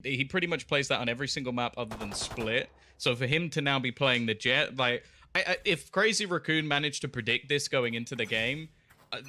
he pretty much plays that on every single map other than Split. So for him to now be playing the Jet, like, if Crazy Racoon managed to predict this going into the game,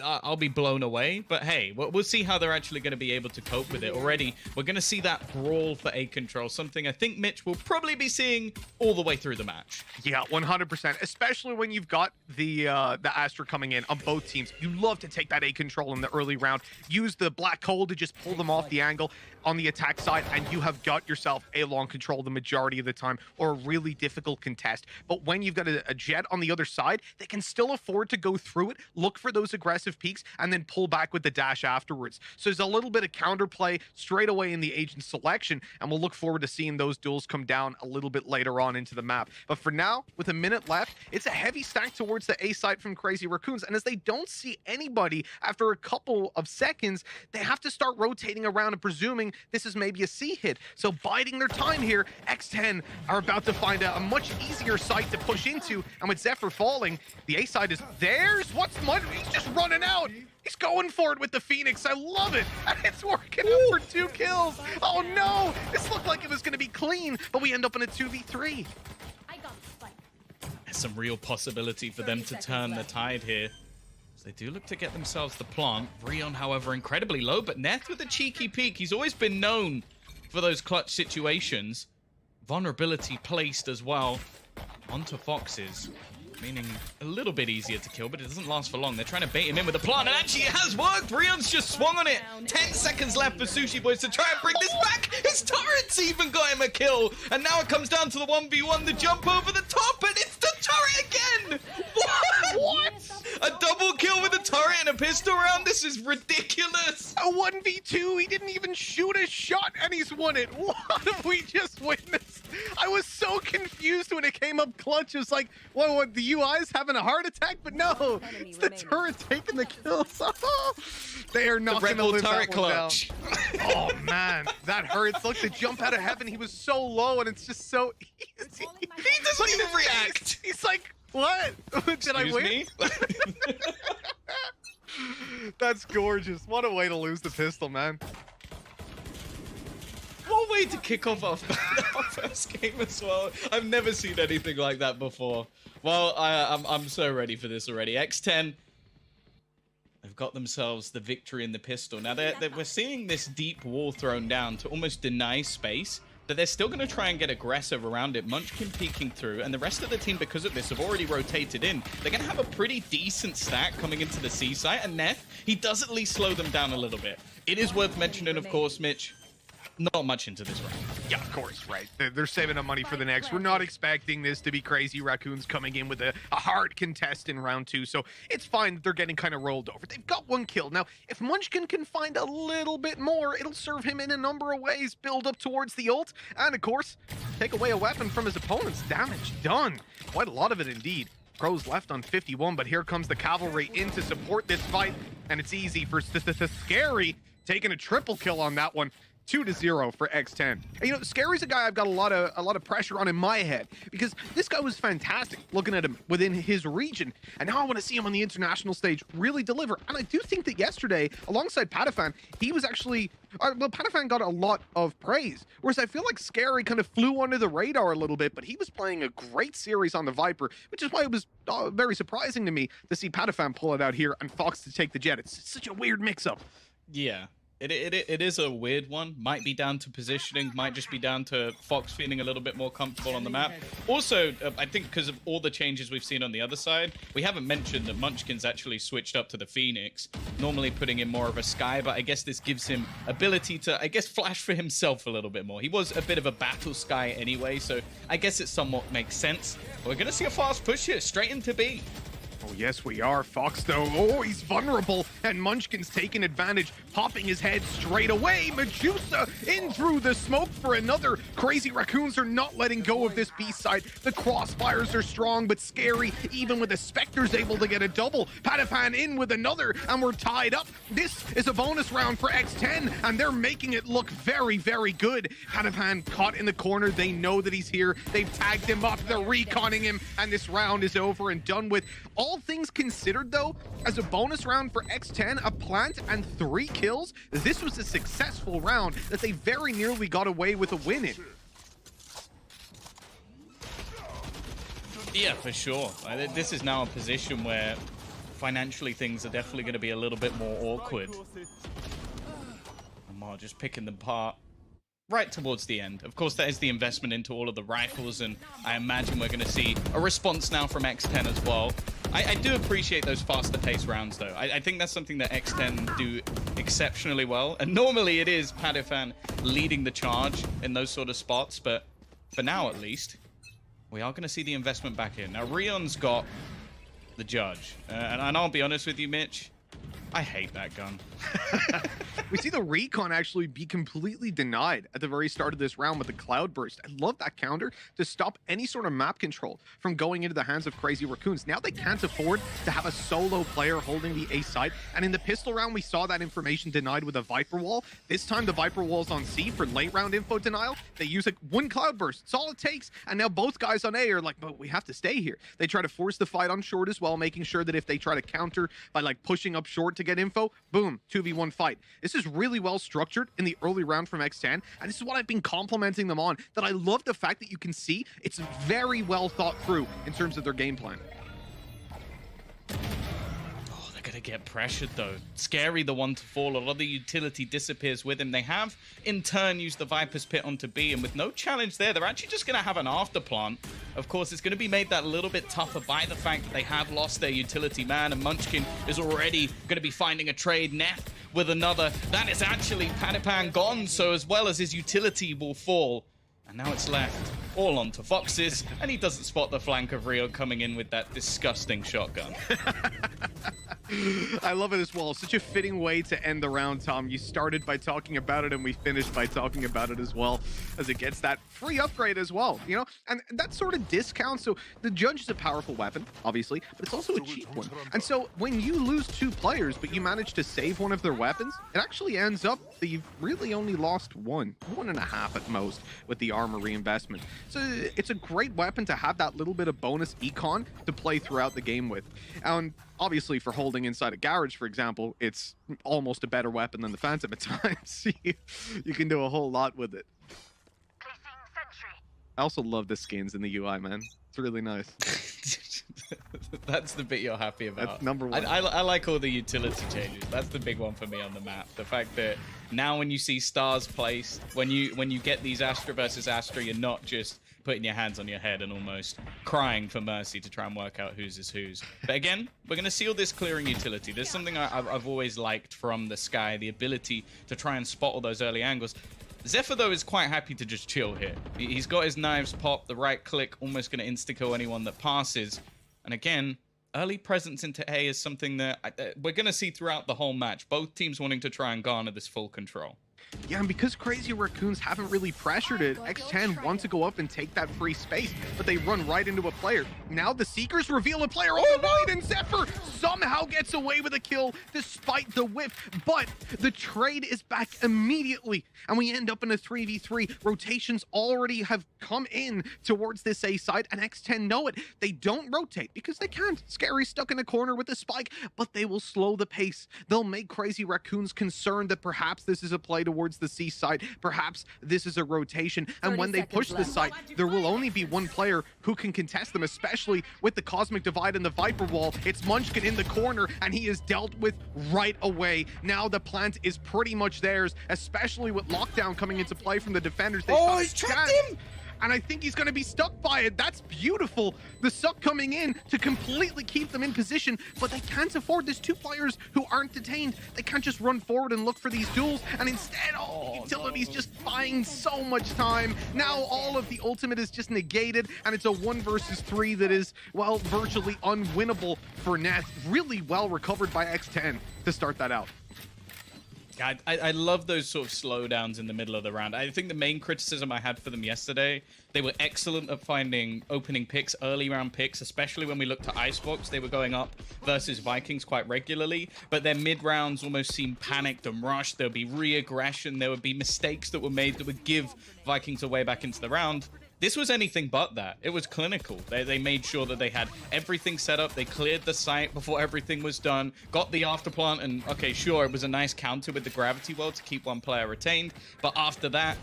I'll be blown away. But hey, we'll see how they're actually going to be able to cope with it. Already, we're going to see that brawl for A control, something I think Mitch will probably be seeing all the way through the match. Yeah, 100%, especially when you've got the Astra coming in on both teams. You love to take that A control in the early round, use the Black Hole to just pull them off the angle on the attack side, and you have got yourself A long control the majority of the time, or a really difficult contest. But when you've got a Jet on the other side, they can still afford to go through it, look for those aggressive peaks, and then pull back with the dash afterwards. So there's a little bit of counterplay straight away in the agent selection, and we'll look forward to seeing those duels come down a little bit later on into the map. But for now, with a minute left, it's a heavy stack towards the A side from Crazy Racoons, and as they don't see anybody after a couple of seconds, they have to start rotating around and presuming this is maybe a C hit. So biding their time here, X10 are about to find a much easier site to push into, and with Zephyr falling, the A side is theirs. What's Mud? He's just running out. He's going for it with the Phoenix. I love it. And it's working out for 2 kills. Oh no, this looked like it was going to be clean, but we end up in a 2v3. There's some real possibility for them to turn the tide here. They do look to get themselves the plant. Rion, however, incredibly low, but Neth with a cheeky peek. He's always been known for those clutch situations. Vulnerability placed as well onto Foxes, meaning a little bit easier to kill, but it doesn't last for long. They're trying to bait him in with a plant, and actually it has worked. Rion's just swung on it. 10 seconds left for Sushi Boys to try and bring this back. His turret's even got him a kill, and now it comes down to the 1v1, the jump over the top, and it's the turret again. What? A double kill with a turret and a pistol round? This is ridiculous. A 1v2, he didn't even shoot a shot, and he's won it. What have we just witnessed? I was so confused when it came up clutch. It was like, what, the UI's having a heart attack? But no, it's the turret taking the kills. They are not going to live turret that one clutch. down. Oh man, that hurts. Look, the jump out of heaven, he was so low, and it's just so easy. He doesn't even react. He's like, what? Did I win? Me? That's gorgeous. What a way to lose the pistol, man. What way to kick off our first game as well. I've never seen anything like that before. Well, I'm so ready for this already. X10 have got themselves the victory in the pistol. Now we're seeing this deep wall thrown down to almost deny space, but they're still going to try and get aggressive around it. Munchkin peeking through, and the rest of the team, because of this, have already rotated in. They're going to have a pretty decent stack coming into the C site, and Neth, he does at least slow them down a little bit. It is worth mentioning, of course, Mitch, not much into this round. Yeah, of course, right. They're saving up money for the next. We're not expecting this to be Crazy Racoons coming in with a hard contest in round 2, so it's fine that they're getting kind of rolled over. They've got 1 kill. Now, if Munchkin can find a little bit more, it'll serve him in a number of ways. Build up towards the ult, and of course, take away a weapon from his opponent's damage. Done. Quite a lot of it indeed. Crows left on 51, but here comes the cavalry in to support this fight, and it's easy for Scary taking a triple kill on that one. 2-0 for X10. And, you know, Scary's a guy I've got a lot of pressure on in my head, because this guy was fantastic looking at him within his region, and now I want to see him on the international stage really deliver. And I do think that yesterday, alongside Patafan, he was actually well, Patafan got a lot of praise, whereas I feel like Scary kind of flew under the radar a little bit, but he was playing a great series on the Viper, which is why it was very surprising to me to see Patafan pull it out here and Fox to take the Jet. It's such a weird mix-up. Yeah. It is a weird one. Might be down to positioning, might just be down to Fox feeling a little bit more comfortable on the map. Also, I think because of all the changes we've seen on the other side, we haven't mentioned that Munchkin's actually switched up to the Phoenix, normally putting in more of a Sky, but I guess this gives him ability to, I guess, flash for himself a little bit more. He was a bit of a battle Sky anyway, so I guess it somewhat makes sense. But we're going to see a fast push here, straight into B. Oh, yes, we are. Fox, though, oh, he's vulnerable, and Munchkin's taking advantage, popping his head straight away. Medusa in through the smoke for another. Crazy Racoons are not letting go of this B side. The crossfires are strong, but Scary, even with the Spectre's able to get a double. Patafan in with another, and we're tied up. This is a bonus round for X10, and they're making it look very, very good. Patafan caught in the corner. They know that he's here. They've tagged him up. They're reconning him, and this round is over and done with. All All things considered, though, as a bonus round for X10, a plant and 3 kills, this was a successful round that they very nearly got away with a win in. Yeah, for sure. This is now a position where financially things are definitely going to be a little bit more awkward. Amar just picking them apart right towards the end. Of course, that is the investment into all of the rifles, and I imagine we're going to see a response now from X10 as well. I do appreciate those faster paced rounds, though. I think that's something that X10 do exceptionally well, and normally it is Padifan leading the charge in those sort of spots, but for now at least, we are going to see the investment back in. Now, Rion's got the judge, and I'll be honest with you, Mitch, I hate that gun. We see the recon actually be completely denied at the very start of this round with the cloud burst. I love that counter to stop any sort of map control from going into the hands of crazy Racoons. Now they can't afford to have a solo player holding the A site, and in the pistol round we saw that information denied with a Viper wall. This time the Viper wall's on C for late round info denial. They use like 1 cloud burst, it's all it takes, and now both guys on A are like, but we have to stay here. They try to force the fight on short as well, making sure that if they try to counter by like pushing up short to get info, boom, 2v1 fight. This is really well structured in the early round from X10, and this is what I've been complimenting them on, that I love the fact that you can see it's very well thought through in terms of their game plan. Oh, they're gonna get pressured though. Scary, the one to fall. A lot of the utility disappears with him. They have in turn used the Viper's Pit onto B, and with no challenge there, they're actually just gonna have an after plant. Of course, it's going to be made that little bit tougher by the fact that they have lost their utility man, and Munchkin is already going to be finding a trade. Neff with another. That is actually Panipan gone, so as well as his utility will fall. And now it's left all onto Foxes, and he doesn't spot the flank of Rio coming in with that disgusting shotgun. I love it as well. Such a fitting way to end the round, Tom. You started by talking about it, and we finished by talking about it as well, as it gets that free upgrade as well, you know? And that sort of discount. So the judge is a powerful weapon, obviously, but it's also a cheap one. And so when you lose 2 players, but you manage to save one of their weapons, it actually ends up that you've really only lost 1.5 at most with the armor reinvestment. So it's a great weapon to have that little bit of bonus econ to play throughout the game with. And obviously for holding inside a garage, for example, it's almost a better weapon than the Phantom at times. You can do a whole lot with it. I also love the skins in the UI, man. It's really nice. That's the bit you're happy about. That's number one. I like all the utility changes. That's the big one for me on the map. The fact that now when you see stars placed, when you get these Astra versus Astra, you're not just putting your hands on your head and almost crying for mercy to try and work out whose is whose. But again, we're going to see all this clearing utility. There's something I've always liked from the Sky, the ability to try and spot all those early angles. Zephyr, though, is quite happy to just chill here. He's got his knives popped, the right click, almost going to insta-kill anyone that passes. And again, early presence into A is something that we're going to see throughout the whole match. Both teams wanting to try and garner this full control. Yeah, and because Crazy Racoons haven't really pressured it, X10 want to go up and take that free space, but they run right into a player. Now the Seekers reveal a player on the right, and Zephyr somehow gets away with a kill despite the whiff, but the trade is back immediately, and we end up in a 3v3. Rotations already have come in towards this A side, and X10 know it. They don't rotate because they can't. Scary's stuck in a corner with a spike, but they will slow the pace. They'll make Crazy Racoons concerned that perhaps this is a play towards the C side, perhaps this is a rotation, and when they push this side, there will only be one player who can contest them, especially with the Cosmic Divide and the Viper Wall. It's Munchkin in the corner, and he is dealt with right away. Now the plant is pretty much theirs, especially with lockdown coming into play from the defenders. Oh, he's trapped him! And I think he's going to be stuck by it. That's beautiful. The suck coming in to completely keep them in position, but they can't afford. There's 2 players who aren't detained. They can't just run forward and look for these duels, and instead, utility's just buying so much time. Now all of the ultimate is just negated, and it's a 1 versus 3 that is, well, virtually unwinnable for Neth. Really well recovered by X10 to start that out. I love those sort of slowdowns in the middle of the round. I think the main criticism I had for them yesterday, they were excellent at finding opening picks, early round picks, especially when we looked at Icebox. They were going up versus Vikings quite regularly, but their mid rounds almost seemed panicked and rushed. There would be re-aggression. There would be mistakes that were made that would give Vikings a way back into the round. This was anything but that. It was clinical. They made sure that they had everything set up. They cleared the site before everything was done, got the afterplant, and okay, sure, it was a nice counter with the gravity well to keep one player retained. But after that,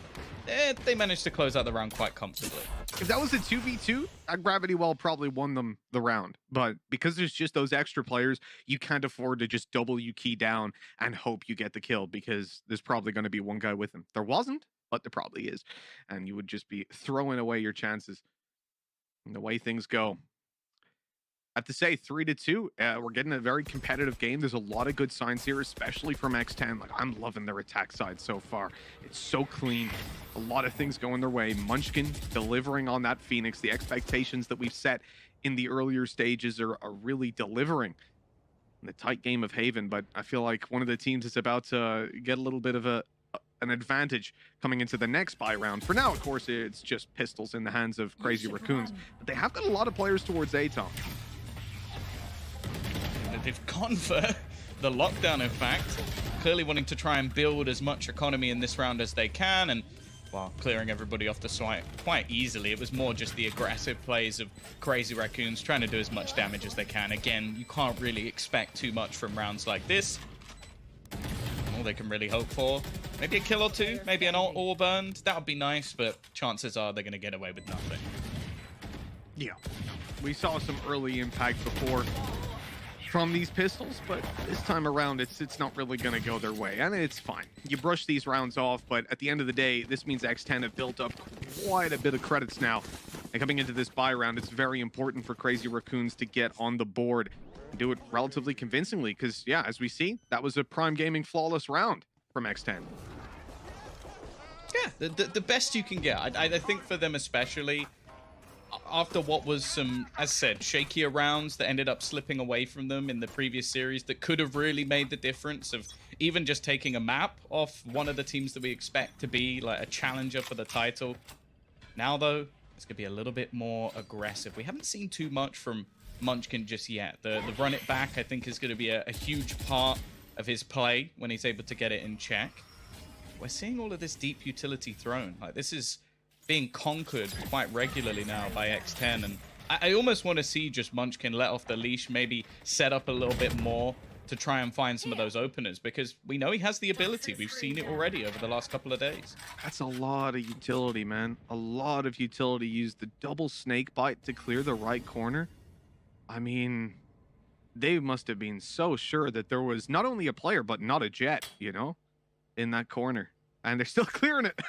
they managed to close out the round quite comfortably. If that was a 2v2, that gravity well probably won them the round. But because there's just those extra players, you can't afford to just W key down and hope you get the kill, because there's probably going to be one guy with him. There wasn't, but there probably is. And you would just be throwing away your chances. And the way things go. I have to say, 3-2. We're getting a very competitive game. There's a lot of good signs here, especially from X10. Like, I'm loving their attack side so far. It's so clean. A lot of things going their way. Munchkin delivering on that Phoenix. The expectations that we've set in the earlier stages are really delivering in the tight game of Haven. But I feel like one of the teams is about to get a little bit of an advantage coming into the next buy round. For now, of course, it's just pistols in the hands of Crazy Racoons. But they have got a lot of players towards A, Tom. They've gone for the lockdown, in fact, clearly wanting to try and build as much economy in this round as they can, and while clearing everybody off the site quite easily. It was more just the aggressive plays of Crazy Racoons trying to do as much damage as they can. Again, you can't really expect too much from rounds like this. All they can really hope for, maybe a kill or two, maybe an ult all burned. That would be nice, but chances are they're going to get away with nothing. Yeah, we saw some early impact before from these pistols, but this time around it's not really going to go their way, and it's fine. You brush these rounds off, but at the end of the day, this means X10 have built up quite a bit of credits now, and coming into this buy round, it's very important for Crazy Racoons to get on the board and do it relatively convincingly, because yeah, as we see, that was a Prime Gaming flawless round from X10. Yeah, the best you can get. I think for them especially, after what was some, as said, shakier rounds that ended up slipping away from them in the previous series that could have really made the difference of even just taking a map off one of the teams that we expect to be like a challenger for the title. Now, though, it's going to be a little bit more aggressive. We haven't seen too much from Munchkin just yet. The run it back, I think, is going to be a huge part of his play when he's able to get it in check. We're seeing all of this deep utility thrown. Like, this is being conquered quite regularly now by X10, and I almost want to see just Munchkin let off the leash, maybe set up a little bit more to try and find some of those openers, because we know he has the ability. We've seen it already over the last couple of days. That's a lot of utility, man. A lot of utility. Use the double snake bite to clear the right corner. I mean, they must have been so sure that there was not only a player, but not a jet, you know, in that corner. And they're still clearing it.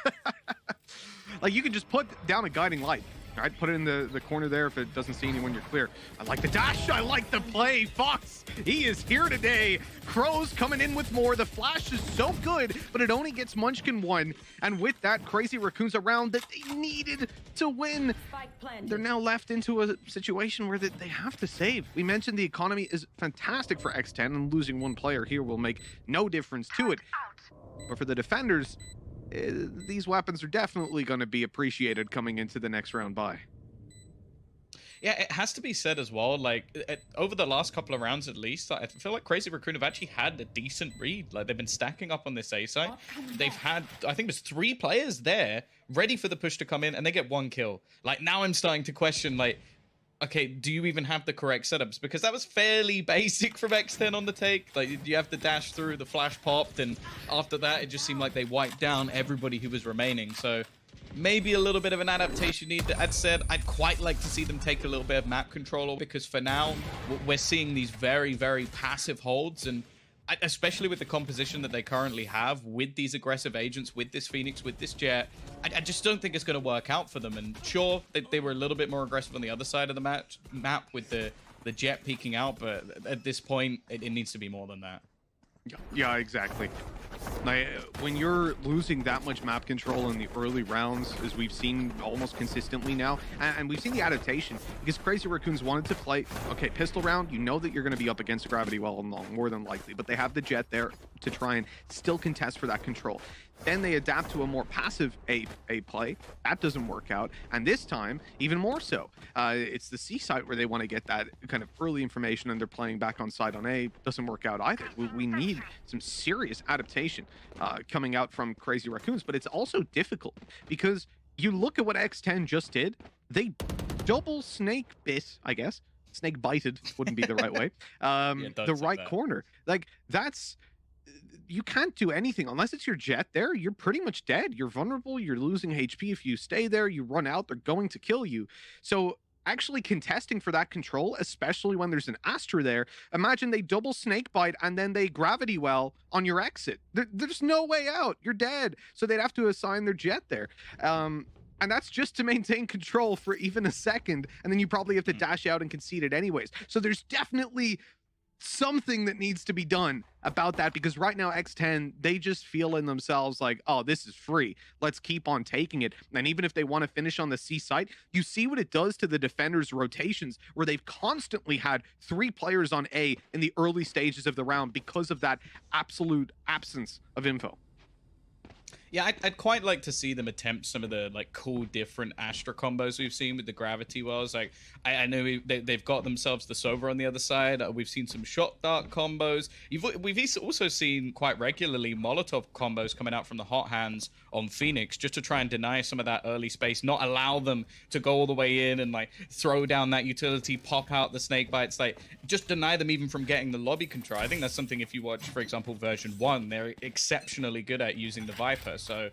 Like, you can just put down a guiding light, right? Put it in the corner there if it doesn't see anyone, you're clear. I like the dash. I like the play. Fox, he is here today. Crow's coming in with more. The flash is so good, but it only gets Munchkin one. And with that, Crazy Racoons around that they needed to win. They're now left into a situation where they have to save. We mentioned the economy is fantastic for X10, and losing one player here will make no difference to it. But for the defenders, these weapons are definitely going to be appreciated coming into the next round bye. Yeah, it has to be said as well, like, over the last couple of rounds at least, I feel like Crazy Racoon have actually had a decent read. Like, they've been stacking up on this A site. They've had, I think it was 3 players there ready for the push to come in, and they get 1 kill. Like, now I'm starting to question, like, okay, do you even have the correct setups? Because that was fairly basic from X10 on the take. Like, you have to dash through, the flash popped, and after that, it just seemed like they wiped down everybody who was remaining. So maybe a little bit of an adaptation need. That said, I'd quite like to see them take a little bit of map control, because for now, we're seeing these very, very passive holds, and especially with the composition that they currently have with these aggressive agents, with this Phoenix, with this Jet, I just don't think it's going to work out for them. And sure, they were a little bit more aggressive on the other side of the map with the Jet peeking out, but at this point, it needs to be more than that. Yeah, exactly. Like, when you're losing that much map control in the early rounds, as we've seen almost consistently now, and we've seen the adaptation, because Crazy Racoons wanted to play, okay, pistol round, you know that you're going to be up against gravity well and long, more than likely, but they have the Jet there to try and still contest for that control. Then they adapt to a more passive A play. That doesn't work out. And this time, even more so. It's the C site where they want to get that kind of early information, and they're playing back on side on A. Doesn't work out either. We need some serious adaptation coming out from Crazy Racoons, but it's also difficult because you look at what X10 just did. They double snake bit, I guess. Snake bited wouldn't be the right way. The right corner. Like, that's... You can't do anything unless it's your jet there. You're pretty much dead. You're vulnerable. You're losing HP. If you stay there, you run out, they're going to kill you. So actually contesting for that control, especially when there's an Astra there, imagine they double snake bite and then they gravity well on your exit. There's no way out. You're dead. So they'd have to assign their jet there. And that's just to maintain control for even a second. And then you probably have to dash out and concede it anyways. So there's definitely something that needs to be done about that, because right now X10, they just feel in themselves like, oh, this is free, let's keep on taking it. And even if they want to finish on the C site, you see what it does to the defenders' rotations, where they've constantly had 3 players on A in the early stages of the round because of that absolute absence of info. Yeah, I'd quite like to see them attempt some of the like cool different Astra combos we've seen with the gravity wells. Like I know they've got themselves the Sova on the other side. We've seen some shot dart combos. We've also seen quite regularly Molotov combos coming out from the hot hands on Phoenix, just to try and deny some of that early space, not allow them to go all the way in and like throw down that utility, pop out the snake bites, like just deny them even from getting the lobby control. I think that's something, if you watch, for example, version 1, they're exceptionally good at using the Viper. So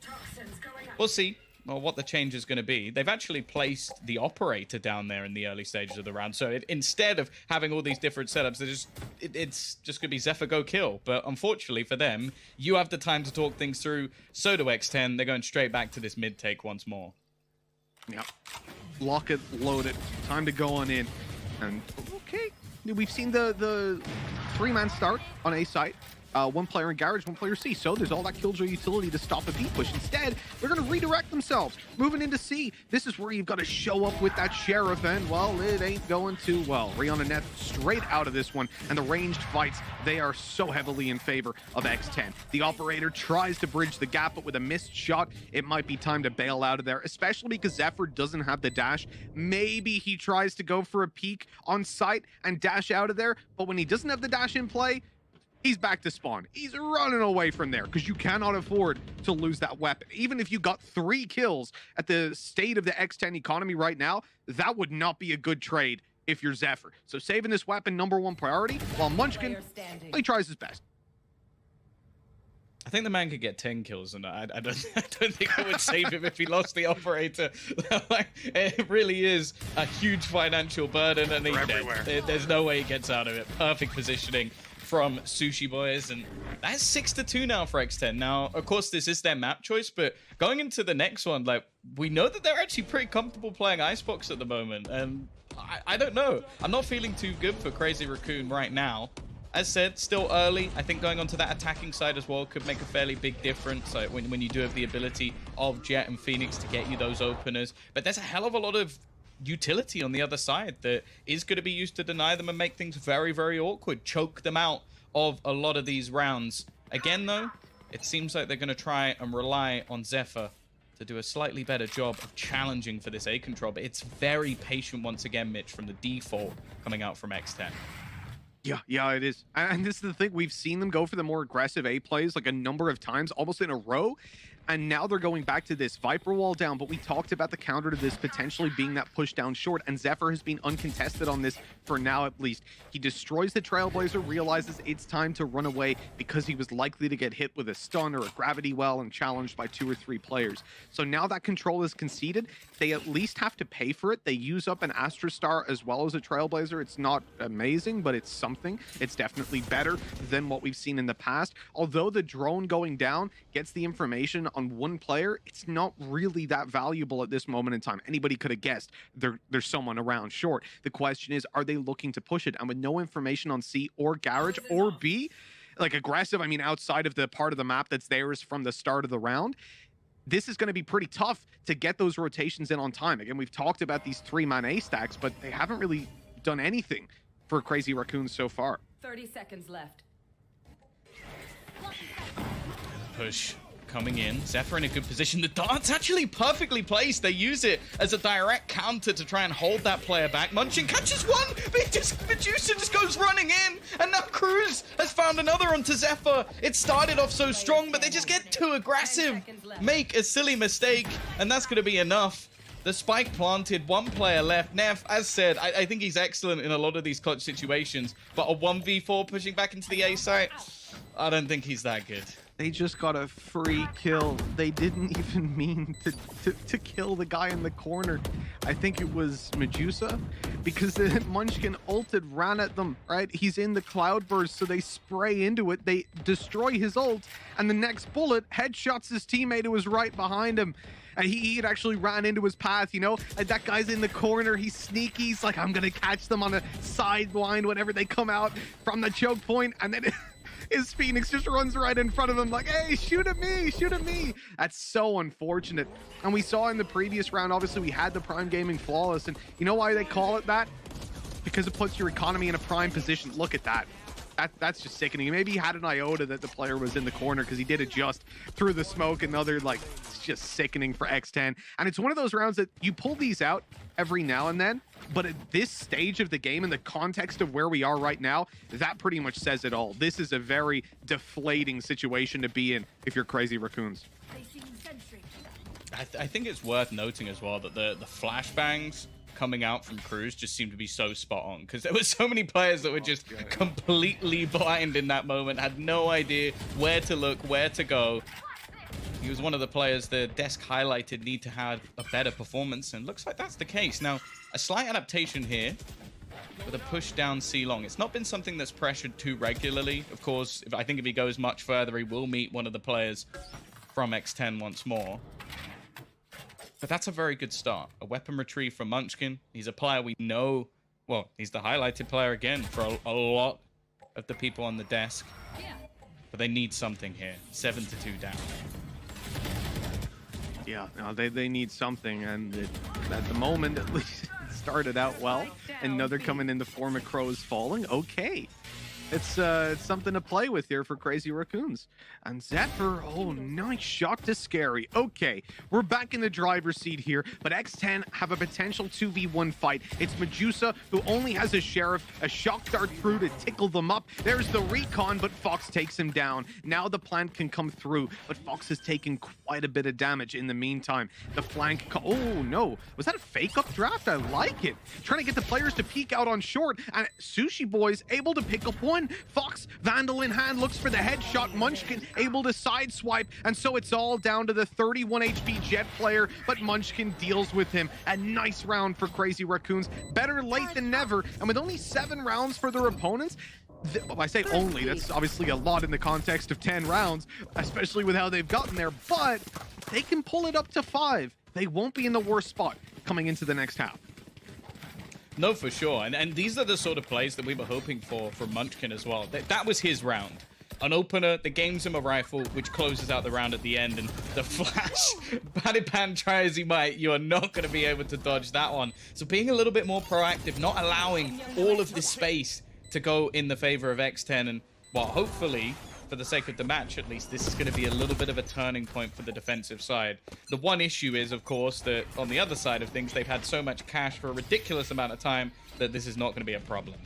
we'll see what the change is going to be. They've actually placed the operator down there in the early stages of the round. So instead of having all these different setups, it's just going to be Zephyr go kill. But unfortunately for them, you have the time to talk things through. So do X10. They're going straight back to this mid take once more. Yep. Lock it, load it. Time to go on in. And okay, we've seen the 3-man start on A site. 1 player in garage, 1 player C. So there's all that killjoy utility to stop a B push. Instead, they're going to redirect themselves, moving into C. This is where you've got to show up with that sheriff, and well, it ain't going too well. Rion and Neth straight out of this one, and the ranged fights, they are so heavily in favor of X10. The operator tries to bridge the gap, but with a missed shot, it might be time to bail out of there, especially because Zephyr doesn't have the dash. Maybe he tries to go for a peek on site and dash out of there, but when he doesn't have the dash in play, he's back to spawn. He's running away from there because you cannot afford to lose that weapon. Even if you got 3 kills at the state of the X10 economy right now, that would not be a good trade if you're Zephyr. So saving this weapon #1 priority, while Munchkin, he tries his best. I think the man could get 10 kills, and I don't think it would save him if he lost the operator. It really is a huge financial burden, and there's no way he gets out of it. Perfect positioning from Sushi Boys, and that's 6-2 now for X10. Now, of course, this is their map choice, but going into the next one, like, we know that they're actually pretty comfortable playing Icebox at the moment, and I don't know. I'm not feeling too good for Crazy Racoon right now. As said, still early. I think going onto that attacking side as well could make a fairly big difference, like when you do have the ability of Jet and Phoenix to get you those openers. But there's a hell of a lot of utility on the other side that is going to be used to deny them and make things very, very awkward, choke them out of a lot of these rounds. Again, though, it seems like they're going to try and rely on Zephyr to do a slightly better job of challenging for this A control, but it's very patient once again, Mitch, from the default coming out from X10. Yeah, it is. And this is the thing, we've seen them go for the more aggressive A plays like a number of times, almost in a row. And now they're going back to this Viper wall down, but we talked about the counter to this potentially being that push down short, and Zephyr has been uncontested on this for now at least. He destroys the Trailblazer, realizes it's time to run away because he was likely to get hit with a stun or a gravity well and challenged by 2 or 3 players. So now that control is conceded, they at least have to pay for it. They use up an Astra Star as well as a Trailblazer. It's not amazing, but it's something. It's definitely better than what we've seen in the past. Although the drone going down gets the information on 1 player, it's not really that valuable at this moment in time. Anybody could have guessed there's someone around short. The question is, are they looking to push it? And with no information on C or Garage or B, like aggressive, I mean, outside of the part of the map that's theirs from the start of the round, this is going to be pretty tough to get those rotations in on time. Again, we've talked about these 3-man A stacks, but they haven't really done anything for Crazy Raccoons so far. 30 seconds left. Push coming in. Zephyr in a good position. The dart's actually perfectly placed. They use it as a direct counter to try and hold that player back. Munchin catches one, but Medusa just goes running in. And now Cruz has found another onto Zephyr. It started off so strong, but they just get too aggressive. Make a silly mistake, and that's going to be enough. The spike planted, one player left. Neff, as said, I think he's excellent in a lot of these clutch situations, but a 1v4 pushing back into the A site, I don't think he's that good. They just got a free kill. They didn't even mean to kill the guy in the corner. I think it was Medusa, because the Munchkin ulted, ran at them, right? He's in the cloudburst, so they spray into it. They destroy his ult, and the next bullet headshots his teammate who was right behind him. And he had actually ran into his path, you know? And that guy's in the corner. He's sneaky. He's like, I'm going to catch them on a sideline whenever they come out from the choke point. And then his Phoenix just runs right in front of him like, hey, shoot at me, shoot at me. That's so unfortunate. And we saw in the previous round, obviously, we had the Prime Gaming Flawless. And you know why they call it that? Because it puts your economy in a prime position. Look at that. That's just sickening. Maybe he had an iota that the player was in the corner because he did adjust through the smoke. Another, like, it's just sickening for X10. And it's one of those rounds that you pull these out every now and then, but at this stage of the game, in the context of where we are right now, that pretty much says it all. This is a very deflating situation to be in if you're Crazy Raccoons. I think it's worth noting as well that the flashbangs coming out from Cruz just seemed to be so spot on, because there were so many players that were just completely blind in that moment, had no idea where to look, where to go. He was one of the players the desk highlighted need to have a better performance, and looks like that's the case. Now, a slight adaptation here with a push down C long. It's not been something that's pressured too regularly. Of course, I think if he goes much further, he will meet one of the players from X10 once more. But that's a very good start. A weapon retrieve from Munchkin. He's a player we know. Well, he's the highlighted player again for a lot of the people on the desk. But they need something here. 7-2 down. Yeah, no, they need something. And at the moment, at least, it started out well. And now they're coming in the form of Crows falling. Okay. It's something to play with here for Crazy Raccoons. And Zephyr, oh, nice shot to Scary. Okay, we're back in the driver's seat here, but X10 have a potential 2v1 fight. It's Medusa, who only has a Sheriff, a shock dart through to tickle them up. There's the recon, but Fox takes him down. Now the plant can come through, but Fox has taken quite a bit of damage in the meantime. The flank, oh no, was that a fake up draft? I like it. Trying to get the players to peek out on short, and Sushi Boys able to pick up one. Fox, Vandal in hand, looks for the headshot. Munchkin able to sideswipe, and so it's all down to the 31 HP Jet player, but Munchkin deals with him. A nice round for Crazy Raccoons. Better late than never, and with only 7 rounds for their opponents, I say only, that's obviously a lot in the context of 10 rounds, especially with how they've gotten there, but they can pull it up to 5. They won't be in the worst spot coming into the next half. No, for sure. And these are the sort of plays that we were hoping for from Munchkin as well. That was his round. An opener that gains him a rifle, which closes out the round at the end. And the flash, Badipan try as he might, you are not going to be able to dodge that one. So being a little bit more proactive, not allowing all of this space to go in the favor of X10. And, well, hopefully, for the sake of the match at least, this is going to be a little bit of a turning point for the defensive side. The one issue is, of course, that on the other side of things, they've had so much cash for a ridiculous amount of time that this is not going to be a problem.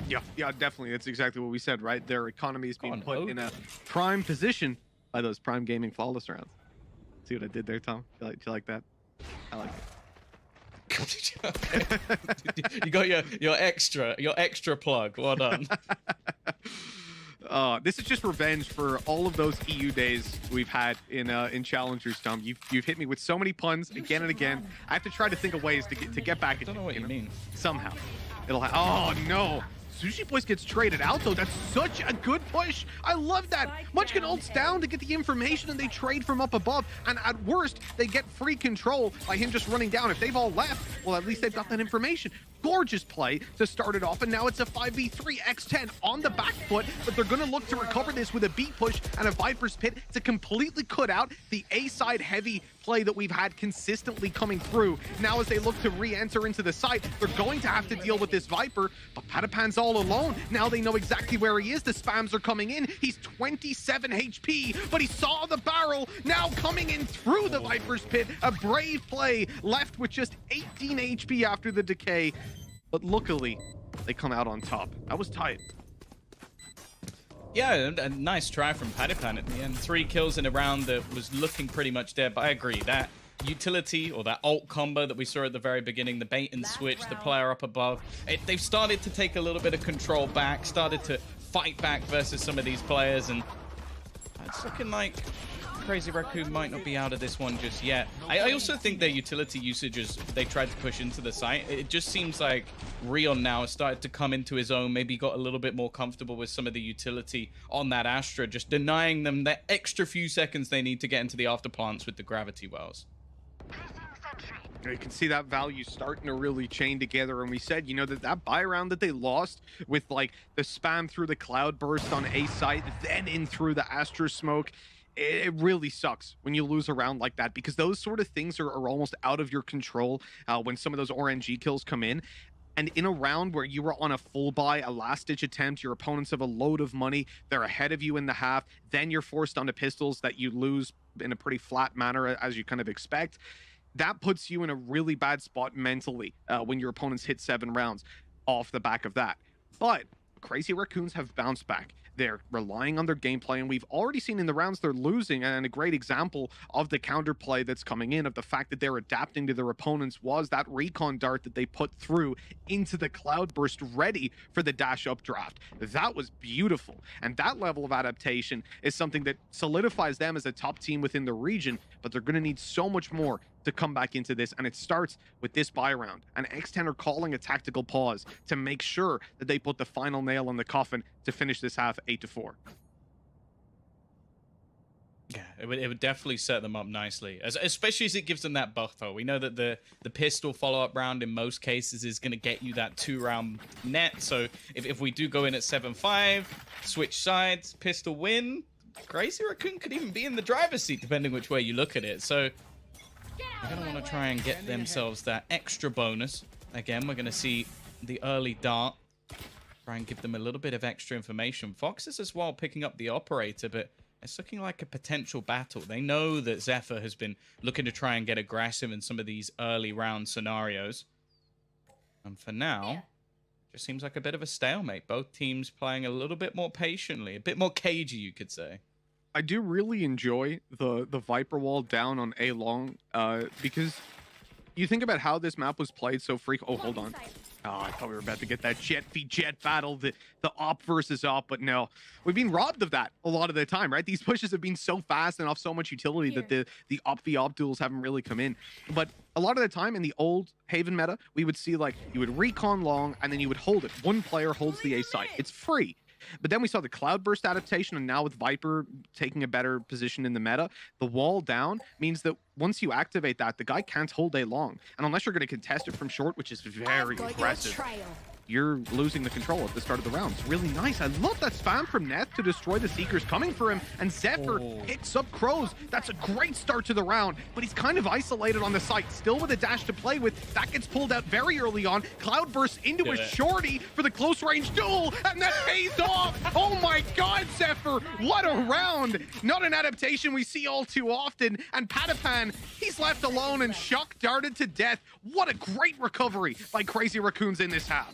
Yeah, definitely. That's exactly what we said, right? Their economy is being put in a prime position by those Prime Gaming Flawless rounds. See what I did there, Tom? Do you like that? I like it. You got your extra plug. Well done. This is just revenge for all of those EU days we've had in Challengers, Tom. You've hit me with so many puns again and again. I have to try to think of ways to get back at you. I don't know what you mean. Somehow. Oh, no. Sushi Boys gets traded out, though. That's such a good push. I love that. Munchkin ults down to get the information, and they trade from up above. And at worst, they get free control by him just running down. If they've all left, well, at least they've got that information. Gorgeous play to start it off, and now it's a 5v3. X10 on the back foot, but they're going to look to recover this with a B push and a Viper's Pit to completely cut out the A-side heavy play that we've had consistently coming through. Now as they look to re-enter into the site, they're going to have to deal with this Viper, but Patapan's all alone. Now they know exactly where he is. The spams are coming in. He's 27 HP, but he saw the barrel now coming in through the Viper's pit. A brave play, left with just 18 HP after the decay, but luckily they come out on top. That was tight. Yeah, a nice try from Patapan at the end. 3 kills in a round that was looking pretty much dead, but I agree. That utility or that ult combo that we saw at the very beginning, the bait and switch, the player up above, they've started to take a little bit of control back, started to fight back versus some of these players, and it's looking like Crazy Racoon might not be out of this one just yet. I also think their utility usage as they tried to push into the site, it just seems like Rion now has started to come into his own, maybe got a little bit more comfortable with some of the utility on that Astra, just denying them that extra few seconds they need to get into the afterplants with the gravity wells. You can see that value starting to really chain together, and we said, you know, that buy round that they lost with like the spam through the cloud burst on A site, then in through the Astra smoke, it really sucks when you lose a round like that, because those sort of things are almost out of your control when some of those RNG kills come in. And in a round where you were on a full buy, a last-ditch attempt, your opponents have a load of money, they're ahead of you in the half, then you're forced onto pistols that you lose in a pretty flat manner as you kind of expect. That puts you in a really bad spot mentally when your opponents hit 7 rounds off the back of that. But Crazy Racoons have bounced back. They're relying on their gameplay, and we've already seen in the rounds they're losing, and a great example of the counterplay that's coming in, of the fact that they're adapting to their opponents, was that recon dart that they put through into the cloudburst ready for the dash up draft. That was beautiful, and that level of adaptation is something that solidifies them as a top team within the region, but they're going to need so much more to come back into this, and it starts with this buy round. And X10 are calling a tactical pause to make sure that they put the final nail on the coffin to finish this half 8-4. Yeah, it would definitely set them up nicely, especially as it gives them that buffer. We know that the pistol follow-up round in most cases is going to get you that 2-round net, so if we do go in at 7-5, switch sides, pistol win, Crazy Racoon could even be in the driver's seat depending which way you look at it. So they're going to want to try and get themselves that extra bonus. Again, we're going to see the early dart. Try and give them a little bit of extra information. Fox is as well picking up the operator, but it's looking like a potential battle. They know that Zephyr has been looking to try and get aggressive in some of these early round scenarios. And for now, it just seems like a bit of a stalemate. Both teams playing a little bit more patiently, a bit more cagey, you could say. I do really enjoy the Viper wall down on A long, because you think about how this map was played so Oh, hold on. Oh, I thought we were about to get that jet v jet battle, the op versus op, but no. We've been robbed of that a lot of the time, right? These pushes have been so fast and off so much utility that the op v op duels haven't really come in. But a lot of the time in the old Haven meta, we would see like you would recon long and then you would hold it. One player holds the A site. It's free. But then we saw the Cloudburst adaptation, and now with Viper taking a better position in the meta, the wall down means that once you activate that, the guy can't hold A long. And unless you're going to contest it from short, which is very aggressive, you're losing the control at the start of the round. It's really nice. I love that spam from Neth to destroy the Seekers coming for him, and Zephyr picks up Crows. That's a great start to the round, but he's kind of isolated on the site, still with a dash to play with. That gets pulled out very early on. Cloudburst into a shorty for the close range duel, and that pays off. Oh my God, Zephyr, what a round. Not an adaptation we see all too often, and Patapan, he's left alone and shock darted to death. What a great recovery by Crazy Racoons in this half.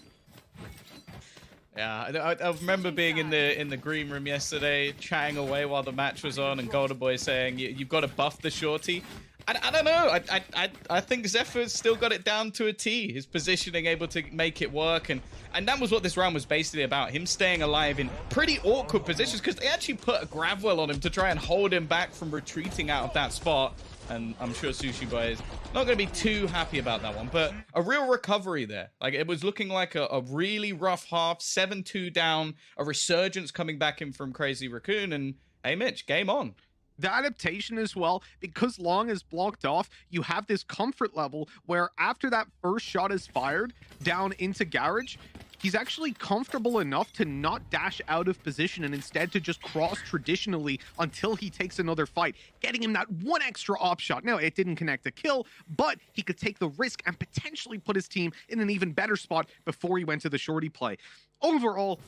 Yeah, I remember being in the green room yesterday, chatting away while the match was on, and Golden Boy saying, "You've got to buff the shorty." I don't know. I think Zephyr's still got it down to a T. His positioning able to make it work, and that was what this round was basically about. Him staying alive in pretty awkward positions, because they actually put a grav well on him to try and hold him back from retreating out of that spot. And I'm sure Sushi Boy is not going to be too happy about that one, but a real recovery there. Like, it was looking like a really rough half, 7-2 down, a resurgence coming back in from Crazy Racoon, and hey, Mitch, game on. The adaptation as well, because long is blocked off, you have this comfort level where after that first shot is fired down into garage, he's actually comfortable enough to not dash out of position and instead to just cross traditionally until he takes another fight, getting him that one extra op shot. Now, it didn't connect a kill, but he could take the risk and potentially put his team in an even better spot before he went to the shorty play. Overall,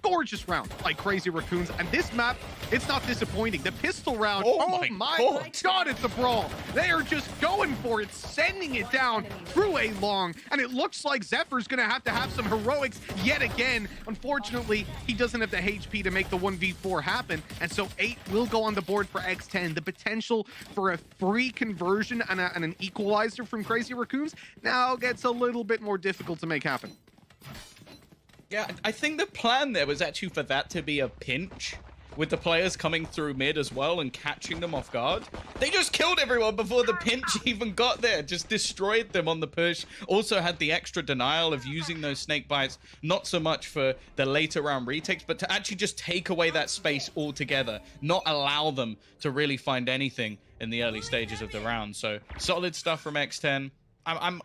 gorgeous round by Crazy Raccoons, and this map, it's not disappointing. The pistol round, oh my god, it's a brawl. They are just going for it, sending it down through a long, and it looks like Zephyr's gonna have to have some heroics yet again. Unfortunately, he doesn't have the HP to make the 1v4 happen, and so 8 will go on the board for X10. The potential for a free conversion and an equalizer from Crazy Raccoons now gets a little bit more difficult to make happen. Yeah, I think the plan there was actually for that to be a pinch with the players coming through mid as well and catching them off guard. They just killed everyone before the pinch even got there, just destroyed them on the push. Also had the extra denial of using those snake bites, not so much for the later round retakes, but to actually just take away that space altogether, not allow them to really find anything in the early stages of the round. So solid stuff from X10. I'm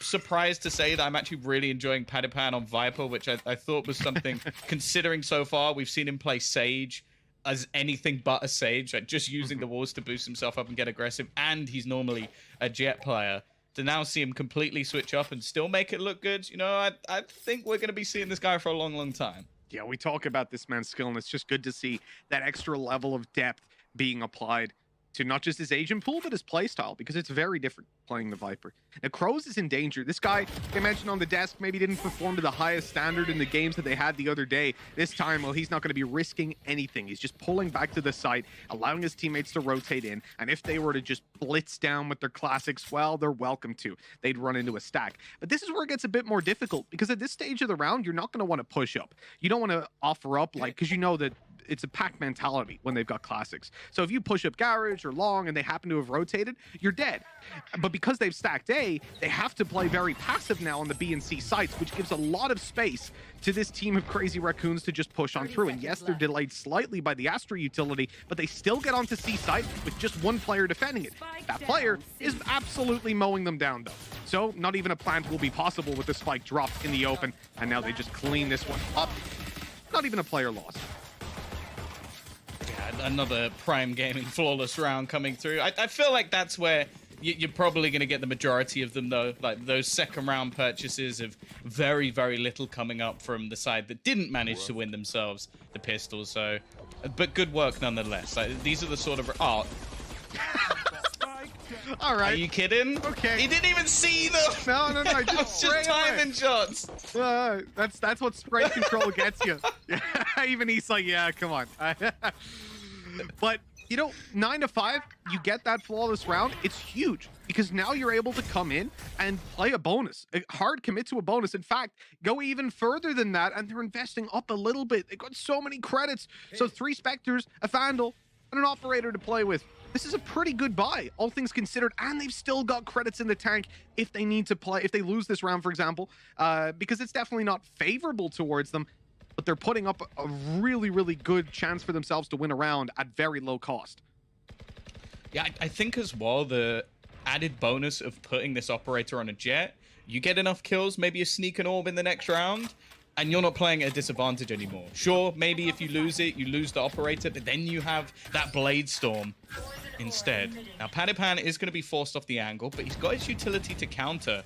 surprised to say that I'm actually really enjoying Padipan on Viper, which I thought was something, considering so far we've seen him play Sage as anything but a Sage, like just using the walls to boost himself up and get aggressive, and he's normally a Jet player. To now see him completely switch up and still make it look good, you know, I think we're going to be seeing this guy for a long, long time. Yeah, we talk about this man's skill, and it's just good to see that extra level of depth being applied to not just his agent pool, but his playstyle, because it's very different playing the Viper. Now, Crows is in danger. This guy, I mentioned on the desk, maybe didn't perform to the highest standard in the games that they had the other day. This time, well, he's not going to be risking anything. He's just pulling back to the side, allowing his teammates to rotate in, and if they were to just blitz down with their classics, well, they're welcome to. They'd run into a stack. But this is where it gets a bit more difficult, because at this stage of the round, you're not going to want to push up. You don't want to offer up, like, because you know that it's a pack mentality when they've got classics. So if you push up Garage or Long and they happen to have rotated, you're dead. But because they've stacked A, they have to play very passive now on the B and C sites, which gives a lot of space to this team of Crazy Raccoons to just push on through. And yes, they're delayed slightly by the Astra utility, but they still get onto C site with just one player defending it. That player is absolutely mowing them down, though. So not even a plant will be possible with the spike dropped in the open. And now they just clean this one up. Not even a player lost. Another Prime Gaming flawless round coming through. I feel like that's where you're probably going to get the majority of them, though. Like those second round purchases of very, very little coming up from the side that didn't manage to win themselves the pistols. So, but good work nonetheless. Like, these are the sort of all right. Are you kidding? Okay. He didn't even see them. No. Just timing shots. That's what spray control gets you. Even he's like, yeah, come on. But, you know, 9 to 5, you get that flawless round. It's huge because now you're able to come in and play a bonus. A hard commit to a bonus. In fact, go even further than that, and they're investing up a little bit. They've got so many credits. So 3 Spectres, a Vandal, and an Operator to play with. This is a pretty good buy, all things considered, and they've still got credits in the tank if they need to play, if they lose this round, for example, because it's definitely not favorable towards them. But they're putting up a really, really good chance for themselves to win a round at very low cost. Yeah, I think as well, the added bonus of putting this Operator on a Jet, you get enough kills, maybe a sneak and orb in the next round, and you're not playing at a disadvantage anymore. Sure, maybe if you lose it, you lose the Operator, but then you have that Blade Storm instead. Now, Padipan is going to be forced off the angle, but he's got his utility to counter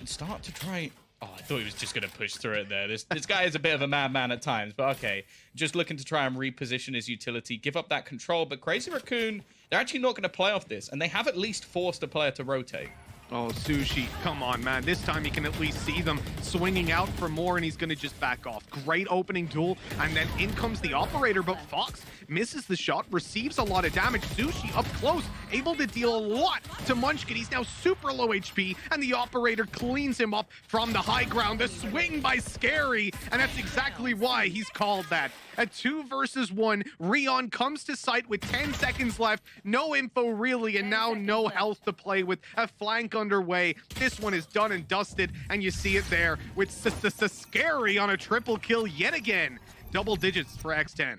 and start to try... Oh, I thought he was just going to push through it there. This guy is a bit of a madman at times, but okay. Just looking to try and reposition his utility, give up that control. But Crazy Racoon, they're actually not going to play off this, and they have at least forced a player to rotate. Oh, Sushi, come on, man. This time you can at least see them swinging out for more, and he's going to just back off. Great opening duel, and then in comes the Operator, but Fox misses the shot, receives a lot of damage. Sushi up close, able to deal a lot to Munchkin. He's now super low HP, and the Operator cleans him up from the high ground. The swing by Scary, and that's exactly why he's called that. A 2 versus 1, Rion comes to site with 10 seconds left. No info really, and now no health to play with. A flank underway. This one is done and dusted, and you see it there with Scary on a triple kill yet again. Double digits for X10.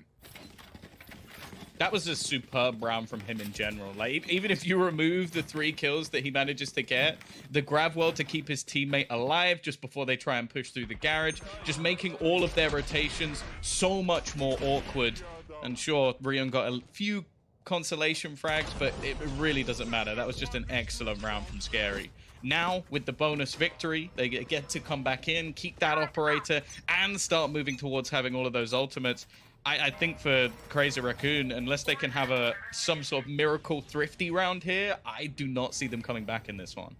That was a superb round from him in general. Like, even if you remove the 3 kills that he manages to get, the grab well to keep his teammate alive just before they try and push through the garage, just making all of their rotations so much more awkward. And sure, Rion got a few consolation frags, but it really doesn't matter. That was just an excellent round from Scary. Now, with the bonus victory, they get to come back in, keep that operator, and start moving towards having all of those ultimates. I think for Crazy Racoon, unless they can have some sort of miracle thrifty round here, I do not see them coming back in this one.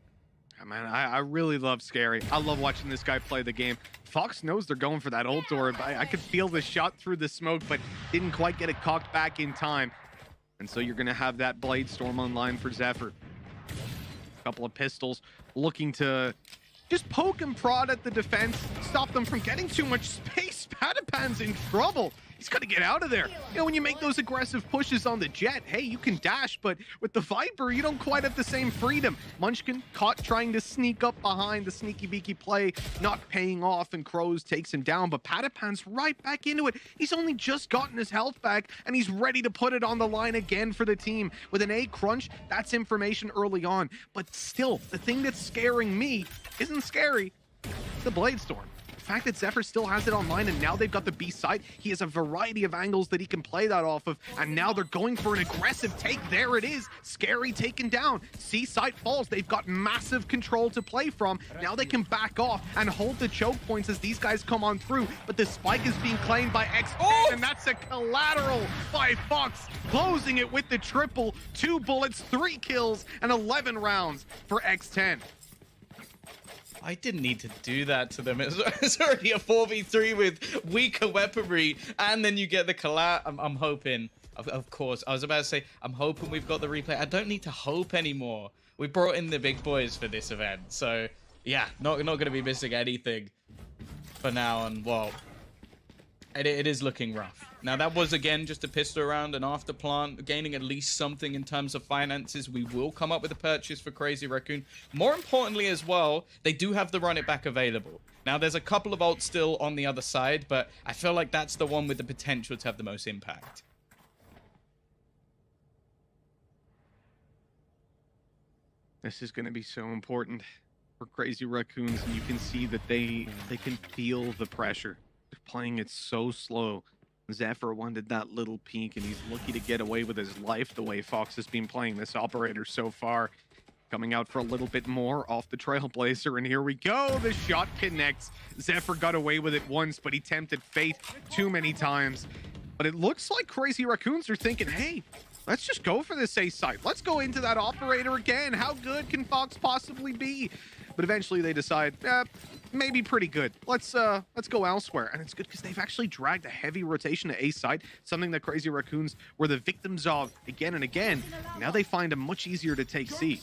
Yeah, man, I really love Scary. I love watching this guy play the game. Fox knows they're going for that ult orb. I could feel the shot through the smoke, but didn't quite get it cocked back in time. And so you're going to have that Blade Storm online for Zephyr. A couple of pistols looking to just poke and prod at the defense, stop them from getting too much space. Patapan's in trouble. He's got to get out of there. You know, when you make those aggressive pushes on the Jet, hey, you can dash, but with the Viper, you don't quite have the same freedom. Munchkin caught trying to sneak up behind, the sneaky beaky play not paying off, and Crows takes him down, but Patapan's right back into it. He's only just gotten his health back, and he's ready to put it on the line again for the team. With an A crunch, that's information early on, but still, the thing that's scaring me isn't Scary, it's the Blade Storm. The fact that Zephyr still has it online, and now they've got the B site, he has a variety of angles that he can play that off of, and now they're going for an aggressive take. There it is, Scary taken down. C site falls, they've got massive control to play from. Now they can back off and hold the choke points as these guys come on through, but the spike is being claimed by X10, and that's a collateral by Fox, closing it with the triple. 2 bullets, 3 kills, and 11 rounds for X10. I didn't need to do that to them. It's already a 4v3 with weaker weaponry, and then you get the collab. I'm hoping, of course, I was about to say, I'm hoping we've got the replay. I don't need to hope anymore. We brought in the big boys for this event, so yeah, not going to be missing anything for now. And well, it is looking rough. Now, that was, again, just a pistol round, and after plant, gaining at least something in terms of finances. We will come up with a purchase for Crazy Racoon. More importantly as well, they do have the run it back available. Now, there's a couple of ults still on the other side, but I feel like that's the one with the potential to have the most impact. This is going to be so important for Crazy Racoons, and you can see that they can feel the pressure. They're playing it so slow. Zephyr wanted that little peek, and he's lucky to get away with his life the way Fox has been playing this operator so far. Coming out for a little bit more off the Trailblazer, and here we go. The shot connects. Zephyr got away with it once, but he tempted fate too many times. But it looks like Crazy Racoons are thinking, hey, let's just go for this A site. Let's go into that operator again. How good can Fox possibly be? But eventually they decide, maybe pretty good. Let's go elsewhere. And it's good because they've actually dragged a heavy rotation to A site, something that Crazy Racoons were the victims of again and again. Now they find it much easier to take C.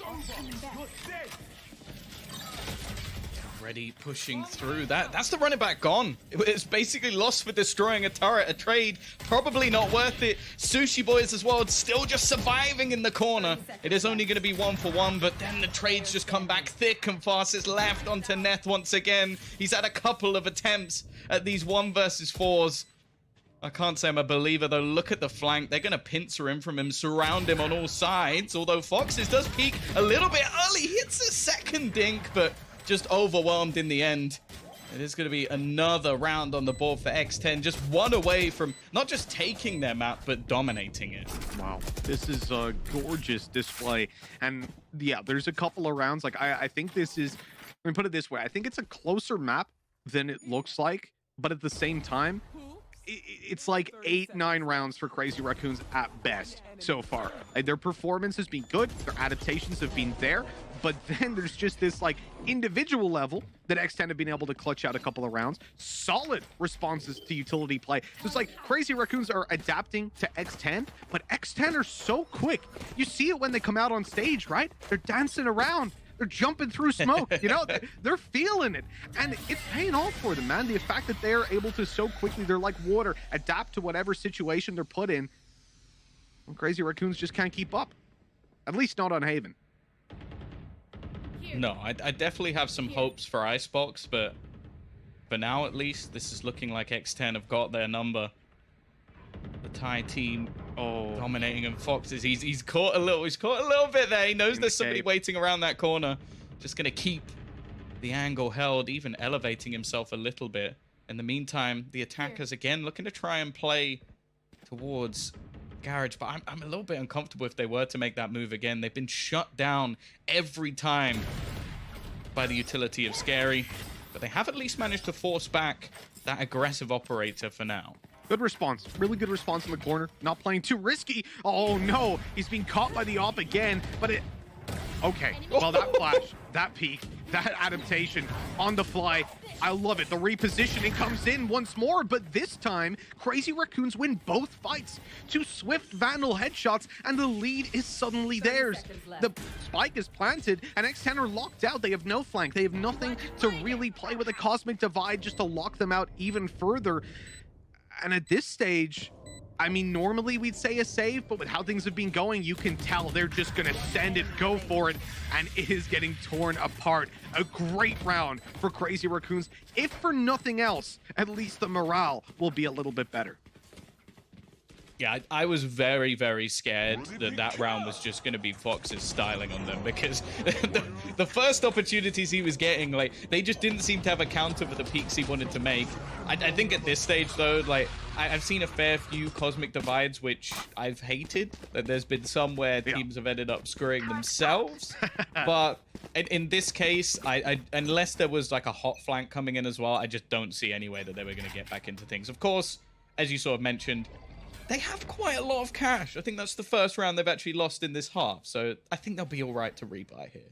Already pushing through. That's the run it back gone. It's basically lost for destroying a turret, a trade. Probably not worth it. Sushi Boys as well, still just surviving in the corner. It is only going to be 1-for-1, but then the trades just come back thick and fast. It's left onto Neth once again. He's had a couple of attempts at these 1 versus 4s. I can't say I'm a believer, though. Look at the flank. They're going to pincer him from him, surround him on all sides. Although Foxes does peek a little bit early. Hits a second dink, but just overwhelmed in the end. It is going to be another round on the board for X10. Just 1 away from not just taking their map, but dominating it. Wow, this is a gorgeous display. And yeah, there's a couple of rounds. Like, I think this is, let me put it this way. I think it's a closer map than it looks like. But at the same time, it's like 8-9 rounds for Crazy Racoons at best so far. Like, their performance has been good. Their adaptations have been there. But then there's just this like individual level that X10 have been able to clutch out a couple of rounds. Solid responses to utility play. So it's like Crazy Racoons are adapting to X10, but X10 are so quick. You see it when they come out on stage, right? They're dancing around. They're jumping through smoke, you know, they're feeling it. And it's paying off for them, man. The fact that they're able to so quickly, they're like water, adapt to whatever situation they're put in. Well, Crazy Racoons just can't keep up. At least not on Haven. No, I definitely have some hopes for Icebox, but for now at least, this is looking like X10 have got their number. The Thai team Oh, Dominating him. Fox is he's caught a little bit there. He knows there's somebody waiting around that corner. Just gonna keep the angle held, even elevating himself a little bit. In the meantime, the attackers again looking to try and play towards Garage, but I'm a little bit uncomfortable if they were to make that move again. They've been shut down every time by the utility of Scary, but they have at least managed to force back that aggressive operator for now. good response. Really good response in the corner. Not playing too risky. Oh no, he's being caught by the op again, but it... Okay, well that flash, that peek, that adaptation on the fly, I love it. The repositioning comes in once more, but this time, Crazy Raccoons win both fights. 2 swift Vandal headshots, and the lead is suddenly theirs. The spike is planted, and X10 are locked out. They have no flank. They have nothing to really play with a Cosmic Divide just to lock them out even further. And at this stage, I mean, normally we'd say a save, but with how things have been going, you can tell they're just going to send it, go for it, and it is getting torn apart. A great round for Crazy Raccoons. If for nothing else, at least the morale will be a little bit better. Yeah, I was very, very scared that that round was just going to be Fox's styling on them, because the first opportunities he was getting, like, they just didn't seem to have a counter for the peaks he wanted to make. I think at this stage, though, like, I've seen a fair few Cosmic Divides, which I've hated. That there's been some where teams have ended up screwing themselves. But in this case, unless there was, like, a hot flank coming in as well, I just don't see any way that they were going to get back into things. Of course, as you sort of mentioned, they have quite a lot of cash. I think that's the first round they've actually lost in this half. So I think they'll be all right to rebuy here.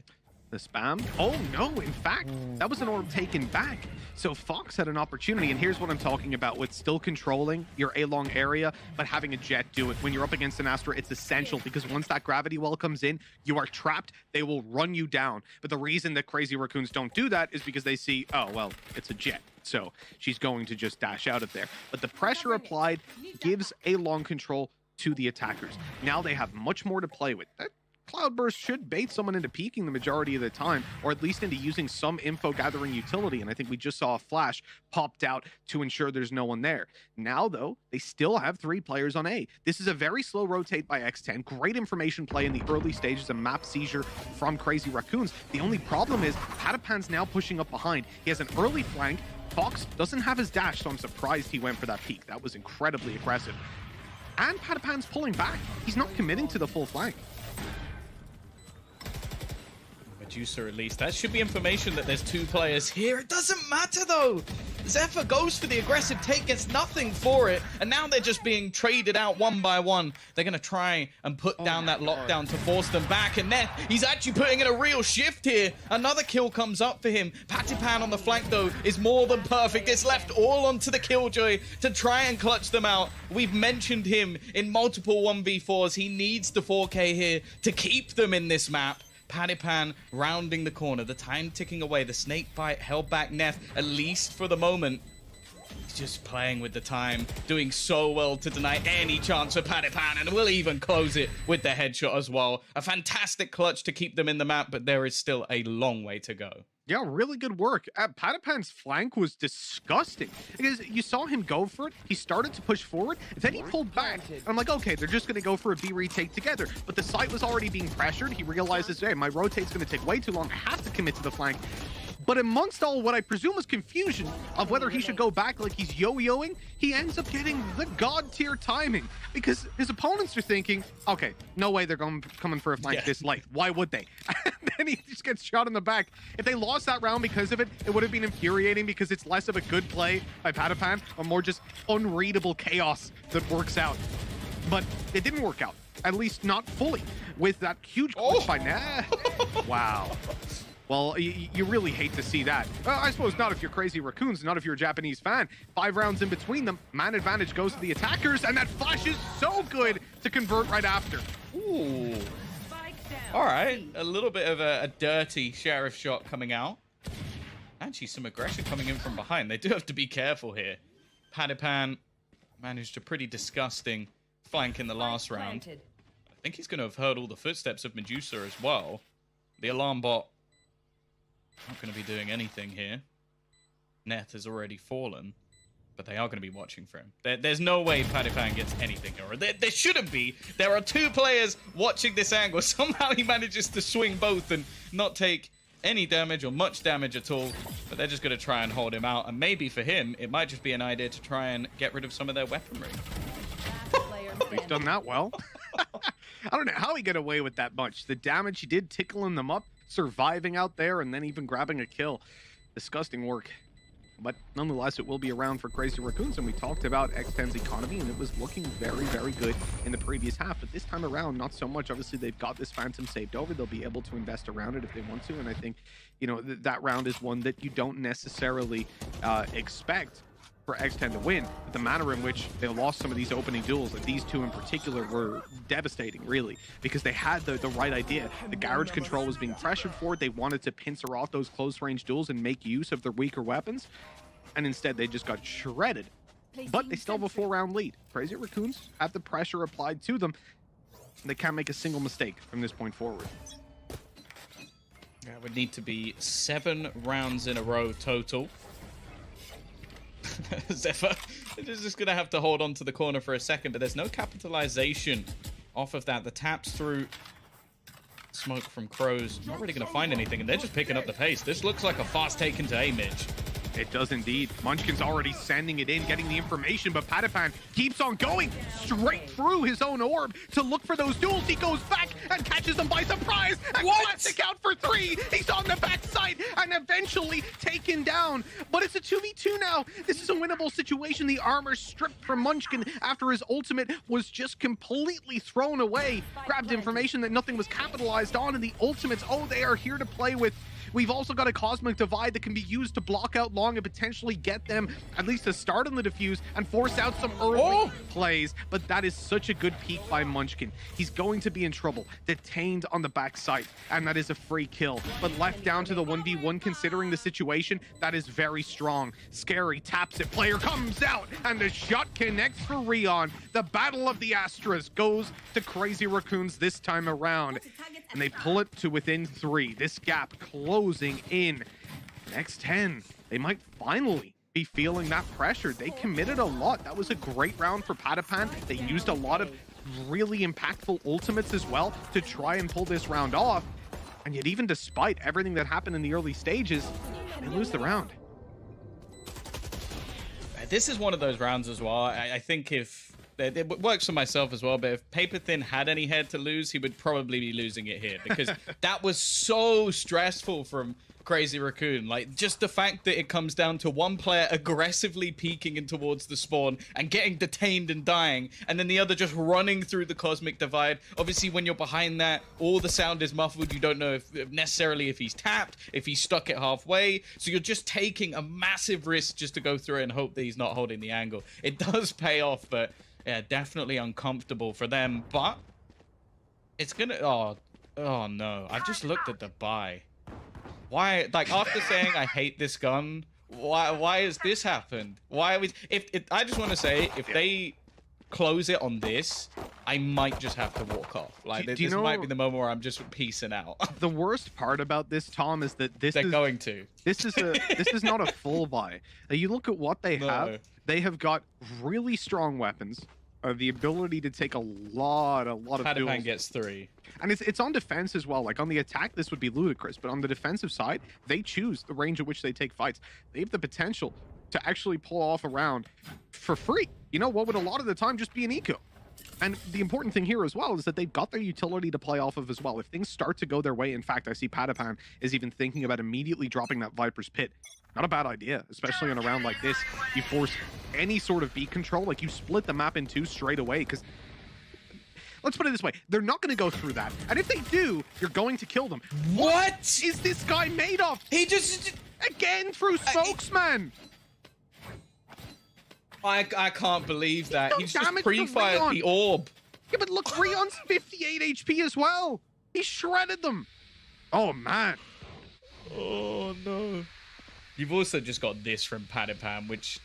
The spam? Oh no, in fact, that was an orb taken back. So Fox had an opportunity, and here's what I'm talking about with still controlling your A-long area, but having a jet do it. When you're up against an Astra, it's essential, because once that gravity well comes in, you are trapped. They will run you down. But the reason that Crazy Raccoons don't do that is because they see, oh, well, it's a jet. So she's going to just dash out of there. But the pressure applied gives A-long control to the attackers. Now they have much more to play with. That Cloudburst should bait someone into peeking the majority of the time, or at least into using some info gathering utility. And I think we just saw a flash popped out to ensure there's no one there. Now, though, they still have 3 players on A. This is a very slow rotate by X10. Great information play in the early stages of map seizure from Crazy Raccoons. The only problem is Patapan's now pushing up behind. He has an early flank. Fox doesn't have his dash, so I'm surprised he went for that peek. That was incredibly aggressive. And Patapan's pulling back. He's not committing to the full flank. Medusa released. That should be information that there's 2 players here. It doesn't matter, though. Zephyr goes for the aggressive take, gets nothing for it, and now they're just being traded out one by one. They're going to try and put down that lockdown to force them back, and then he's actually putting in a real shift here. Another kill comes up for him. Patipan on the flank, though, is more than perfect. It's left all onto the Killjoy to try and clutch them out. We've mentioned him in multiple 1v4s. He needs the 4K here to keep them in this map. Patipan rounding the corner, the time ticking away, the snake bite held back Neff, at least for the moment. He's just playing with the time, doing so well to deny any chance for Patipan, and will even close it with the headshot as well. A fantastic clutch to keep them in the map, but there is still a long way to go. Yeah, really good work. Patapan's flank was disgusting because you saw him go for it. He started to push forward, then he pulled back. And I'm like, okay, they're just going to go for a B retake together. But the site was already being pressured. He realizes, hey, my rotate's going to take way too long. I have to commit to the flank. But amongst all what I presume is confusion of whether he should go back like he's yo-yoing, he ends up getting the god tier timing because his opponents are thinking, okay, no way they're coming for a flank this late. Why would they? And then he just gets shot in the back. If they lost that round because of it, it would have been infuriating because it's less of a good play by Patapan or more just unreadable chaos that works out. But it didn't work out, at least not fully, with that huge clutch by Wow. Well, you really hate to see that. I suppose not if you're Crazy Raccoons, not if you're a Japanese fan. 5 rounds in between them. Man advantage goes to the attackers, and that flash is so good to convert right after. Ooh. All right. A little bit of a dirty sheriff shot coming out. Actually, some aggression coming in from behind. They do have to be careful here. Patipan managed a pretty disgusting flank in the last round. I think he's going to have heard all the footsteps of Medusa as well. The alarm bot not going to be doing anything here. Neth has already fallen. but they are going to be watching for him. There's no way Padipan gets anything. Or there shouldn't be. There are 2 players watching this angle. Somehow he manages to swing both and not take any damage or much damage at all. But they're just going to try and hold him out. And maybe for him, it might just be an idea to try and get rid of some of their weaponry. He's done that well. I don't know how he got away with that much. The damage he did tickling them up, surviving out there, and then even grabbing a kill. Disgusting work. But nonetheless, it will be around for Crazy Racoons, and we talked about X10's economy, and it was looking very, very good in the previous half. But this time around, not so much. Obviously, they've got this Phantom saved over. They'll be able to invest around it if they want to, and I think, you know, that round is one that you don't necessarily expect for X10 to win. But the manner in which they lost some of these opening duels, like these 2 in particular, were devastating, really, because they had the right idea. The garage control was being pressured for. They wanted to pincer off those close-range duels and make use of their weaker weapons, and instead they just got shredded. But they still have a 4-round lead. Crazy Racoons have the pressure applied to them. They can't make a single mistake from this point forward. Yeah, it would need to be 7 rounds in a row total. Zephyr is just going to have to hold on to the corner for a second, but there's no capitalization off of that. The taps through smoke from Crows, not really going to find anything, and they're just picking up the pace. This looks like a fast take into A, Mitch. It does indeed. Munchkin's already sending it in, getting the information, but Padipan keeps on going straight through his own orb to look for those duels. He goes back and catches them by surprise. And classic out for 3. He's on the backside and eventually taken down. But it's a 2v2 now. This is a winnable situation. The armor stripped from Munchkin after his ultimate was just completely thrown away. Grabbed information that nothing was capitalized on, and the ultimates, oh, they are here to play with. We've also got a Cosmic Divide that can be used to block out long and potentially get them at least a start on the defuse and force out some early plays. But that is such a good peek by Munchkin. He's going to be in trouble. Detained on the backside, and that is a free kill. But left down to the 1v1, considering the situation, that is very strong. Scary taps it. Player comes out, and the shot connects for Rion. The Battle of the Astras goes to Crazy Racoons this time around, and they pull it to within 3. This gap closing in. X10, they might finally be feeling that pressure. They committed a lot. That was a great round for Padipan. They used a lot of really impactful ultimates as well to try and pull this round off. And yet, even despite everything that happened in the early stages, they lose the round. This is one of those rounds as well. I think if it works for myself as well, but if Paper Thin had any head to lose, he would probably be losing it here, because that was so stressful from Crazy Racoon. Like, just the fact that it comes down to one player aggressively peeking in towards the spawn and getting detained and dying, and then the other just running through the Cosmic Divide. Obviously, when you're behind that, all the sound is muffled. You don't know if necessarily if he's tapped, if he's stuck it halfway. So you're just taking a massive risk just to go through it and hope that he's not holding the angle. It does pay off, but yeah, definitely uncomfortable for them. But it's gonna... Oh no. I just looked at the buy. Why, like, after saying I hate this gun, why has this happened? Why was... I just want to say, if they close it on this, I might just have to walk off. Like, this might be the moment where I'm just peacing out. The worst part about this, Tom, is that this They're going to. This is not a full buy. You look at what they have. They have got really strong weapons. The ability to take a lot of duels. Padipan gets 3. And it's on defense as well. Like, on the attack, this would be ludicrous. But on the defensive side, they choose the range at which they take fights. They have the potential to actually pull off a round for free. You know, what would a lot of the time just be an eco. And the important thing here as well is that they've got their utility to play off of as well. If things start to go their way, in fact, I see Padipan is even thinking about immediately dropping that Viper's Pit. Not a bad idea, especially on a round like this. You force any sort of beat control, like you split the map in 2 straight away, because let's put it this way, they're not going to go through that. And if they do, you're going to kill them. What is this guy made of? He just again through smokes, man. I can't believe that. He's just pre-fired the orb. Yeah, but look, Rion's 58 HP as well. He shredded them. Oh, man. Oh, no. You've also just got this from Padapan, which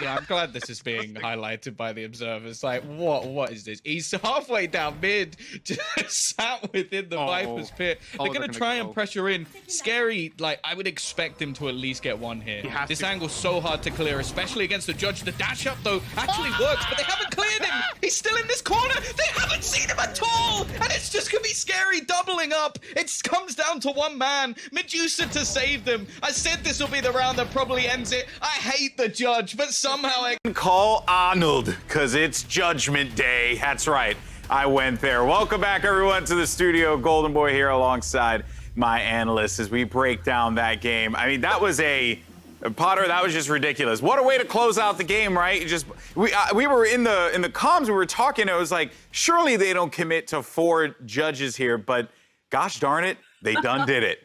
yeah, I'm glad this is being highlighted by the observers. Like, what is this? He's halfway down mid, just sat within the Viper's pit. They're gonna try and pressure in. Scary, like, I would expect him to at least get one here. This angle's so hard to clear, especially against the judge. The dash up, though, actually works, but they haven't cleared him. He's still in this corner. They haven't seen him at all. And it's just gonna be Scary doubling up. It comes down to one man, Medusa, to save them. I said this will be the round that probably ends it. I hate the judge, but somehow I call Arnold, because it's Judgment Day. That's right. I went there. Welcome back, everyone, to the studio. Golden Boy here alongside my analysts as we break down that game. I mean, that was Potter, that was just ridiculous. What a way to close out the game, right? We were in the comms, we were talking, it was like, surely they don't commit to 4 judges here, but gosh darn it, they done did it.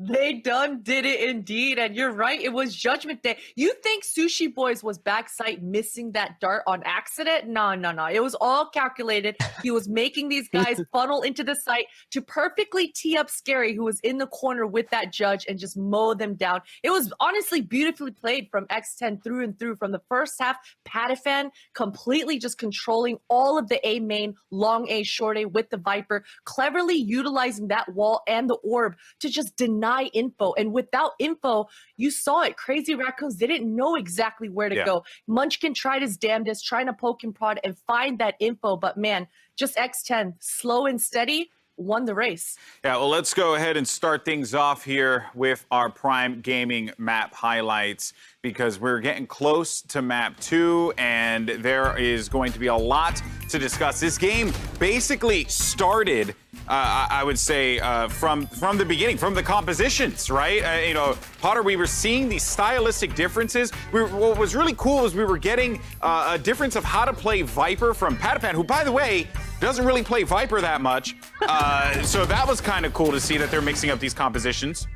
They done did it indeed, and you're right, it was Judgment Day. You think Sushi Boys was backside missing that dart on accident? No. It was all calculated. He was making these guys funnel into the site to perfectly tee up Scary, who was in the corner with that judge, and just mow them down. It was honestly beautifully played from X10 through and through. From the first half, Patafan completely just controlling all of the A main, long A, short A with the Viper, cleverly utilizing that wall and the orb to just deny info. And without info, you saw it. Crazy Raccoons didn't know exactly where to go. Munchkin tried his damnedest, trying to poke and prod and find that info. But man, just X10, slow and steady, won the race. Yeah, well, let's go ahead and start things off here with our Prime Gaming map highlights, because we're getting close to map 2, and there is going to be a lot to discuss. This game basically started, I would say, from the beginning, from the compositions, right? You know, Potter, we were seeing these stylistic differences. What was really cool is we were getting a difference of how to play Viper from Padapan, who, by the way, doesn't really play Viper that much. So that was kind of cool to see that they're mixing up these compositions.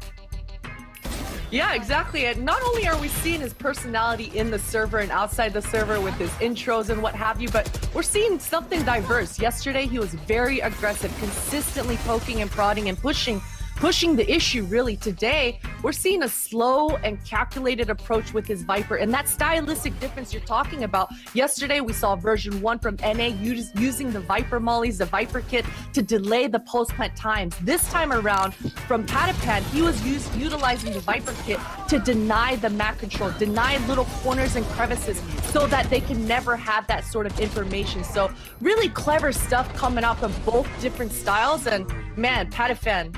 Yeah, exactly. And not only are we seeing his personality in the server and outside the server with his intros and what have you, but we're seeing something diverse. Yesterday, he was very aggressive, consistently poking and prodding and pushing the issue. Really, today we're seeing a slow and calculated approach with his Viper, and that stylistic difference you're talking about. Yesterday we saw version 1 from NA using the Viper mollies, the Viper kit, to delay the post plant times. This time around from Padapan, he was utilizing the Viper kit to deny the map control, deny little corners and crevices, so that they can never have that sort of information. So really clever stuff coming out from both different styles, and man, Padapan,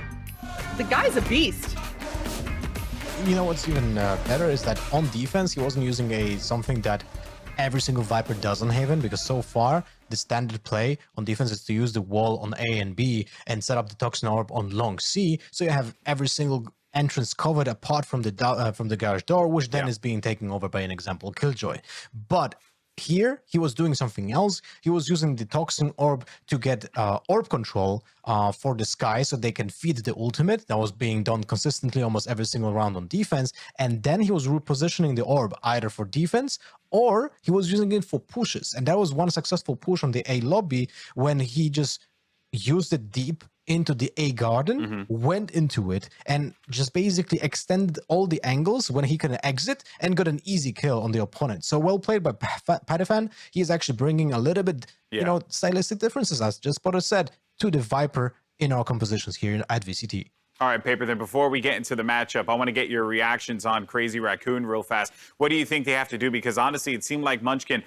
the guy's a beast. You know what's even better is that on defense, he wasn't using something that every single Viper does on Haven, because so far the standard play on defense is to use the wall on A and B and set up the Toxin Orb on long C, so you have every single entrance covered apart from the garage door, which then is being taken over by an example Killjoy. But here, he was doing something else. He was using the Toxin Orb to get orb control for the sky, so they can feed the ultimate. That was being done consistently almost every single round on defense. And then he was repositioning the orb either for defense, or he was using it for pushes. And that was one successful push on the A lobby when he just used it deep into the A garden, went into it, and just basically extended all the angles when he can exit and got an easy kill on the opponent. So well played by Padafan. He is actually bringing a little bit, you know, stylistic differences, as just Potter said, to the Viper in our compositions here at VCT. All right, Paper, then before we get into the matchup, I want to get your reactions on Crazy Racoon real fast. What do you think they have to do? Because honestly, it seemed like Munchkin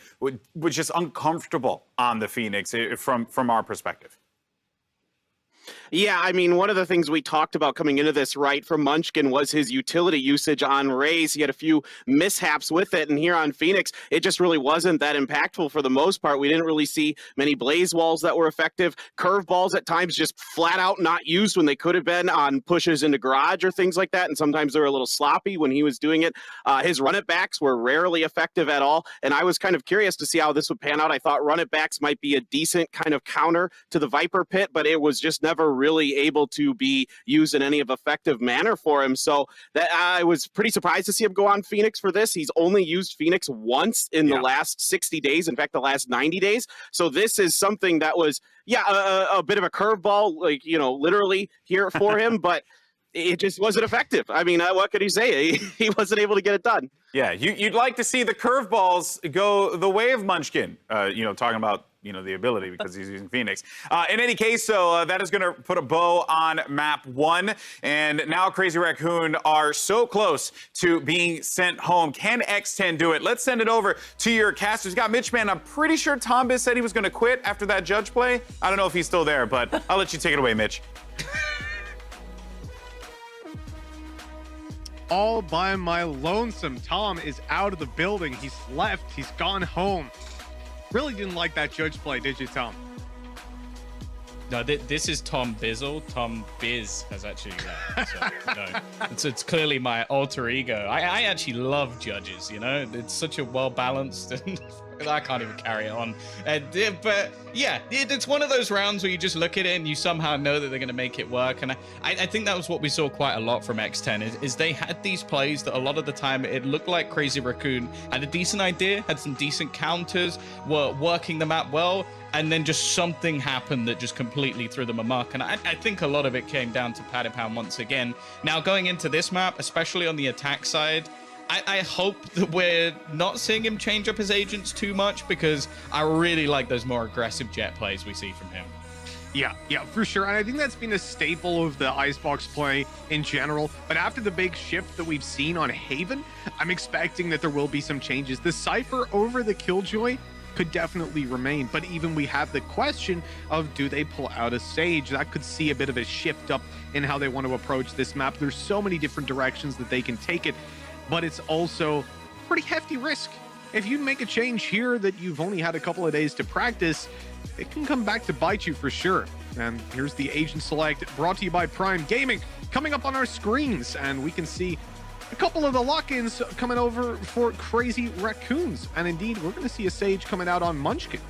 was just uncomfortable on the Phoenix from our perspective. Yeah, I mean, one of the things we talked about coming into this, right, from Munchkin was his utility usage on Raze. He had a few mishaps with it, and here on Phoenix, it just really wasn't that impactful for the most part. We didn't really see many blaze walls that were effective. Curveballs at times just flat out not used when they could have been on pushes into garage or things like that, and sometimes they were a little sloppy when he was doing it. His run-it-backs were rarely effective at all, and I was kind of curious to see how this would pan out. I thought run-it-backs might be a decent kind of counter to the Viper pit, but it was just never really able to be used in any of effective manner for him. So that I was pretty surprised to see him go on Phoenix for this. He's only used Phoenix once in the last 60 days. In fact, the last 90 days. So this is something that was, a bit of a curveball, like, you know, literally here for him. But it just wasn't effective. I mean, what could he say? He wasn't able to get it done. Yeah, you'd like to see the curveballs go the way of Munchkin, talking about, the ability because he's using Phoenix. In any case, so that is going to put a bow on map 1. And now Crazy Racoon are so close to being sent home. Can X10 do it? Let's send it over to your casters. Got Mitchman. I'm pretty sure Tombiz said he was going to quit after that judge play. I don't know if he's still there, but I'll let you take it away, Mitch. All by my lonesome. Tom is out of the building. He's left. He's gone home. Really didn't like that judge play, did you, Tom? No, this is Tom Bizzle. Tom Biz has actually left. So, no. It's clearly my alter ego. I actually love judges, It's such a well-balanced and I can't even carry it on. But yeah, it's one of those rounds where you just look at it and you somehow know that they're going to make it work. And I think that was what we saw quite a lot from X10 is they had these plays that a lot of the time it looked like Crazy Racoon had a decent idea, had some decent counters, were working the map well, and then just something happened that just completely threw them amok. And I think a lot of it came down to Padapan once again. Now going into this map, especially on the attack side, I hope that we're not seeing him change up his agents too much because I really like those more aggressive jet plays we see from him. Yeah, for sure. And I think that's been a staple of the Icebox play in general. But after the big shift that we've seen on Haven, I'm expecting that there will be some changes. The Cypher over the Killjoy could definitely remain. But even we have the question of, do they pull out a Sage? That could see a bit of a shift up in how they want to approach this map. There's so many different directions that they can take it. But it's also pretty hefty risk. If you make a change here that you've only had a couple of days to practice, it can come back to bite you for sure. And here's the agent select brought to you by Prime Gaming coming up on our screens. And we can see a couple of the lock-ins coming over for Crazy Racoons. And indeed, we're going to see a Sage coming out on Munchkin.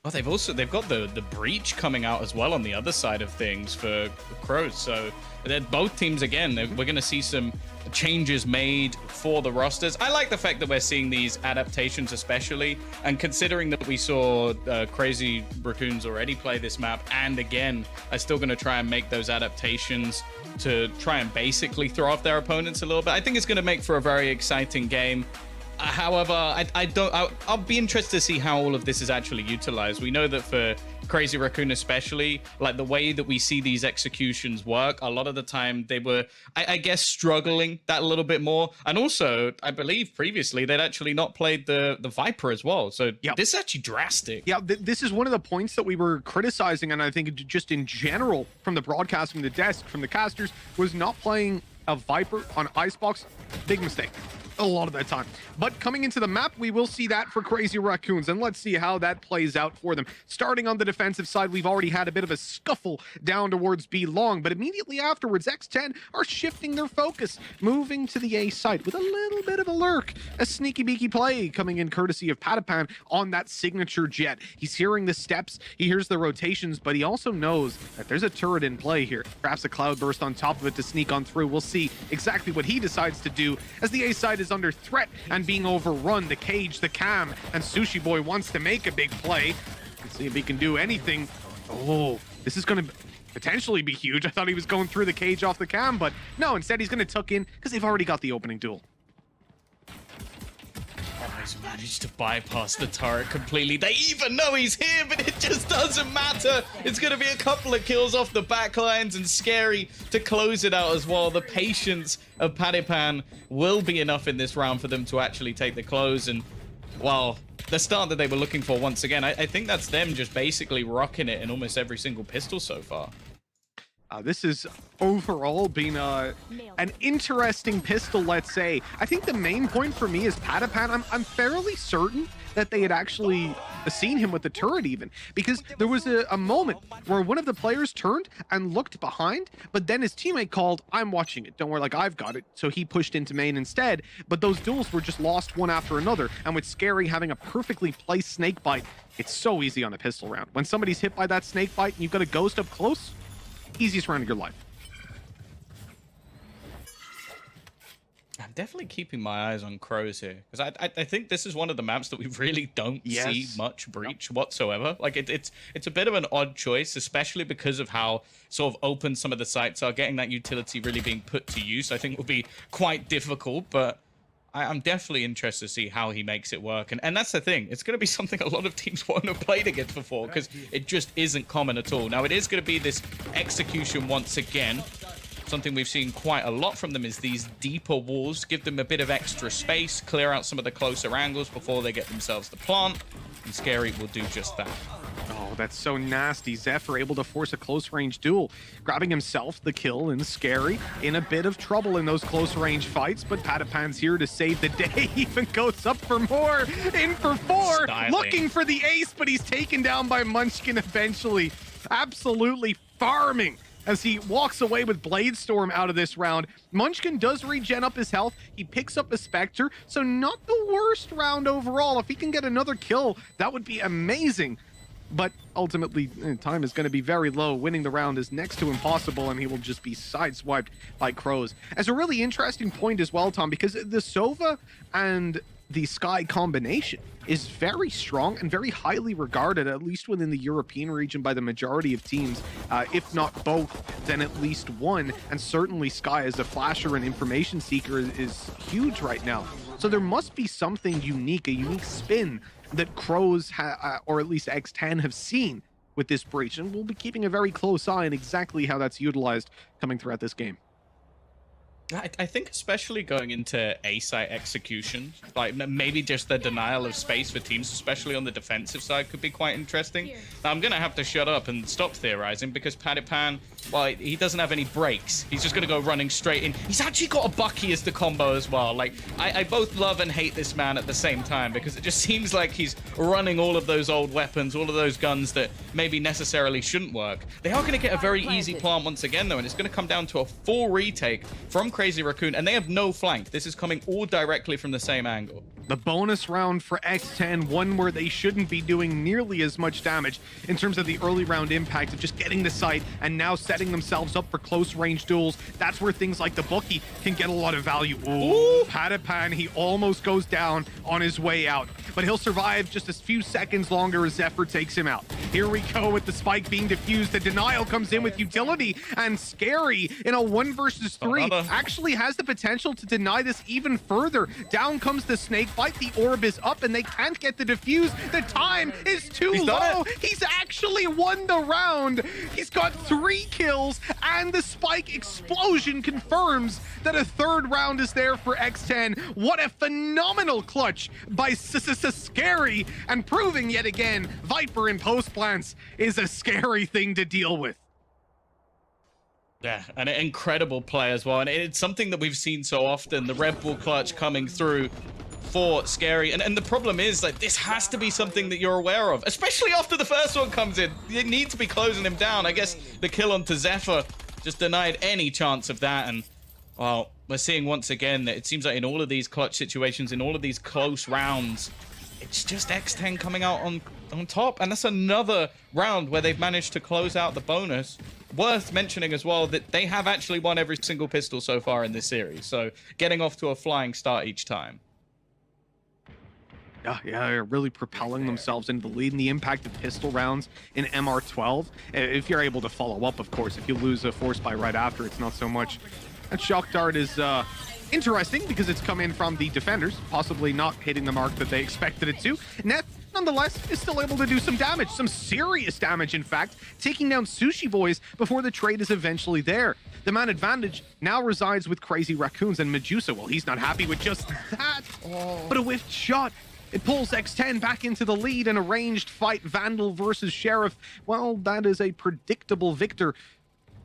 Well, they've got the breach coming out as well on the other side of things for Crows. So they're both teams again. We're going to see some changes made for the rosters. I like the fact that we're seeing these adaptations, especially, and considering that we saw Crazy Racoons already play this map, and again, are still going to try and make those adaptations to try and basically throw off their opponents a little bit. I think it's going to make for a very exciting game. However, I'll be interested to see how all of this is actually utilized. We know that for Crazy Racoon especially, like the way that we see these executions work, a lot of the time they were, I guess, struggling that a little bit more. And also, I believe previously they'd actually not played the Viper as well. So this is actually drastic. Yeah, this is one of the points that we were criticizing, and I think just in general from the broadcasting, the desk, from the casters, was not playing a Viper on Icebox. Big mistake. A lot of that time. But coming into the map, we will see that for Crazy Racoons, and let's see how that plays out for them. Starting on the defensive side, we've already had a bit of a scuffle down towards B long, but immediately afterwards, X10 are shifting their focus, moving to the A side with a little bit of a lurk. A sneaky beaky play coming in courtesy of Padapan on that signature jet. He's hearing the steps, he hears the rotations, but he also knows that there's a turret in play here. Perhaps a cloud burst on top of it to sneak on through. We'll see exactly what he decides to do as the A side is under threat and being overrun. The cage, the cam, and Sushi Boy wants to make a big play. Let's see if he can do anything. Oh, this is going to potentially be huge. I thought he was going through the cage off the cam, but no, instead he's going to tuck in because they've already got the opening duel. He's managed to bypass the turret completely. They even know he's here, but it just doesn't matter. It's going to be a couple of kills off the backlines, and Scary to close it out as well. The patience of Padapan will be enough in this round for them to actually take the close. And, well, the start that they were looking for once again, I think that's them just basically rocking it in almost every single pistol so far. This has overall been an interesting pistol, let's say. I think the main point for me is Padapan. I'm fairly certain that they had actually seen him with the turret even, because there was a moment where one of the players turned and looked behind, but then his teammate called, "I'm watching it, don't worry, like I've got it." So he pushed into main instead, but those duels were just lost one after another. And with Scary having a perfectly placed snake bite, it's so easy on a pistol round. When somebody's hit by that snake bite and you've got a ghost up close, easiest round of your life. I'm definitely keeping my eyes on Crows here, because I think this is one of the maps that we really don't see much breach whatsoever. Like it's a bit of an odd choice, especially because of how sort of open some of the sites are. Getting that utility really being put to use, I think, will be quite difficult, but I'm definitely interested to see how he makes it work. And that's the thing. It's going to be something a lot of teams won't have played against before, because it just isn't common at all. Now, it is going to be this execution once again. Something we've seen quite a lot from them is these deeper walls. Give them a bit of extra space, clear out some of the closer angles before they get themselves the plant. And Scary will do just that. Oh, that's so nasty. Zephyr able to force a close-range duel, grabbing himself the kill, and Scary in a bit of trouble in those close-range fights, but Patapan's here to save the day. Even goes up for more, in for 4, looking for the ace, but he's taken down by Munchkin eventually. Absolutely farming as he walks away with Blade Storm out of this round. Munchkin does regen up his health. He picks up a Spectre, so not the worst round overall. If he can get another kill, that would be amazing. But ultimately, time is going to be very low. Winning the round is next to impossible, and he will just be sideswiped by Crows. As a really interesting point as well, Tom, because the Sova and the Sky combination is very strong and very highly regarded, at least within the European region, by the majority of teams. If not both, then at least one. And certainly Sky as a flasher and information seeker is huge right now. So there must be something unique, a unique spin that Crows, or at least X10, have seen with this breach. And we'll be keeping a very close eye on exactly how that's utilized coming throughout this game. I think especially going into A-site execution, like maybe just the denial of space for teams, especially on the defensive side, could be quite interesting. Now, I'm going to have to shut up and stop theorizing, because Patapan, well, he doesn't have any breaks. He's just going to go running straight in. He's actually got a Bucky as the combo as well. Like, I both love and hate this man at the same time, because it just seems like he's running all of those old weapons, all of those guns that maybe necessarily shouldn't work. They are going to get a very easy plant once again, though, and it's going to come down to a full retake from Crazy Racoon, and they have no flank. This is coming all directly from the same angle. The bonus round for X10, one where they shouldn't be doing nearly as much damage in terms of the early round impact of just getting the site and now setting themselves up for close range duels. That's where things like the Bucky can get a lot of value. Ooh, Patapan, he almost goes down on his way out, but he'll survive just a few seconds longer as Zephyr takes him out. Here we go with the spike being diffused. The denial comes in with utility, and Scary in a 1 versus 3 actually has the potential to deny this even further. Down comes the snake bite. The orb is up, and they can't get the diffuse. The time is too low. He's actually won the round. He's got 3 kills, and the spike explosion confirms that a 3rd round is there for X10. What a phenomenal clutch by Scary, and proving yet again Viper in post plants is a scary thing to deal with. Yeah, an incredible play as well, and it's something that we've seen so often, the Red Bull clutch coming through for Scary. And the problem is, like, this has to be something that you're aware of, especially after the first one comes in. You need to be closing him down. I guess the kill onto Zephyr just denied any chance of that, and well, we're seeing once again that it seems like in all of these clutch situations, in all of these close rounds, it's just X10 coming out on top, and that's another round where they've managed to close out the bonus. Worth mentioning as well that they have actually won every single pistol so far in this series, so getting off to a flying start each time. Yeah, they're really propelling themselves into the lead, and the impact of pistol rounds in MR12. If you're able to follow up, of course. If you lose a force by right after, it's not so much. That shock dart is interesting because it's come in from the defenders, possibly not hitting the mark that they expected it to. Net, nonetheless, is still able to do some damage, some serious damage, in fact, taking down Sushi Boys before the trade is eventually there. The man advantage now resides with Crazy Raccoons, and Medusa, well, he's not happy with just that, but a whiffed shot. It pulls X10 back into the lead in a ranged fight. Vandal versus Sheriff. Well, that is a predictable victor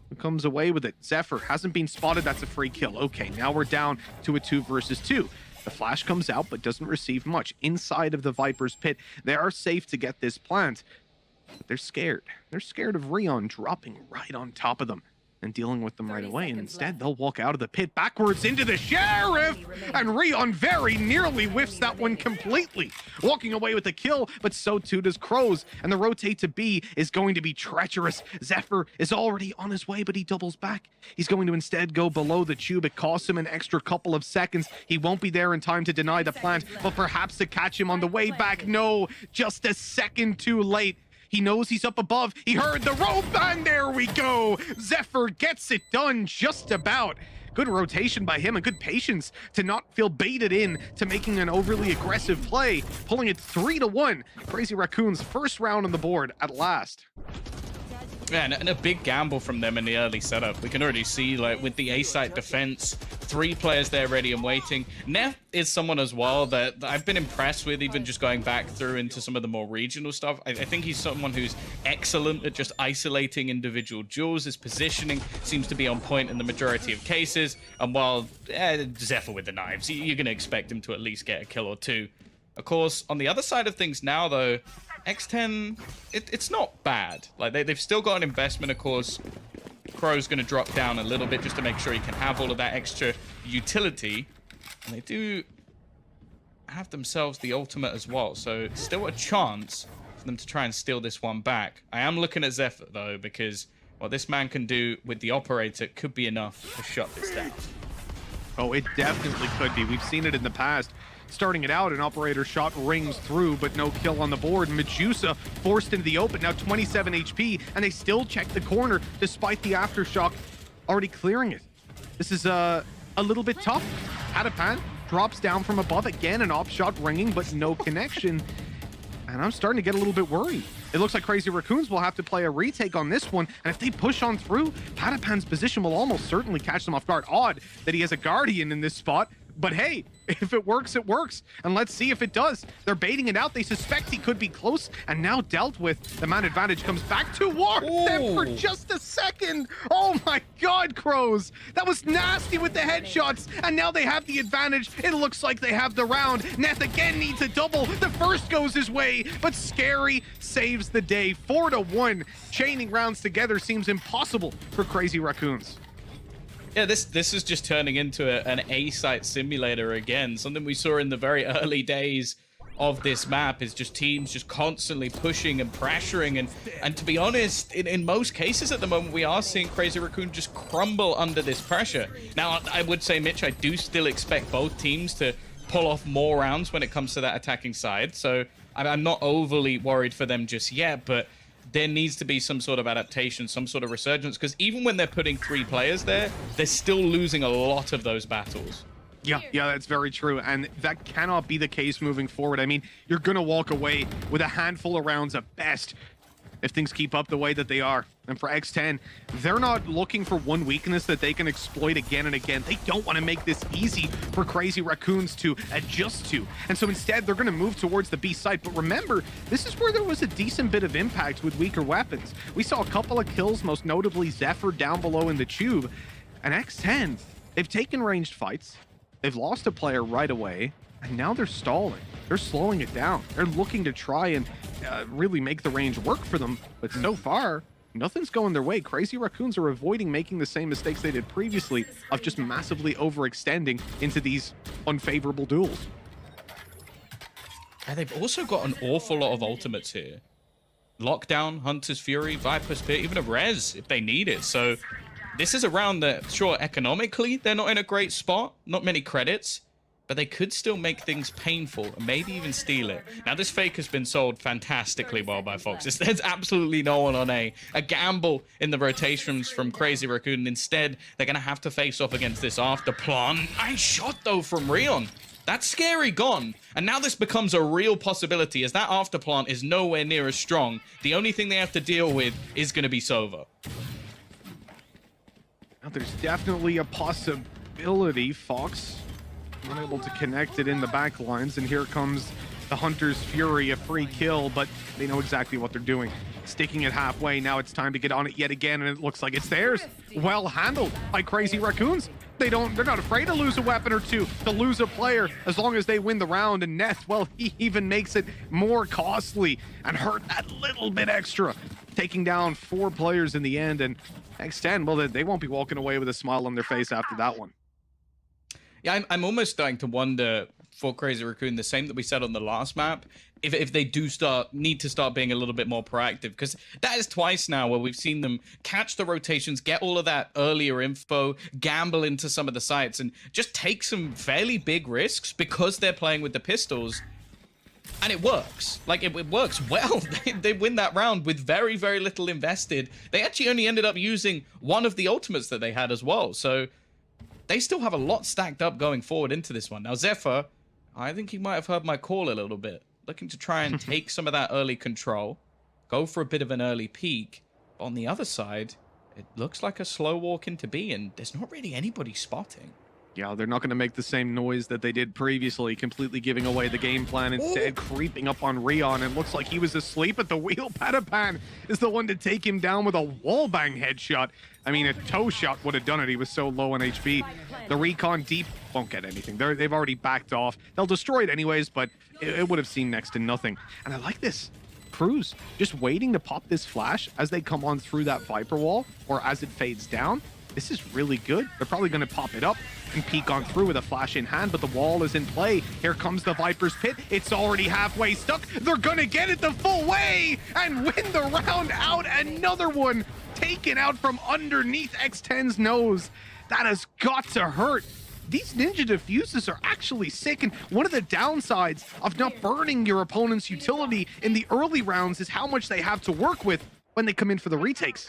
who comes away with it. Zephyr hasn't been spotted. That's a free kill. Okay, now we're down to a 2 versus 2. The flash comes out, but doesn't receive much. Inside of the Viper's pit, they are safe to get this plant, but they're scared. They're scared of Rion dropping right on top of them. and dealing with them right away. And instead, they'll walk out of the pit backwards into the Sheriff. And Rion very nearly whiffs that one completely, walking away with the kill, but so too does Crows. And the rotate to B is going to be treacherous. Zephyr is already on his way, but he doubles back. He's going to instead go below the tube. It costs him an extra couple of seconds. He won't be there in time to deny the plant, but perhaps to catch him on the way back. No, just a second too late. He knows he's up above. He heard the rope, and there we go. Zephyr gets it done just about. Good rotation by him and good patience to not feel baited in to making an overly aggressive play, pulling it 3-1. Crazy Racoon's first round on the board at last. Yeah, and a big gamble from them in the early setup. We can already see, like, with the A-site defense, 3 players there ready and waiting. Neff is someone as well that I've been impressed with, even just going back through into some of the more regional stuff. I think he's someone who's excellent at just isolating individual duels. His positioning seems to be on point in the majority of cases. And while Zephyr with the knives, you're going to expect him to at least get a kill or 2. Of course, on the other side of things now, though, X10, it's not bad. Like, they've still got an investment, of course. Crow's going to drop down a little bit just to make sure he can have all of that extra utility. And they do have themselves the ultimate as well. So still a chance for them to try and steal this one back. I am looking at Zephyr, though, because what this man can do with the operator could be enough to shut this down. Oh, it definitely could be. We've seen it in the past. Starting it out, an operator shot rings through, but no kill on the board. Medusa forced into the open, now 27 HP, and they still check the corner despite the aftershock already clearing it. This is a little bit tough. Hadapan drops down from above again, an op shot ringing, but no connection. And I'm starting to get a little bit worried. It looks like Crazy Racoons will have to play a retake on this one, and if they push on through, Hadapan's position will almost certainly catch them off guard. Odd that he has a Guardian in this spot. But hey, if it works, it works. And let's see if it does. They're baiting it out. They suspect he could be close and now dealt with. The man advantage comes back to warp them for just a second. Oh my God, Crows. That was nasty with the headshots. And now they have the advantage. It looks like they have the round. Neth again needs a double. The first goes his way, but Scary saves the day. 4-1. Chaining rounds together seems impossible for Crazy Racoons. Yeah, this is just turning into an A-site simulator again. Something we saw in the very early days of this map is just teams just constantly pushing and pressuring. And to be honest, in most cases at the moment, we are seeing Crazy Racoon just crumble under this pressure. Now, I would say, Mitch, I do still expect both teams to pull off more rounds when it comes to that attacking side. So I'm not overly worried for them just yet, but there needs to be some sort of adaptation, some sort of resurgence, because even when they're putting 3 players there, they're still losing a lot of those battles. Yeah, that's very true. And that cannot be the case moving forward. I mean, you're going to walk away with a handful of rounds at best if things keep up the way that they are. And for X10, they're not looking for one weakness that they can exploit again and again. They don't want to make this easy for Crazy Racoons to adjust to. And so instead, they're going to move towards the B site. But remember, this is where there was a decent bit of impact with weaker weapons. We saw a couple of kills, most notably Zephyr down below in the tube. And X10, they've taken ranged fights. They've lost a player right away. And now they're stalling. They're slowing it down. They're looking to try and really make the range work for them. But so far, nothing's going their way. Crazy Racoons are avoiding making the same mistakes they did previously of just massively overextending into these unfavorable duels. And they've also got an awful lot of ultimates here. Lockdown, Hunter's Fury, Viper's Pit, even a Res if they need it. So this is a round that, sure, economically, they're not in a great spot. Not many credits. But they could still make things painful and maybe even steal it. Now, this fake has been sold fantastically well by Fox. There's absolutely no one on a gamble in the rotations from Crazy Racoon. Instead, they're going to have to face off against this after plant. Nice shot, though, from Rion. That's Scary gone. And now this becomes a real possibility as that after plant is nowhere near as strong. The only thing they have to deal with is going to be Sova. Now, there's definitely a possibility, Fox unable to connect it in the back lines, and here comes the Hunter's Fury, a free kill, but they know exactly what they're doing. Sticking it halfway, now it's time to get on it yet again, and it looks like it's theirs. Well handled by Crazy Racoons. They're not afraid to lose a weapon or two, to lose a player, as long as they win the round. And Neth, well, he even makes it more costly and hurt that little bit extra. taking down 4 players in the end, and X10, well, they won't be walking away with a smile on their face after that one. Yeah, I'm almost starting to wonder for Crazy Racoon, the same that we said on the last map, if they do need to start being a little bit more proactive, because that is twice now where we've seen them catch the rotations, get all of that earlier info, gamble into some of the sites, and just take some fairly big risks because they're playing with the pistols. And it works. Like, it works well. They win that round with very, very little invested. They actually only ended up using one of the ultimates that they had as well. So they still have a lot stacked up going forward into this one. Now, Zephyr, I think he might have heard my call a little bit. Looking to try and take some of that early control. Go for a bit of an early peek. But on the other side, it looks like a slow walk into B, and there's not really anybody spotting. Yeah, they're not going to make the same noise that they did previously, completely giving away the game plan, instead creeping up on Rion. It looks like he was asleep at the wheel. Patapan is the one to take him down with a wallbang headshot. I mean, a toe shot would have done it. He was so low on HP. The recon deep won't get anything. They've already backed off. They'll destroy it anyways, but it would have seen next to nothing. And I like this. Cruz just waiting to pop this flash as they come on through that Viper wall, or as it fades down. This is really good. They're probably going to pop it up and peek on through with a flash in hand, but the wall is in play. Here comes the Viper's pit. It's already halfway stuck. They're going to get it the full way and win the round out. Another one taken out from underneath X10's nose. That has got to hurt. These ninja diffuses are actually sick, and one of the downsides of not burning your opponent's utility in the early rounds is how much they have to work with when they come in for the retakes.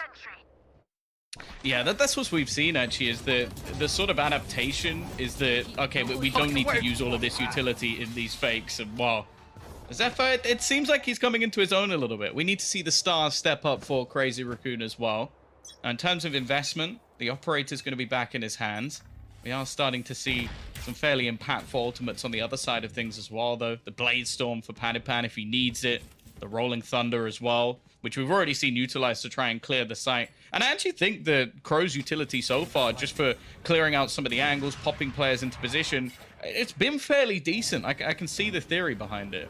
Yeah, that's what we've seen, actually, is the sort of adaptation is that, okay, we don't need to use all of this utility in these fakes, and wow. Zephyr, it seems like he's coming into his own a little bit. We need to see the stars step up for Crazy Racoon as well. Now, in terms of investment, the operator's going to be back in his hands. We are starting to see some fairly impactful ultimates on the other side of things as well, though. The Blade Storm for Panipan if he needs it. The Rolling Thunder as well, which we've already seen utilized to try and clear the site. And I actually think the Crow's utility so far, just for clearing out some of the angles, popping players into position, it's been fairly decent. I can see the theory behind it.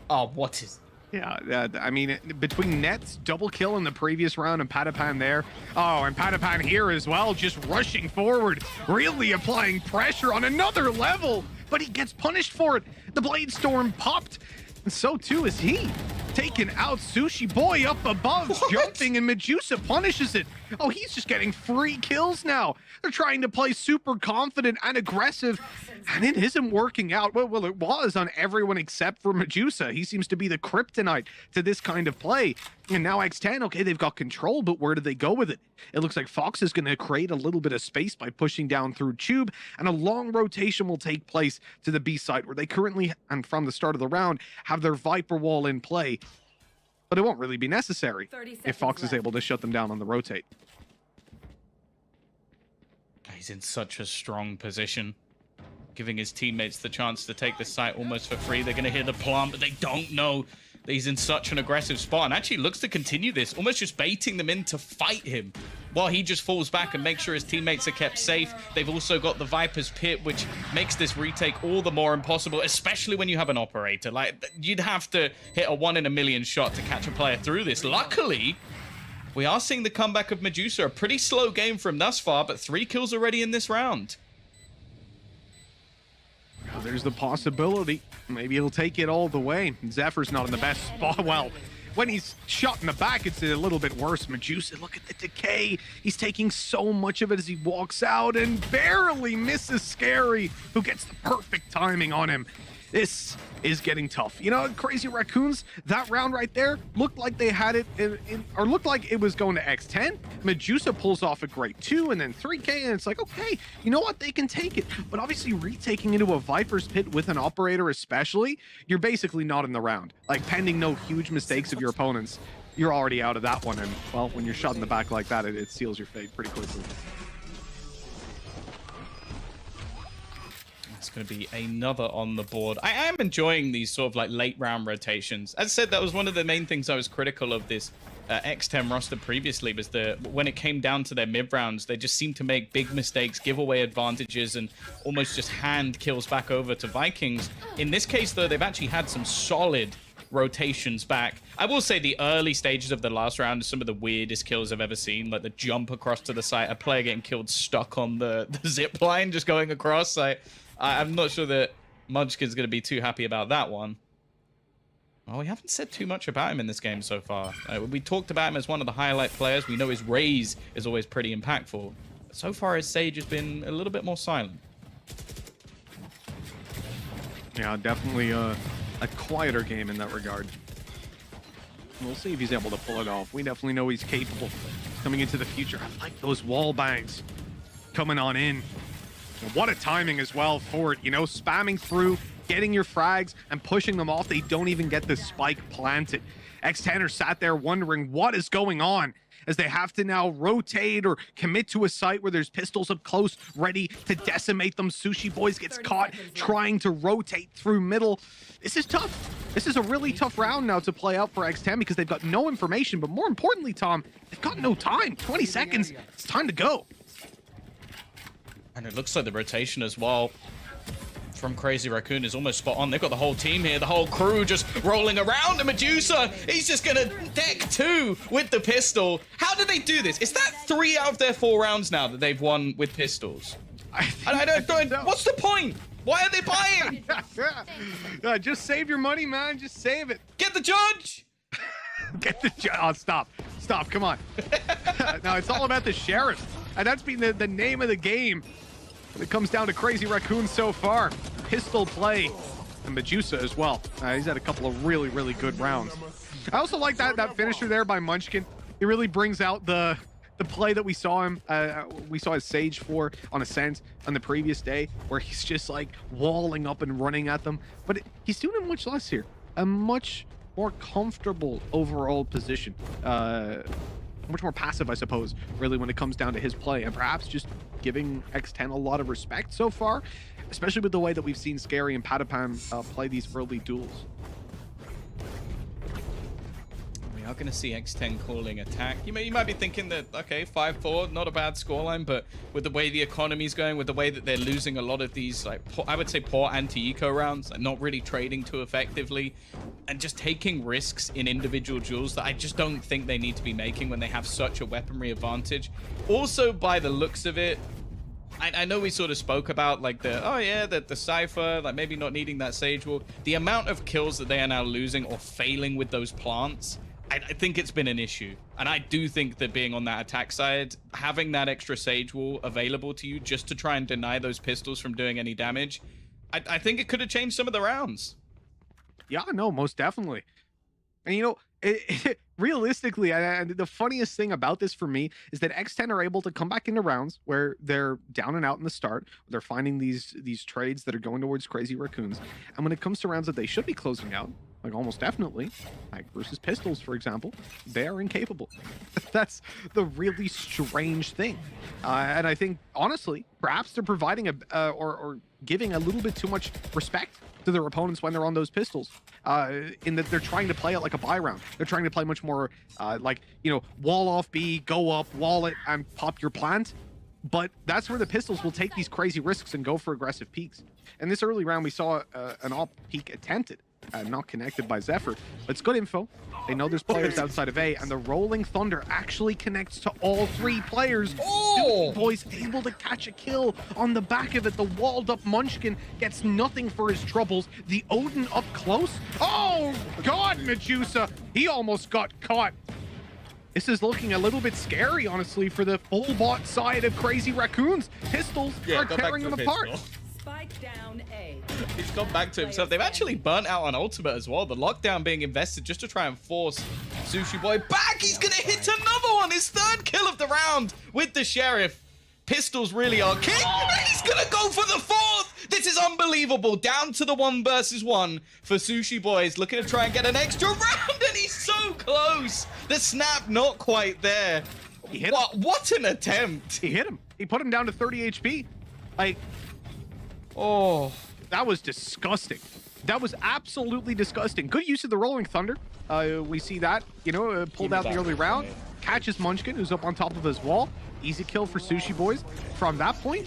Oh, what is... Yeah, I mean, between Nets, double kill in the previous round, and Patapan there. Oh, and Patapan here as well, just rushing forward, really applying pressure on another level, but he gets punished for it. The Blade Storm popped, and so too is he. Taking out Sushi Boy up above, jumping, and Medusa punishes it. Oh, he's just getting free kills now. They're trying to play super confident and aggressive, and it isn't working out. Well, it was on everyone except for Medusa. He seems to be the kryptonite to this kind of play. And now X10, okay, they've got control, but where do they go with it? It looks like Fox is going to create a little bit of space by pushing down through Tube, and a long rotation will take place to the B site, where they currently, and from the start of the round, have their Viper wall in play. But it won't really be necessary if Fox is able to shut them down on the rotate. He's in such a strong position, giving his teammates the chance to take the site almost for free. They're going to hear the plant, but they don't know that he's in such an aggressive spot, and actually looks to continue this, almost just baiting them in to fight him while he just falls back and makes sure his teammates are kept safe. They've also got the Viper's Pit, which makes this retake all the more impossible, especially when you have an operator. Like, you'd have to hit a 1 in a million shot to catch a player through this. Luckily, we are seeing the comeback of Medusa. A pretty slow game from thus far, but 3 kills already in this round. Well, there's the possibility. Maybe he'll take it all the way. Zephyr's not in the best spot. Well, when he's shot in the back, it's a little bit worse. Medusa, look at the decay. He's taking so much of it as he walks out and barely misses Scary, who gets the perfect timing on him. This is getting tough. You know, Crazy Raccoons, that round right there looked like they had it or looked like it was going to X10. Medusa pulls off a great 2 and then 3K, and it's like, okay, you know what? They can take it. But obviously retaking into a Viper's Pit with an operator especially, you're basically not in the round. Like, pending no huge mistakes of your opponents, you're already out of that one. And, well, when you're shot in the back like that, it seals your fate pretty quickly. It's going to be another on the board. I am enjoying these sort of like late round rotations. As I said, that was one of the main things I was critical of this X10 roster previously, was when it came down to their mid rounds, they just seemed to make big mistakes, give away advantages, and almost just hand kills back over to Vikings. In this case, though, they've actually had some solid rotations back. I will say the early stages of the last round are some of the weirdest kills I've ever seen. Like the jump across to the site, a player getting killed stuck on the zip line, just going across. I'm not sure that Munchkin's going to be too happy about that one. Well, we haven't said too much about him in this game so far. We talked about him as one of the highlight players. We know his raise is always pretty impactful. So far, his Sage has been a little bit more silent. Yeah, definitely a quieter game in that regard. We'll see if he's able to pull it off. We definitely know he's capable coming into the future. I like those wall bangs coming on in. What a timing as well for it, you know, spamming through, getting your frags and pushing them off. They don't even get the spike planted. X10 are sat there wondering what is going on as they have to now rotate or commit to a site where there's pistols up close ready to decimate them. Sushi Boys gets caught trying to rotate through middle. This is tough. This is a really tough round now to play out for X10 because they've got no information, but more importantly, Tom, they've got no time. 20 seconds. It's time to go. And it looks like the rotation as well from Crazy Racoon is almost spot on. They've got the whole team here, the whole crew just rolling around. And Medusa, he's just gonna deck 2 with the pistol. How did they do this? Is that 3 out of their 4 rounds now that they've won with pistols? I don't know. What's the point? Why are they buying? Just save your money, man. Just save it. Get the judge. Get the judge. Oh, stop. Come on. No, it's all about the sheriff. And that's been the name of the game when it comes down to Crazy Racoon so far. Pistol play. And Medusa as well. He's had a couple of really, really good rounds. I also like that finisher there by Munchkin. He really brings out the play that we saw him, we saw his Sage for on Ascent on the previous day, where he's just like walling up and running at them. But he's doing it much less here. A much more comfortable overall position. Much more passive, I suppose, really, when it comes down to his play, and perhaps just giving X10 a lot of respect so far, especially with the way that we've seen Scary and Patapam play these early duels. We are going to see X10 calling attack. You might be thinking that, okay, 5-4, not a bad scoreline, but with the way the economy's going, with the way that they're losing a lot of these, like, I would say poor anti-eco rounds, and not really trading too effectively, and just taking risks in individual duels that I just don't think they need to be making when they have such a weaponry advantage. Also, by the looks of it, I know we sort of spoke about like the Cypher, like maybe not needing that Sage wall. The amount of kills that they are now losing or failing with those plants, I think it's been an issue. And I do think that being on that attack side, having that extra Sage wall available to you just to try and deny those pistols from doing any damage, I think it could have changed some of the rounds. Yeah, no, most definitely. And you know, realistically, and the funniest thing about this for me is that X10 are able to come back into rounds where they're down and out in the start. They're finding these trades that are going towards Crazy Racoons. And when it comes to rounds that they should be closing out, like almost definitely, like versus pistols, for example, they are incapable. That's the really strange thing. And I think, honestly, perhaps they're providing or giving a little bit too much respect to their opponents when they're on those pistols, in that they're trying to play it like a buy round. They're trying to play much more like, you know, wall off B, go up, wall it, and pop your plant. But that's where the pistols will take these crazy risks and go for aggressive peaks. In this early round, we saw an op peak attempted, not connected by Zephyr, but it's good info. They know there's players outside of A, and the Rolling Thunder actually connects to all 3 players. Oh! Boys able to catch a kill on the back of it. The walled up Munchkin gets nothing for his troubles. The Odin up close. Oh, God, Medusa. He almost got caught. This is looking a little bit scary, honestly, for the full bot side of Crazy Racoons. Pistols are tearing them apart. Spike down A. He's gone back to himself. They've actually burnt out on ultimate as well. The lockdown being invested just to try and force Sushi Boy back. He's going to hit another one. His 3rd kill of the round with the Sheriff. Pistols really are king. He's going to go for the 4th. This is unbelievable. Down to the 1 versus 1 for Sushi Boys. Looking to try and get an extra round, and he's so close. The snap not quite there. He hit him. What an attempt. He hit him. He put him down to 30 HP. Like, oh, that was disgusting. That was absolutely disgusting. Good use of the Rolling Thunder. We see that, you know, pulled out the early round. Catches Munchkin, who's up on top of his wall. Easy kill for Sushi Boys. From that point,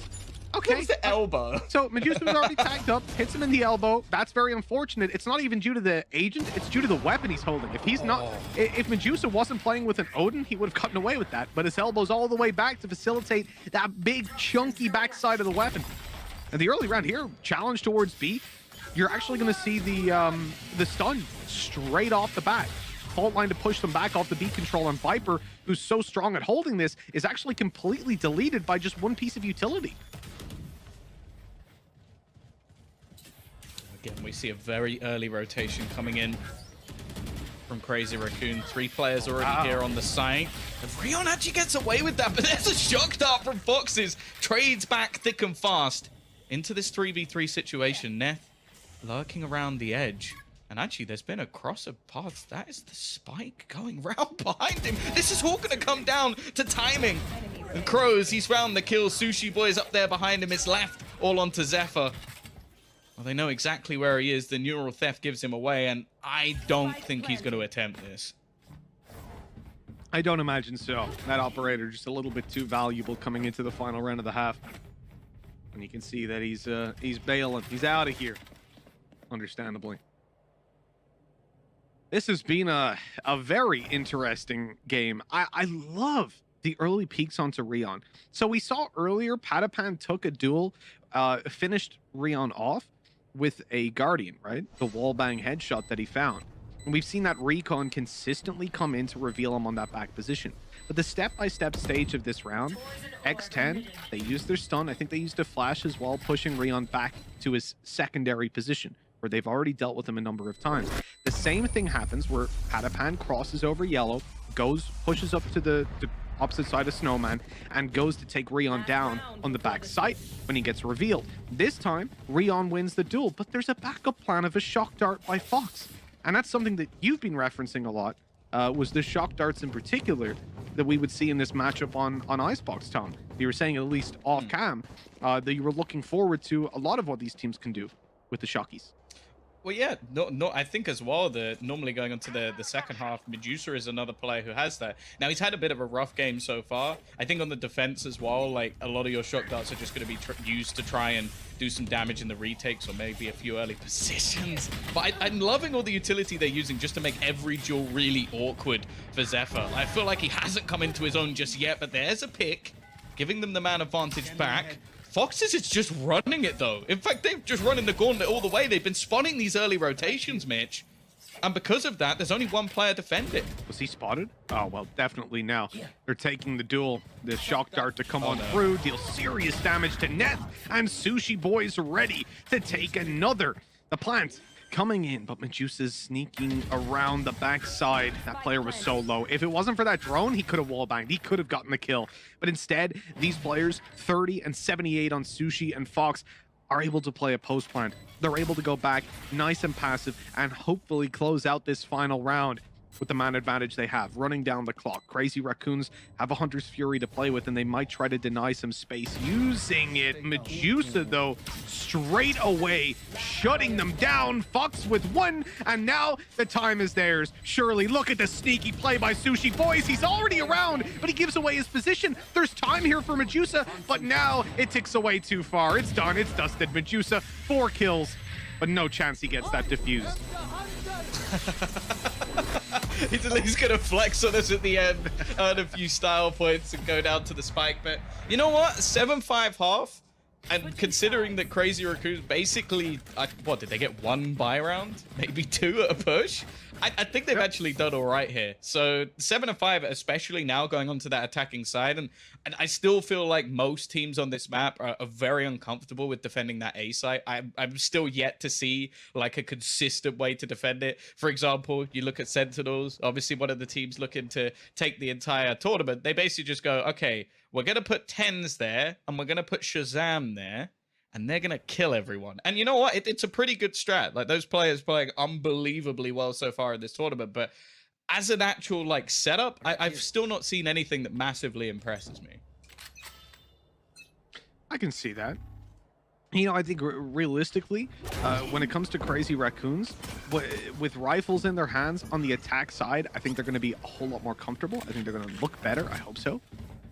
Okay. That was the elbow. So Medusa was already tagged up, hits him in the elbow. That's very unfortunate. It's not even due to the agent, it's due to the weapon he's holding. If he's not, if Medusa wasn't playing with an Odin, he would have gotten away with that. But his elbow's all the way back to facilitate that big chunky backside of the weapon. And the early round here, challenge towards B, you're actually going to see the stun straight off the bat. Fault line to push them back off the B control, and Viper, who's so strong at holding this, is actually completely deleted by just one piece of utility. Again, we see a very early rotation coming in from Crazy Racoon. 3 players already here on the site. And Rion actually gets away with that, but there's a shock dart from Foxes. Trades back thick and fast into this 3v3 situation. Neth lurking around the edge. And actually, there's been a crosser path. That is the spike going round behind him. This is all going to come down to timing. And Crows, he's found the kill. Sushi Boy's up there behind him. It's left all onto Zephyr. Well, they know exactly where he is. The neural theft gives him away, and I don't think he's going to attempt this. I don't imagine so. That operator just a little bit too valuable coming into the final round of the half. And you can see that he's bailing. He's out of here. Understandably. This has been a very interesting game. I love the early peaks onto Rion. So we saw earlier, Patapan took a duel, finished Rion off with a Guardian, right? The wallbang headshot that he found. And we've seen that Recon consistently come in to reveal him on that back position. But the step-by-step stage of this round, X10, they used their stun. I think they used a flash as well, pushing Rion back to his secondary position, where they've already dealt with him a number of times. The same thing happens where Patapan crosses over yellow, pushes up to the opposite side of Snowman, and goes to take Rion down on the back side when he gets revealed. This time, Rion wins the duel, but there's a backup plan of a shock dart by Fox. And that's something that you've been referencing a lot, was the shock darts in particular that we would see in this matchup on Icebox, Tom. You were saying, at least off cam, that you were looking forward to a lot of what these teams can do with the Shockies. Well, yeah, no, I think as well that normally going on to the second half, Medusa is another player who has that. Now, he's had a bit of a rough game so far. I think on the defense as well, like, a lot of your shock darts are just going to be used to try and do some damage in the retakes or maybe a few early positions. But I'm loving all the utility they're using just to make every duel really awkward for Zephyr. I feel like he hasn't come into his own just yet, but there's a pick, giving them the man advantage back. Foxes is just running it, though. In fact, they've just running the gauntlet all the way. They've been spawning these early rotations, Mitch. And because of that, there's only one player defending. Was he spotted? Oh, well, definitely now. They're taking the duel. The shock dart to come on through, deal serious damage to Neth, and Sushi Boy's ready to take another. The plant coming in, but Medusa's sneaking around the backside. That player was so low. If it wasn't for that drone, he could have wallbanged. He could have gotten the kill. But instead, these players, 30 and 78 on Sushi and Fox, are able to play a post plant. They're able to go back nice and passive and hopefully close out this final round with the man advantage they have, running down the clock. Crazy Raccoons have a Hunter's Fury to play with, and they might try to deny some space using it. Medusa, though, straight away, shutting them down. Fox with one, and now the time is theirs. Surely, look at the sneaky play by Sushi. Boys, he's already around, but he gives away his position. There's time here for Medusa, but now it ticks away too far. It's done. It's dusted. Medusa, 4 kills, but no chance he gets that diffused. He's at least gonna flex on us at the end, earn a few style points and go down to the spike. But you know what? 7-5 half, and considering that Crazy Raccoons basically, what, did they get 1 buy round? Maybe 2 at a push? I think they've actually done all right here. So 7-5, especially now going on to that attacking side. And I still feel like most teams on this map are very uncomfortable with defending that A site. I'm still yet to see like a consistent way to defend it. For example, you look at Sentinels, obviously one of the teams looking to take the entire tournament. They basically just go, okay, we're going to put 10s there and we're going to put Shazam there. And they're going to kill everyone. And you know what? It's a pretty good strat. Like, those players playing unbelievably well so far in this tournament. But as an actual, like, setup, I've still not seen anything that massively impresses me. I can see that. You know, I think realistically, when it comes to Crazy Raccoons, with rifles in their hands on the attack side, I think they're going to be a whole lot more comfortable. I think they're going to look better. I hope so.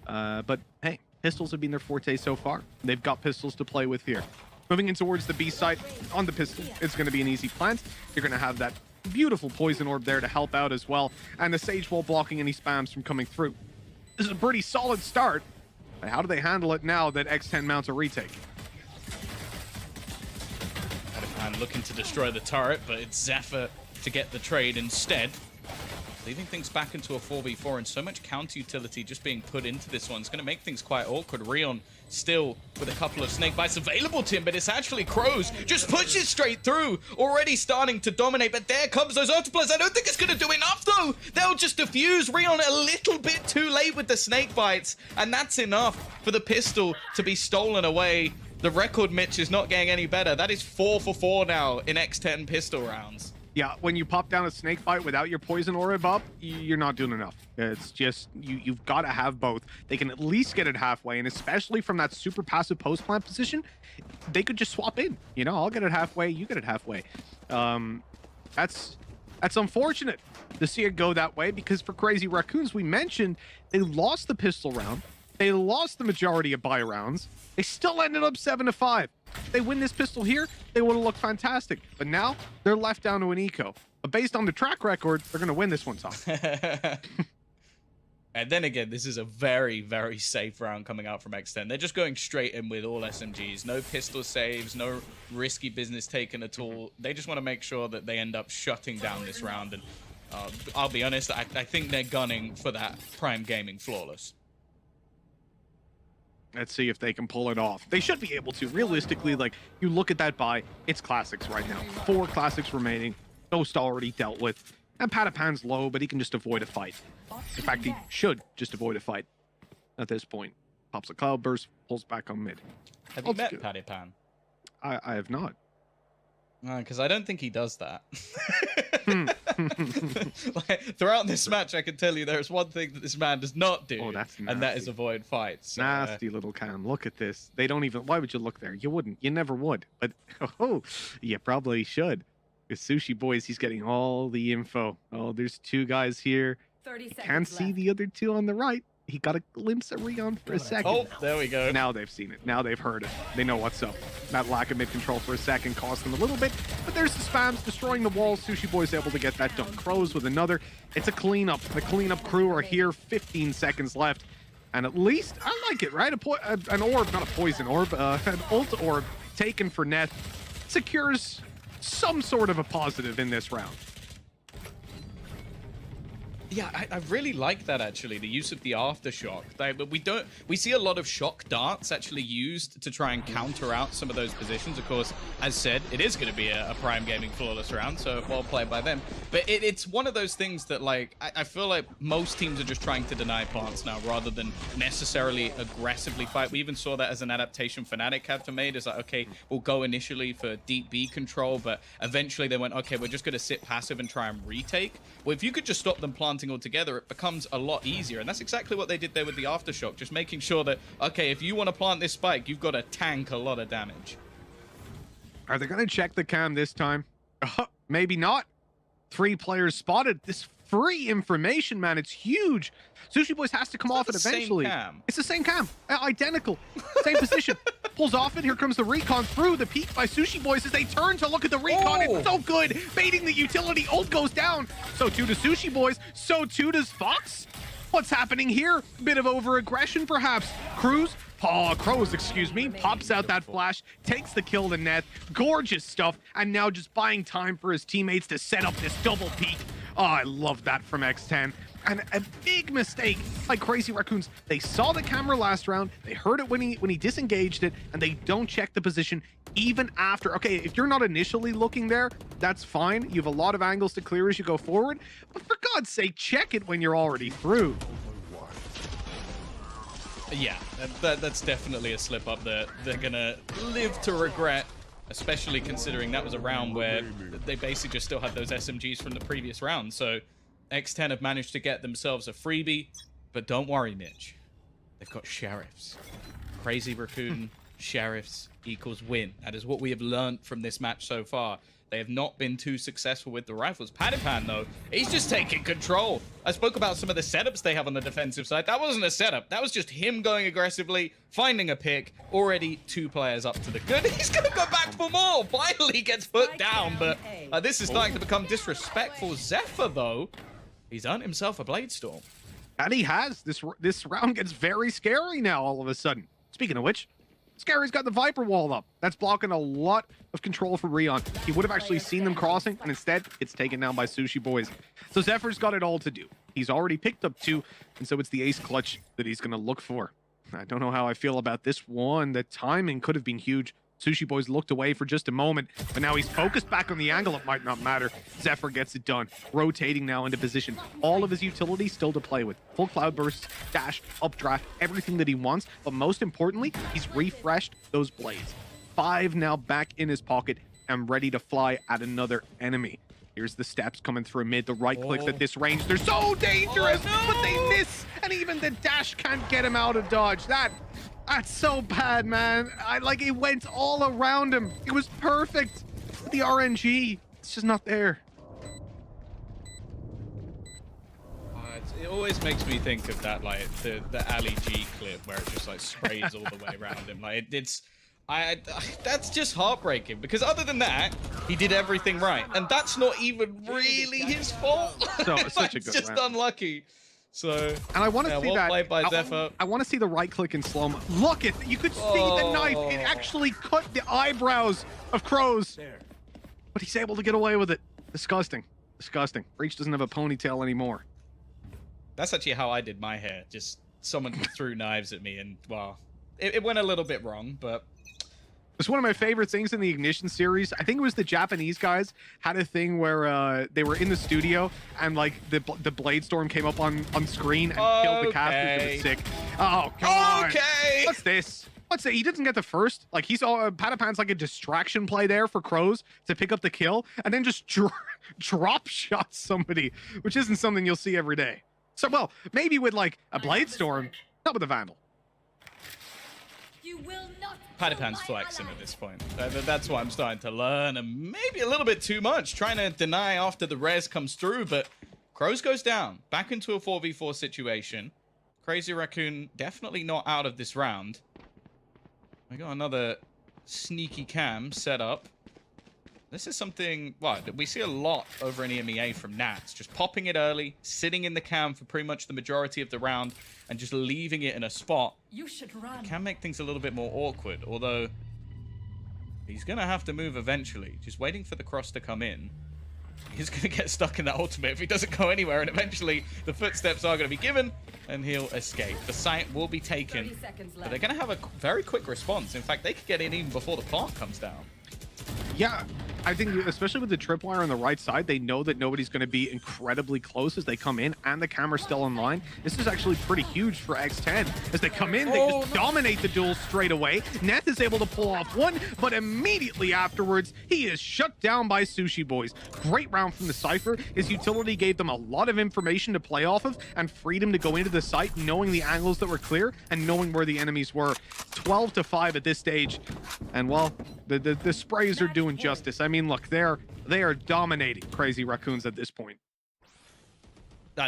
But hey, Pistols have been their forte so far. They've got pistols to play with here. Moving in towards the B side on the pistol, it's going to be an easy plant. You're going to have that beautiful poison orb there to help out as well, and the sage wall blocking any spams from coming through. This is a pretty solid start. How do they handle it now that X10 mounts a retake? And looking to destroy the turret, but it's Zephyr to get the trade instead. Leaving things back into a 4v4, and so much counter utility just being put into this one. It's going to make things quite awkward. Rion still with a couple of snake bites available to him, but it's actually Crows. Just pushes straight through, already starting to dominate, but there comes those ultiplers. I don't think it's going to do enough, though. They'll just defuse Rion a little bit too late with the snake bites, and that's enough for the pistol to be stolen away. The record, Mitch, is not getting any better. That is 4 for 4 now in X10 pistol rounds. Yeah, when you pop down a snake bite without your poison orb up, you're not doing enough. It's just, you've got to have both. They can at least get it halfway, and especially from that super passive post plant position, they could just swap in. You know, I'll get it halfway, you get it halfway. That's unfortunate to see it go that way, because for Crazy Raccoons, we mentioned they lost the pistol round. They lost the majority of buy rounds. They still ended up 7-5. If they win this pistol here, they would have looked fantastic. But now they're left down to an eco. But based on the track record, they're going to win this one, Tom. And then again, this is a very, very safe round coming out from X10. They're just going straight in with all SMGs. No pistol saves, no risky business taken at all. They just want to make sure that they end up shutting down this round. And I'll be honest, I think they're gunning for that Prime Gaming Flawless. Let's see if they can pull it off. They should be able to. Realistically, like, you look at that buy, it's classics right now. 4 classics remaining. Ghost already dealt with. And Patapan's low, but he can just avoid a fight. In fact, he should just avoid a fight at this point. Pops a cloudburst, pulls back on mid. Have you met Patapan? I have not. Because I don't think he does that. Like, throughout this match, I can tell you there's one thing that this man does not do, oh, that's and that is avoid fights. So, nasty little Cam. Look at this. They don't even... Why would you look there? You wouldn't. You never would. But, oh, you probably should. With Sushi Boys, he's getting all the info. Oh, there's 2 guys here. 30 seconds Can't see left. the other 2 on the right. He got a glimpse of Rion for a second. Oh, there we go. Now they've seen it. Now they've heard it. They know what's up. That lack of mid control for a second cost them a little bit, but there's the spams destroying the walls. Sushi Boy's able to get that done. Crows with another. It's a cleanup. The cleanup crew are here. 15 seconds left. And at least, I like it, right? An orb, not a poison orb, an ult orb taken for Neth secures some sort of a positive in this round. Yeah, I really like that, actually, the use of the aftershock. But we see a lot of shock darts actually used to try and counter out some of those positions. Of course, as said, it is going to be a Prime Gaming Flawless round, so well played by them. But it's one of those things that, like, I feel like most teams are just trying to deny plants now rather than necessarily aggressively fight. We even saw that as an adaptation Fnatic have to made. It's like, okay, we'll go initially for deep B control, but eventually they went, okay, we're just going to sit passive and try and retake. Well, if you could just stop them planting altogether, it becomes a lot easier, and that's exactly what they did there with the aftershock, just making sure that, okay, if you want to plant this spike, you've got to tank a lot of damage. Are they going to check the cam this time? Maybe not. 3 players spotted. This free information, man, it's huge. Sushi Boys has to come off it eventually. It's the same cam, identical, same position. Pulls off it. Here comes the recon through the peak by Sushi Boys as they turn to look at the recon. It's so good, baiting the utility. Ult goes down. So too does Sushi Boys. So too does Fox. What's happening here? Bit of over-aggression, perhaps. Crows, excuse me, pops out that flash, takes the kill to Neth. Gorgeous stuff, and now just buying time for his teammates to set up this double peak. Oh, I love that from X10. And a big mistake by Crazy Raccoons. They saw the camera last round, they heard it when he disengaged it, and they don't check the position even after. Okay, if you're not initially looking there, that's fine. You have a lot of angles to clear as you go forward, but for God's sake, check it when you're already through. Yeah, that's definitely a slip up that they're gonna live to regret, especially considering that was a round where they basically just still had those SMGs from the previous round. So X10 have managed to get themselves a freebie, but don't worry, Mitch. They've got sheriffs. Crazy Racoon, sheriffs equals win. That is what we have learned from this match so far. They have not been too successful with the rifles. Padipan, though, he's just taking control. I spoke about some of the setups they have on the defensive side. That wasn't a setup. That was just him going aggressively, finding a pick. Already 2 players up to the good. He's going to go back for more. Finally gets put down, but this is starting to become disrespectful. Zephyr, though, he's earned himself a Blade Storm. And he has. This round gets very scary now all of a sudden. Speaking of which, Scary's got the Viper wall up. That's blocking a lot of control for Rion. He would have actually seen them crossing, and instead, it's taken down by Sushi Boys. So Zephyr's got it all to do. He's already picked up 2, and so it's the ace clutch that he's going to look for. I don't know how I feel about this one. The timing could have been huge. Sushi Boys looked away for just a moment, but now he's focused back on the angle. It might not matter. Zephyr gets it done. Rotating now into position. All of his utility still to play with. Full cloud bursts, dash, updraft, everything that he wants. But most importantly, he's refreshed those blades. 5 now back in his pocket and ready to fly at another enemy. Here's the steps coming through mid. The right clicks at this range. They're so dangerous, but they miss. And even the dash can't get him out of dodge. That's so bad, man. It went all around him. It was perfect. The RNG, it's just not there. It always makes me think of that, like the Ali G clip where it just like sprays all the way around him. Like that's just heartbreaking because other than that, he did everything right, and that's not even really his fault. So such a good it's just round. Unlucky. So, and I want to see well that. played by Zephyr. I want to see the right click in slow mo. Look at you could see the knife. It actually cut the eyebrows of Crows, but he's able to get away with it. Disgusting, disgusting. Breach doesn't have a ponytail anymore. That's actually how I did my hair. Just someone threw knives at me, and well, it went a little bit wrong, but. It's one of my favorite things in the Ignition series. I think it was the Japanese guys had a thing where they were in the studio and like the Blade Storm came up on screen and killed the casters. It was sick. Oh, come on. Okay. What's this? What's it? He doesn't get the first. Like he's all Padapan's like a distraction play there for Crows to pick up the kill and then just drop shot somebody, which isn't something you'll see every day. So, well, maybe with like a Blade Storm, not with a Vandal. Padapan's flexing at this point. That's what I'm starting to learn, and maybe a little bit too much, trying to deny after the res comes through, but Crows goes down, back into a 4v4 situation. Crazy Racoon definitely not out of this round. We got another sneaky cam set up. This is something, well, we see a lot over in EMEA from Nats, just popping it early, sitting in the cam for pretty much the majority of the round, and just leaving it in a spot. You should run. Can make things a little bit more awkward, although he's going to have to move eventually. Just waiting for the cross to come in. He's going to get stuck in that ultimate if he doesn't go anywhere, and eventually the footsteps are going to be given, and he'll escape. The site will be taken, but they're going to have a very quick response. In fact, they could get in even before the plant comes down. Yeah, I think especially with the tripwire on the right side, they know that nobody's going to be incredibly close as they come in, and the camera's still online. This is actually pretty huge for X10. As they come in, they just dominate the duel straight away. Neth is able to pull off one, but immediately afterwards, he is shut down by Sushi Boys. Great round from the Cypher. His utility gave them a lot of information to play off of and freed him to go into the site, knowing the angles that were clear and knowing where the enemies were. 12-5 at this stage. And well, the sprays are doing justice. I mean, look, they are dominating Crazy Raccoons at this point.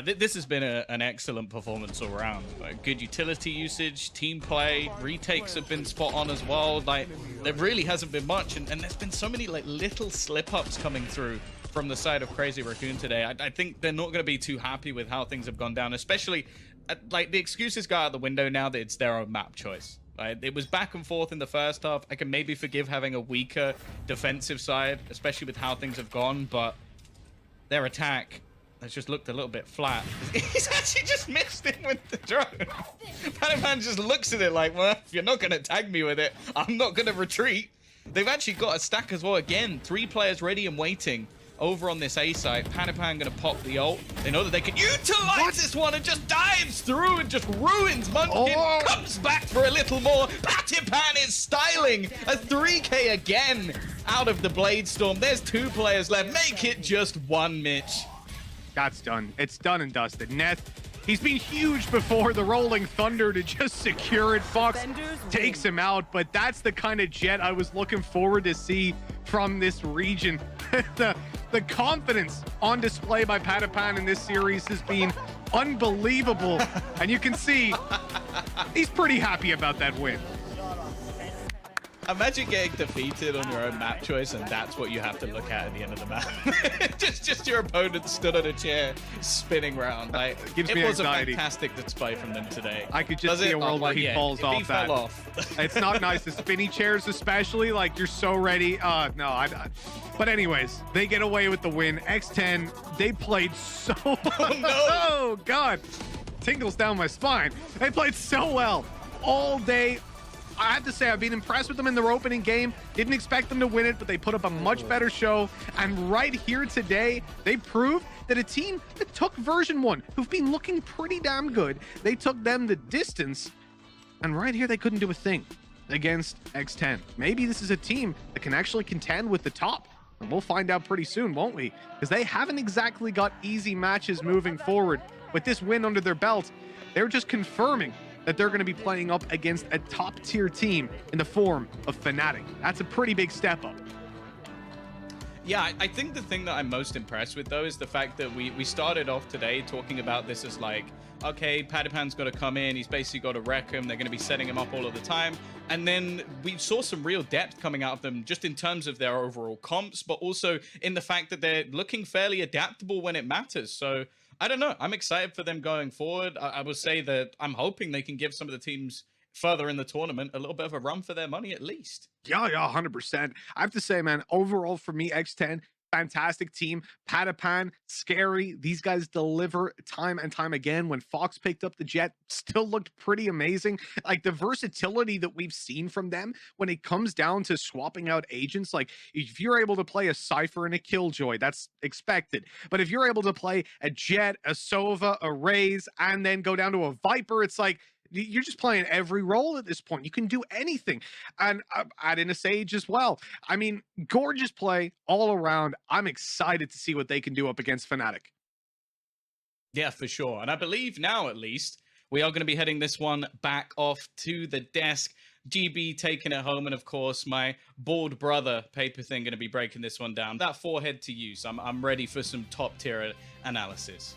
This has been an excellent performance all around. Like, good utility usage, team play, retakes have been spot on as well. Like, there really hasn't been much, and there's been so many like little slip-ups coming through from the side of Crazy Raccoon today. I think they're not going to be too happy with how things have gone down, especially like the excuses go out the window now that it's their own map choice. It was back and forth in the first half. I can maybe forgive having a weaker defensive side, especially with how things have gone, but their attack has just looked a little bit flat. He's actually just missed it with the drone. Padapan just looks at it like, well, if you're not going to tag me with it, I'm not going to retreat. They've actually got a stack as well. Again, 3 players ready and waiting over on this A site. Padapan going to pop the ult. They know that they can utilize this one and just dives through and just ruins Munchkin. Comes back for a little more. Padapan is styling a 3K again out of the Blade Storm. There's 2 players left. Make it just 1, Mitch. That's done. It's done and dusted. Neth, He's been huge before, the Rolling Thunder to just secure it. Fox takes him out, but that's the kind of Jet I was looking forward to see from this region. The confidence on display by Patapan in this series has been unbelievable, and you can see he's pretty happy about that win. Imagine getting defeated on your own map choice, and that's what you have to look at the end of the map. just your opponent stood on a chair, spinning round. Like, Gives it me was anxiety. a fantastic display from them today. I could just see a world where he falls off that. Fell off. It's not nice. The spinny chairs, especially, like, you're so ready. No, but anyways, they get away with the win. X10, they played so Oh, no. Oh God, tingles down my spine. They played so well all day. I have to say, I've been impressed with them in their opening game. Didn't expect them to win it, but they put up a much better show. And right here today, they proved that a team that took version 1, who've been looking pretty damn good, they took them the distance. And right here, they couldn't do a thing against X10. Maybe this is a team that can actually contend with the top. And we'll find out pretty soon, won't we? Because they haven't exactly got easy matches moving forward. With this win under their belt, they're just confirming that they're going to be playing up against a top-tier team in the form of Fnatic. That's a pretty big step up. Yeah, I think the thing that I'm most impressed with, though, is the fact that we started off today talking about this as like, okay, Patapan's got to come in. He's basically got to wreck him. They're going to be setting him up all of the time. And then we saw some real depth coming out of them just in terms of their overall comps, but also in the fact that they're looking fairly adaptable when it matters. So I don't know. I'm excited for them going forward. I will say that I'm hoping they can give some of the teams further in the tournament a little bit of a run for their money at least. Yeah, 100%. I have to say, man, overall for me, X10, fantastic team. Patapan, scary. These guys deliver time and time again. When Fox picked up the Jet, still looked pretty amazing. Like, the versatility that we've seen from them when it comes down to swapping out agents. Like, if you're able to play a Cypher and a Killjoy, that's expected. But if you're able to play a Jet, a Sova, a Raze, and then go down to a Viper, it's like, you're just playing every role at this point. You can do anything. And add in a Sage as well. I mean, gorgeous play all around. I'm excited to see what they can do up against Fnatic. Yeah, for sure. And I believe now, at least, we are going to be heading this one back off to the desk. GB taking it home. And of course, my bald brother Paper Thing going to be breaking this one down. That forehead to use. I'm ready for some top tier analysis.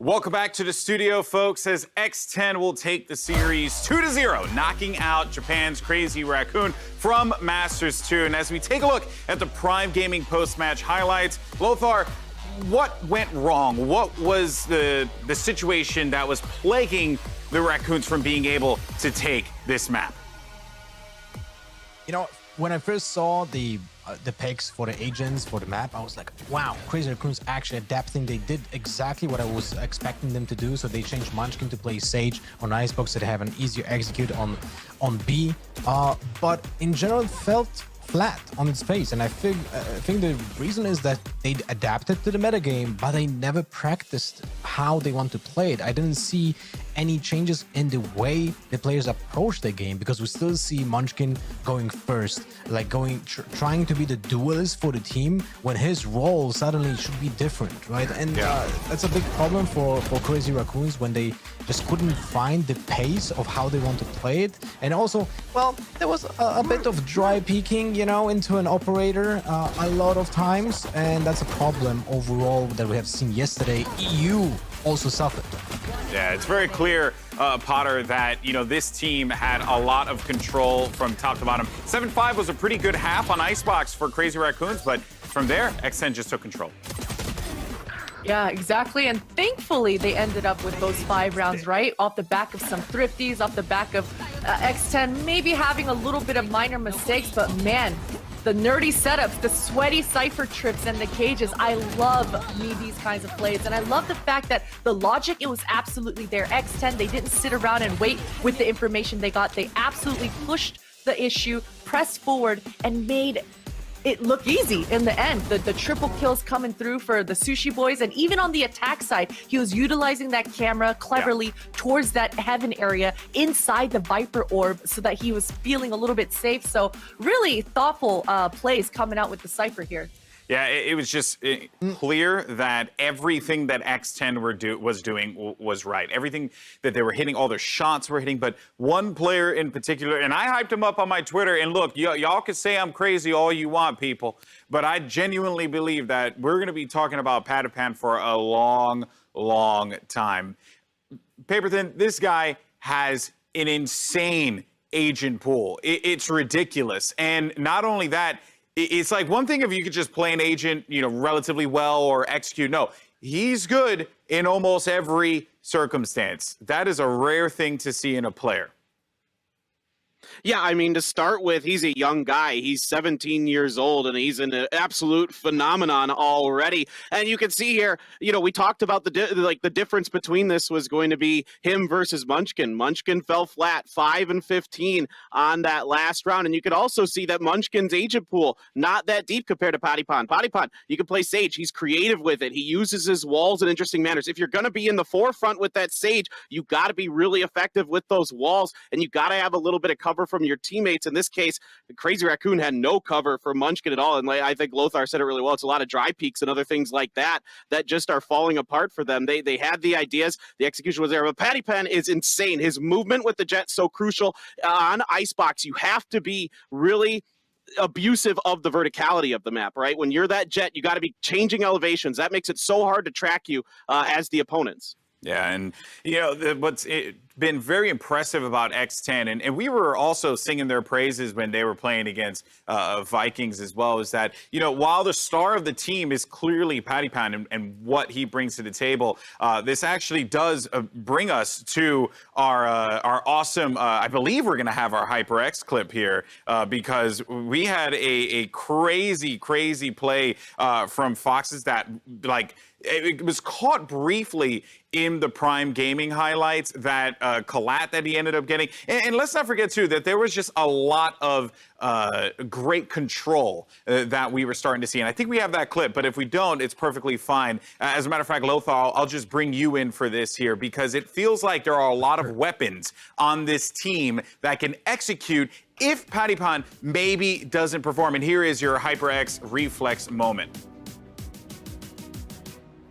Welcome back to the studio, folks, as X10 will take the series 2-0, knocking out Japan's Crazy Racoon from Masters 2. And as we take a look at the Prime Gaming post-match highlights, Lothar, what went wrong? What was the situation that was plaguing the Raccoons from being able to take this map? You know, when I first saw the picks for the agents for the map, I was like, wow, Crazy Raccoon's actually adapting. They did exactly what I was expecting them to do. So they changed Munchkin to play Sage on Icebox to have an easier execute on B. But in general, it felt flat on its face, and I think the reason is that they adapted to the metagame, but they never practiced how they want to play it. I didn't see any changes in the way the players approach the game, because we still see Munchkin going first, like trying to be the duelist for the team when his role suddenly should be different, right? And that's a big problem for Crazy Raccoons when they just couldn't find the pace of how they want to play it. And also, well, there was a bit of dry peeking, you know, into an operator a lot of times, and that's a problem overall that we have seen yesterday. EU also suffered. Yeah, it's very clear, Potter, that, you know, this team had a lot of control from top to bottom. 7-5 was a pretty good half on Icebox for Crazy Raccoons, but from there, X10 just took control. Yeah, exactly. And thankfully, they ended up with those 5 rounds, right? Off the back of some thrifties, off the back of X10 maybe having a little bit of minor mistakes. But man, the nerdy setups, the sweaty Cypher trips, and the cages, I love these kinds of plays. And I love the fact that the logic, it was absolutely there. X10, they didn't sit around and wait with the information they got. They absolutely pushed the issue, pressed forward, and made it look easy in the end. The triple kills coming through for the Sushi Boys, and even on the attack side, he was utilizing that camera cleverly towards that heaven area inside the Viper orb so that he was feeling a little bit safe. So really thoughtful plays coming out with the Cypher here. Yeah, it was just clear that everything that X10 was doing was right. Everything that they were hitting, all their shots were hitting, but one player in particular, and I hyped him up on my Twitter, and look, y'all can say I'm crazy all you want, people, but I genuinely believe that we're going to be talking about Patapan for a long, long time. Paperthin, this guy has an insane agent pool. It's ridiculous. And not only that, it's like one thing if you could just play an agent, you know, relatively well or execute. No, he's good in almost every circumstance. That is a rare thing to see in a player. Yeah, I mean, to start with, he's a young guy. He's 17 years old, and he's an absolute phenomenon already. And you can see here, you know, we talked about the difference between this was going to be him versus Munchkin. Munchkin fell flat, 5 and 15 on that last round. And you could also see that Munchkin's agent pool, not that deep compared to Patapan. Patapan, you can play Sage. He's creative with it. He uses his walls in interesting manners. If you're going to be in the forefront with that Sage, you got to be really effective with those walls, and you got to have a little bit of cover from your teammates. In this case, the Crazy Racoon had no cover for Munchkin at all. And I think Lothar said it really well. It's a lot of dry peaks and other things like that that just are falling apart for them. They had the ideas. The execution was there. But Patapan is insane. His movement with the jet so crucial. On Icebox, you have to be really abusive of the verticality of the map, right? When you're that jet, you got to be changing elevations. That makes it so hard to track you as the opponents. Yeah, and you know what's been very impressive about X10, and we were also singing their praises when they were playing against Vikings as well, is that, you know, while the star of the team is clearly Patapan and what he brings to the table, this actually does bring us to our awesome, I believe we're going to have our HyperX clip here, because we had a crazy play from Foxes that, like, it was caught briefly in the Prime Gaming highlights, that collat that he ended up getting. And let's not forget, too, that there was just a lot of great control that we were starting to see. And I think we have that clip, but if we don't, it's perfectly fine. As a matter of fact, Lothar, I'll just bring you in for this here, because it feels like there are a lot of weapons on this team that can execute if Patapan maybe doesn't perform. And here is your HyperX reflex moment.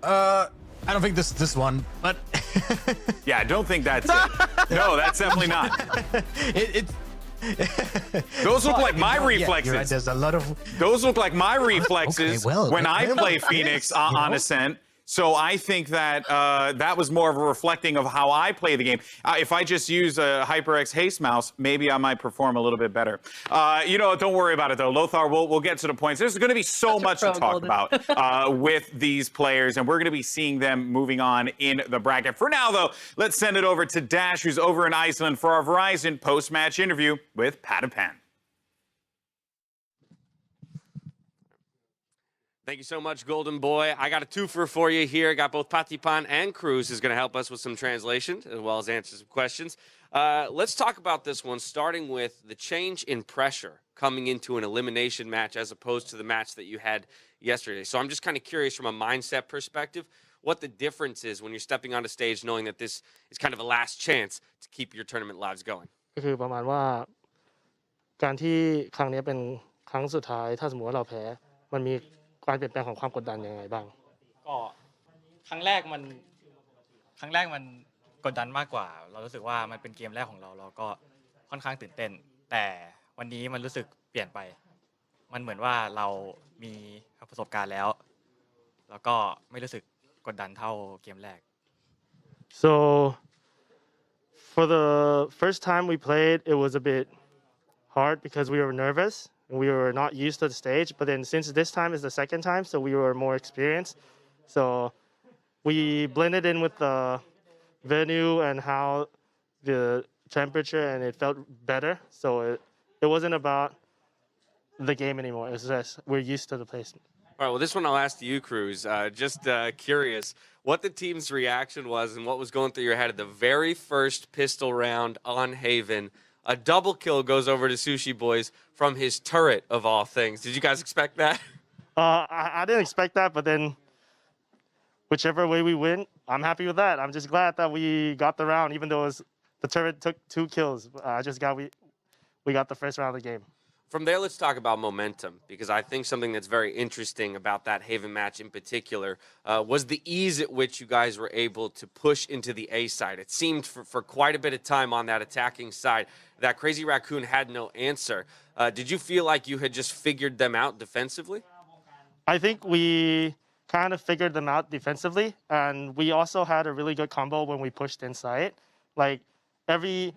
I don't think this one, but yeah, I don't think that's it. No, that's definitely not. Those look like my reflexes. You're right, there's a lot of. Those look like my reflexes Okay, well, when I play Phoenix on Ascent. So I think that that was more of a reflecting of how I play the game. If I just use a HyperX Haste mouse, maybe I might perform a little bit better. Don't worry about it, though. Lothar, we'll get to the points. There's going to be so much to talk about with these players, and we're going to be seeing them moving on in the bracket. For now, though, let's send it over to Dash, who's over in Iceland, for our Verizon post-match interview with Patapan. Thank you so much, Golden Boy. I got a twofer for you here. I got both Patipan and Cruz is going to help us with some translation as well as answer some questions. Let's talk about this one, starting with the change in pressure coming into an elimination match as opposed to the match that you had yesterday. So I'm just kind of curious from a mindset perspective what the difference is when you're stepping on a stage knowing that this is kind of a last chance to keep your tournament lives going. ก็คือประมาณว่าการที่ครั้งนี้เป็นครั้งสุดท้ายถ้าสมมติว่าเราแพ้มันมีการเปลี่ยนแปลงของความกดดันยังไงบ้างก็ครั้งแรกมันกดดันมากกว่าเรารู้สึกว่ามันเป็นเกมแรกของเราเราก็ค่อนข้างตื่นเต้นแต่วันนี้มันรู้สึกเปลี่ยนไปมันเหมือนว่าเรามีประสบการณ์แล้วแล้วก็ไม่รู้สึกกดดันเท่าเกมแรก So for the first time we played it was a bit hard because we were nervous and we were not used to the stage but then since this time is the second time so we were more experienced so we blended in with the venue and how the temperature and it felt better so it wasn't about the game anymore. It was just we're used to the place. All right, well, this one I'll ask you, Cruz. Just curious what the team's reaction was and what was going through your head at the very first pistol round on Haven. A double kill goes over to Sushi Boys from his turret, of all things. Did you guys expect that? I didn't expect that, but then whichever way we win, I'm happy with that. I'm just glad that we got the round, even though the turret took 2 kills. We got the first round of the game. From there, let's talk about momentum, because I think something that's very interesting about that Haven match in particular was the ease at which you guys were able to push into the A side. It seemed for quite a bit of time on that attacking side that Crazy Racoon had no answer. Did you feel like you had just figured them out defensively? I think we kind of figured them out defensively, and we also had a really good combo when we pushed inside. Like every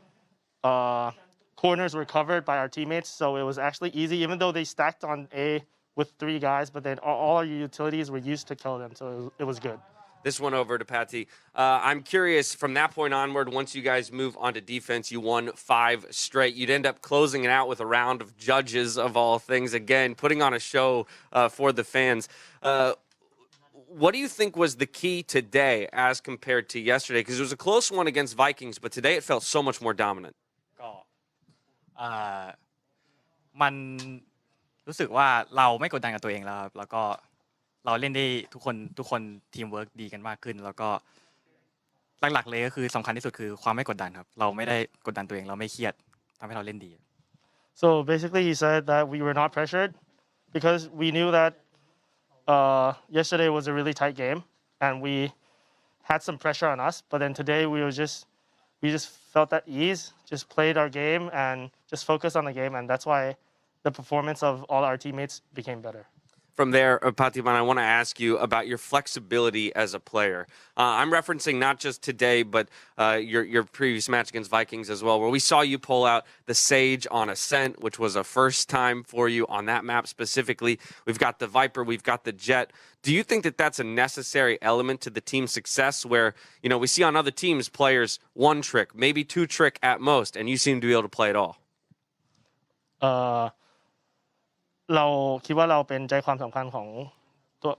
corners were covered by our teammates, so it was actually easy, even though they stacked on A with 3 guys, but then all our utilities were used to kill them, so it was good. This one over to Patty. I'm curious, from that point onward, once you guys move on to defense, you won 5 straight. You'd end up closing it out with a round of judges, of all things, again, putting on a show for the fans. What do you think was the key today as compared to yesterday? Because it was a close one against Vikings, but today it felt so much more dominant. มันรู้สึกว่าเราไม่กดดันกับตัวเองแล้วครับแล้วก็เราเล่นได้ทุกคนทีมเวิร์กดีกันมากขึ้นแล้วก็หลักๆเลยก็คือสำคัญที่สุดคือความไม่กดดันครับเราไม่ได้กดดันตัวเองเราไม่เครียดทำให้เราเล่นดี So basically he said that we were not pressured because we knew that yesterday was a really tight game and we had some pressure on us but then today we just felt at ease, just played our game and just focused on the game, and that's why the performance of all our teammates became better. From there, Patiman, I want to ask you about your flexibility as a player. I'm referencing not just today, but your previous match against Vikings as well, where we saw you pull out the Sage on Ascent, which was a first time for you on that map specifically. We've got the Viper, we've got the Jet. Do you think that that's a necessary element to the team's success where, we see on other teams players 1 trick, maybe 2 trick at most, and you seem to be able to play it all? เราคิดว่าเราเป็นใจความสำคัญของตัว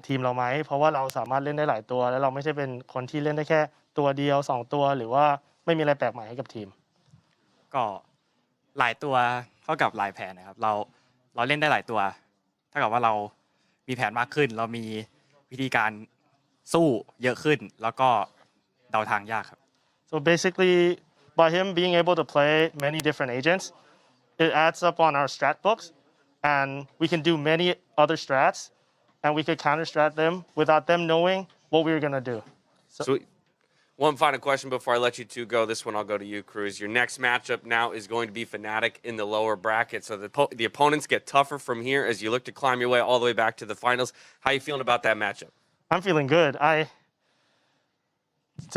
ทีมเราไหมเพราะว่าเราสามารถเล่นได้หลายตัวและเราไม่ใช่เป็นคนที่เล่นได้แค่ตัวเดียว2ตัวหรือว่าไม่มีอะไรแปลกใหม่ให้กับทีมก็หลายตัวเท่ากับหลายแผนนะครับเราเล่นได้หลายตัวเท่ากับว่าเรามีแผนมากขึ้นเรามีวิธีการสู้เยอะขึ้นแล้วก็เดาทางยากครับ So basically by him being able to play many different agents it adds up on our strat books and we can do many other strats and we could counter strat them without them knowing what we were going to do. So one final question before I let you two go. This one I'll go to you, Cruz. Your next matchup now is going to be Fnatic in the lower bracket. So the opponents get tougher from here as you look to climb your way all the way back to the finals. How are you feeling about that matchup? I'm feeling good. To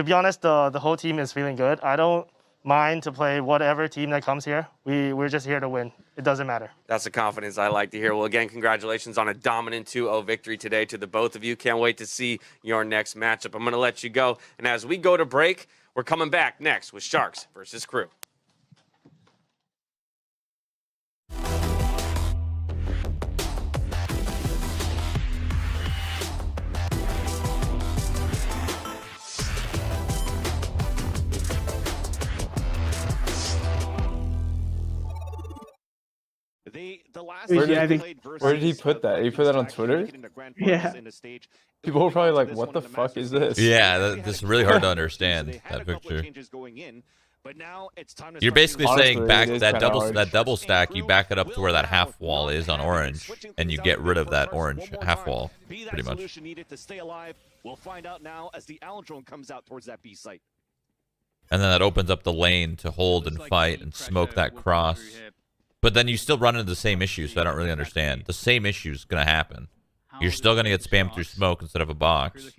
be honest, the whole team is feeling good. I don't mind to play whatever team that comes here. We're just here to win. It doesn't matter. That's the confidence I like to hear. Well, again, congratulations on a dominant 2-0 victory today to the both of you. Can't wait to see your next matchup. I'm going to let you go. And as we go to break, we're coming back next with Sharks versus KRU. Where did he put that? He put that on Twitter? Yeah. People were probably like, what the fuck is this? Yeah, this is really hard to understand, that picture. You're basically saying back that double stack, you back it up to where that half wall is on orange, and you get rid of that orange half wall, pretty much. And then that opens up the lane to hold and fight and smoke that cross. But then you still run into the same issues, so I don't really understand. The same issue is going to happen. You're still going to get spammed through smoke instead of a box.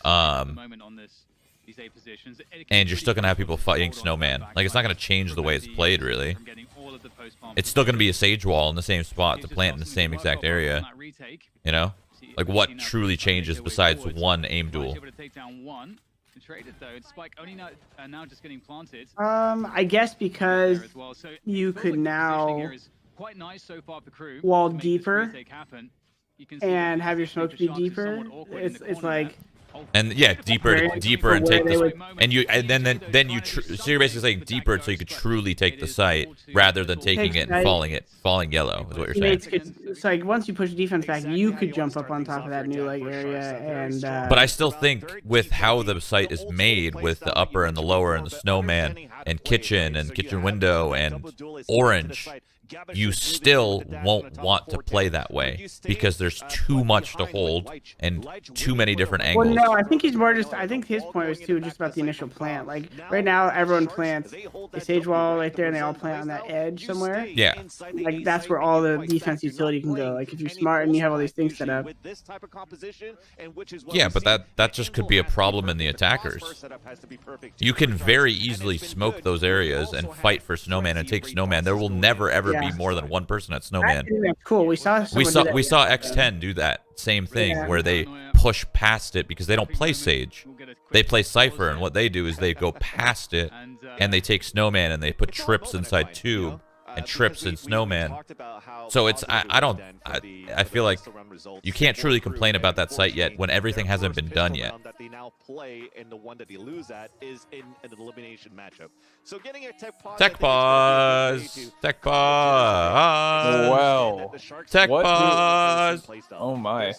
And you're still going to have people fighting Snowman. Like, it's not going to change the way it's played, really. It's still going to be a Sage Wall in the same spot to plant in the same exact area. You know? Like, what truly changes besides one aim duel? I guess because you could now wall deeper and have your smokes be deeper. It's like. And yeah, deeper and take this, and then you. So you're basically saying deeper, so you could truly take the site rather than taking it and falling yellow. Is what you're saying. It's like once you push defense back, you could jump up on top of that new leg area, and. But I still think with how the site is made, with the upper and the lower and the snowman and kitchen window and orange, you still won't want to play that way because there's too much to hold and too many different angles. Well, no, I think he's more just. I think his point was too just about the initial plant. Like right now, everyone plants a sage wall right there, and they all plant on that edge somewhere. Yeah. Like that's where all the defense utility can go. Like if you're smart and you have all these things set up. Yeah, but that just could be a problem in the attackers. You can very easily smoke those areas and fight for snowman and take snowman. There will never ever be more than one person at snowman. That's cool. We saw X10 do that same thing where they push past it because they don't play Sage. They play Cypher, and what they do is they go past it and they take snowman and they put trips inside tube and trips in snowman. So it's I feel like you can't truly complain about that site yet when everything hasn't been done yet. Tech pause. Tech pause. Well. Tech pause. Oh my.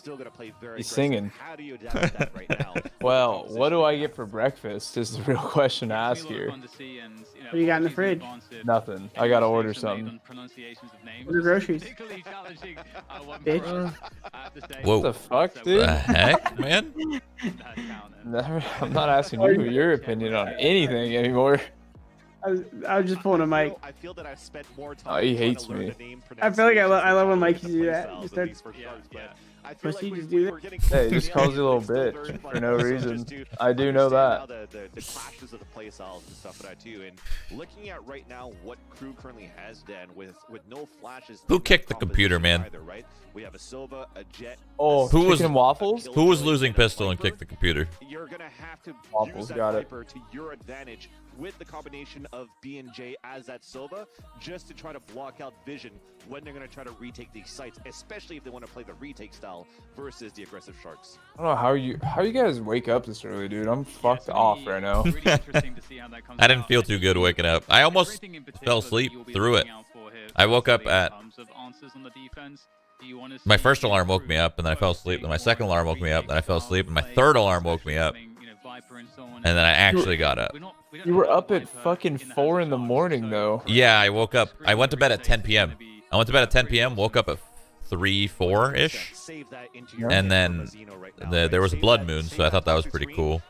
He's singing. Well, what do I get for breakfast is the real question to ask here. What do you got in the fridge? Nothing. I gotta order something. Order groceries. Bitch. Whoa. What the fuck, dude? The heck, man? I'm not asking you your opinion on anything anymore. I was just pulling a mic. Oh, he hates me. I feel like I love when Mikey do that. Just starts, pussy, just do that. Hey, he just calls you a little bitch for no reason. I do know that. The clashes of the play styles and stuff like that too. And looking at right now what KRU currently has done with no flashes. Who kicked the computer, man? Either, right? We have a Silva, a Jet. Oh, who was waffles? Who was losing pistol and kicked the computer? You're gonna have to waffles. Use Got that it. Viper to your advantage with the combination of B and J as that Silva, just to try to block out vision when they're gonna try to retake these sites, especially if they want to play the retake style versus the aggressive Sharks. I don't know how you guys wake up this early, dude. I'm fucked off right now. I didn't feel too good waking up. I almost fell asleep through it. I woke up at my first alarm woke me up, and then I fell asleep. Then my second alarm woke me up, then I fell asleep, and my third alarm woke me up, and then I actually got up. You were up at fucking 4 in the morning, though. Yeah, I woke up. I went to bed at 10 p.m. I went to bed at 10 p.m., woke up at 3, 4-ish, and then there was a blood moon, so I thought that was pretty cool.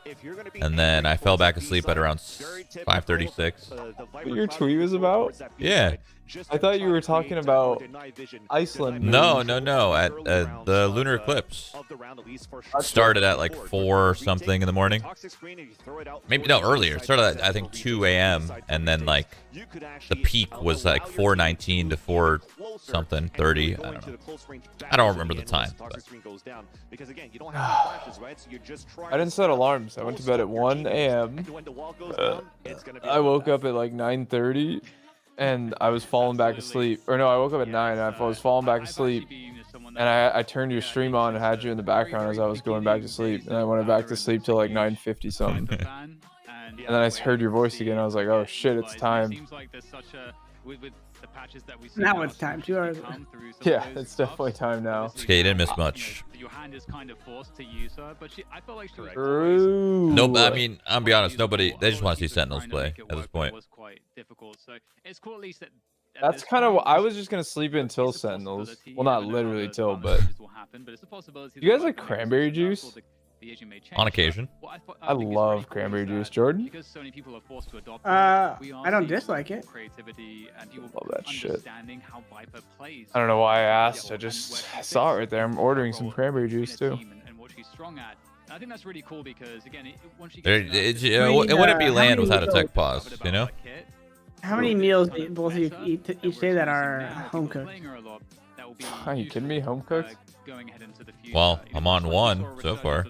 And then I fell back asleep at around 5:36. What your tweet was about? Yeah. just I thought you were talking about Iceland. No. At the lunar eclipse. Started at like 4 or something in the morning. Maybe no, earlier. Started at I think 2 a.m. and then like the peak was like 4:19 to 4 something 30. I don't remember the time. But. I didn't set alarms. I went to bed at 1 a.m. I woke up at like 9:30, and I was falling back asleep. Or no, I woke up at 9, and I was falling back asleep. And I turned your stream on and had you in the background as I was going back to sleep. And I went back to sleep till like 9:50 something. And then I heard your voice again. I was like, oh shit, it's time. Now it's time. 2 hours. Yeah, it's definitely time now. Okay, you didn't miss much. True. No, I mean, I'll be honest. Nobody. They just want to see Sentinels play at this point. That's kind of. I was just gonna sleep until Sentinels. Well, not literally till, but. You guys like cranberry juice? On occasion. I love cranberry juice, Jordan. I don't dislike it. Love that shit. I don't know why I asked. I just saw it right there. I'm ordering some cranberry juice too. I think that's really cool because again, It wouldn't be land without a tech pause, you know. How many meals do both of you eat each day that are home cooked? Are you kidding me? Home cooked? Well, I'm on 1 so far.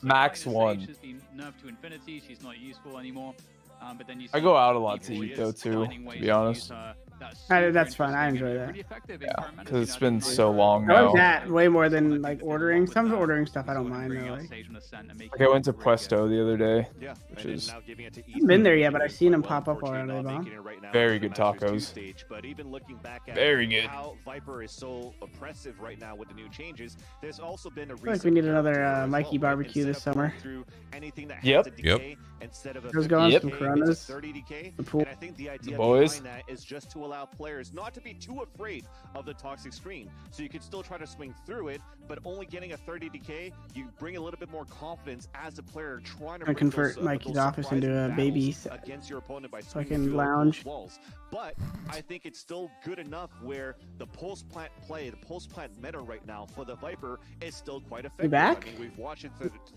Max 1. I go out a lot to eat though too, to be honest. That's fun. I enjoy that. Yeah, because it's been so long I now. like that way more than like ordering. Some of the ordering stuff I don't mind really. Like I went to Puesto the other day, which is I haven't been there yet, but I've seen them pop up already. very good tacos. Very good. How Viper is so oppressive right now with the new changes. There's also been a I feel like we need another Mikey barbecue this summer. Yep. Let's go on some Coronas. The pool. And I think the idea boys. behind that is just to allow players not to be too afraid of the toxic screen. So you can still try to swing through it, but only getting a 30 DK, you bring a little bit more confidence as a player trying to convert Mikey's office into a baby against your opponent by so I can lounge. Walls. But I think it's still good enough where the post plant play, the post plant meta right now for the Viper is still quite effective. You back? I mean, we've watched it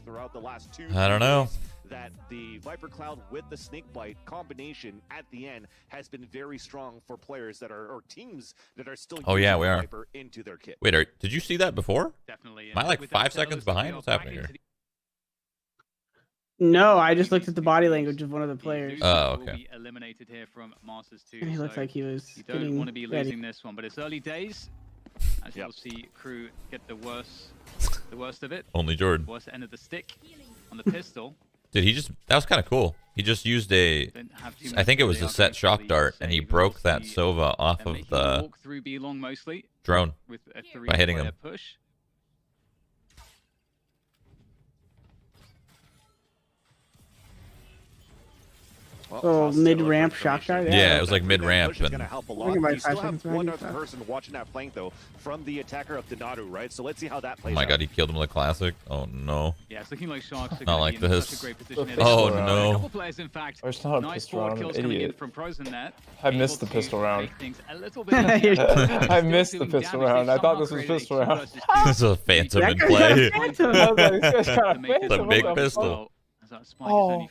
throughout the last 2 I don't know. that the Viper Cloud with the Snake Bite combination at the end has been very strong for players that are, or teams that are still Oh yeah, we are. Viper into their kit. Wait, did you see that before? Definitely. Am I like 5 seconds behind? What's happening here? No, I just looked at the body language of one of the players. Oh, okay. Eliminated here from Masters 2. And he looked like he was You don't getting want to be ready. losing this one, but it's early days. As you'll see, crew get the worst of it. Only Jordan. Worst end of the stick on the pistol. Did he just? That was kind of cool. He just used a. I think it was a set shock dart, and he broke that Sova off of the walk through B long mostly drone with a by hitting him. push. Oh, mid-ramp shock dart? Yeah, it was like mid-ramp. It's gonna help a lot. You still have one other person watching that flank though, from the attacker of Donatu, right? So let's see how that Oh plays my out. god, he killed him with a classic. Oh no. Yeah, it's looking like Sharks are Not like be in this. such a great position here. Oh A no. couple players, in fact. There's not a Nice pistol forward round, kills I'm an coming in idiot. from pros in that. I missed the Able pistol to round. make things a little bit I missed the pistol round. I thought this was pistol round. This is a phantom in That play. guy's got Phantom. It's a big pistol. Oh,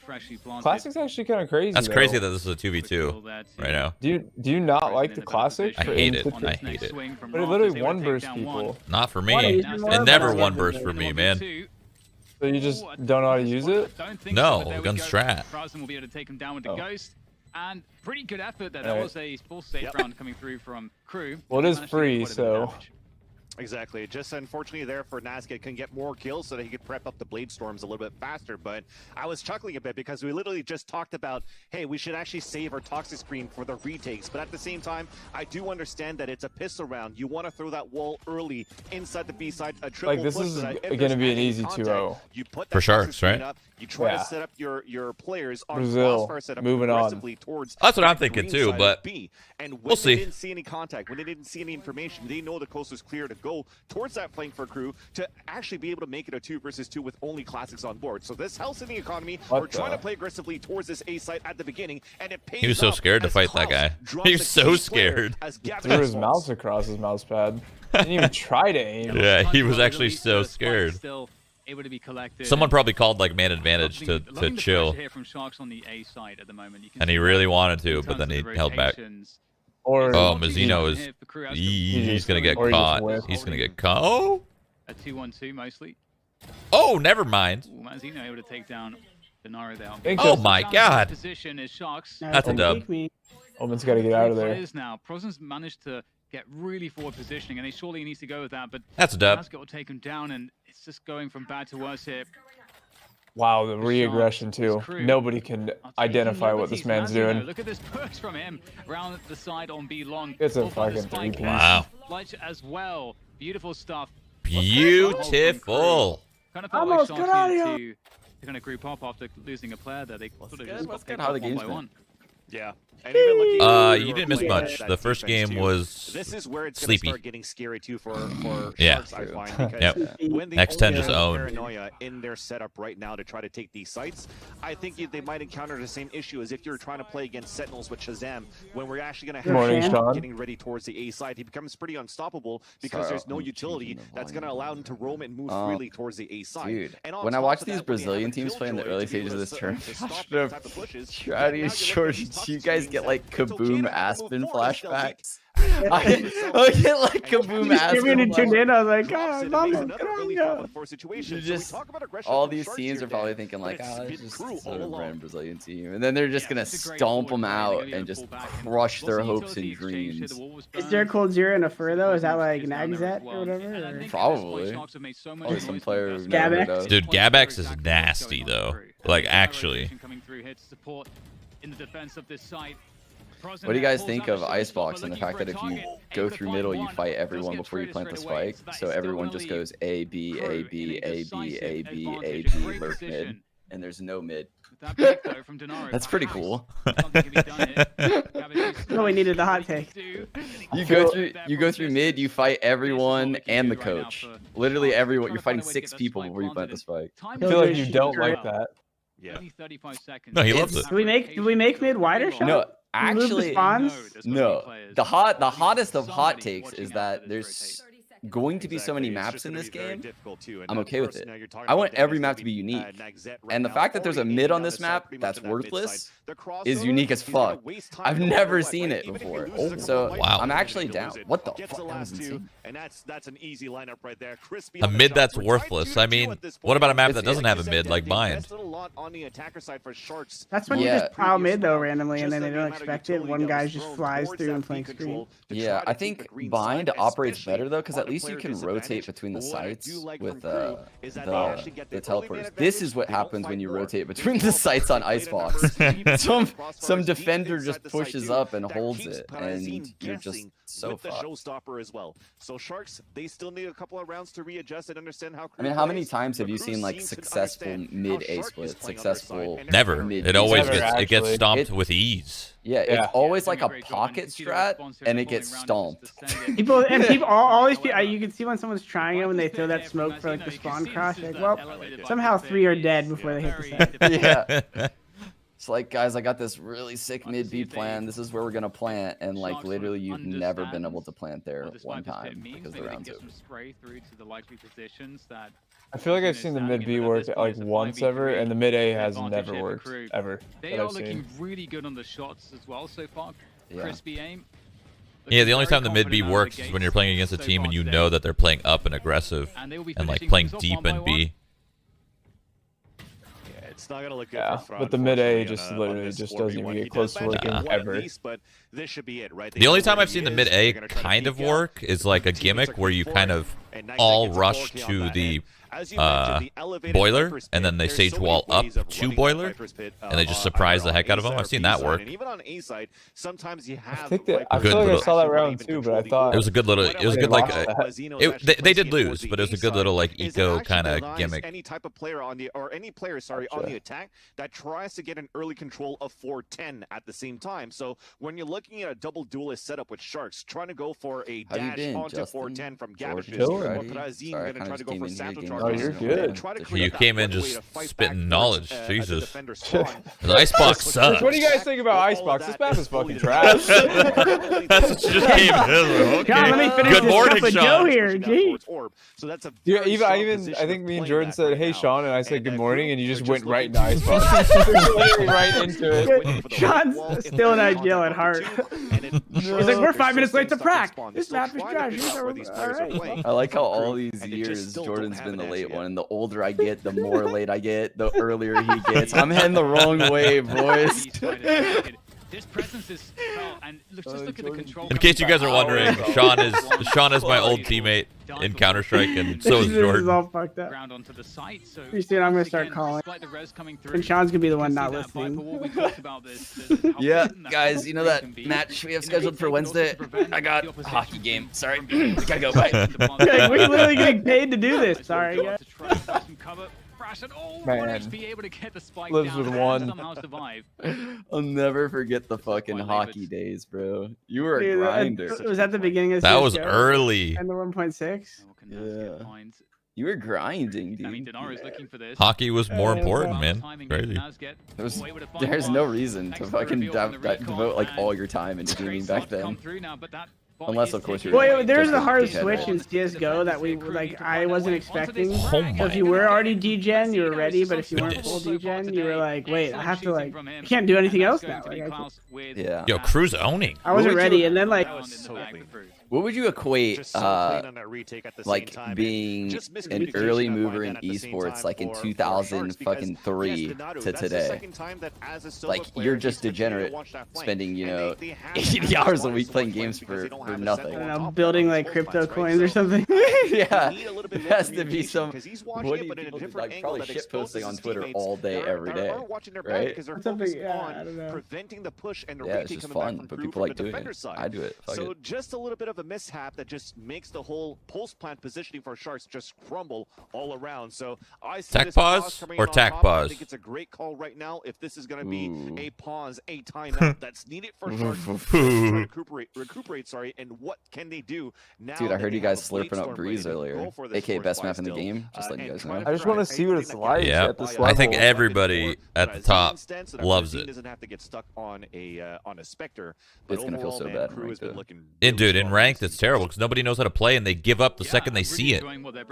Classic's actually kind of crazy. That's though. crazy that this is a 2v2 right now. Do you not like the classic? I for hate it. insta- I hate it. But it literally one burst people. Not for me. Why? It never one burst for me, man. So you just don't know how to use it? No, gun strat. Frozen will be able to take him down with the Oh. ghost. And pretty good effort there. That Alright. was a full safe round coming through from crew. Well, it is Managed to do free, quite a bit of so. damage. Exactly. Just unfortunately there for Nasket can get more kills so that he could prep up the blade storms a little bit faster. But I was chuckling a bit because we literally just talked about, hey, we should actually save our toxic screen for the retakes. But at the same time, I do understand that it's a pistol round. You want to throw that wall early inside the B side. A triple Like, this push is so that if gonna there's be an any easy contact, 2-0. You put For that toxic Sharks, screen right? up, you try Yeah. to set up your players on Brazil, crossfire setup moving on. aggressively towards That's what I'm that thinking green too, side but of B. And when we'll they see. didn't see any contact, when they didn't see any information, they know the coast was clear to go towards that flank for Crew to actually be able to make it a 2 versus 2 with only classics on board. So this helps in the economy. We're trying to play aggressively towards this A site at the beginning, and it pays. He was so scared to fight that guy. He was so scared. Threw his mouse across his mouse pad. Didn't even try to aim. Yeah, he was actually so scared. Able to be collected. Someone probably called like man advantage to chill. Here from Sharks on the A side at the moment. And he really wanted to, but then he held back. Or Mazzino is he's gonna get caught. He's gonna get caught. Oh! A 2-1-2 mostly. Oh, never mind. Ooh, Mazzino able to take down Denaro there. Oh my god. Position is Sharks. That's a dub. Omen's gotta get out of there. Now, Prozen's managed to get really forward positioning, and he surely needs to go with that, but that's a dub. Has got to take him down, and it's just going from bad to worse here. Wow, the re-aggression too. Nobody can identify what this man's doing. Look at this push from him around the side on B long. It's a fucking 3-piece. Wow. Light as well. Beautiful stuff. Beautiful. Kind of felt like Sharks needed to kind of group up after losing a player there. They sort of just got picked up one by one. Yeah. And even looking you didn't miss much. The first game was this is where it's sleepy. Gonna start getting scary too for yeah. Sharks, I find, because when they X10 just have owned. paranoia in their setup right now to try to take these sites, I think they might encounter the same issue as if you're trying to play against Sentinels with Shazam, when we're actually going to have him getting ready towards the A side. He becomes pretty unstoppable because there's no utility that's going to allow him to roam and move freely towards the A side. Dude, and when I watch these Brazilian teams play in the early stages of this tournament, Shroud and Short, do you guys get like Kaboom Aspen flashbacks? I get like Kaboom Aspen. I was like, God, you just all these teams are probably thinking like, oh, it's just a random Brazilian team, and then they're just gonna stomp them out and just crush their hopes and dreams. Is there a Cold Zero and a Fur though? Is that like Nagzet or whatever? Or? Probably. Probably some player who've never heard of. Dude, Gabex is nasty though. Like actually. What do you guys think of Icebox and the fact that if you go through middle, you fight everyone before you plant the spike? So everyone just goes A, B, A, B, A, B, A, B, A, B, lurk mid, and there's no mid. That's pretty cool. No, we needed the hot take. You go through mid, you fight everyone and the coach. Literally everyone. You're fighting 6 people before you plant the spike. I feel like you don't like that. Yeah. No, he loves it. Do we make mid wider? No. Actually, no. The hottest of hot takes is that there's going to be so many maps in this game. I'm okay with it. I want every map to be unique. And the fact that there's a mid on this map that's worthless is unique as fuck. I've never seen it before. So wow. I'm actually down. What the fuck? That was insane. And that's an easy lineup right there. A mid that's worthless. I mean, what about a map that doesn't have a mid like Bind? That's when you just pile mid though randomly and then they don't expect it. One guy just flies through and flank screen. Yeah, I think Bind operates better though because at least you can rotate between the sites with the teleporters. This is what happens when you rotate between the sites on Icebox. Some defender just pushes up and holds it, and you're just so fucked. The showstopper as well. So Sharks, they still need a couple of rounds to readjust and understand how. I mean, how many times have you seen like successful mid A split? Successful. Never. It always gets stomped with ease. Yeah, it's always like a pocket strat, and it gets stomped. People always you can see when someone's trying it when they throw that smoke for like the spawn cross. Like, well, somehow 3 are dead before they hit the site. Yeah. It's like, guys, I got this really sick mid B plan. This is where we're gonna plant, and like literally, you've never been able to plant there one time because the round's over. I feel like I've seen the mid B work like once ever, and the mid A has never worked ever. They are looking really good on the shots as well so far. Crispy aim. Yeah, the only time the mid B works is when you're playing against a team and you know that they're playing up and aggressive and like playing deep in B. It's not gonna look good for but the mid A just literally just doesn't even get close to working ever. But this should be it, right? The only time I've seen the mid A kind of work is like a gimmick where you kind of all rush to the boiler, and then they sage wall up to boiler, and they just surprise the heck out of them. I've seen that work. I think that I feel like I saw that round too, but I thought it was a good little. It was good like they did lose, but it was a good little like eco kind of gimmick. Any type of player on the player on the attack that tries to get an early control of 410 at the same time. So when you're looking at a double duelist setup with Sharks, trying to go for a dash onto 410 from Gavishes, or Prazine going to try to go for Satchel Charge. Oh, you're good. You came in just spitting knowledge. Jesus. The Icebox sucks. What do you guys think about Icebox? This map is fucking trash. That's what you just came in. Okay. God, let me finish Good this morning, cup of Sean. Joe here. Gee. So that's a I think me and Jordan said, "Hey, Sean," and I said, "Good morning," and you just went right into Icebox. Literally right into it. Sean's still an ideal at heart. He's like, we're 5 minutes late to prac. This map is trash. All right. I like how all these years Jordan's been the late one, and the older I get, the more late I get, the earlier he gets. I'm heading the wrong way, boys. His presence is and just look at the control. In case you guys are wondering, Sean is my old teammate in Counter-Strike, and so is This Jordan. is all fucked up. Ground onto the site, so Pretty soon I'm gonna start calling. despite the res coming through, And Sean's gonna be the one you not can see that listening. Viper, what we talked about this, how Yeah, potent that guys, you know that can be. match we have In scheduled for retake, also Wednesday? to prevent I got the a opposition hockey game. from Sorry, being gotta go. Bye. Like, we're literally getting paid to do this. Sorry, guys. To try and find some cover. Crash and Man. 1 HP able to get the spike Lives down with and one. somehow survive. I'll never forget the fucking hockey days, bro. You were a Dude, grinder. was that the beginning of That was CS:GO? early. And the 1.6? Yeah. You were grinding, dude. I mean, Denaro is looking for this. Hockey was more important, man. Crazy. There's no reason to fucking devote like all your time into gaming back then. Unless, of course, you're. Well, there's just a hard dickhead. switch in CS:GO that we like. I wasn't expecting. Oh So my. if you were already degen, you were ready. But if you weren't full degen, you were like, wait, I have to like, I can't do anything else now. Like, Yeah. Yo, Crew's owning. I wasn't What would ready, you- and then like, What would you equate, Just so clean on that retake at the like same time. being Just an miscommunication early on mover my in end at the same esports, time like in for 2000 Sharks, fucking because, three yes, Donato, to that's the today? second time that as a Silva Like player, you're he's just continued to degenerate, watch that flank. spending And they have 80 hours a access week to playing one flank games because they for don't have a nothing. I Sentinel don't on know, top building of like both crypto flanks, right? coins or So, something. Yeah, need a little bit it more has to be some. communication, 'cause he's What watching do it, but in a people different like angle probably that shit exposes posting on his Twitter teammates all day, that every are day, watching their back right? because they're Something- focused yeah, I on don't know. preventing the push and the Yeah, it's retake just coming back fun, from but through people from like the doing defender it. side. I do it. Fuck So it. just a little bit of a mishap that just makes the whole post-plant positioning for Sharks just crumble all around. So I see Tac this pause coming or on tac top. I pause? think it's a great call right now. If this is going to be Ooh. a pause, a timeout that's needed for Sharks to try to recuperate. Sorry, and what can they do now? Dude, I that heard they you have guys a Blade slurping up Storm Breeze ready to earlier, go for this aka force best buy map in the still, game. Just letting you and guys try know. to I just want to thrive. see what it's like Yeah. at this I think level. everybody at the top loves it. Doesn't have to get stuck on a Spectre. It's gonna feel so bad in ranked, though. Dude, in ranked, it's terrible because nobody knows how to play, and they give up the second they see it.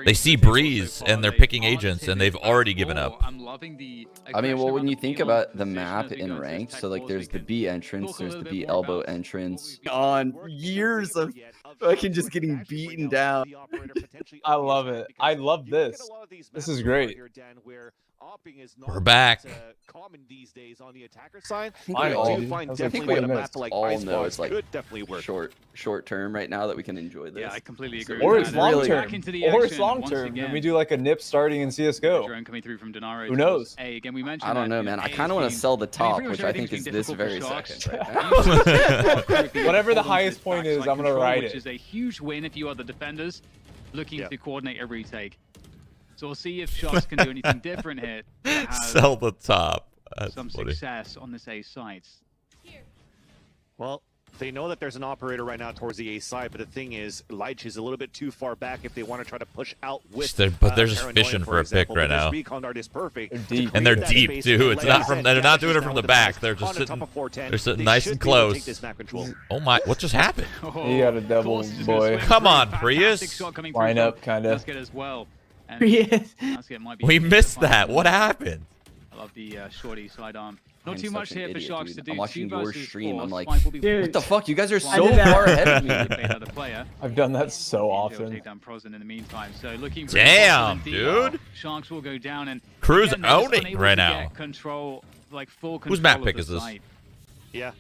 They see Breeze, and they're picking agents, and they've already given up. I mean, well, when you think about the map in ranked, so like there's the B entrance, there's the B elbow entrance. On years of fucking just getting beaten down. I love it. I love this. This is great. We're back. Common these days on the attacker side. I do find think definitely we a map like all know Icebox it's like could definitely work. short term right now that we can enjoy this. Yeah, I completely agree. Or with it's that. long really- term. Back into the Or it's action long once term. again. And we do like a nip starting in CS:GO. Drone coming through from Denaro. Who knows? A, again, we mentioned I don't that, know, you man. I A kind of want to being- sell the I mean, top, pretty much which I think everything's is been this difficult very for Sharks. second. Right now. Whatever the highest point is, I'm gonna ride Which it. is a huge win if you are the defenders looking Yeah. to coordinate a retake. So we'll see if Sharks can do anything different here. to have Sell the top. That's some funny. success on this A site. Well, they know that there's an operator right now towards the A side, but the thing is, Leitch is a little bit too far back if they want to try to push out with. But they're just Paranoia, fishing for a pick example, right but this now. recon dart is perfect. They're deep. And they're Create that deep space too. for It's Leitch. not from. They're not doing it from the back. They're just On the top sitting. of 410. They're sitting They nice should and be able to close. take this map control. Oh my! What just happened? He got a double, boy. Come on, Prius. Line up, kinda. Basket as well. And Yes. Basket might be We able to missed find that. more. What happened? I love the shorty sidearm. Not I'm too much such an here for idiot, Sharks dude. to do. I'm watching Two your versus stream, four. I'm like, Spike will be Dude. What the fuck? You guys are I so did that. far ahead of me. Another player. I've done that so He'll often. take down Prozen in the meantime. So looking for Damn, the bottom and dude. Sharks will go down and Crew's again, they're just owning unable right to now. get control, like full control Whose map of pick the is this? site. Yeah.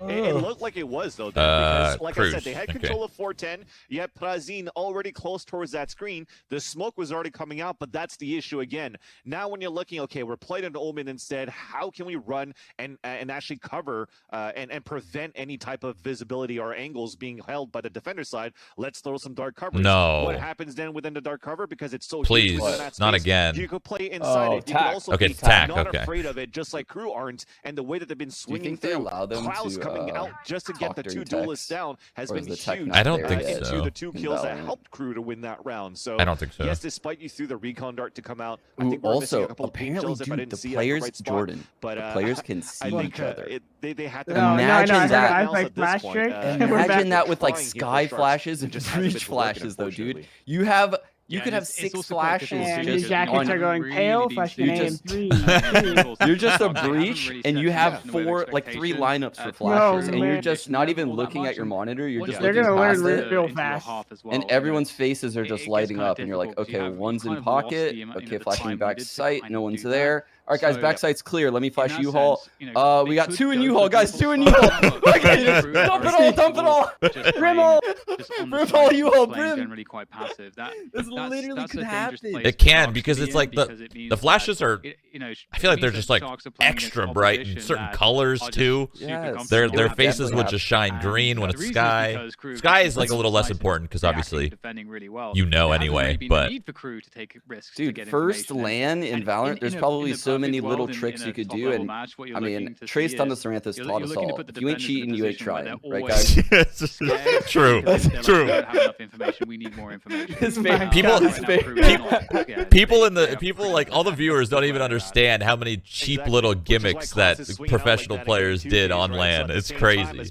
It looked like it was, though, because, like Cruz. I said, they had control of 410. You had Prazin already close towards that screen. The smoke was already coming out, but that's the issue again. Now when you're looking, okay, we're playing an Omen instead, how can we run and actually cover and prevent any type of visibility or angles being held by the defender side? Let's throw some dark coverage. No. What happens then within the dark cover? Because it's so Please, huge within that space, not again. you could play inside it. You could also okay, be tack. not Okay. afraid of it, just like KRU aren't, and the way that they've been swinging they through, allow them clouds to, coming out just to get the two duelists down has been huge. I don't think into so. the two kills that helped KRU to win that round. So I don't think so. Yes, despite you threw the recon dart to come out, I Ooh, think we're missing also, a couple of apparently, kills if I dude, didn't the see it at players, right spot. Jordan, But the players can see I think, each other. They had to Imagine that. I like flash trick. Imagine that with like trying here for sky Sharks. flashes and It just just hasn't breach been working, flashes, though, dude. unfortunately. You could have it's 6 also quite flashes difficult And to these just jackets on. are going pale, flashing you aim. just- 3, 2. You're just a breach, and you have 3 lineups for flashes, and you're just not even looking at your monitor. You're just They're looking gonna past learn it, real fast. and everyone's faces are just lighting up, and you're like, okay, one's in pocket. Okay, flashing back sight. No one's there. All right, guys, backside's clear. Let me flash U-Haul. We got 2 in U-Haul, guys. 2 in U-Haul. Okay, just dump it all. Dump it all. Brimall. Brimall, U-Haul, Brim. Generally quite passive. This literally could happen. It can, because it's like the flashes are. I feel like they're just like extra bright in certain colors too. Yes. Their faces would just shine green when it's sky. Sky is like a little less important because obviously you know anyway. But dude, first LAN in Valorant, there's probably so many little tricks you could do, and I mean, Trace on the Saranthus taught us all. If you ain't cheating, you ain't trying, right, guys? True. True. We need more information. People like all the viewers don't even understand how many cheap little gimmicks that professional players did on LAN. It's crazy.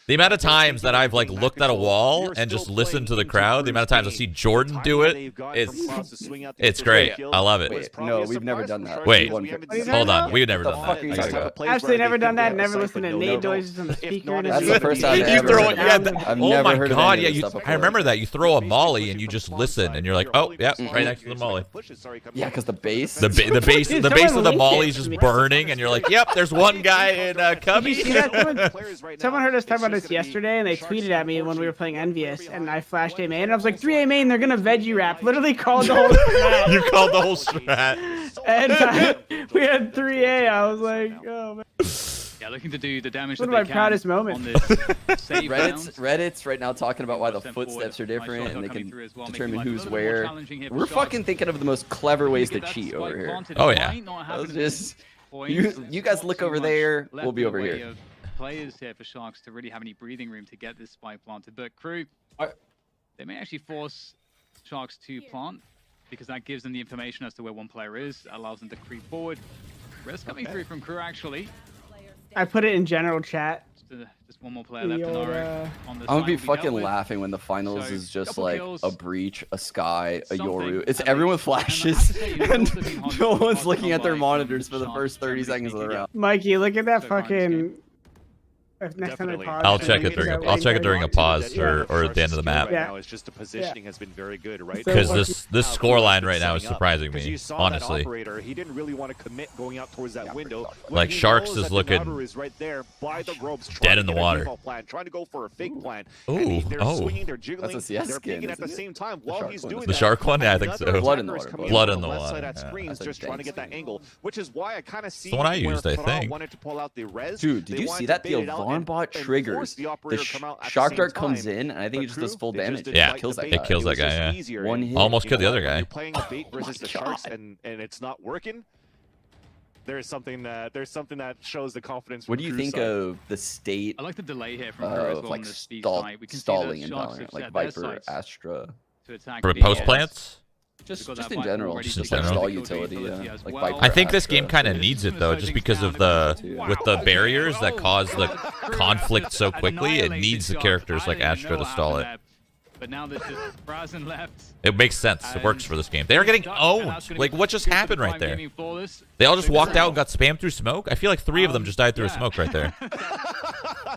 The amount of times that I've like looked at a wall and just listened to the crowd, the amount of times I see Jordan do it, it's great. I love it. Wait, no, we've never done that. Wait, hold on. We've never done that. Absolutely never done that. Never listened to Nate noises on the speaker. That's the first time I've throw ever it. heard Yeah, that. I've oh never my heard of god, any yeah. of this stuff I remember before. that. You throw a molly and you just listen, and you're like, oh, yeah, right next to the molly. Yeah, because the base. The base of the molly is just burning, and you're like, yep, there's one guy in Cubby. Did you see that? Someone heard us talk about this yesterday, and they tweeted at me when we were playing Envious, and I flashed A main, and I was like, 3A main, they're gonna veggie wrap. Literally called the whole strat. You called the whole strat. And we had 3A. I was like, oh man. Yeah, looking to do the damage One that of they my proudest can moments. on this save round. Reddit's right now talking about why the footsteps are different, and they can determine who's where. We're fucking thinking of the most clever ways to cheat over here. Oh yeah. That's just you guys look over there. We'll be over here. Players here for Sharks to really have any breathing room to get this spike planted, but KRU, they may actually force Sharks to plant because that gives them the information as to where one player is, allows them to creep forward. Res coming through from KRU actually. I put it in general chat. Just one more player left in our on the I'm gonna be fucking laughing when the finals is just like a breach, a sky, a Yoru. It's everyone flashes and no one's looking at their monitors for the first 30 seconds of the round. Mikey, look at that fucking. Next time I pause, I'll check it during a pause or at the end of the map. Yeah. It's just the positioning has been very good, right? Because this score line right now is surprising me, honestly. He didn't really want to commit going out towards that window. Like Sharks is looking dead in the water. Trying to go for a fake plan. Ooh, they're swinging, they're jiggling, that's a CS they're skin, peeking at the same time while he's doing The that. shark one? Yeah, I think so. Blood in the water. Blood in the Left water. side at screens, just trying to get that angle, which is why I kind of see the one I where used, I Farah think. wanted to pull out the res. Dude, did you see that? The alarm bot triggers. The shark dart comes in, and I think it just does full damage. Yeah, it kills that guy. It kills that guy, yeah. One hit. Almost killed the other guy. You're playing a bait versus the Sharks, and it's not working. There's something that shows the confidence. What do you think of the state I like the delay here from KRU as well like on the speed stall, side. We can stalling see in that Sharks Valorant, have like set their Viper, sights Astra? to attack For B. post plants? Just Because that in Viper general, already just in like general. stall utility, yeah. as Like well. Viper, I think this Astra. game kind of needs it though, just because of with the barriers that cause the conflict so quickly. It needs the characters like Astra to stall it. But now there's just Brazen left. It makes sense. It works for this game. They are getting owned. Like, what just happened right there? They all just walked out and got spammed through smoke? I feel like 3 of them just died through a smoke right there.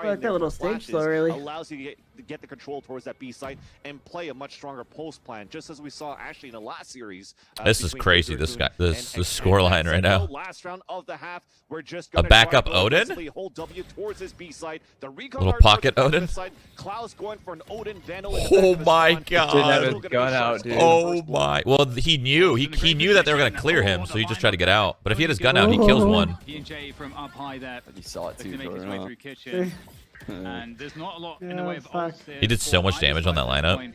Ahri like that little stage slow, really. allows you to get the control towards that B site and play a much stronger post plan, just as we saw actually in the last series. This is crazy. This scoreline right now. Last round of the half, we're just A backup Odin? Hold W towards his B site. The recon Little pocket Odin? Klaus going for an Odin Vandal. Oh my god. Didn't have his gun out, dude. Oh my. Well, he knew. He knew that they were going to clear him, so he just tried to get out. But if he had his gun out, he kills one. P&J from up high there. You saw it too, to make his way Jordan. through kitchen. And there's not a lot in the way of fuck. odds here He did so for much damage on that lineup. point.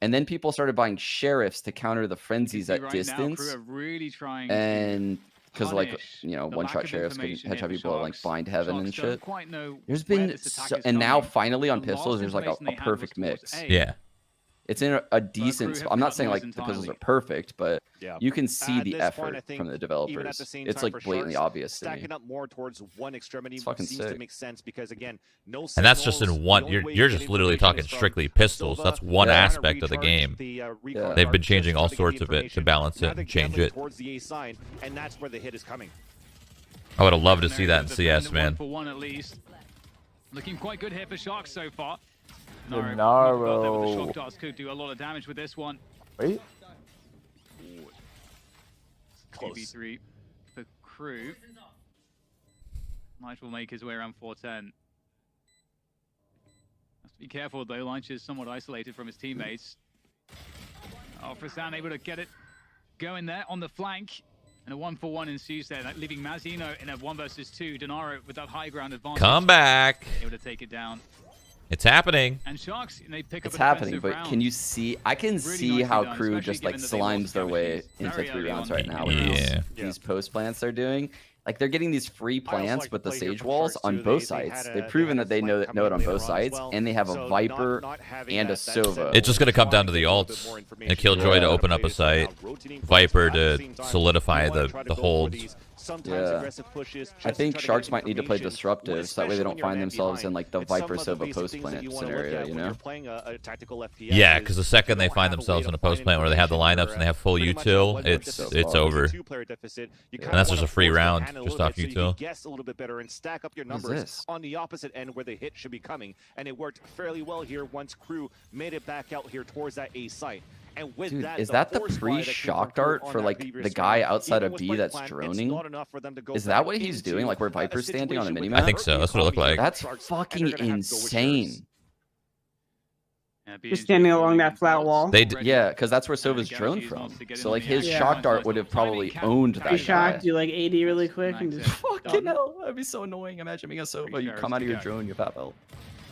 And then people started buying sheriffs to counter the frenzies at distance. And because like, you know, one-shot sheriffs can headshot people at like Bind Heaven and shit. There's been and now finally on pistols there's like a perfect mix. Yeah. It's in a decent spot. I'm not saying like the pistols are perfect, but you can see At the this effort point, I think from the even developers. at the same It's time like for blatantly Sharks, obvious to me. stacking up more towards one extremity It's fucking seems to sick. make sense because again, no And that's just Sentinels, in the one. only way You're you get just literally information talking is from strictly pistols. Silva That's one trying to aspect of the recharge game. the, recon Yeah. card They've been just changing to all try to get the sorts of it to information. balance Now it they're and change gambling it. towards the A sign, and that's where the hit is coming. I would have loved to see that in CS, man. For one at least. Looking quite good here for Sharks so far. Naro. The shock darts could do a lot of damage with this one. Wait. 2v3 for Crew. Light will make his way around 410. Has to be careful though, Light is somewhat isolated from his teammates. Oh, Frisan able to get it going there on the flank. And a 1-for-1 ensues there, leaving Mazino in a 1 versus 2. Donaro with that high ground advantage. Come back. Able to take it down. It's happening. And Sharks, they pick It's up a happening, defensive but round. can you see? I can see nicely how done, Crew especially just like given that they lost slimes their way Scavengers into very 3 early rounds on. right now with these post plants they're doing. Like they're getting these free plants with the Sage Walls on both sides. They've proven that they know it on both sides, and they have a Viper and a Sova. It's just going to come down to the ults. And Killjoy to open up a site. Viper to solidify the holds. Yeah. I think Sharks might need to play disruptive, so that way they don't find themselves in like the Viper Sova post plant scenario, you know? Yeah, because the second they find themselves in a post plant where they have the lineups and they have full util, it's over. And that's just a free round, just off util. Guess a little bit better and stack up your numbers on the opposite end where the hit should be coming, and it worked fairly well here once Crew made it back out here towards that A site. And with Dude, that, is that the pre-shock dart for like the guy outside of B that's droning? Is that what he's doing? Like where Viper's standing on the minimap? I think so. That's what it looked like. That's fucking insane. Just standing along that flat wall. Yeah, because that's where Sova's drone from. So like his shock dart would have probably owned that Be guy. shocked, do like 80 really quick and just Fucking hell, that'd be so annoying. Imagine being a Sova, you come out of your drone, you pop out.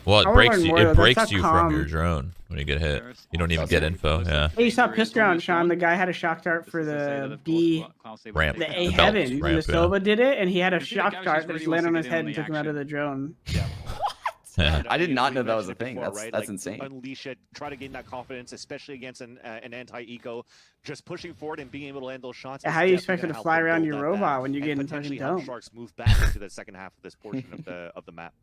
Well, I it wanna breaks learn you. more, It though. breaks That's you not from calm. your drone when you get hit. You don't even get info. Yeah. Hey, you saw Pissed Ground, Sean. The guy had a shock dart for the B, Ramp. the A The belt heaven. ramp, And the Sova did it, and he had a shock dart that just landed on his head and took him out of the drone. I did not know that was a thing. Before, That's right? that's Like, insane. Unleash it, try to gain that confidence, especially against an anti-eco. Just pushing forward and being able to land those shots. How do you expect it to fly around your robot when you get in fucking potentially help dome? Sharks move back into the second half of this portion of the map.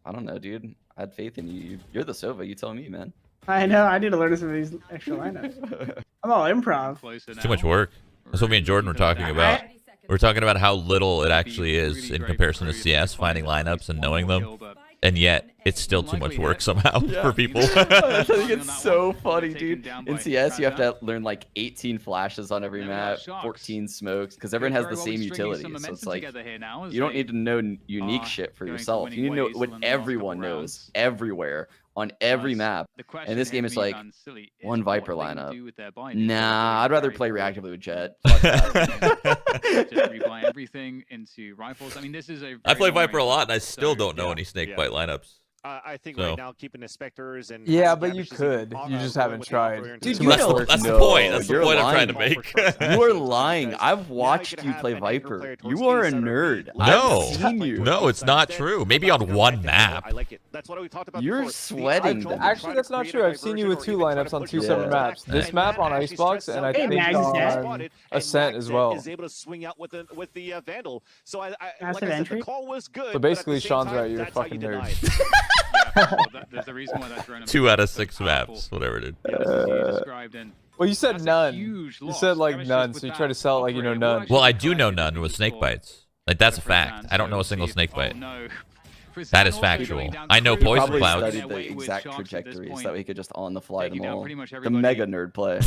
I don't know, dude. I had faith in you. You're the Sova. You tell me, man. I know. I need to learn some of these extra lineups. I'm all improv. It's too much work. That's what me and Jordan were talking about. We're talking about how little it actually is in comparison to CS, finding lineups and knowing them. And yet, it's still too much work somehow for people. I think it's so funny, dude. In CS, you have to learn like 18 flashes on every map, 14 smokes, because everyone has the same utility. So it's like, you don't need to know unique shit for yourself. You need to know what everyone knows, everywhere, on every map. And this game is like, one Viper lineup. Nah, I'd rather play reactively with Jet. Fuck that. Rebuy everything into rifles. I mean, this is a. I play Viper a lot, and I still don't know any snakebite lineups. I think So. right now keeping the Spectres and Yeah, but you could. You just haven't tried. Dude, So that's the point. That's the you're point I'm lying. trying to make. You are lying. I've watched you play Viper. You are a nerd. No, I've seen you. no, it's not true. Maybe on one map. I like it. That's what we talked about. You're before. sweating. them. Actually, that's not true. I've seen you with 2 lineups on 2 separate maps. This map on Icebox, and I think on Ascent as well. Is able to swing out with the Vandal. So I Passive like I said, entry? the call was good. So but at basically, the same Sean's time, right. You're a that's how you fucking deny nerd. it. There's a reason why that drone 2 out of 6 maps, whatever, dude. Well, you said none. You said like none, so you try to sell it like you know none. Well, I do know none with snake bites. Like that's a fact. I don't know a single snake bite. That is factual. I know You poison probably clouds. studied the exact trajectories that we could just on the fly them all. pretty much The mega nerd play.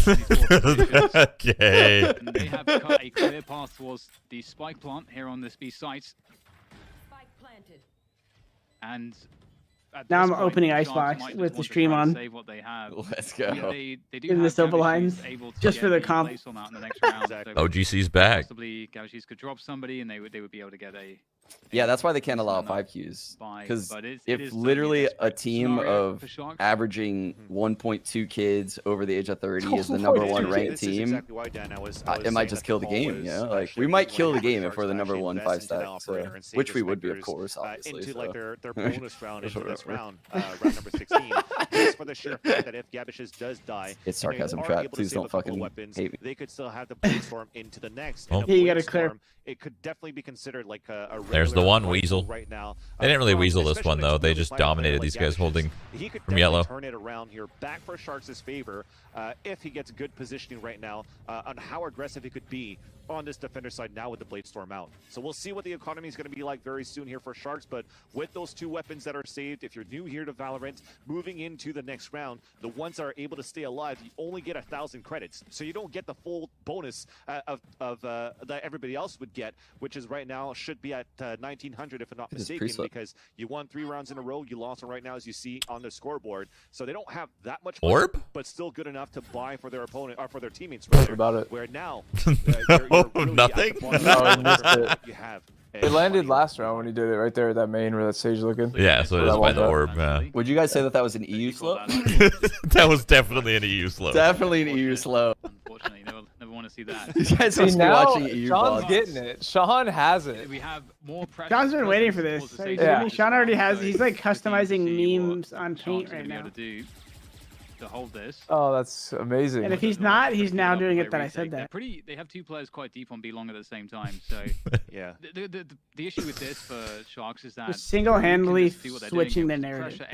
Okay. And they have cut a clear path towards the spike plant here on this B site. And at Now this I'm point, opening Sharks Icebox might just with the want to stream try and on. save what they have. Let's go. They do In the have silver Gavashi's lines, able to just for get the comp. place on that in the next round. So OGC's back. possibly Gavashi's could drop somebody and they would be able to get a Yeah, that's why they can't allow 5 Qs. Because if literally a team of averaging 1.2 kids over the age of 30 is the #1 ranked team, it might just kill the game. You know, like we might kill the game if we're the #1 5-stack, which we would be, of course, obviously. Into like their bonus round into this round, round number 16. Just for the sheer fact that if Gabishes does die, it's sarcasm, chat. Please don't fucking hate me. They could still have the Bladestorm into the next. Oh. Yeah, you gotta clear. It could definitely be considered like a There's the one weasel. right now. They didn't really weasel this one though. They just dominated these guys holding He could from yellow. turn it around here, back for Sharks' favor, if he gets good positioning right now on how aggressive he could be on this defender side now with the Bladestorm out. So we'll see what the economy is going to be like very soon here for Sharks, but with those 2 weapons that are saved, if you're new here to Valorant, moving into the next round, the ones that are able to stay alive, you only get 1,000 credits. So you don't get the full bonus of that everybody else would get, which is right now should be at 1,900 if I'm not mistaken, because you won 3 rounds in a row, you lost them right now as you see on the scoreboard. So they don't have that much orb, but still good enough to buy for their opponent or for their teammates. What about it? Where now nothing. It landed last round when he did it right there at that main where that sage looking. Yeah, so it is by the orb. Would you guys say that that was an EU slow? That was definitely an EU slow. Definitely an EU slow. Unfortunately, never want to see that. You guys See, must be now watching EU Sean's VODs. getting it. Sean has it. We have more pressure. Sean's been waiting for this. Are you kidding me? Sean already has. He's like customizing memes on Paint right now. To hold this. Oh, that's amazing. And if he's not, he's now doing it that I said that. They have 2 players quite deep on B long at the same time. So yeah. The issue with this for Sharks is that They're single-handedly switching the narrative.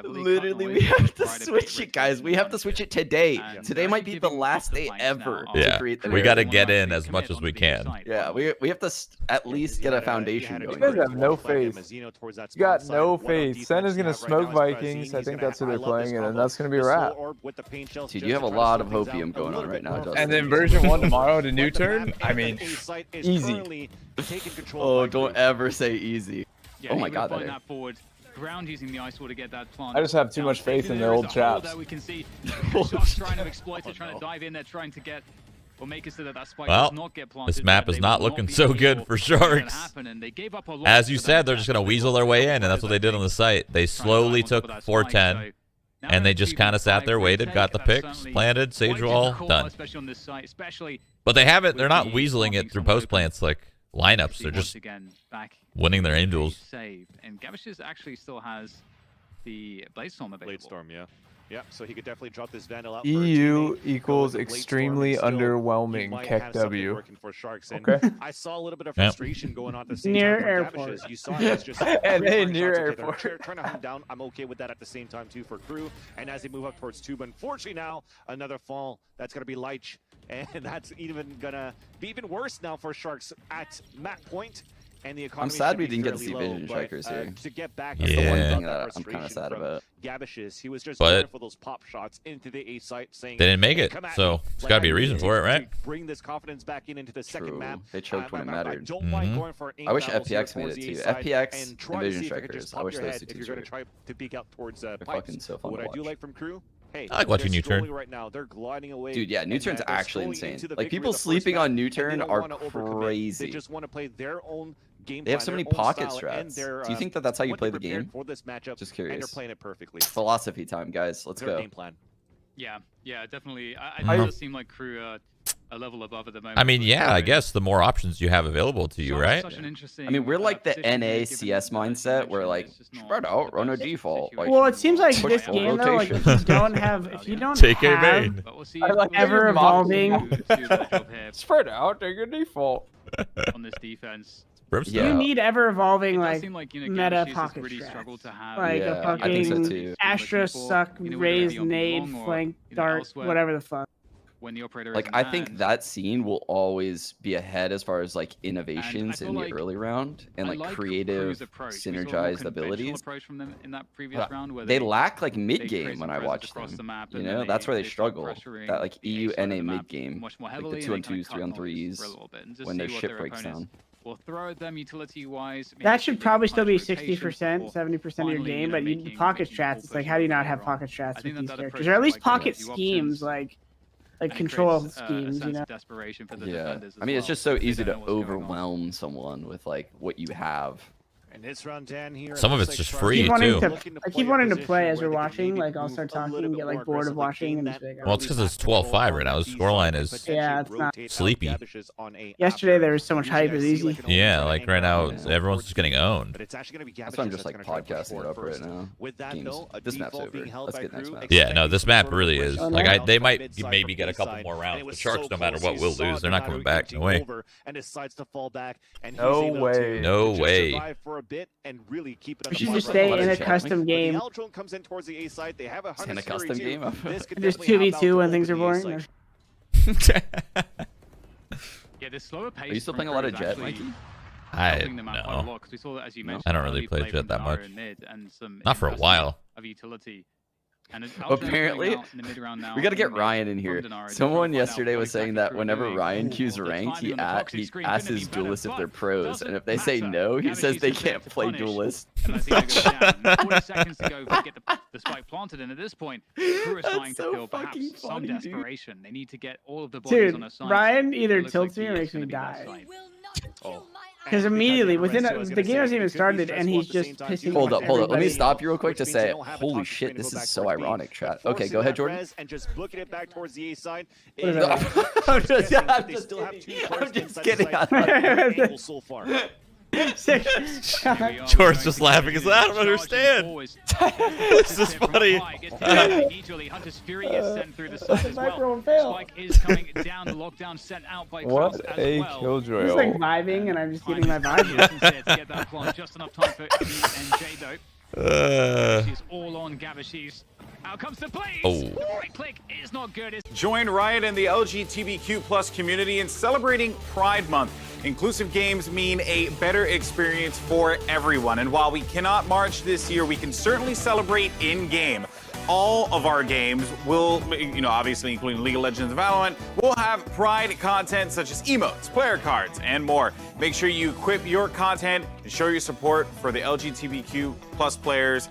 Literally, we have to switch it, guys. We have to switch it today. Today might be the last day ever to create the we got to get in as much as we can. Yeah, we have to at least get a foundation going. You guys have no faith. You got no faith. Sen is going to smoke Vikings. I think that's who they're playing, and then that's going to be a wrap. Dude, you have a lot of hopium going on right now, Justin. And then version 1 tomorrow to new turn. I mean, easy. Oh, don't ever say easy. Oh my god, that forward. Ground using the ice wall to get that plant. I just have too much faith in their old traps. We can see Sharks trying to exploit it, trying to dive in there, trying to get or make it so that spike does not get planted. This map is not looking so good for Sharks. As you said, they're just going to weasel their way in, and that's what they did on the site. They slowly took 410. And they just kind of sat there, waited, got the picks, planted, sage wall, done. But they haven't. They're not weaseling it through post plants like lineups. They're just winning their aim duels. And Gabishes actually still has the Bladestorm available. Bladestorm, yeah. Yeah, so he could definitely drop this Vandal out. EU equals extremely underwhelming. Keck W. Okay. I saw a little bit of frustration going on at the same near time. Airport. You saw it just and hey, near airport. Trying to hunt down. I'm okay with that at the same time too for KRU. And as they move up towards 2, but unfortunately now another fall. That's gonna be Leitch, and that's even gonna be even worse now for Sharks at map point. And the I'm sad we didn't get to see Vision Strikers here. To get back, that's the one thing that I'm kind of sad about. Gabishes, he was just going for those pop shots into the A site, saying they didn't make it, so there's got to be a reason for it, right? Bring this confidence back into the second map. They choked when it mattered. I wish FPX made it too. FPX and Vision Strikers. I wish those 2 teams were. Try to peek out towards They're fucking so fun to watch. What I do like from KRU. Hey, I like watching New Turn. Right now, they're gliding away. Dude, yeah, New Turn's actually insane. Like, people sleeping on New Turn are crazy. They just want to play their own game. They have so many pocket strats. Do you think that that's how you play the game? For this matchup, just curious. And they're playing it perfectly. Philosophy time, guys. Let's go. Game plan. Yeah, definitely. It does seem like KRU a level above at the moment. I mean, yeah, I guess the more options you have available to you, right? I mean, we're like the NA CS mindset where like spread out, run a default. Like, well, it seems like this game though, like if you don't have take a main. ever evolving spread out, take a default on this defense. You need ever evolving like meta pocket really strats. Like a fucking Astra suck, raise, nade, flank, dart, whatever the fuck. When the operator like I think that scene will always be ahead as far as like innovations in the early round and like creative synergized abilities. They lack like mid game when I watch them. You know, that's where they struggle. That like EU NA mid game, like the 2-on-2s, 3-on-3s, when their ship breaks down. We'll throw at them utility-wise. That should probably still be 60%, 70% of your game, but you pocket strats. It's like, how do you not have pocket strats with these characters, or at least pocket schemes? Like, like And it control creates, schemes, a you sense know. of desperation for the Yeah. defenders as I mean, it's well, just so because they easy don't to know what's going on. overwhelm someone with like what you have. And it's round 10 here. Some of Looks it's like just Sharks free, are too. looking to I play keep a wanting to position play as where we're they can watching. maybe Like I'll move start a little talking and bit get more like bored of aggressively, watching gain and that just be like, Well, oh. it's because it's 12-5 right now. The scoreline is Yeah, it's not. sleepy. Yesterday there was so much hype. It was easy. Yeah, like right now, everyone's just getting owned. But it's actually going to be That's why I'm just that's like gonna try to push podcasting it up forward right first. now. With that, Games. though, a This map's default over. being held Let's by get next Crew, map. Yeah, no, this map really is. Oh, Like, no. they might maybe get a couple more rounds. But Sharks, no matter what, will lose. They're not coming back. No way. And decides to fall back, and he's No able way. to No just way. survive for a bit and really keep it We on should the just front stay line. in a When custom When game. the L drone comes in towards the A side, they have a It's in a Hunter's Fury custom too. game. This could Just definitely help 2v2 out when to things are open the A boring. side. Yeah, this slower pace. Are you still from playing a lot Crew of is Jet, actually Mikey? I helping them out quite a no. lot, 'cause we saw that, as you No? mentioned, I don't really early play play Jet from that Nara much. in mid and some Not for a investment while. of utility. And Apparently, we got to get Ryan in here. Someone yesterday was saying that whenever Ryan queues ranked, he asks his duelists if they're pros, and if they say no, he says they can't play duelist. And I think they go down. 40 seconds to go to get the spike planted, and at this point, Crew is trying to so feel perhaps fucking some funny, dude. desperation. They need to get all of the bodies Dude, on a side. Ryan either It looks tilts like me or B is makes me gonna be that die. side. Because immediately within the game hasn't even started and he's just pissing Hold off up, hold up. Let me everybody. stop you real quick to say, holy shit, this is so ironic, chat. Okay, go ahead, Jordan. And just booking it back towards the A side. What is that? I'm just, They still have two players inside the kidding. side. Angle so far. George's just laughing because I don't understand. This is funny. Hunter's Fury is sent through the side as well. Micro fail. Spike is coming down. The lockdown sent out by What Kraus as a well. killjoy. I'm just like vibing and I'm just getting my vibe. To get that plant just enough time for VNG though. She's all on Gabashi's. Out comes the blaze. Oh. Right click is not good. Join Riot and the LGBTQ+ community in celebrating Pride Month. Inclusive games mean a better experience for everyone. And while we cannot march this year, we can certainly celebrate in-game. All of our games will, obviously including League of Legends and Valorant, will have Pride content such as emotes, player cards, and more. Make sure you equip your content and show your support for the LGBTQ+ players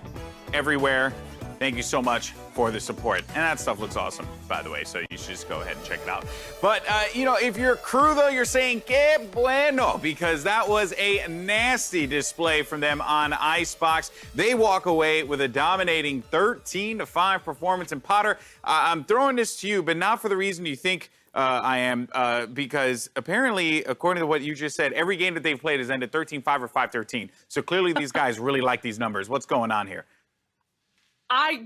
everywhere. Thank you so much for the support. And that stuff looks awesome, by the way, so you should just go ahead and check it out. But, if you're Crew, though, you're saying, que bueno, because that was a nasty display from them on Icebox. They walk away with a dominating 13-5 performance. And Potter, I'm throwing this to you, but not for the reason you think I am, because apparently, according to what you just said, every game that they've played has ended 13-5 or 5-13. So clearly these guys really like these numbers. What's going on here? I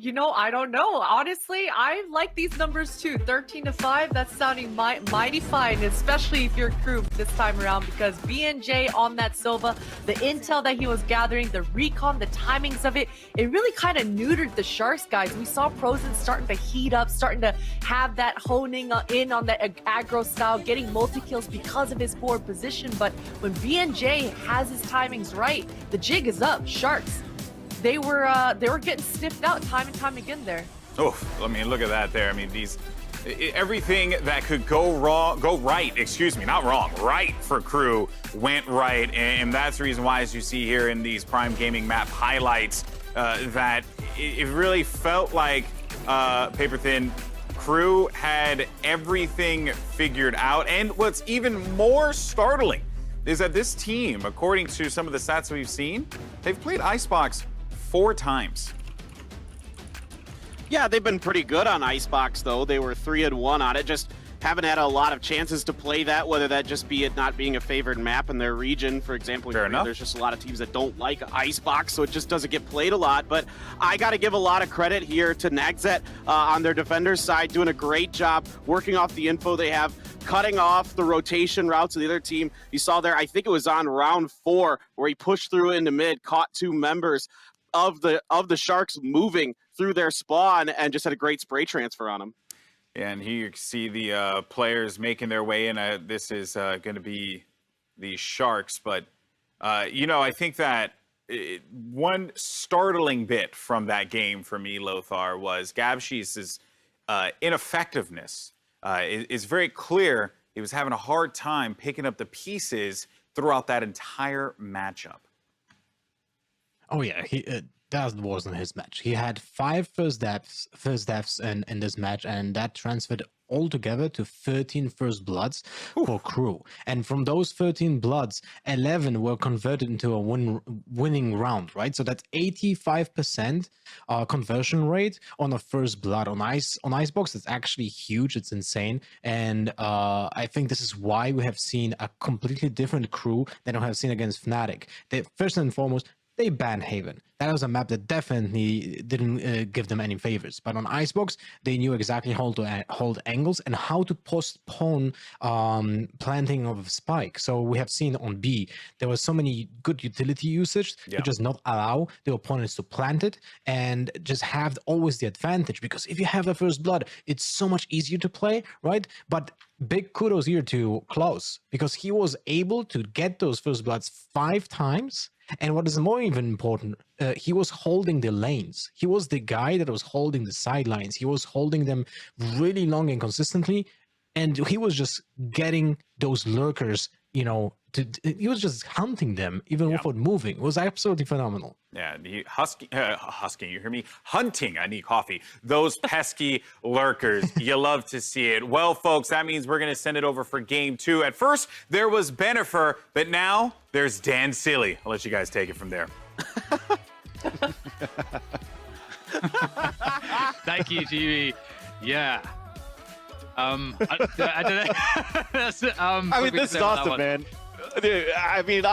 don't know. Honestly, I like these numbers too. 13-5, that's sounding mighty fine, especially if you're Crew this time around, because BNJ on that Silva, the intel that he was gathering, the recon, the timings of it really kind of neutered the Sharks guys. We saw Prozen starting to heat up, starting to have that honing in on that aggro style, getting multi-kills because of his forward position. But when BNJ has his timings right, the jig is up. Sharks, they were getting sniffed out time and time again there. Oh, I mean, look at that there. I mean, everything that could go right for Crew went right. And that's the reason why, as you see here in these Prime Gaming map highlights, that it really felt like Paper Thin Crew had everything figured out. And what's even more startling is that this team, according to some of the stats we've seen, they've played Icebox 4 times. Yeah, they've been pretty good on Icebox, though. They were 3-1 on it. Just haven't had a lot of chances to play that, whether that just be it not being a favored map in their region. For example, there's just a lot of teams that don't like Icebox, so it just doesn't get played a lot. But I got to give a lot of credit here to Nagzet on their defenders side, doing a great job working off the info they have, cutting off the rotation routes of the other team. You saw there, I think it was on round 4, where he pushed through into mid, caught 2 members of the Sharks moving through their spawn, and just had a great spray transfer on him. Yeah, and here you can see the players making their way in. This is going to be the Sharks, but I think that one startling bit from that game for me, Lothar, was Gabshi's ineffectiveness. It's very clear he was having a hard time picking up the pieces throughout that entire matchup. Oh yeah, that wasn't his match. He had 5 first deaths in this match, and that transferred altogether to 13 first bloods for KRU. And from those 13 bloods, 11 were converted into a winning round, right? So that's 85% conversion rate on a first blood on Icebox. It's actually huge. It's insane. And I think this is why we have seen a completely different KRU than we have seen against Fnatic. First and foremost, they banned Haven. That was a map that definitely didn't give them any favors. But on Icebox, they knew exactly how to hold angles and how to postpone planting of a spike. So we have seen on B, there was so many good utility usage to just not allow the opponents to plant it and just have always the advantage. Because if you have the first blood, it's so much easier to play, right? But big kudos here to Klaus, because he was able to get those first bloods 5 times. And what is more even important, he was holding the lanes. He was the guy that was holding the sidelines. He was holding them really long and consistently. And he was just getting those lurkers, you know, he was just hunting them even without moving. It was absolutely phenomenal. Yeah, husky, you hear me? Hunting, I need coffee. Those pesky lurkers, you love to see it. Well, folks, that means we're going to send it over for game 2. At first, there was Benifer, but now there's Dan Silly. I'll let you guys take it from there. Thank you, GB. Yeah. I don't know. I mean, this is awesome, man. Dude, I mean,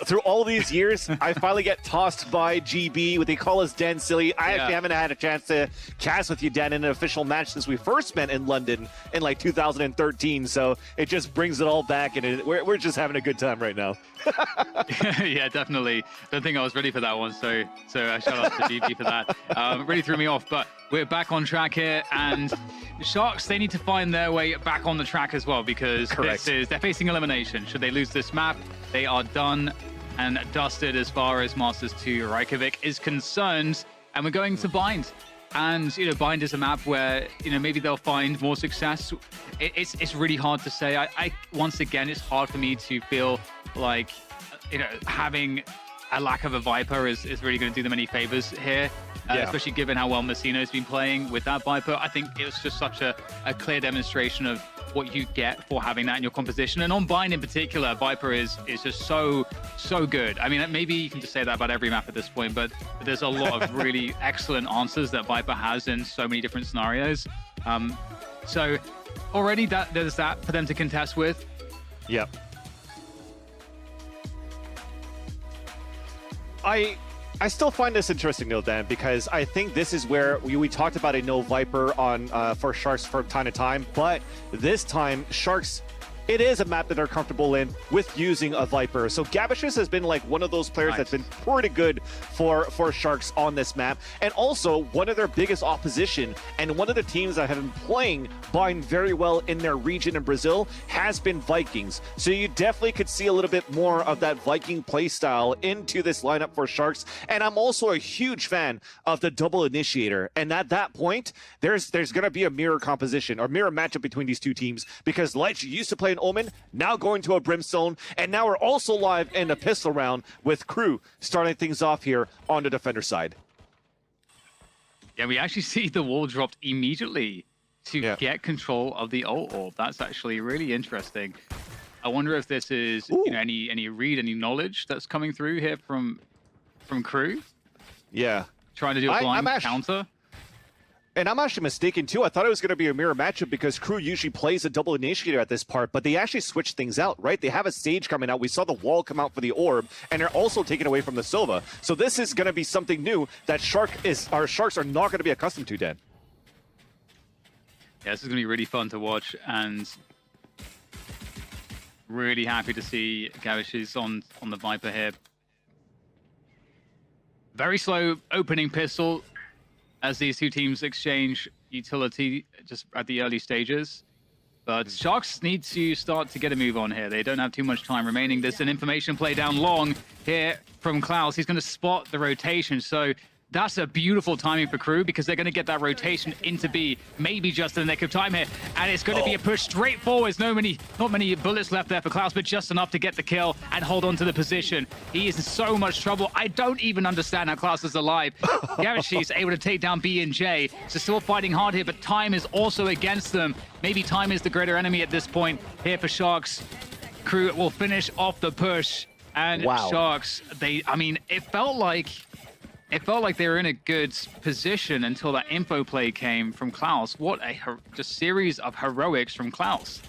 through all these years, I finally get tossed by GB, what they call us Dan Silly. I actually haven't had a chance to cast with you, Dan, in an official match since we first met in London in like 2013. So it just brings it all back, and we're just having a good time right now. Yeah, definitely. Don't think I was ready for that one, so shout out to GB for that. Really threw me off, but we're back on track here, and Sharks, they need to find their way back on the track as well, because they're facing elimination. Should they lose this map, they are done and dusted as far as Masters 2 Reykjavik is concerned, and we're going to Bind. And, you know, Bind is a map where, you know, maybe they'll find more success. It's really hard to say. I once again, it's hard for me to feel like, you know, having a lack of a Viper is really going to do them any favors here. Especially given how well Messino's been playing with that Viper. I think it was just such a clear demonstration of what you get for having that in your composition. And on Bind in particular, Viper is just so good. I mean, maybe you can just say that about every map at this point, but there's a lot of really excellent answers that Viper has in so many different scenarios. So already there's that for them to contest with. Yep. I still find this interesting, though, Dan, because I think this is where we talked about a no Viper on for Sharks from time to time, but this time Sharks, it is a map that they're comfortable in with using a Viper. So Gabishus has been like one of those players that's been pretty good for Sharks on this map, and also one of their biggest opposition, and one of the teams that have been playing Bind very well in their region in Brazil has been Vikings. So you definitely could see a little bit more of that Viking play style into this lineup for Sharks. And I'm also a huge fan of the double initiator. And at that point, there's going to be a mirror composition or mirror matchup between these two teams, because Lich used to play an Omen, now going to a Brimstone, and now we're also live in a pistol round with KRU starting things off here on the defender side. Yeah, we actually see the wall dropped immediately to get control of the ult orb. That's actually really interesting. I wonder if this is any read, any knowledge that's coming through here from KRU. Yeah, trying to do a blind counter. And I'm actually mistaken, too. I thought it was going to be a mirror matchup because KRU usually plays a double initiator at this part, but they actually switched things out, right? They have a Sage coming out. We saw the wall come out for the orb, and they're also taking away from the Sova. So this is going to be something new that our Sharks are not going to be accustomed to, Dan. Yeah, this is going to be really fun to watch, and really happy to see Gavish's on the Viper here. Very slow opening pistol as these two teams exchange utility just at the early stages. But Sharks need to start to get a move on here. They don't have too much time remaining. There's an information play down long here from Klaus. He's going to spot the rotation. So That's a beautiful timing for Crew because they're going to get that rotation into B, maybe just in the nick of time here. And it's going to be a push straight forwards. Not many bullets left there for Klaus, but just enough to get the kill and hold on to the position. He is in so much trouble. I don't even understand how Klaus is alive. Garashi is able to take down B and J. So still fighting hard here, but time is also against them. Maybe time is the greater enemy at this point here for Sharks. Crew will finish off the push. And Sharks, it felt like they were in a good position until that info play came from Klaus. What a just series of heroics from Klaus.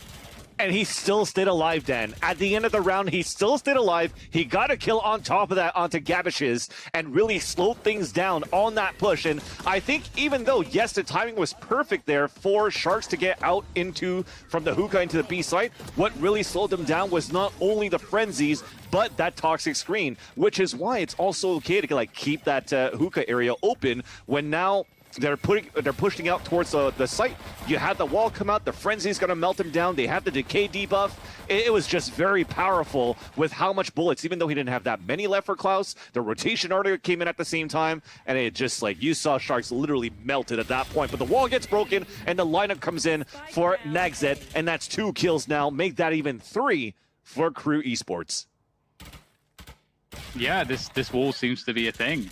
And he still stayed alive, Dan. At the end of the round, he still stayed alive. He got a kill on top of that onto Gabish's and really slowed things down on that push. And I think even though, yes, the timing was perfect there for Sharks to get out from the hookah into the B site, what really slowed them down was not only the frenzies, but that toxic screen, which is why it's also okay to keep that hookah area open when now they're pushing out towards the site. You have the wall come out, the frenzy's gonna melt them down, they have the decay debuff. It was just very powerful with how much bullets, even though he didn't have that many left for Klaus. The rotation order came in at the same time, and it just you saw Sharks literally melted at that point. But the wall gets broken, and the lineup comes in for Nagzet, and that's 2 kills now. Make that even 3 for KRU Esports. Yeah, this wall seems to be a thing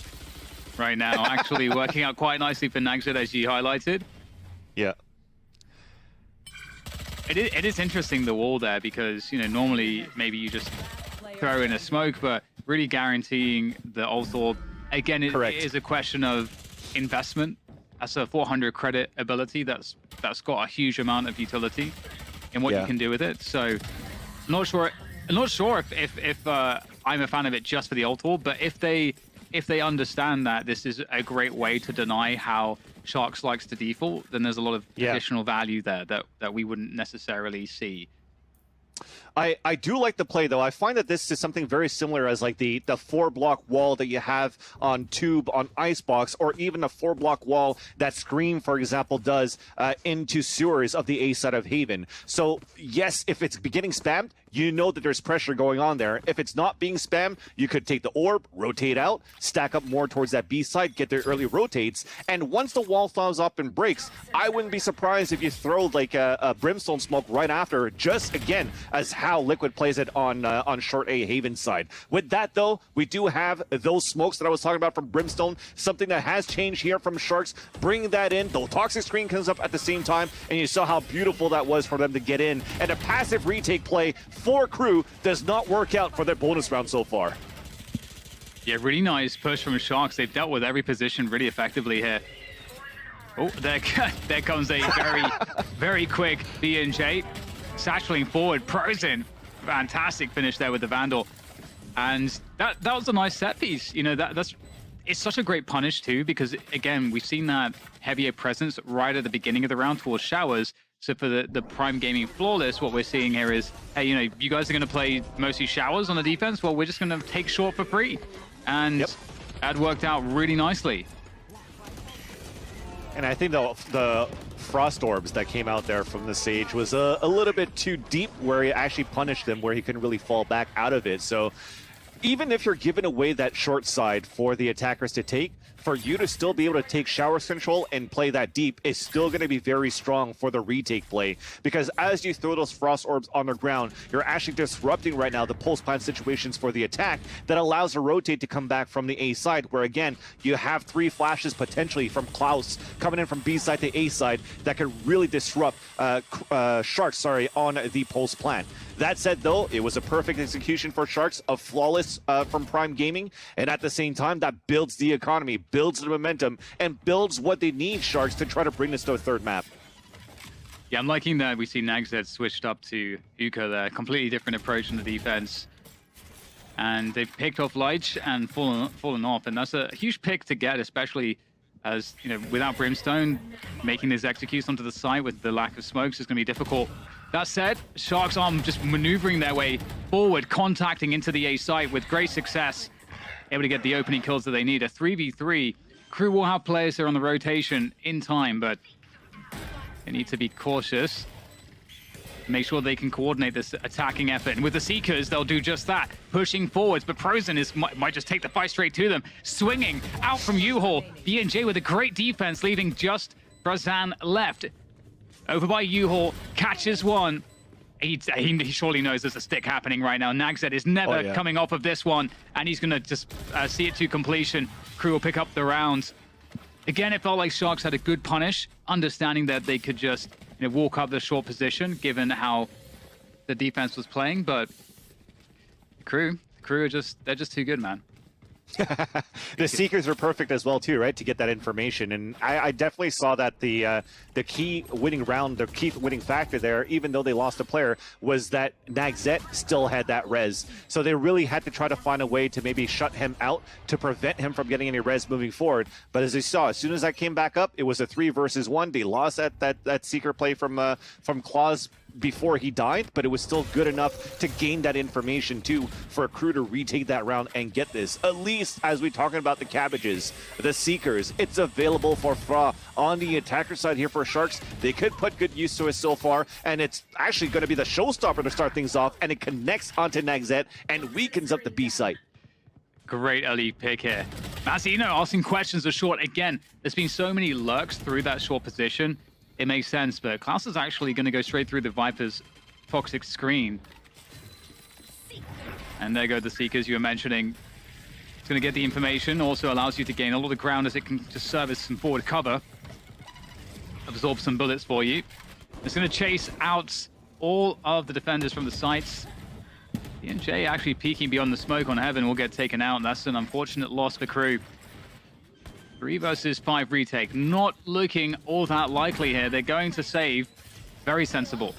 right now, actually working out quite nicely for Nagzet, as you highlighted. Yeah. It is interesting, the wall there, because, normally maybe you just throw in a smoke, but really guaranteeing the ult orb. Again, it is a question of investment. That's a 400 credit ability that's got a huge amount of utility in what you can do with it. So, I'm not sure if I'm a fan of it just for the ult orb, but if they understand that this is a great way to deny how Sharks likes to default, then there's a lot of additional value there that we wouldn't necessarily see. I do like the play, though. I find that this is something very similar as the 4-block wall that you have on Tube, on Icebox, or even a 4-block wall that Scream, for example, does into sewers of the A side of Haven. So, yes, if it's getting spammed, you know that there's pressure going on there. If it's not being spammed, you could take the orb, rotate out, stack up more towards that B side, get their early rotates, and once the wall thaws up and breaks, I wouldn't be surprised if you throw a Brimstone smoke right after, just, again, as how Liquid plays it on short A Haven side. With that, though, we do have those smokes that I was talking about from Brimstone, something that has changed here from Sharks, bringing that in. The toxic screen comes up at the same time, and you saw how beautiful that was for them to get in. And a passive retake play for KRU does not work out for their bonus round so far. Yeah, really nice push from Sharks. They've dealt with every position really effectively here. Oh, there comes a very quick B&J. Satcheling forward, Prozin. Fantastic finish there with the Vandal. And that was a nice set piece. It's such a great punish too, because again, we've seen that heavier presence right at the beginning of the round towards Showers. So for the Prime Gaming Flawless, what we're seeing here is, hey, you guys are going to play mostly Showers on the defense. Well, we're just going to take short for free. And that worked out really nicely. And I think the Frost Orbs that came out there from the Sage was a little bit too deep, where he actually punished him, where he couldn't really fall back out of it. So even if you're giving away that short side for the attackers to take, for you to still be able to take Showers control and play that deep is still going to be very strong for the retake play, because as you throw those Frost Orbs on the ground, you're actually disrupting right now the pulse plant situations for the attack that allows a rotate to come back from the A side, where again, you have 3 flashes potentially from Klaus coming in from B side to A side that could really disrupt Sharks, on the pulse plant. That said, though, it was a perfect execution for Sharks, a flawless from Prime Gaming, and at the same time, that builds the economy, builds the momentum, and builds what they need, Sharks, to try to bring this to a third map. Yeah, I'm liking that we see Nagzet switched up to Uka there. Completely different approach in the defense. And they've picked off Leitch and fallen off, and that's a huge pick to get, especially as, without Brimstone, making these executes onto the site with the lack of smokes is going to be difficult. That said, Sharks are just maneuvering their way forward, contacting into the A site with great success, able to get the opening kills that they need. A 3v3. KRU will have players here on the rotation in time, but they need to be cautious. make sure they can coordinate this attacking effort. And with the Seekers, they'll do just that, pushing forwards. But Prozen might just take the fight straight to them, swinging out from U-Haul. VNJ with a great defense, leaving just Brazan left. Over by U-Haul, catches one. He surely knows there's a stick happening right now. Nagzed is never coming off of this one, and he's going to just see it to completion. Crew will pick up the round. Again, it felt like Sharks had a good punish, understanding that they could just walk up the short position, given how the defense was playing. But the crew are they're just too good, man. The Seekers are perfect as well too, right, to get that information. And I definitely saw that the key winning round, the key winning factor there, even though they lost a player, was that Nagzet still had that res. So they really had to try to find a way to maybe shut him out to prevent him from getting any res moving forward. But as you saw, as soon as that came back up, it was a 3 versus 1. They lost that Seeker play from Claus before he died, but it was still good enough to gain that information too for a crew to retake that round and get this. At least as we're talking about the cabbages, the Seekers, it's available for Fra on the attacker side here for Sharks. They could put good use to it so far, and it's actually going to be the showstopper to start things off, and it connects onto Nagzet and weakens up the B site. Great early pick here. Mazino asking questions of short. Again, there's been so many lurks through that short position. It makes sense, but Klaus is actually going to go straight through the Viper's toxic screen. And there go the Seekers you were mentioning. It's going to get the information, also allows you to gain a lot of ground as it can just service some forward cover. Absorb some bullets for you. It's going to chase out all of the defenders from the sites. VNJ actually peeking beyond the smoke on Heaven will get taken out, and that's an unfortunate loss for crew. 3 versus 5 retake, not looking all that likely here. They're going to save. Very sensible.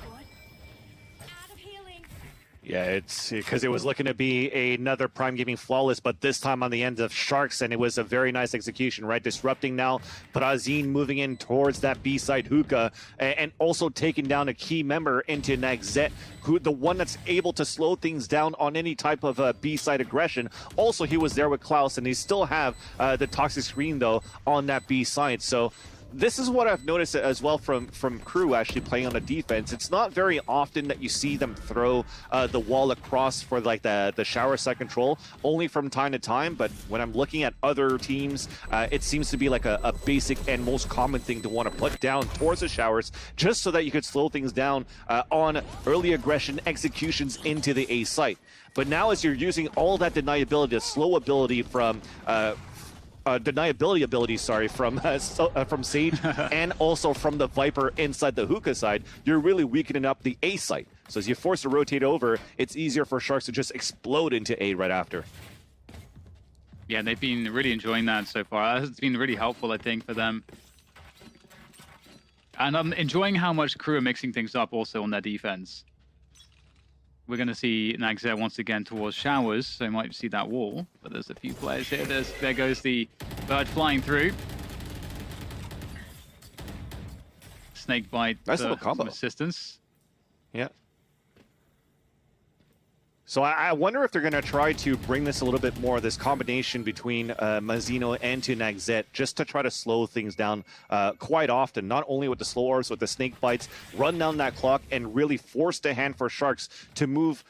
Yeah, it's because it was looking to be another Prime Gaming flawless, but this time on the end of Sharks, and it was a very nice execution, right? Disrupting now, Brazin moving in towards that B-side hookah, and also taking down a key member into Nagzet, who the one that's able to slow things down on any type of B-side aggression. Also, he was there with Klaus, and they still have the toxic screen, though, on that B-side. So this is what I've noticed as well from crew actually playing on the defense. It's not very often that you see them throw the wall across for like the shower side control, only from time to time. But when I'm looking at other teams, it seems to be like a basic and most common thing to want to put down towards the showers, just so that you could slow things down on early aggression executions into the A site. But now as you're using all that deniability, the slow ability from deniability ability, from Sage and also from the Viper inside the hookah side, you're really weakening up the A site. So as you force to rotate over, it's easier for Sharks to just explode into A right after. Yeah, they've been really enjoying that so far. It's been really helpful, I think, for them. And I'm enjoying how much crew are mixing things up also on their defense. We're going to see Nagzet once again towards showers, so you might see that wall. But there's a few players here. There goes the bird flying through. Snake bite. Nice little combo. Some assistance. Yeah. So I wonder if they're going to try to bring this a little bit more, this combination between Mazino and to Nagzet, just to try to slow things down quite often, not only with the slow orbs, with the snake bites, run down that clock and really force the hand for Sharks to move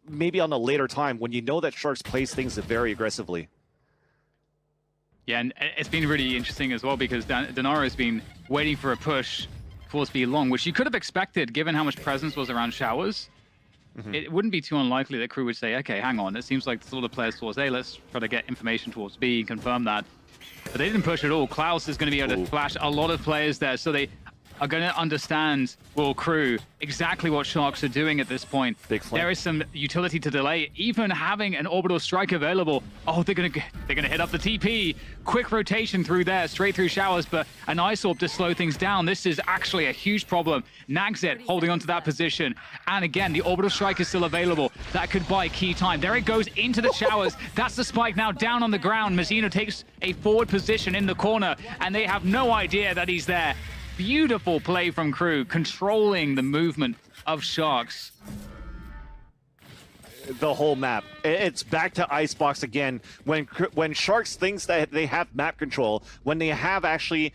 maybe on a later time when you know that Sharks plays things very aggressively. Yeah, and it's been really interesting as well because Denaro has been waiting for a push towards B long, which you could have expected given how much presence was around showers. It wouldn't be too unlikely that crew would say, okay, hang on, it seems like there's a lot of players towards A, let's try to get information towards B and confirm that. But they didn't push at all. Klaus is going to be able to flash a lot of players there, so they are going to understand, well, crew, exactly what Sharks are doing at this point. There is some utility to delay, even having an orbital strike available. Oh, they're gonna hit up the TP. Quick rotation through there, straight through showers, but an Ice Orb to slow things down. This is actually a huge problem. Nagzet holding onto that position. And again, the orbital strike is still available. That could buy key time. There it goes into the showers. That's the spike now down on the ground. Mazino takes a forward position in the corner, and they have no idea that he's there. Beautiful play from crew, controlling the movement of Sharks. The whole map. It's back to Icebox again. When Sharks thinks that they have map control, when they have actually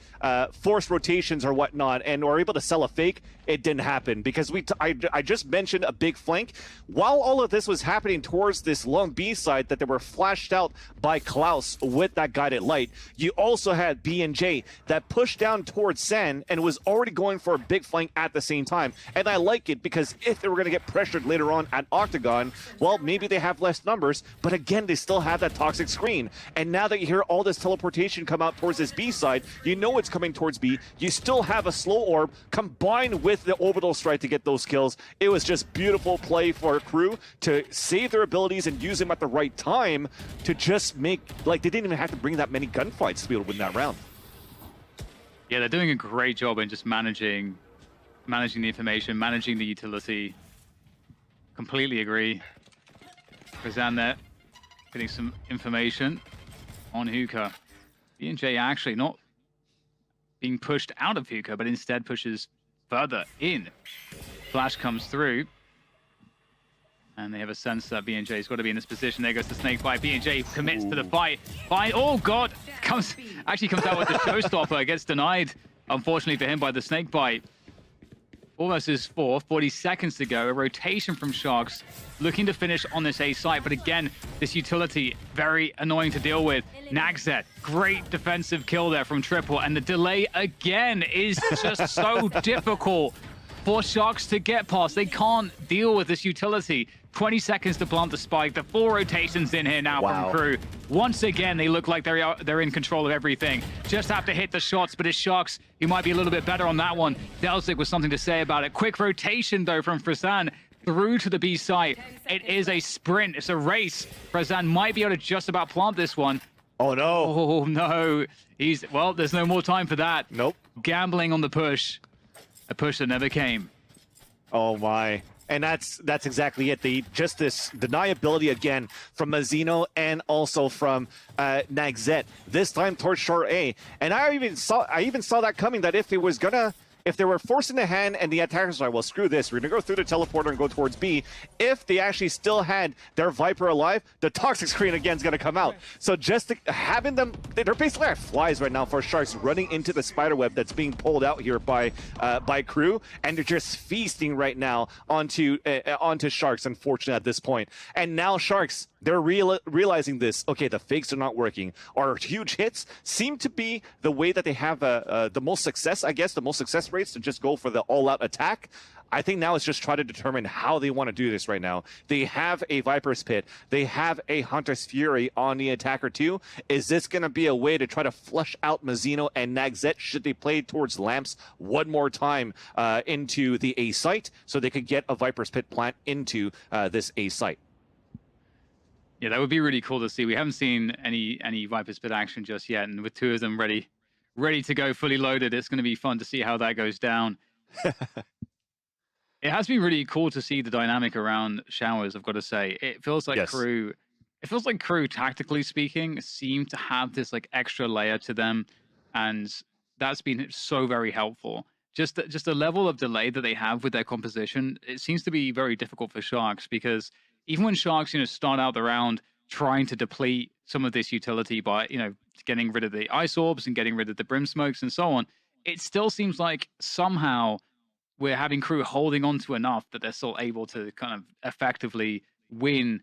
forced rotations or whatnot, and are able to sell a fake, it didn't happen because I just mentioned a big flank. While all of this was happening towards this long B side that they were flashed out by Klaus with that guided light, you also had BNJ that pushed down towards Sen and was already going for a big flank at the same time. And I like it because if they were going to get pressured later on at Octagon, well, maybe they have less numbers, but again, they still have that toxic screen. And now that you hear all this teleportation come out towards this B side, you know it's coming towards B. You still have a slow orb combined with the orbital strike to get those kills. It was just beautiful play for KRU to save their abilities and use them at the right time to just make, like, they didn't even have to bring that many gunfights to be able to win that round. Yeah, they're doing a great job in just managing the information, managing the utility. Completely agree. Kazan there, getting some information on Hookah. BNJ actually not being pushed out of Hookah, but instead pushes further in. Flash comes through. And they have a sense that BNJ's got to be in this position. There goes the snake bite. BNJ commits to the fight. Oh god! Actually comes out with the showstopper. Gets denied, unfortunately for him, by the snake bite. 4 versus 4, 40 seconds to go. A rotation from Sharks, looking to finish on this A site. But again, this utility, very annoying to deal with. Nagzet, great defensive kill there from Triple. And the delay again is just so difficult for Sharks to get past. They can't deal with this utility. 20 seconds to plant the spike. The 4 rotations in here now from KRU. Once again, they look like they're in control of everything. Just have to hit the shots, but it's Sharks who might be a little bit better on that one. Delzik with something to say about it. Quick rotation, though, from Frazan through to the B site. It is a sprint. It's a race. Frazan might be able to just about plant this one. Oh, no. Oh, no. Well, there's no more time for that. Nope. Gambling on the push. A push that never came. Oh, my. And that's exactly it. Just this deniability again from Mazzino and also from Nagzet. This time towards short A. And I even saw that coming, that if they were forcing the hand and the attackers were like, well, screw this, we're going to go through the teleporter and go towards B. If they actually still had their Viper alive, the toxic screen again is going to come out. So just having them, they're basically like flies right now for Sharks, running into the spiderweb that's being pulled out here by KRU, and they're just feasting right now onto Sharks, unfortunately, at this point. And now Sharks, they're realizing this. Okay, the fakes are not working. Our huge hits seem to be the way that they have the most success, I guess, the most success rates to just go for the all-out attack. I think now it's just try to determine how they want to do this right now. They have a Viper's Pit. They have a Hunter's Fury on the attacker too. Is this going to be a way to try to flush out Mazzino and Nagzet should they play towards Lamps one more time into the A site so they could get a Viper's Pit plant into this A site? Yeah, that would be really cool to see. We haven't seen any Viper's Pit action just yet, and with 2 of them ready to go, fully loaded, it's going to be fun to see how that goes down. It has been really cool to see the dynamic around Showers, I've got to say. It feels like KRU, tactically speaking, seem to have this like extra layer to them, and that's been so very helpful. Just the level of delay that they have with their composition, it seems to be very difficult for Sharks, because even when Sharks, start out the round trying to deplete some of this utility by, getting rid of the ice orbs and getting rid of the brim smokes and so on, it still seems like somehow we're having KRU holding on to enough that they're still able to kind of effectively win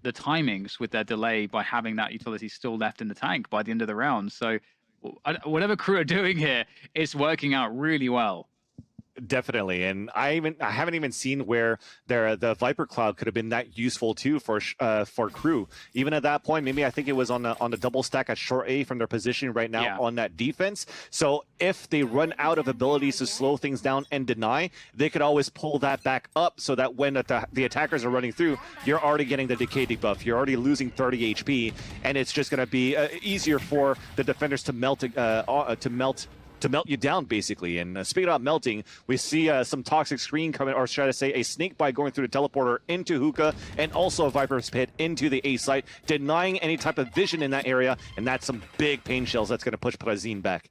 the timings with their delay by having that utility still left in the tank by the end of the round. So whatever KRU are doing here, it's working out really well. Definitely, and I haven't even seen where the Viper Cloud could have been that useful too for KRU. Even at that point, maybe I think it was on the double stack at short A from their position right now on that defense. So if they run out of abilities to slow things down and deny, they could always pull that back up so that when the attackers are running through, you're already getting the decay debuff. You're already losing 30 HP, and it's just going to be easier for the defenders to melt you down, basically. And speaking about melting, we see some toxic screen coming, or should I say a snake bite going through the teleporter into Hookah, and also a Viper's Pit into the A site, denying any type of vision in that area, and that's some big pain shells that's going to push Prazine back.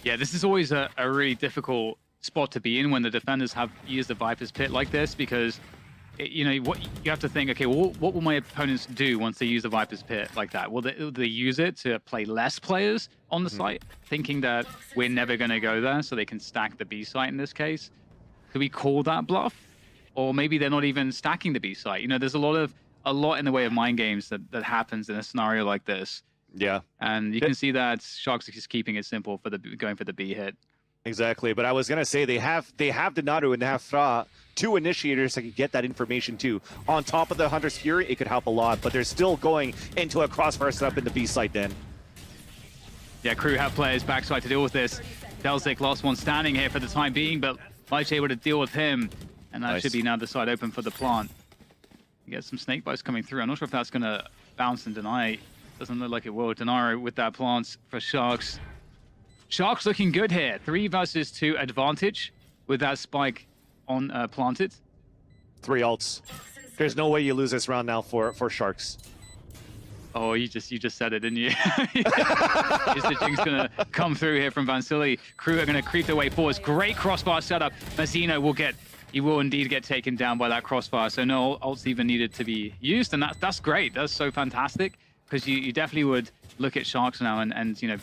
Yeah, this is always a really difficult spot to be in when the defenders have used the Viper's Pit like this, because you know, what you have to think, okay, well, what will my opponents do once they use the Viper's Pit like that? Will they use it to play less players on the site, thinking that we're never going to go there so they can stack the B site in this case? Could we call that bluff? Or maybe they're not even stacking the B site. You know, there's a lot in the way of mind games that happens in a scenario like this. Yeah. And you can see that Sharks are just keeping it simple for going for the B hit. Exactly, but I was gonna say they have the Naru and they have Fra, two initiators that can get that information too. On top of the Hunter's Fury, it could help a lot, but they're still going into a crossfire setup in the B site then. Yeah, Crew have players backside to deal with this. Delzik, last one standing here for the time being, but Lige able to deal with him, and that should be now the side open for the plant. You get some snake bites coming through. I'm not sure if that's gonna bounce and deny. Doesn't look like it will. Denaro with that plant for Sharks. Sharks looking good here. 3 versus 2 advantage with that spike on planted. 3 ults. There's no way you lose this round now for Sharks. Oh, you just said it, didn't you? Is the Jinx gonna come through here from Vansili? Crew are gonna creep their way forwards. Great crossbar setup. Mazino will indeed get taken down by that crossbar. So no ults even needed to be used, and that's great. That's so fantastic, because you definitely would look at Sharks now and you know,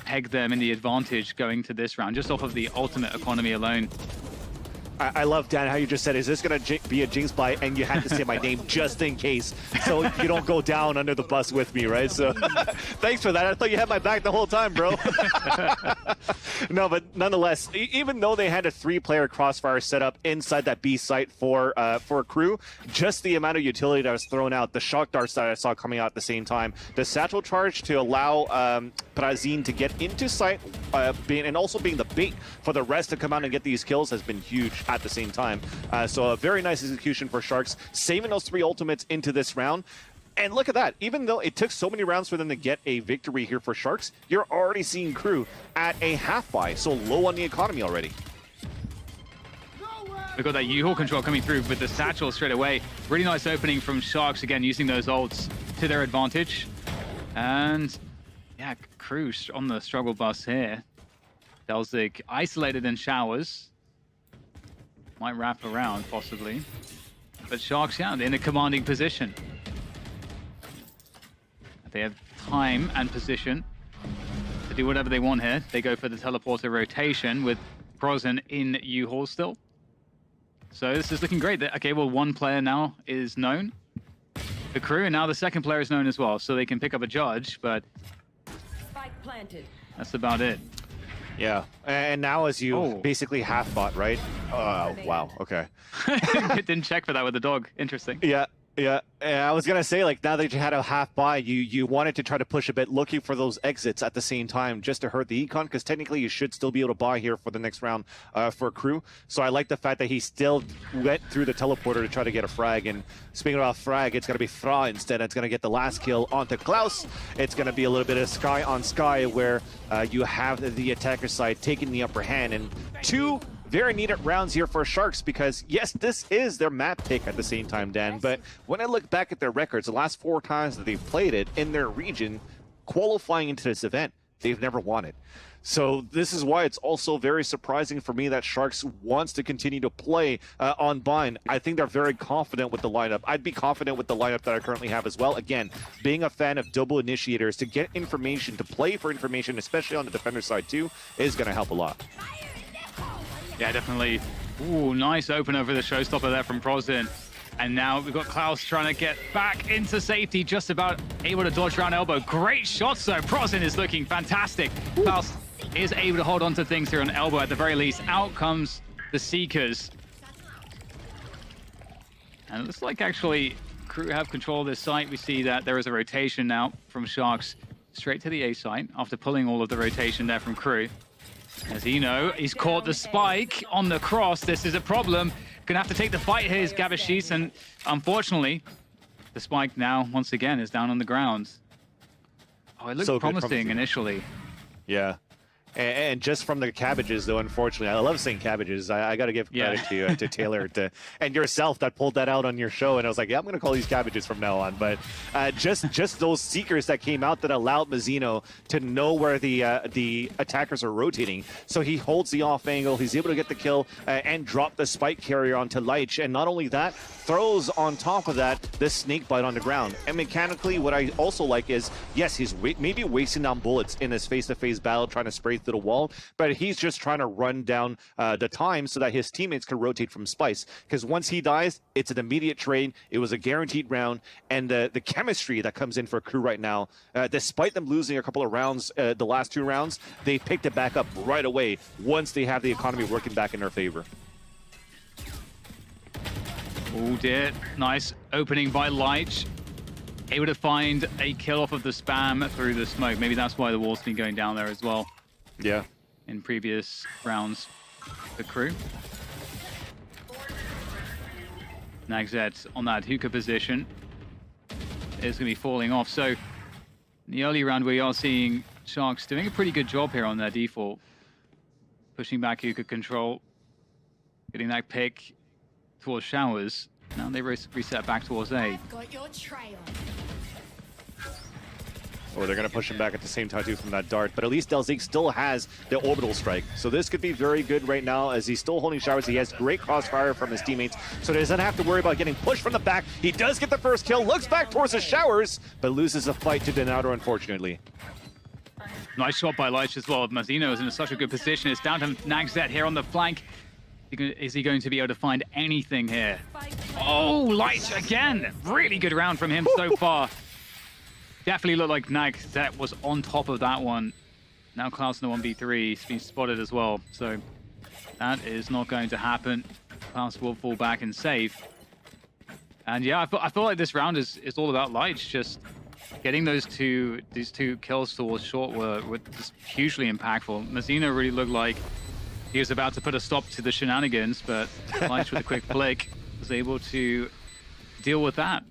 peg them in the advantage going to this round, just off of the ultimate economy alone. I love, Dan, how you just said, is this going to be a Jinx buy? And you had to say my name just in case, so you don't go down under the bus with me, right? So thanks for that. I thought you had my back the whole time, bro. No, but nonetheless, even though they had a 3-player crossfire set up inside that B site for Crew, just the amount of utility that was thrown out, the shock darts that I saw coming out at the same time, the satchel charge to allow Prazin to get into site, and also being the bait for the rest to come out and get these kills has been huge at the same time. So a very nice execution for Sharks, saving those 3 ultimates into this round. And look at that, even though it took so many rounds for them to get a victory here for Sharks, you're already seeing Crew at a half buy, so low on the economy already. We've got that U-Haul control coming through with the satchel straight away. Really nice opening from Sharks, again, using those ults to their advantage. And yeah, Crew on the struggle bus here. Delzik isolated in showers. Might wrap around, possibly. But Sharks, yeah, they're in a commanding position. They have time and position to do whatever they want here. They go for the teleporter rotation with Prozen in U-Haul still. So this is looking great. Okay, well, 1 player now is known. The Crew, and now the 2nd player is known as well. So they can pick up a judge, but Spike planted. That's about it. Yeah, and now as you basically half bot, right? Wow, okay. Didn't check for that with the dog. Interesting. Yeah. Yeah, I was gonna say, like, now that you had a half buy, you wanted to try to push a bit, looking for those exits at the same time, just to hurt the econ, because technically you should still be able to buy here for the next round for Crew. So I like the fact that he still went through the teleporter to try to get a frag. And speaking about frag, it's gonna be Fra instead. It's gonna get the last kill onto Klaus. It's gonna be a little bit of Sky on Sky, where you have the attacker side taking the upper hand, and 2 very needed rounds here for Sharks, because yes, this is their map pick at the same time, Dan, but when I look back at their records, the last 4 times that they've played it in their region, qualifying into this event, they've never won it. So this is why it's also very surprising for me that Sharks wants to continue to play on Bind. I think they're very confident with the lineup. I'd be confident with the lineup that I currently have as well. Again, being a fan of double initiators, to get information, to play for information, especially on the defender side too, is going to help a lot. Yeah, definitely. Ooh, nice opener for the showstopper there from Prozen. And now we've got Klaus trying to get back into safety, just about able to dodge around elbow. Great shots though. Prozen is looking fantastic. Klaus is able to hold on to things here on elbow at the very least. Out comes the Seekers. And it looks like actually Crew have control of this site. We see that there is a rotation now from Sharks straight to the A site after pulling all of the rotation there from Crew. As you know, he's caught the spike on the cross. This is a problem. Gonna have to take the fight here is Gabashis, and unfortunately, the spike now, once again, is down on the ground. Oh, it looked promising initially. Yeah. And just from the cabbages, though, unfortunately, I love saying cabbages. I got to give credit to Taylor and yourself that pulled that out on your show. And I was like, yeah, I'm going to call these cabbages from now on. But just those seekers that came out that allowed Mazzino to know where the attackers are rotating. So he holds the off angle. He's able to get the kill and drop the spike carrier onto Leitch. And not only that, throws on top of that the snake bite on the ground. And mechanically, what I also like is, yes, he's maybe wasting down bullets in his face-to-face battle trying to spray through the wall, but he's just trying to run down the time so that his teammates can rotate from Spice. Because once he dies, it's an immediate trade. It was a guaranteed round, and the chemistry that comes in for Crew right now, despite them losing a couple of rounds, the last 2 rounds, they picked it back up right away once they have the economy working back in their favor. Oh dear, nice opening by Leitch. Able to find a kill off of the spam through the smoke. Maybe that's why the wall's been going down there as well. Yeah. In previous rounds, the Crew. Nagzet on that hookah position is going to be falling off. So in the early round, we are seeing Sharks doing a pretty good job here on their default. Pushing back hookah control. Getting that pick towards Showers. Now they reset back towards A. Got your trail. Or they're going to push him back at the same time too from that dart. But at least Delzig still has the orbital strike. So this could be very good right now as he's still holding Showers. He has great crossfire from his teammates. So he doesn't have to worry about getting pushed from the back. He does get the first kill, looks back towards his Showers, but loses a fight to Donato, unfortunately. Nice shot by Leitch as well. Mazzino is in such a good position. It's down to Nagzet here on the flank. Is he going to be able to find anything here? Oh, Leitch again. Really good round from him so far. Definitely looked like Nagzet was on top of that one. Now Klaus in the 1v3. He's been spotted as well. So that is not going to happen. Klaus will fall back and save. And yeah, I feel like this round is all about Leitch. Just getting these two kills towards short were just hugely impactful. Mazzino really looked like he was about to put a stop to the shenanigans, but Leitch with a quick flick was able to deal with that.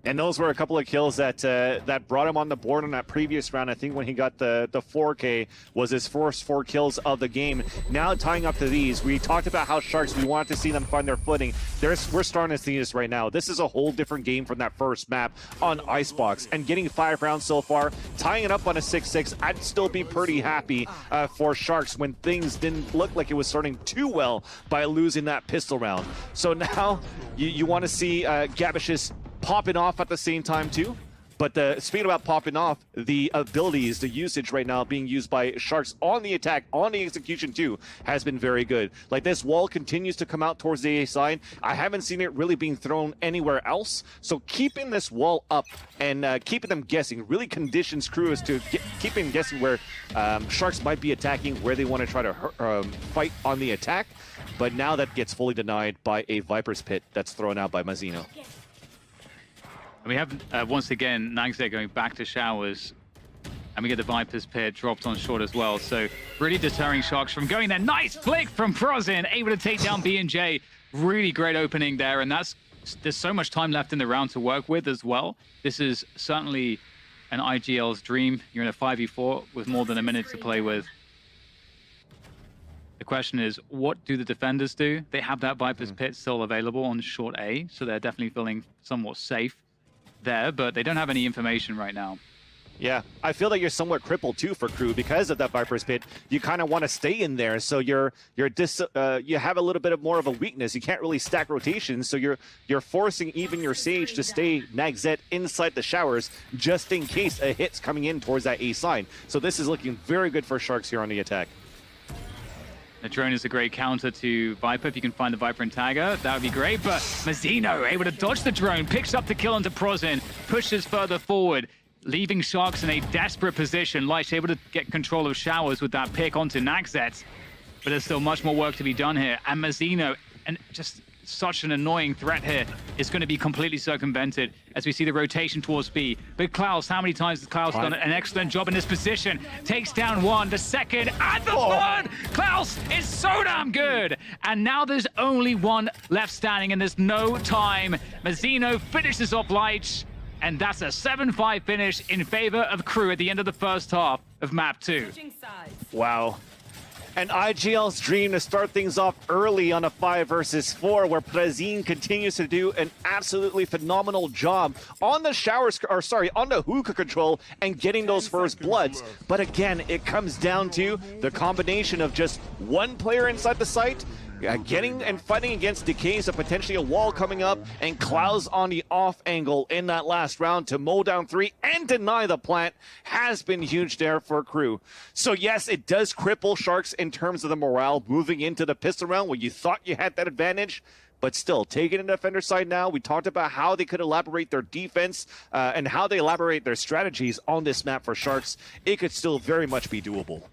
And those were a couple of kills that that brought him on the board on that previous round. I think when he got the 4K was his first 4 kills of the game. Now tying up to these, we talked about how Sharks, we wanted to see them find their footing. We're starting to see this right now. This is a whole different game from that first map on Icebox. And getting 5 rounds so far, tying it up on a 6-6, I'd still be pretty happy for Sharks when things didn't look like it was starting too well by losing that pistol round. So now you want to see Gabish's popping off at the same time too. But speaking about popping off, the abilities, the usage right now being used by Sharks on the attack, on the execution too, has been very good. Like this wall continues to come out towards the A side. I haven't seen it really being thrown anywhere else. So keeping this wall up and keeping them guessing really conditions Crew as to keeping guessing where Sharks might be attacking, where they want to try to fight on the attack. But now that gets fully denied by a Viper's Pit that's thrown out by Mazzino. And we have, once again, Nagzet going back to Showers. And we get the Viper's Pit dropped on short as well. So really deterring Sharks from going there. Nice flick from Prozin, able to take down B&J. Really great opening there. And there's so much time left in the round to work with as well. This is certainly an IGL's dream. You're in a 5v4 with more than a minute to play with. The question is, what do the defenders do? They have that Viper's Pit still available on short A. So they're definitely feeling somewhat safe there, but they don't have any information right now. Yeah, I feel that you're somewhat crippled too for Crew because of that Viper's Pit. You kind of want to stay in there, so you have a little bit of more of a weakness. You can't really stack rotations, so you're forcing even your Sage to stay Nagzet inside the Showers just in case a hit's coming in towards that A side. So this is looking very good for Sharks here on the attack. The drone is a great counter to Viper. If you can find the Viper and Tagger, that would be great. But Mazzino able to dodge the drone, picks up the kill onto Prozin, pushes further forward, leaving Sharks in a desperate position. Leitch able to get control of Showers with that pick onto Nagzet. But there's still much more work to be done here. And Mazzino, and just such an annoying threat here, is going to be completely circumvented as we see the rotation towards B. But Klaus, how many times has Klaus done an excellent job in this position? Takes down one, the second, and the third! Klaus is so damn good! And now there's only one left standing and there's no time. Mazzino finishes off Leitch. And that's a 7-5 finish in favor of Crew at the end of the first half of map 2. Wow. And IGL's dream to start things off early on a 5 versus 4, where Prezin continues to do an absolutely phenomenal job on the on the hookah control and getting those first bloods. But again, it comes down to the combination of just one player inside the site, getting and fighting against Decays, of potentially a wall coming up, and Klaus on the off angle in that last round to mow down 3 and deny the plant has been huge there for Crew. So yes, it does cripple Sharks in terms of the morale moving into the pistol round where you thought you had that advantage. But still, taking the defender side now, we talked about how they could elaborate their defense and how they elaborate their strategies on this map for Sharks. It could still very much be doable.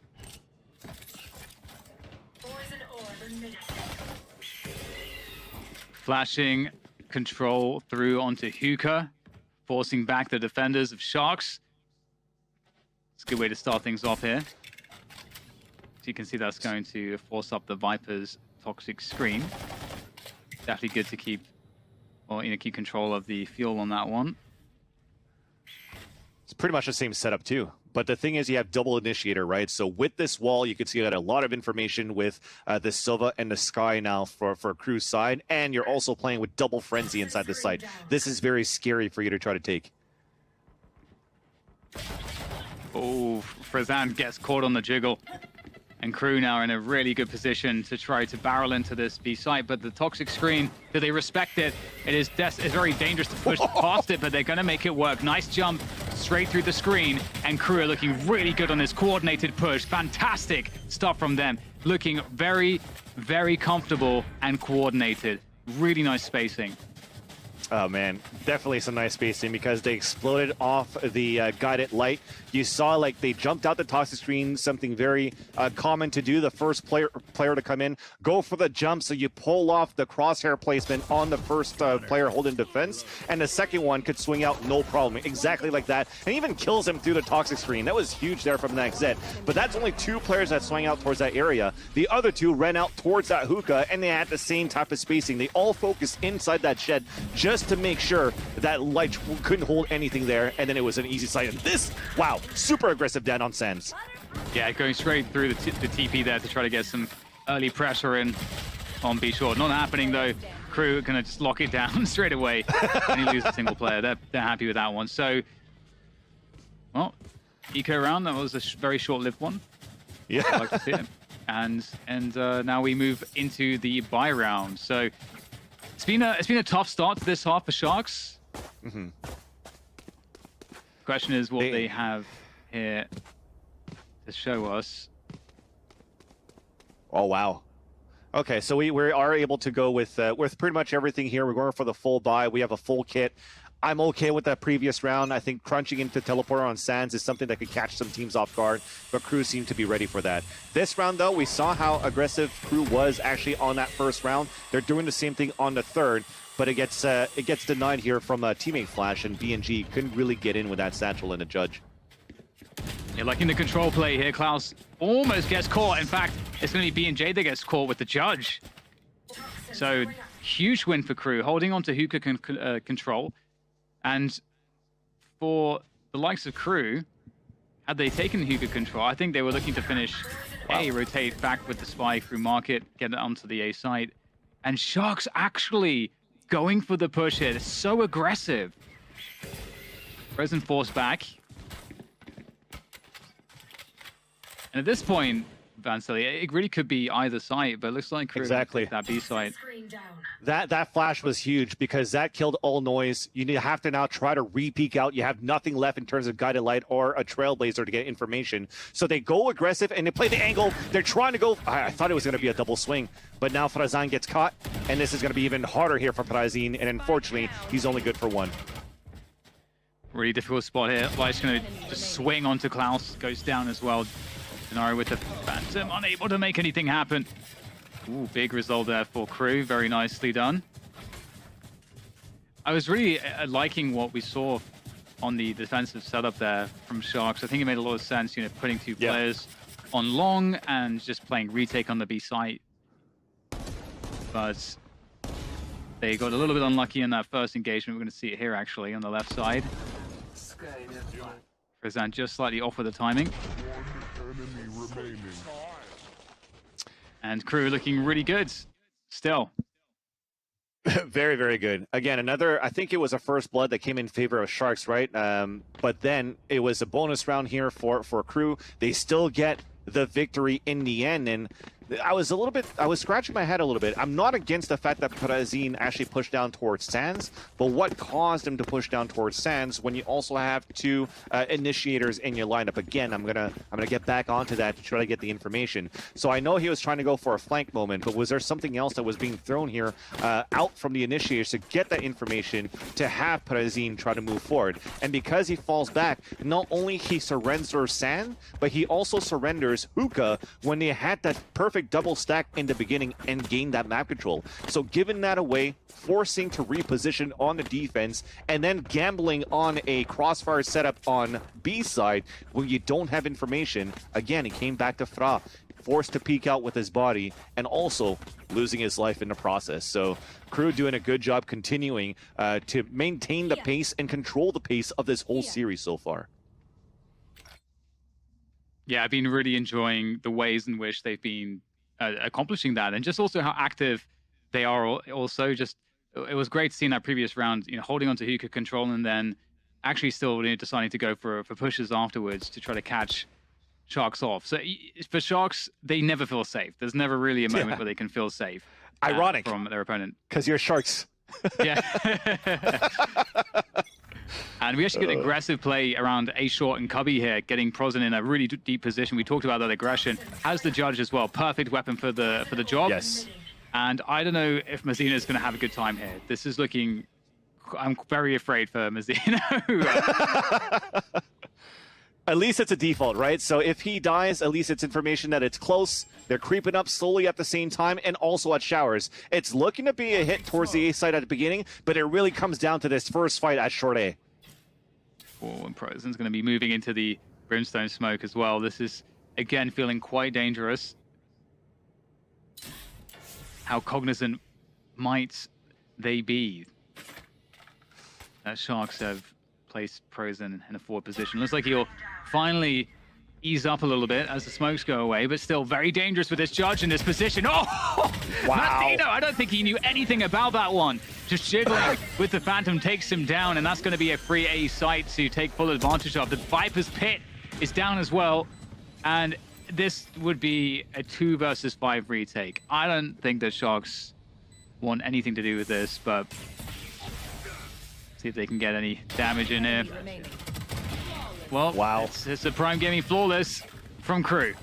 Flashing control through onto Hookah, forcing back the defenders of Sharks. It's a good way to start things off here. So you can see that's going to force up the Viper's toxic screen. Definitely good to keep, or keep control of the fuel on that one. It's pretty much the same setup too. But the thing is, you have double initiator, right? So with this wall, you can see that a lot of information with the Silva and the Sky now for Crew's side. And you're also playing with double frenzy inside the site. This is very scary for you to try to take. Oh, Frazan gets caught on the jiggle. And Crew now are in a really good position to try to barrel into this B site, but the toxic screen, do they respect it? It is it's very dangerous to push past it, but they're going to make it work. Nice jump straight through the screen, and Crew are looking really good on this coordinated push. Fantastic stuff from them. Looking very, very comfortable and coordinated. Really nice spacing. Oh man, definitely some nice spacing because they exploded off the guided light. You saw like they jumped out the toxic screen, something very common to do. The first player to come in, go for the jump, so you pull off the crosshair placement on the first player holding defense, and the second one could swing out no problem. Exactly like that, and even kills him through the toxic screen. That was huge there from NextZ. But that's only 2 players that swung out towards that area. The other 2 ran out towards that hookah, and they had the same type of spacing. They all focused inside that shed just to make sure that light couldn't hold anything there, and then it was an easy sight. And this, wow, super aggressive down on Sands. Yeah, going straight through the TP there to try to get some early pressure in on B short. Not happening though. Crew are gonna just lock it down straight away when you lose a single player. They're happy with that one. So, well, eco round, that was a very short-lived one. Yeah, I'd like to see it. And now we move into the buy round. So it's been a tough start to this half for Sharks. Mm-hmm. Question is what they have here to show us. Oh wow. Okay, so we are able to go with pretty much everything here. We're going for the full buy. We have a full kit. I'm okay with that previous round. I think crunching into teleporter on Sands is something that could catch some teams off guard, but Crew seemed to be ready for that. This round, though, we saw how aggressive Crew was actually on that first round. They're doing the same thing on the third, but it gets denied here from a teammate flash, and BNG couldn't really get in with that satchel and the judge. Yeah, like in the control play here, Klaus almost gets caught. In fact, it's going to be BNJ that gets caught with the judge. So huge win for Crew, holding on to hookah control. And for the likes of Crew, had they taken hookah control, I think they were looking to finish A, rotate back with the spy through market, get it onto the A site. And Sharks actually going for the push here. They're so aggressive. Present force back. And at this point, Vansily, it really could be either site, but it looks like Crew exactly that B site. That flash was huge because that killed all noise. You have to now try to re-peek out. You have nothing left in terms of guided light or a trailblazer to get information. So they go aggressive and they play the angle. They're trying to go. I thought it was going to be a double swing, but now Frazan gets caught, and this is going to be even harder here for Frazin. And unfortunately, he's only good for 1. Really difficult spot here. Light's going to just swing onto Klaus, goes down as well. Denaro with the Phantom, unable to make anything happen. Ooh, big result there for Crew. Very nicely done. I was really liking what we saw on the defensive setup there from Sharks. I think it made a lot of sense, putting 2 players on long and just playing retake on the B site. But They got a little bit unlucky in that first engagement. We're going to see it here, actually, on the left side. Frizan just slightly off with the timing. And KRU looking really good still. Very, very good. Again, another, I think it was a first blood that came in favor of Sharks, right? But then it was a bonus round here for KRU. They still get the victory in the end, and I was scratching my head a little bit. I'm not against the fact that Brazin actually pushed down towards Sands, but what caused him to push down towards Sands when you also have two initiators in your lineup? Again, I'm gonna get back onto that to try to get the information. So I know he was trying to go for a flank moment, but was there something else that was being thrown here out from the initiators to get that information to have Brazin try to move forward? And because he falls back, not only he surrenders Sand, but he also surrenders Hookah when they had that perfect double stack in the beginning and gained that map control. So giving that away, forcing to reposition on the defense, and then gambling on a crossfire setup on B side when you don't have information. Again, he came back to Fra, forced to peek out with his body, and also losing his life in the process. So KRU doing a good job continuing to maintain the pace and control the pace of this whole series so far. Yeah, I've been really enjoying the ways in which they've been accomplishing that, and just also how active they are. Also, just it was great seeing that previous round, holding on to Hookah control, and then actually still deciding to go for pushes afterwards to try to catch Sharks off. So for Sharks, they never feel safe. There's never really a moment where they can feel safe. Ironic from their opponent, because you're Sharks. Yeah. And we actually get aggressive play around A Short and Cubby here, getting Prozin in a really deep position. We talked about that aggression. Has the Judge as well. Perfect weapon for the job. Yes. And I don't know if Mazina is going to have a good time here. This is looking... I'm very afraid for Mazina. At least it's a default, right? So if he dies, at least it's information that it's close. They're creeping up slowly at the same time, and also at Showers. It's looking to be a hit towards the A side at the beginning, but it really comes down to this first fight at Short A. Oh, and Prozin's going to be moving into the Brimstone smoke as well. This is, again, feeling quite dangerous. How cognizant might they be that Sharks have placed Prozin in a forward position? Looks like he'll finally ease up a little bit as the smokes go away, but still very dangerous with this Judge in this position. Oh, wow. Martino, I don't think he knew anything about that one. Just jiggling with the Phantom takes him down, and that's going to be a free A site to take full advantage of. The Viper's Pit is down as well, and this would be a 2 versus 5 retake. I don't think that Sharks want anything to do with this, but see if they can get any damage in here. Well, wow. It's a Prime Gaming flawless from KRU.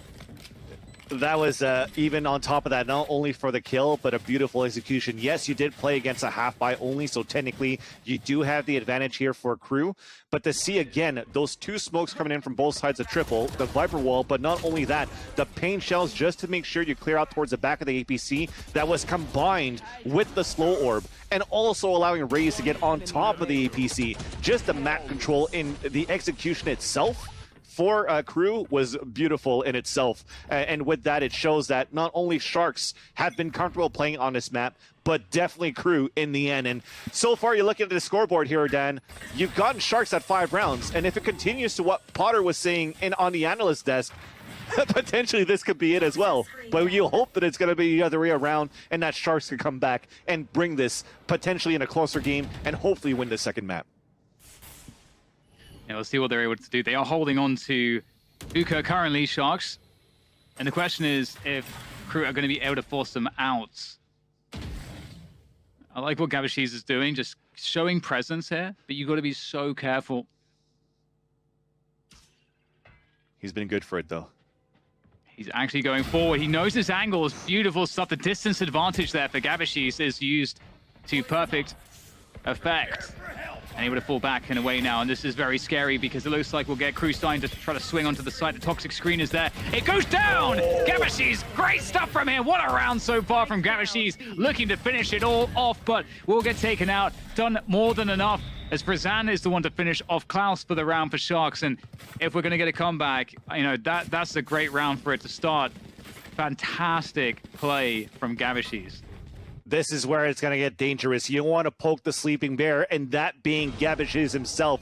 That was even on top of that, not only for the kill, but a beautiful execution. Yes, you did play against a half buy only, so technically you do have the advantage here for KRU. But to see, again, those 2 smokes coming in from both sides of triple, the Viper Wall, but not only that, the pain shells just to make sure you clear out towards the back of the APC that was combined with the slow orb, and also allowing Raze to get on top of the APC. Just the map control in the execution itself for KRU was beautiful in itself. And with that, it shows that not only Sharks have been comfortable playing on this map, but definitely KRU in the end. And so far, you look at the scoreboard here, Dan, you've gotten Sharks at 5 rounds. And if it continues to what Potter was saying on the analyst desk, potentially this could be it as well. But you hope that it's going to be the other way around and that Sharks can come back and bring this potentially in a closer game and hopefully win the second map. Yeah, we'll see what they're able to do. They are holding on to Uka currently, Sharks. And the question is if KRU are going to be able to force them out. I like what Gabashis is doing, just showing presence here, but you've got to be so careful. He's been good for it, though. He's actually going forward. He knows his angle is beautiful stuff. The distance advantage there for Gabashis is used to perfect effect. And able to fall back in a way now, and this is very scary because it looks like we'll get KRU starting to try to swing onto the side. The toxic screen is there. It goes down! Gabashis, great stuff from him. What a round so far from Gabashis, looking to finish it all off, but will get taken out. Done more than enough, as Frizan is the one to finish off Klaus for the round for Sharks. And if we're going to get a comeback, that's a great round for it to start. Fantastic play from Gabashis. This is where it's going to get dangerous. You want to poke the sleeping bear, and that being Gabishes himself.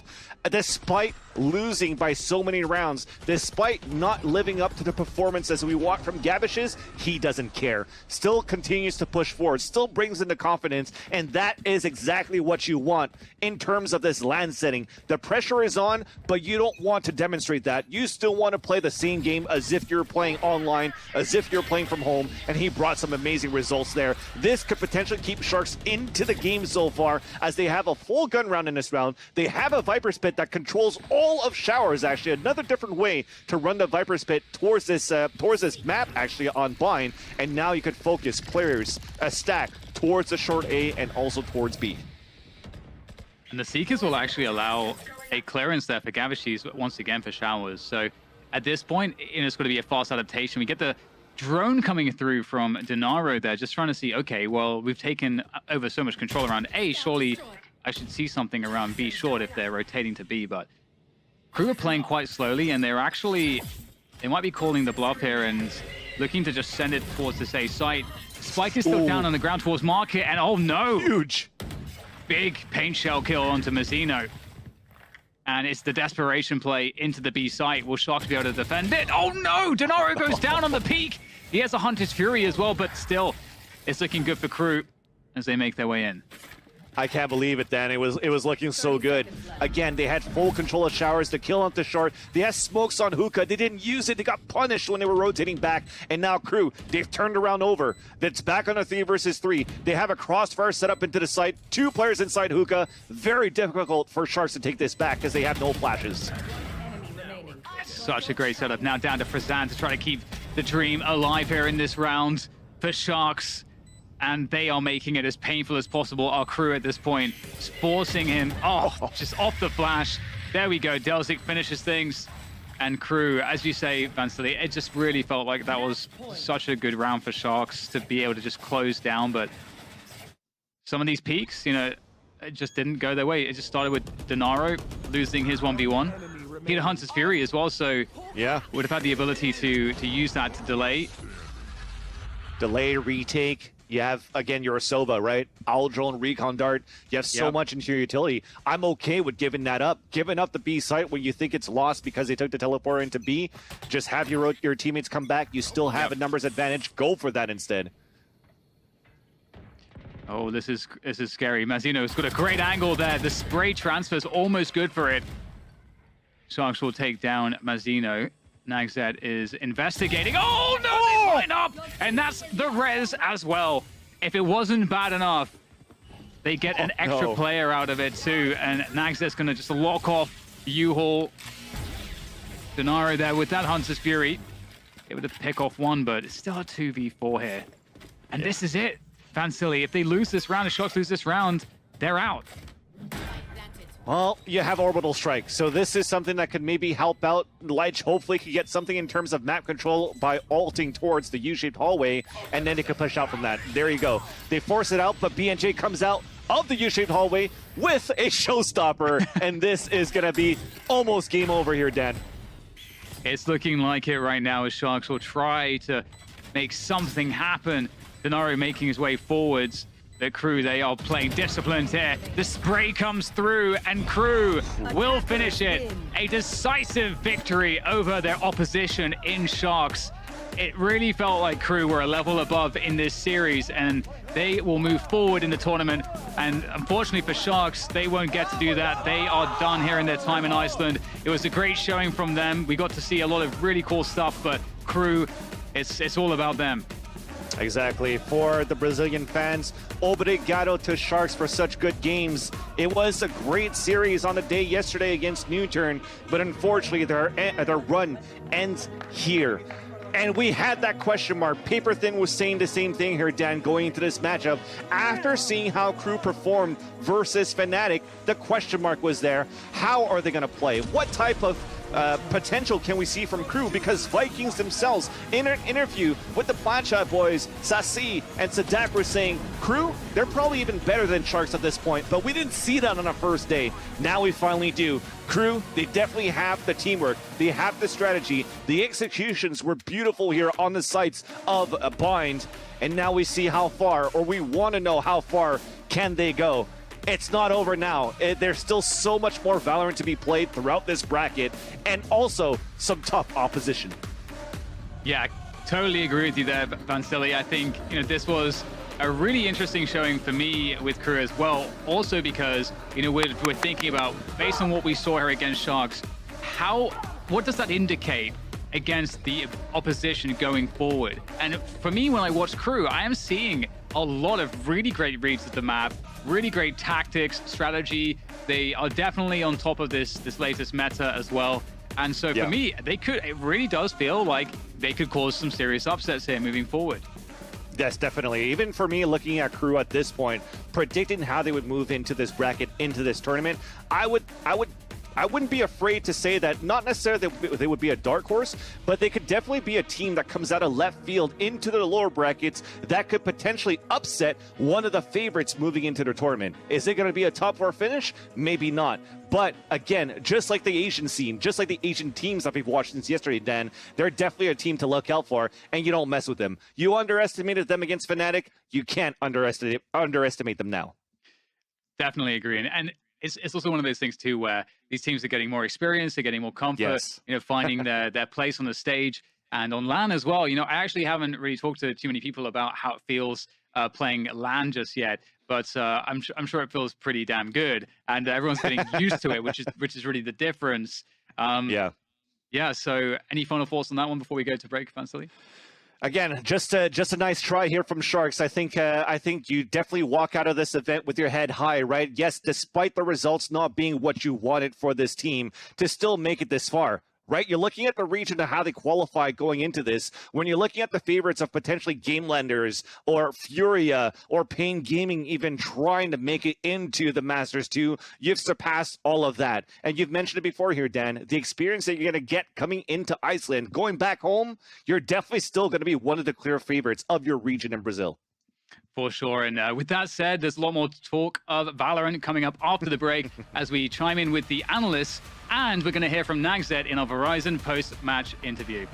Despite losing by so many rounds, despite not living up to the performance as we walk from Gabishes, he doesn't care. Still continues to push forward, still brings in the confidence, and that is exactly what you want in terms of this land setting. The pressure is on, but you don't want to demonstrate that. You still want to play the same game as if you're playing online, as if you're playing from home, and he brought some amazing results there. This could potentially keep Sharks into the game so far, as they have a full gun round in this round. They have a Viper Spit that controls all of Showers, actually. Another different way to run the Viper Spit towards this map, actually, on Bind. And now you could focus players, a stack, towards the short A and also towards B. And the Seekers will actually allow a clearance there for Gabishes, but once again for Showers. So at this point, it's going to be a fast adaptation. We get the drone coming through from Denaro there, just trying to see, okay, well, we've taken over so much control around A, surely I should see something around B short if they're rotating to B, but Crew are playing quite slowly, and they're actually, they might be calling the bluff here and looking to just send it towards this A site. Spike is still down on the ground towards Market, and oh no! Huge! Big paint shell kill onto Mazzino. And it's the desperation play into the B site. Will Sharks be able to defend it? Oh no! Denaro goes down on the peak! He has a Hunter's Fury as well, but still, it's looking good for Crew as they make their way in. I can't believe it, Dan. It was looking so good. Again, they had full control of Showers to kill him to short. They had smokes on Hookah. They didn't use it. They got punished when they were rotating back. And now Crew, they've turned around over. That's back on a 3 versus 3. They have a crossfire set up into the site. 2 players inside Hookah. Very difficult for Sharks to take this back because they have no flashes. Such a great setup. Now down to Frazan to try to keep the dream alive here in this round for Sharks. And they are making it as painful as possible. Our Crew at this point is forcing him just off the flash. There we go. Delzik finishes things. And Crew, as you say, Vansily, it just really felt like that was such a good round for Sharks to be able to just close down. But some of these peaks, you know, it just didn't go their way. It just started with Denaro losing his 1v1. Peter Hunter's Fury as well, so yeah, would have had the ability to use that to delay. Delay, retake. You have, again, your Sova, right? Owl Drone, Recon Dart. You have so much into your utility. I'm okay with giving that up. Giving up the B site when you think it's lost because they took the teleporter into B. Just have your teammates come back. You still have a numbers advantage. Go for that instead. Oh, this is scary. Mazzino's got a great angle there. The spray transfer is almost good for it. Sharks will take down Mazzino. Nagzed is investigating. Oh, no, they line up! And that's the res as well. If it wasn't bad enough, they get an extra player out of it too. And Nagzed's going to just lock off U-Haul. Denaro there with that Hunter's Fury. Able to pick off one, but it's still a 2v4 here. And this is it. Vansily, if they lose this round, if Sharks lose this round, they're out. Well, you have Orbital Strike, so this is something that could maybe help out. Lich hopefully could get something in terms of map control by ulting towards the U-shaped hallway, and then they could push out from that. There you go. They force it out, but BNJ comes out of the U-shaped hallway with a showstopper, and this is going to be almost game over here, Dan. It's looking like it right now as Sharks will try to make something happen. Denaro making his way forwards. The Crew, they are playing disciplined here. The spray comes through, and Crew will finish it. A decisive victory over their opposition in Sharks. It really felt like Crew were a level above in this series, and they will move forward in the tournament. And unfortunately for Sharks, they won't get to do that. They are done here in their time in Iceland. It was a great showing from them. We got to see a lot of really cool stuff, but Crew, it's all about them. Exactly. For the Brazilian fans, obrigado to Sharks for such good games. It was a great series on the day yesterday against Newturn, but unfortunately their run ends here. And we had that question mark. Paper Thin was saying the same thing here, Dan, going into this matchup. After seeing how Crew performed versus Fnatic, the question mark was there. How are they going to play? What type of potential can we see from KRU? Because Vikings themselves, in an interview with the Plancha boys, Sasi and Sadak were saying, KRU, they're probably even better than Sharks at this point, but we didn't see that on our first day. Now we finally do. KRU, they definitely have the teamwork, they have the strategy, the executions were beautiful here on the sites of Bind, and now we see how far, or we want to know how far can they go. It's not over now. There's still so much more Valorant to be played throughout this bracket, and also some tough opposition. Yeah, totally agree with you there, Vansili. I think this was a really interesting showing for me with KRU as well. Also because we're thinking about, based on what we saw here against Sharks, what does that indicate against the opposition going forward? And for me, when I watch KRU, I am seeing a lot of really great reads of the map, really great tactics, strategy. They are definitely on top of this latest meta as well. And so for me, it really does feel like they could cause some serious upsets here moving forward. Yes, definitely. Even for me, looking at KRU at this point, predicting how they would move into this bracket, into this tournament, I wouldn't be afraid to say that not necessarily they would be a dark horse, but they could definitely be a team that comes out of left field into the lower brackets that could potentially upset one of the favorites moving into the tournament. Is it going to be a top 4 finish? Maybe not. But again, just like the Asian scene, just like the Asian teams that we've watched since yesterday, Dan, they're definitely a team to look out for, and you don't mess with them. You underestimated them against Fnatic, you can't underestimate them now. Definitely agree. And it's also one of those things too where these teams are getting more experience, they're getting more comfort, finding their place on the stage and on LAN as well. I actually haven't really talked to too many people about how it feels playing LAN just yet, but I'm sure it feels pretty damn good, and everyone's getting used to it, which is really the difference. Yeah. So, any final thoughts on that one before we go to break, Vansili? Again, just a nice try here from Sharks. I think you definitely walk out of this event with your head high, right? Yes, despite the results not being what you wanted for this team, to still make it this far. Right? You're looking at the region and how they qualify going into this. When you're looking at the favorites of potentially Gamelenders or Furia or Pain Gaming even trying to make it into the Masters 2, you've surpassed all of that. And you've mentioned it before here, Dan, the experience that you're going to get coming into Iceland, going back home, you're definitely still going to be one of the clear favorites of your region in Brazil. For sure. And with that said, there's a lot more talk of Valorant coming up after the break as we chime in with the analysts, and we're going to hear from Nagzet in our Verizon post-match interview.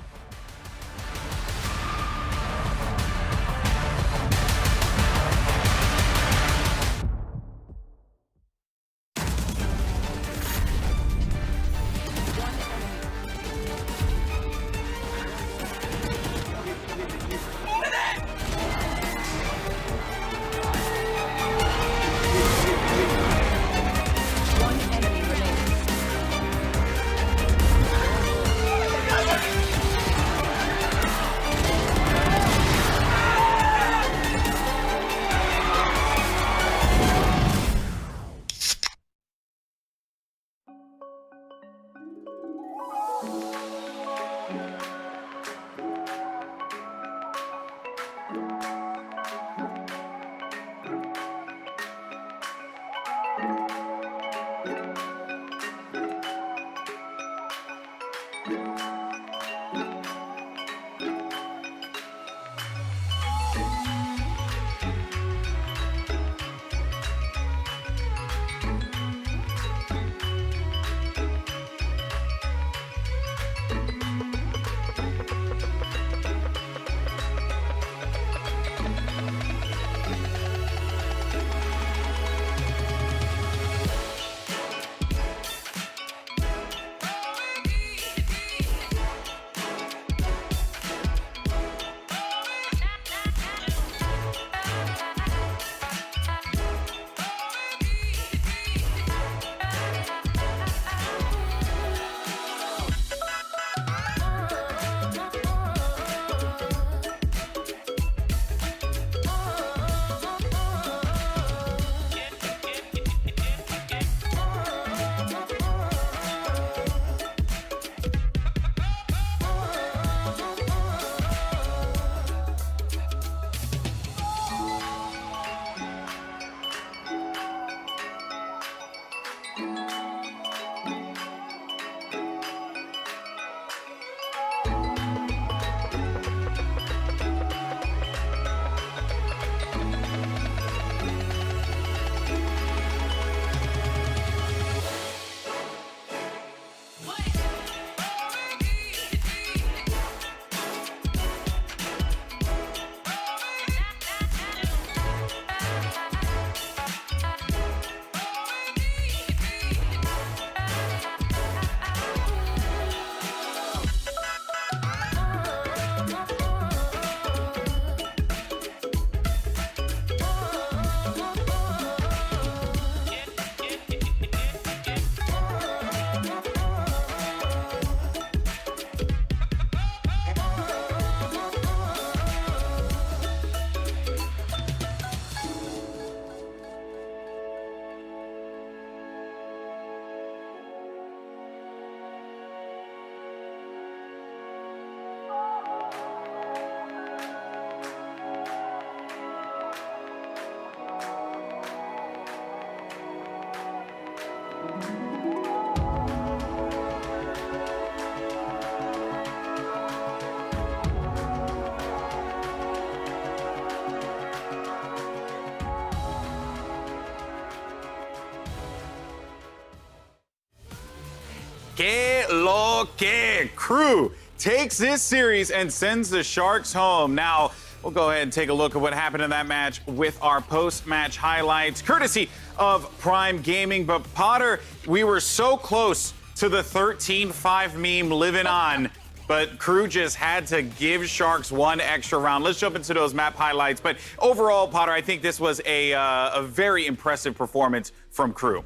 Okay, KRU takes this series and sends the Sharks home. Now, we'll go ahead and take a look at what happened in that match with our post-match highlights, courtesy of Prime Gaming. But Potter, we were so close to the 13-5 meme living on, but KRU just had to give Sharks one extra round. Let's jump into those map highlights. But overall, Potter, I think this was a very impressive performance from KRU.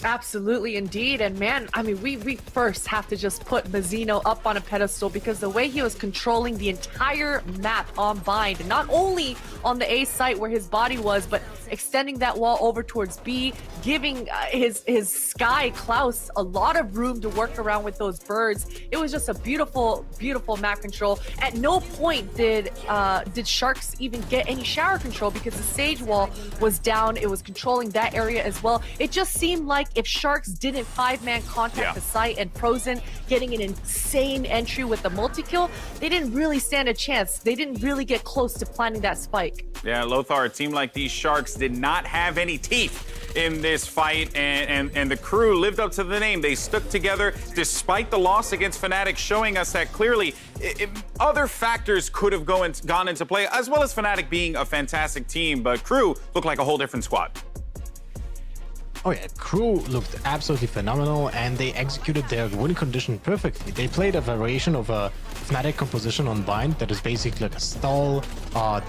Absolutely, indeed. And man, I mean, we first have to just put Mazzino up on a pedestal because the way he was controlling the entire map on Bind, not only on the A site where his body was, but extending that wall over towards B, giving his Sky Klaus a lot of room to work around with those birds. It was just a beautiful, beautiful map control. At no point did Sharks even get any shower control because the Sage wall was down. It was controlling that area as well. It just seemed like if Sharks didn't 5-man contact the site and Frozen getting an insane entry with the multi-kill, they didn't really stand a chance. They didn't really get close to planting that spike. Yeah, Lothar, it seemed like these Sharks did not have any teeth in this fight, and the KRU lived up to the name. They stuck together despite the loss against Fnatic, showing us that clearly other factors could have gone into play, as well as Fnatic being a fantastic team, but KRU looked like a whole different squad. Oh yeah, KRU looked absolutely phenomenal, and they executed their win condition perfectly. They played a variation of a Fnatic composition on Bind that is basically like a stall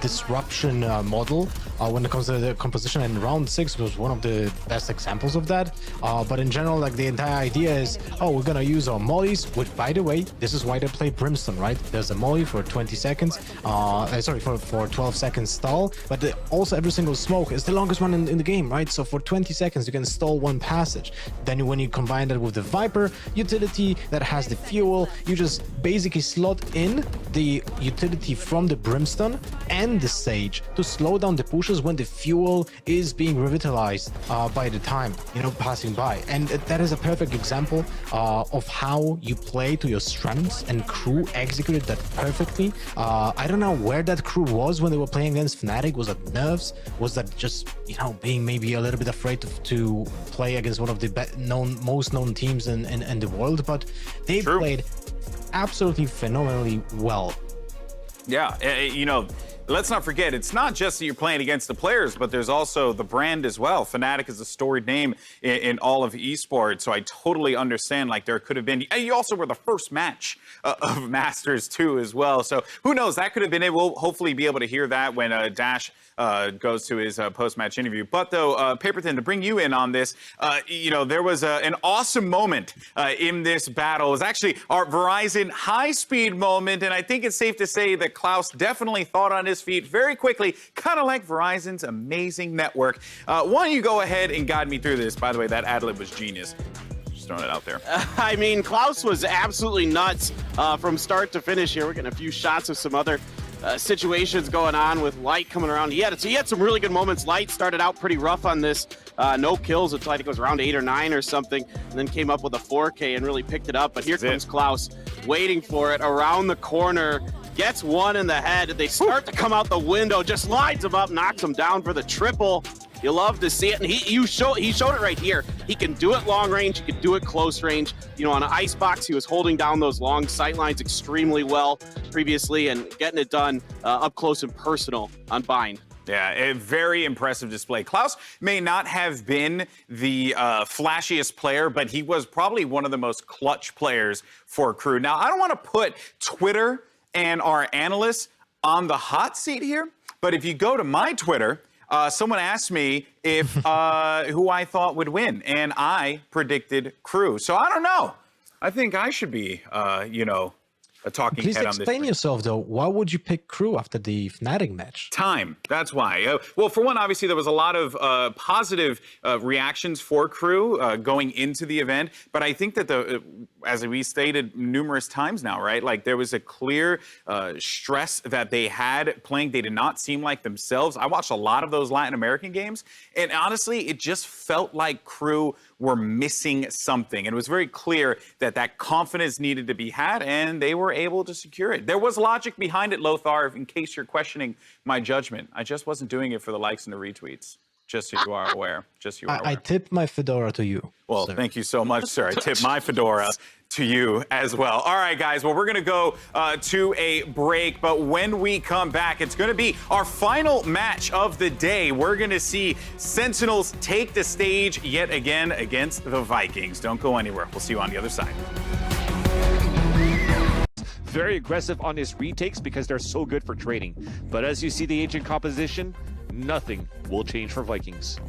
disruption model when it comes to the composition, and round 6 was one of the best examples of that. But in general, like the entire idea is, oh, we're gonna use our mollies, which by the way, this is why they play Brimstone, right? There's a molly for 20 seconds, sorry, for 12 seconds stall, but also every single smoke is the longest one in the game, right? So for 20 seconds, you can stall one passage. Then when you combine that with the Viper utility that has the fuel, you just basically slot in the utility from the Brimstone and the Sage to slow down the pushes when the fuel is being revitalized by the time, passing by. And that is a perfect example of how you play to your strengths, and KRU executed that perfectly. I don't know where that KRU was when they were playing against Fnatic. Was that nerves? Was that just, being maybe a little bit afraid to play against one of the most known teams in the world? But they played absolutely phenomenally well. Yeah, let's not forget, it's not just that you're playing against the players, but there's also the brand as well. Fnatic is a storied name in all of esports, so I totally understand, like, there could have been, and you also were the first match of Masters too as well, so who knows, that could have been it. We'll hopefully be able to hear that when Dash goes to his post-match interview. But though, Paperton, to bring you in on this, there was an awesome moment in this battle. It was actually our Verizon high-speed moment, and I think it's safe to say that Klaus definitely thought on his feet very quickly, kind of like Verizon's amazing network. Why don't you go ahead and guide me through this? By the way, that ad-lib was genius. Just throwing it out there. I mean, Klaus was absolutely nuts from start to finish here. We're getting a few shots of some other situations going on with Light coming around. He had some really good moments. Light started out pretty rough on this. No kills until I think it was around 8 or 9 or something, and then came up with a 4K and really picked it up. But here comes Klaus, waiting for it around the corner. Gets one in the head. They start to come out the window, just lines him up, knocks him down for the triple. You love to see it, and he showed it right here. He can do it long range, he can do it close range. On an icebox, he was holding down those long sight lines extremely well previously, and getting it done up close and personal on Bind. Yeah, a very impressive display. Klaus may not have been the flashiest player, but he was probably one of the most clutch players for KRU. Now, I don't want to put Twitter and our analysts on the hot seat here, but if you go to my Twitter, someone asked me if who I thought would win, and I predicted KRU. So I don't know. I think I should be, a talking Please head on this. Explain yourself, though. Why would you pick KRU after the Fnatic match? Time. That's why. Well, for one, obviously, there was a lot of positive reactions for KRU going into the event. But I think that as we stated numerous times now, right? Like, there was a clear stress that they had playing. They did not seem like themselves. I watched a lot of those Latin American games, and honestly, it just felt like KRU were missing something. And it was very clear that that confidence needed to be had, and they were able to secure it. There was logic behind it, Lothar, in case you're questioning my judgment. I just wasn't doing it for the likes and the retweets. Just so you are aware. Just so you are aware. I tip my fedora to you. Well, sir. Thank you so much, sir. I tip my fedora to you as well. All right, guys. Well, we're going to go to a break, but when we come back, it's going to be our final match of the day. We're going to see Sentinels take the stage yet again against the Vikings. Don't go anywhere. We'll see you on the other side. Very aggressive on his retakes because they're so good for trading. But as you see the agent composition, nothing will change for Vikings.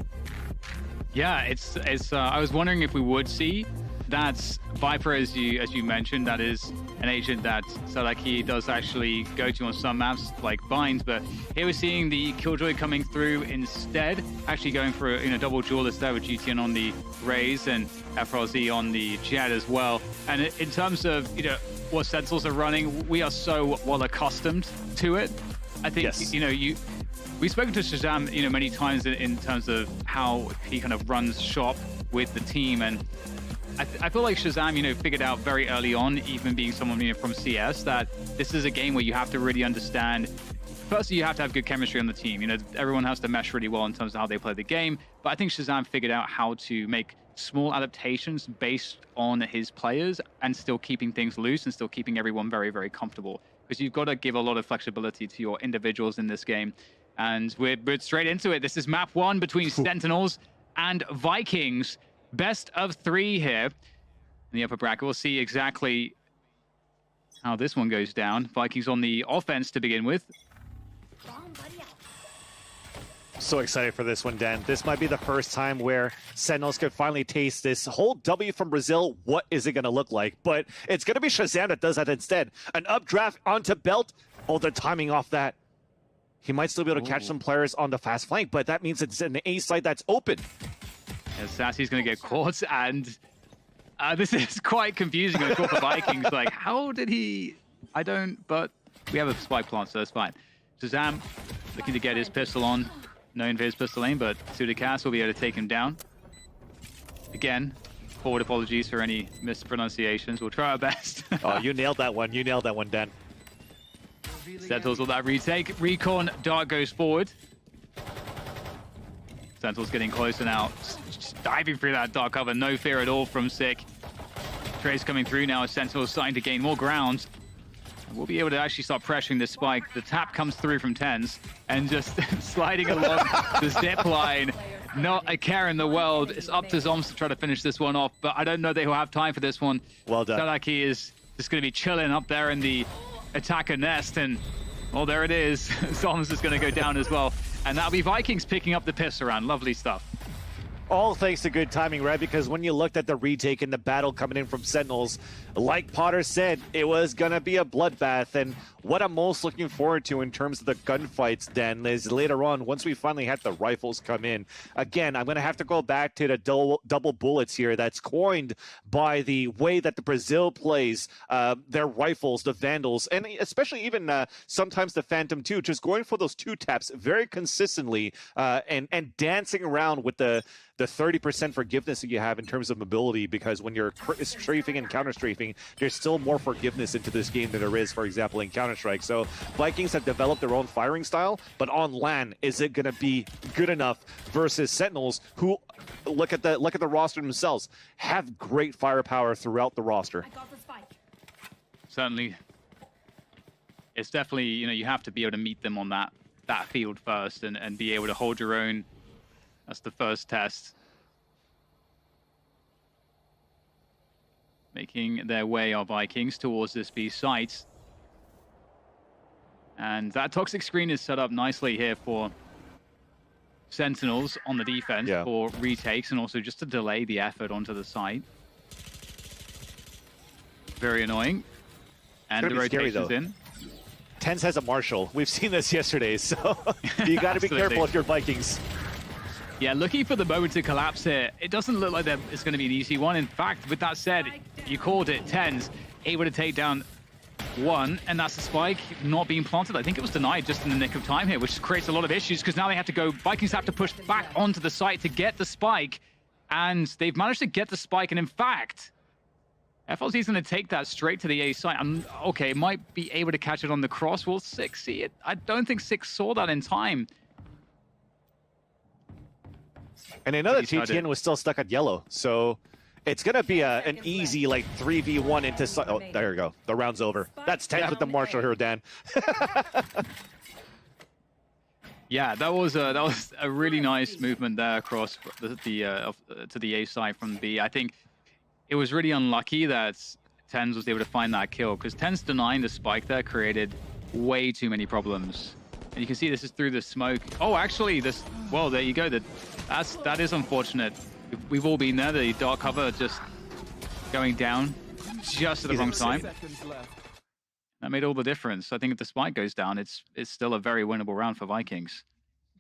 Yeah, it's. I was wondering if we would see that Viper, as you mentioned, that is an agent that Sadaki does actually go to on some maps like Binds, but here we're seeing the Killjoy coming through instead, actually going for a double duelist there with GTN on the Raze and FRZ on the Jet as well. And in terms of what Sentinels are running, we are so well accustomed to it. I think we've spoken to Shazam many times in terms of how he kind of runs shop with the team, and I feel like Shazam, figured out very early on, even being someone from CS, that this is a game where you have to really understand. Firstly, you have to have good chemistry on the team. Everyone has to mesh really well in terms of how they play the game. But I think Shazam figured out how to make small adaptations based on his players and still keeping things loose and still keeping everyone very, very comfortable. Because you've got to give a lot of flexibility to your individuals in this game. And we're straight into it. This is map 1 between Sentinels and Vikings. Best of 3 here in the upper bracket. We'll see exactly how this one goes down. Vikings on the offense to begin with. So excited for this one, Dan. This might be the first time where Sentinels could finally taste this whole W from Brazil. What is it going to look like? But it's going to be Shazam that does that instead. An updraft onto Belt. Oh, the timing off that. He might still be able to catch some players on the fast flank, but that means it's an A side that's open. Yeah, Sassy's going to get caught, and this is quite confusing on the call for Vikings. Like, how did he... but we have a spike plant, so that's fine. Shazam looking to get his pistol on, known for his pistol aim, but Sudicast will be able to take him down. Again, forward apologies for any mispronunciations. We'll try our best. Oh, you nailed that one. You nailed that one, Dan. Sentinels with that retake. Recon Dart goes forward. Sentinels getting closer now. Just diving through that dark cover. No fear at all from Sick. Trace coming through now as Sentinels starting to gain more ground. We'll be able to actually start pressuring this spike. The tap comes through from Tens and just sliding along the zip line. Not a care in the world. It's up to Zoms to try to finish this one off, but I don't know they will have time for this one. Well done. Sadaki is just going to be chilling up there in the attacker nest, and well, there it is. Zoms is going to go down as well. And that'll be Vikings picking up the piss around. Lovely stuff. All thanks to good timing, right? Because when you looked at the retake and the battle coming in from Sentinels, like Potter said, it was going to be a bloodbath. And what I'm most looking forward to in terms of the gunfights, then, is later on, once we finally had the rifles come in. Again, I'm going to have to go back to the double bullets here that's coined by the way that the Brazil plays their rifles, the Vandals, and especially even sometimes the Phantom too, just going for those 2 taps very consistently and dancing around with the 30% forgiveness that you have in terms of mobility, because when you're strafing and counter-strafing, there's still more forgiveness into this game than there is, for example, in Counter-Strike. So Vikings have developed their own firing style, but on LAN, is it going to be good enough versus Sentinels, who, look at the roster themselves, have great firepower throughout the roster. Certainly. It's definitely, you have to be able to meet them on that field first and be able to hold your own. That's the first test. Making their way are Vikings towards this B site. And that toxic screen is set up nicely here for Sentinels on the defense for retakes and also just to delay the effort onto the site. Very annoying. And the rotation's in. Tens has a Marshall. We've seen this yesterday, so you got to be careful if you're Vikings. Yeah, looking for the moment to collapse here. It doesn't look like it's going to be an easy one. In fact, with that said, you called it. Tens able to take down 1, and that's the spike not being planted. I think it was denied just in the nick of time here, which creates a lot of issues because now they have to go. Vikings have to push back onto the site to get the spike, and they've managed to get the spike. And in fact, FLZ is going to take that straight to the A site. Okay, might be able to catch it on the cross. Will Six see it? I don't think Six saw that in time. And another GTN was still stuck at yellow, so it's going to be an easy, like, 3v1 into... Oh, there you go. The round's over. That's 10 with the Marshall here, Dan. Yeah, that was a really nice movement there across to the A side from B. I think it was really unlucky that TenZ was able to find that kill, because TenZ denying the spike there created way too many problems. And you can see this is through the smoke. Oh, actually, well, there you go. That is unfortunate. We've all been there. The dark cover just going down just at the wrong time. That made all the difference. I think if the spike goes down, it's still a very winnable round for Vikings.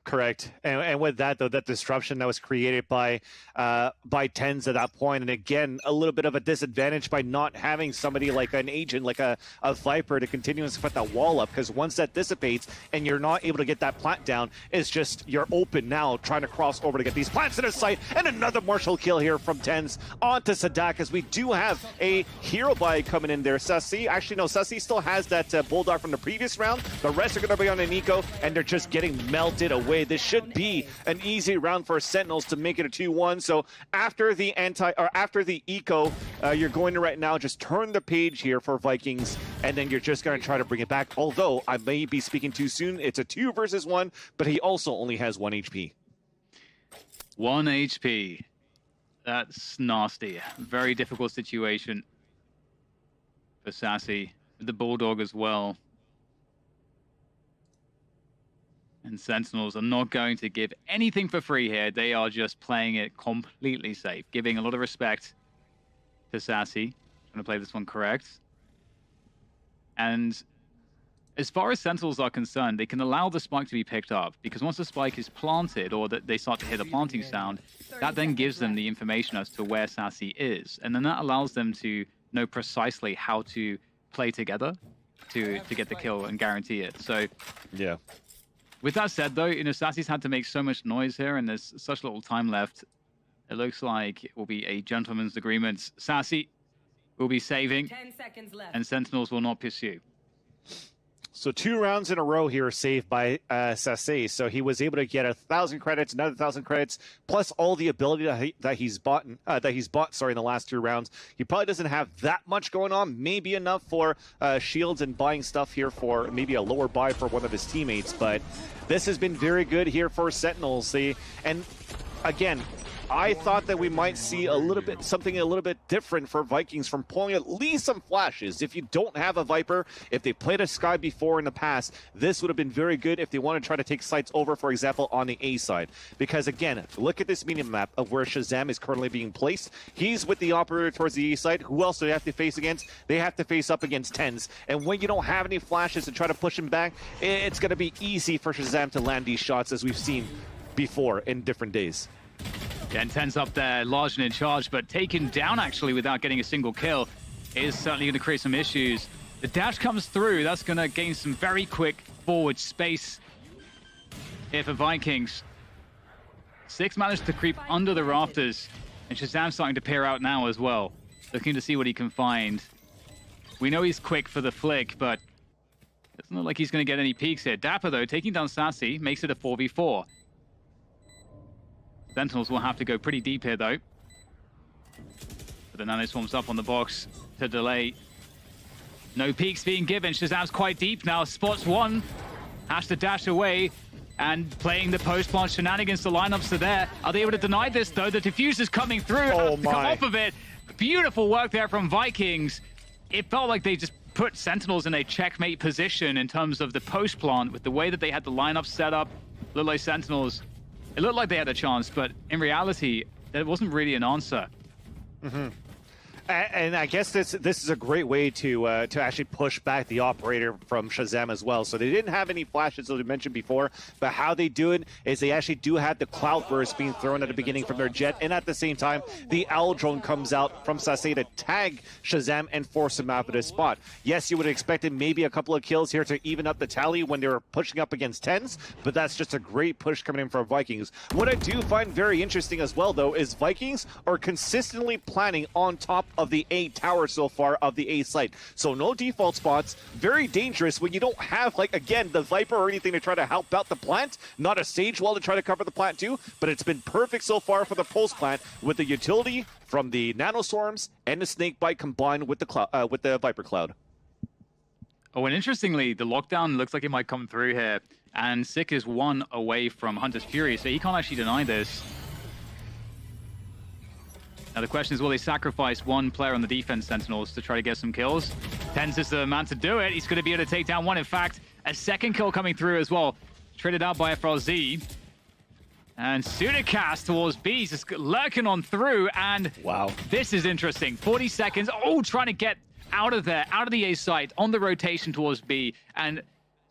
Correct. And with that, though, that disruption that was created by TenZ at that point, and again, a little bit of a disadvantage by not having somebody like an agent, like a Viper, to continuously put that wall up, because once that dissipates and you're not able to get that plant down, it's just you're open now trying to cross over to get these plants in a sight. And another Marshall kill here from TenZ onto Sadak, as we do have a hero buy coming in there. Sassy, actually no, Sassy still has that Bulldog from the previous round. The rest are going to be on an Eco, and they're just getting melted away. This should be an easy round for Sentinels to make it a 2-1. So after the Eco, you're going to right now just turn the page here for Vikings, and then you're just going to try to bring it back. Although I may be speaking too soon. It's a 2 versus 1, but he also only has 1 HP. 1 HP. That's nasty. Very difficult situation for Sassy. The Bulldog as well. And Sentinels are not going to give anything for free here. They are just playing it completely safe, giving a lot of respect to Sassy. Trying to play this one correct. And as far as Sentinels are concerned, they can allow the spike to be picked up, because once the spike is planted, or that they start to hear the planting sound, that then gives them the information as to where Sassy is. And then that allows them to know precisely how to play together to get the kill and guarantee it. So yeah. With that said, though, Sassy's had to make so much noise here, and there's such little time left. It looks like it will be a gentleman's agreement. Sassy will be saving, 10 seconds left. And Sentinels will not pursue. So 2 rounds in a row here saved by Sassy. So he was able to get 1,000 credits, another 1,000 credits, plus all the ability that he's bought in the last 2 rounds. He probably doesn't have that much going on. Maybe enough for shields and buying stuff here for maybe a lower buy for one of his teammates. But this has been very good here for Sentinels. And again, I thought that we might see something a little bit different for Vikings from pulling at least some flashes. If you don't have a Viper, if they played a Sky before in the past, this would have been very good if they want to try to take sites over, for example, on the A side. Because again, look at this mini map of where Shazam is currently being placed. He's with the operator towards the A side. Who else do they have to face against? They have to face up against TenZ. And when you don't have any flashes to try to push him back, it's going to be easy for Shazam to land these shots, as we've seen before in different days. And TenZ up there, large and in charge, but taken down actually without getting a single kill is certainly going to create some issues. The dash comes through. That's going to gain some very quick forward space here for Vikings. 6 managed to creep under the rafters, and Shazam's starting to peer out now as well, looking to see what he can find. We know he's quick for the flick, but it doesn't look like he's going to get any peeks here. Dapper, though, taking down Sassy, makes it a 4v4. Sentinels will have to go pretty deep here, though. But the Nano Swarm's up on the box to delay. No peeks being given. Shazam's quite deep now. Spots one. Has to dash away. And playing the post-plant shenanigans, the lineups are there. Are they able to deny this, though? The diffuser's coming through. Oh, my. Come off of it. Beautiful work there from Vikings. It felt like they just put Sentinels in a checkmate position in terms of the post-plant with the way that they had the lineup set up. Looked like Sentinels, it looked like they had a chance, but in reality, there wasn't really an answer. Mm-hmm. And I guess this is a great way to actually push back the operator from Shazam as well. So they didn't have any flashes, as we mentioned before, but how they do it is they actually do have the cloud burst being thrown at the beginning from their jet, and at the same time, the owl drone comes out from Sassy to tag Shazam and force him out of his spot. Yes, you would have expected maybe a couple of kills here to even up the tally when they were pushing up against TenZ, but that's just a great push coming in from Vikings. What I do find very interesting as well, though, is Vikings are consistently planning on top of the A tower so far of the A site. So no default spots, very dangerous when you don't have, like, again, the Viper or anything to try to help out the plant, not a Sage wall to try to cover the plant too, but it's been perfect so far for the Pulse plant with the utility from the Nanoswarms and the Snakebite combined with the Viper Cloud. Oh, and interestingly, the lockdown looks like it might come through here, and Sick is 1 away from Hunter's Fury, so he can't actually deny this. Now the question is, will they sacrifice one player on the defense Sentinels to try to get some kills? TenZ is the man to do it. He's going to be able to take down one. In fact, a second kill coming through as well. Traded out by FRZ. And Sudicast towards B, just lurking on through, and wow, this is interesting. 40 seconds. Oh, trying to get out of there, out of the A site, on the rotation towards B, and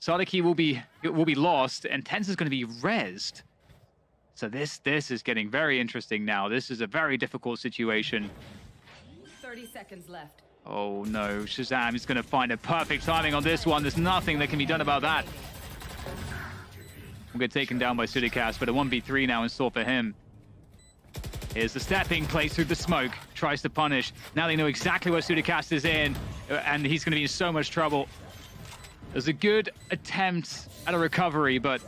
Sadiki will be lost, and TenZ is going to be rezzed. So this is getting very interesting now. This is a very difficult situation. 30 seconds left. Oh no, Shazam is going to find a perfect timing on this one. There's nothing that can be done about that. We'll get taken down by Sudicast, but a 1v3 now in store for him. Here's the stepping, plays through the smoke, tries to punish. Now they know exactly where Sudicast is in, and he's going to be in so much trouble. There's a good attempt at a recovery, but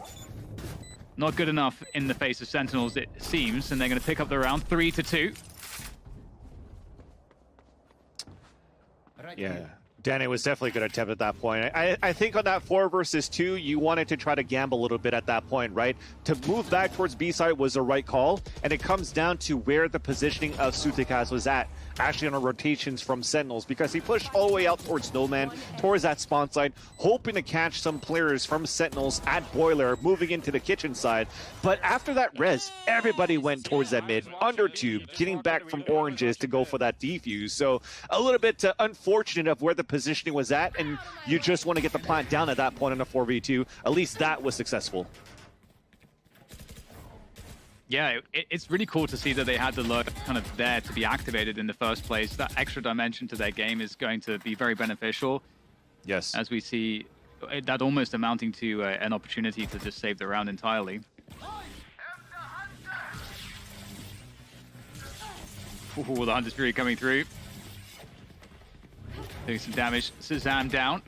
not good enough in the face of Sentinels, it seems, and they're going to pick up the round 3-2. Yeah, Danny was definitely a good attempt at that point. I think on that 4 versus 2, you wanted to try to gamble a little bit at that point, right? To move back towards B side was the right call, and it comes down to where the positioning of Sudicast was at, actually on the rotations from Sentinels, because he pushed all the way out towards Snowman, towards that spawn side, hoping to catch some players from Sentinels at Boiler, moving into the kitchen side. But after that res, everybody went towards that mid, under tube, getting back from oranges to go for that defuse. So a little bit unfortunate of where the positioning was at, and you just want to get the plant down at that point in a 4v2. At least that was successful. Yeah, it's really cool to see that they had the lurk kind of there to be activated in the first place. That extra dimension to their game is going to be very beneficial. Yes. As we see that almost amounting to an opportunity to just save the round entirely. Ooh, the Hunter's Fury coming through. Doing some damage. Shazam down.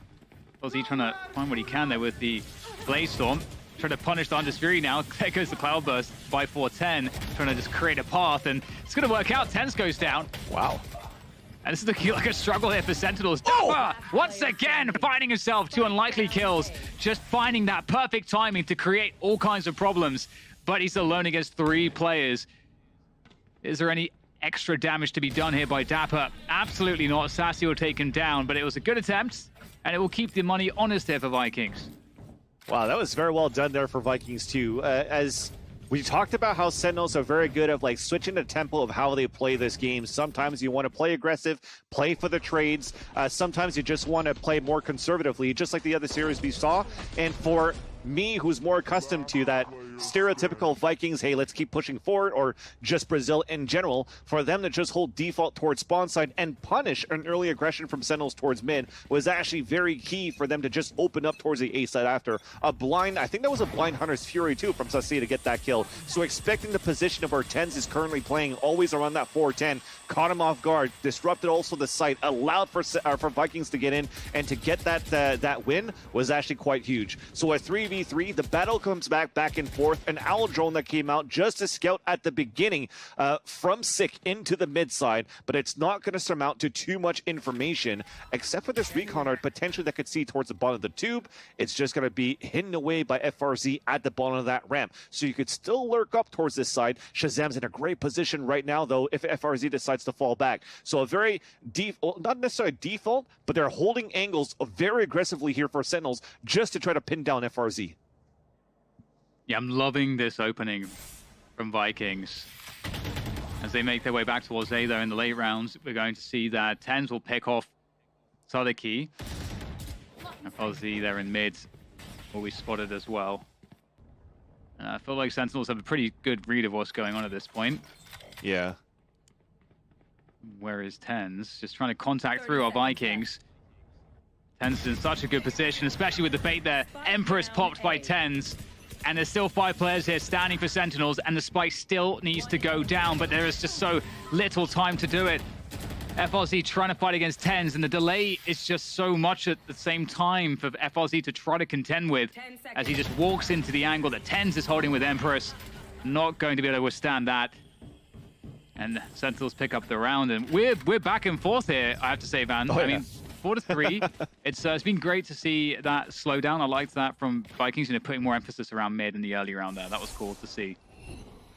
Ozzy trying to find what he can there with the Blaze Storm. Trying to punish the Hunter's Fury now. There goes the Cloudburst by 410. Trying to just create a path, and it's going to work out. TenZ goes down. Wow. And this is looking like a struggle here for Sentinels. Oh! Once again, finding himself 2 unlikely kills. Just finding that perfect timing to create all kinds of problems. But he's alone against 3 players. Is there any extra damage to be done here by Dapper? Absolutely not. Sassy will take him down, but it was a good attempt, and it will keep the money honest here for Vikings. Wow, that was very well done there for Vikings too. As we talked about how Sentinels are very good at like switching the tempo of how they play this game. Sometimes you want to play aggressive, play for the trades. Sometimes you just want to play more conservatively, just like the other series we saw. And for me, who's more accustomed to that stereotypical Vikings, hey, let's keep pushing forward, or just Brazil in general, for them to just hold default towards spawn side and punish an early aggression from Sentinels towards mid was actually very key for them to just open up towards the A side after. A blind, I think that was a blind Hunter's Fury too from Sassy to get that kill. So expecting the position of where TenZ is currently playing, always around that 410, caught him off guard, disrupted also the site, allowed for Vikings to get in, and to get that win was actually quite huge. So a 3v3, the battle comes back and forth. An Owl drone that came out just to scout at the beginning from Sick into the mid side, but it's not going to surmount to too much information, except for this recon art potentially that could see towards the bottom of the tube. It's just going to be hidden away by FRZ at the bottom of that ramp. So you could still lurk up towards this side. Shazam's in a great position right now, though, if FRZ decides to fall back. So a very not necessarily default, but they're holding angles very aggressively here for Sentinels just to try to pin down FRZ. Yeah, I'm loving this opening from Vikings. As they make their way back towards A, though, in the late rounds, we're going to see that TenZ will pick off Sadiki. And FRZ there in mid will be spotted as well. I feel like Sentinels have a pretty good read of what's going on at this point. Yeah. Where is TenZ? Just trying to contact through our Vikings. TenZ in such a good position, especially with the bait there. Empress popped by TenZ. And there's still 5 players here standing for Sentinels, and the spike still needs to go down, but there is just so little time to do it. FRZ trying to fight against TenZ, and the delay is just so much at the same time for FRZ to try to contend with as he just walks into the angle that TenZ is holding with Empress. Not going to be able to withstand that. And Sentinels pick up the round, and we're back and forth here, I have to say, Van. I mean, 4-3. It's been great to see that slow down. I liked that from Vikings, putting more emphasis around mid in the early round there. That was cool to see.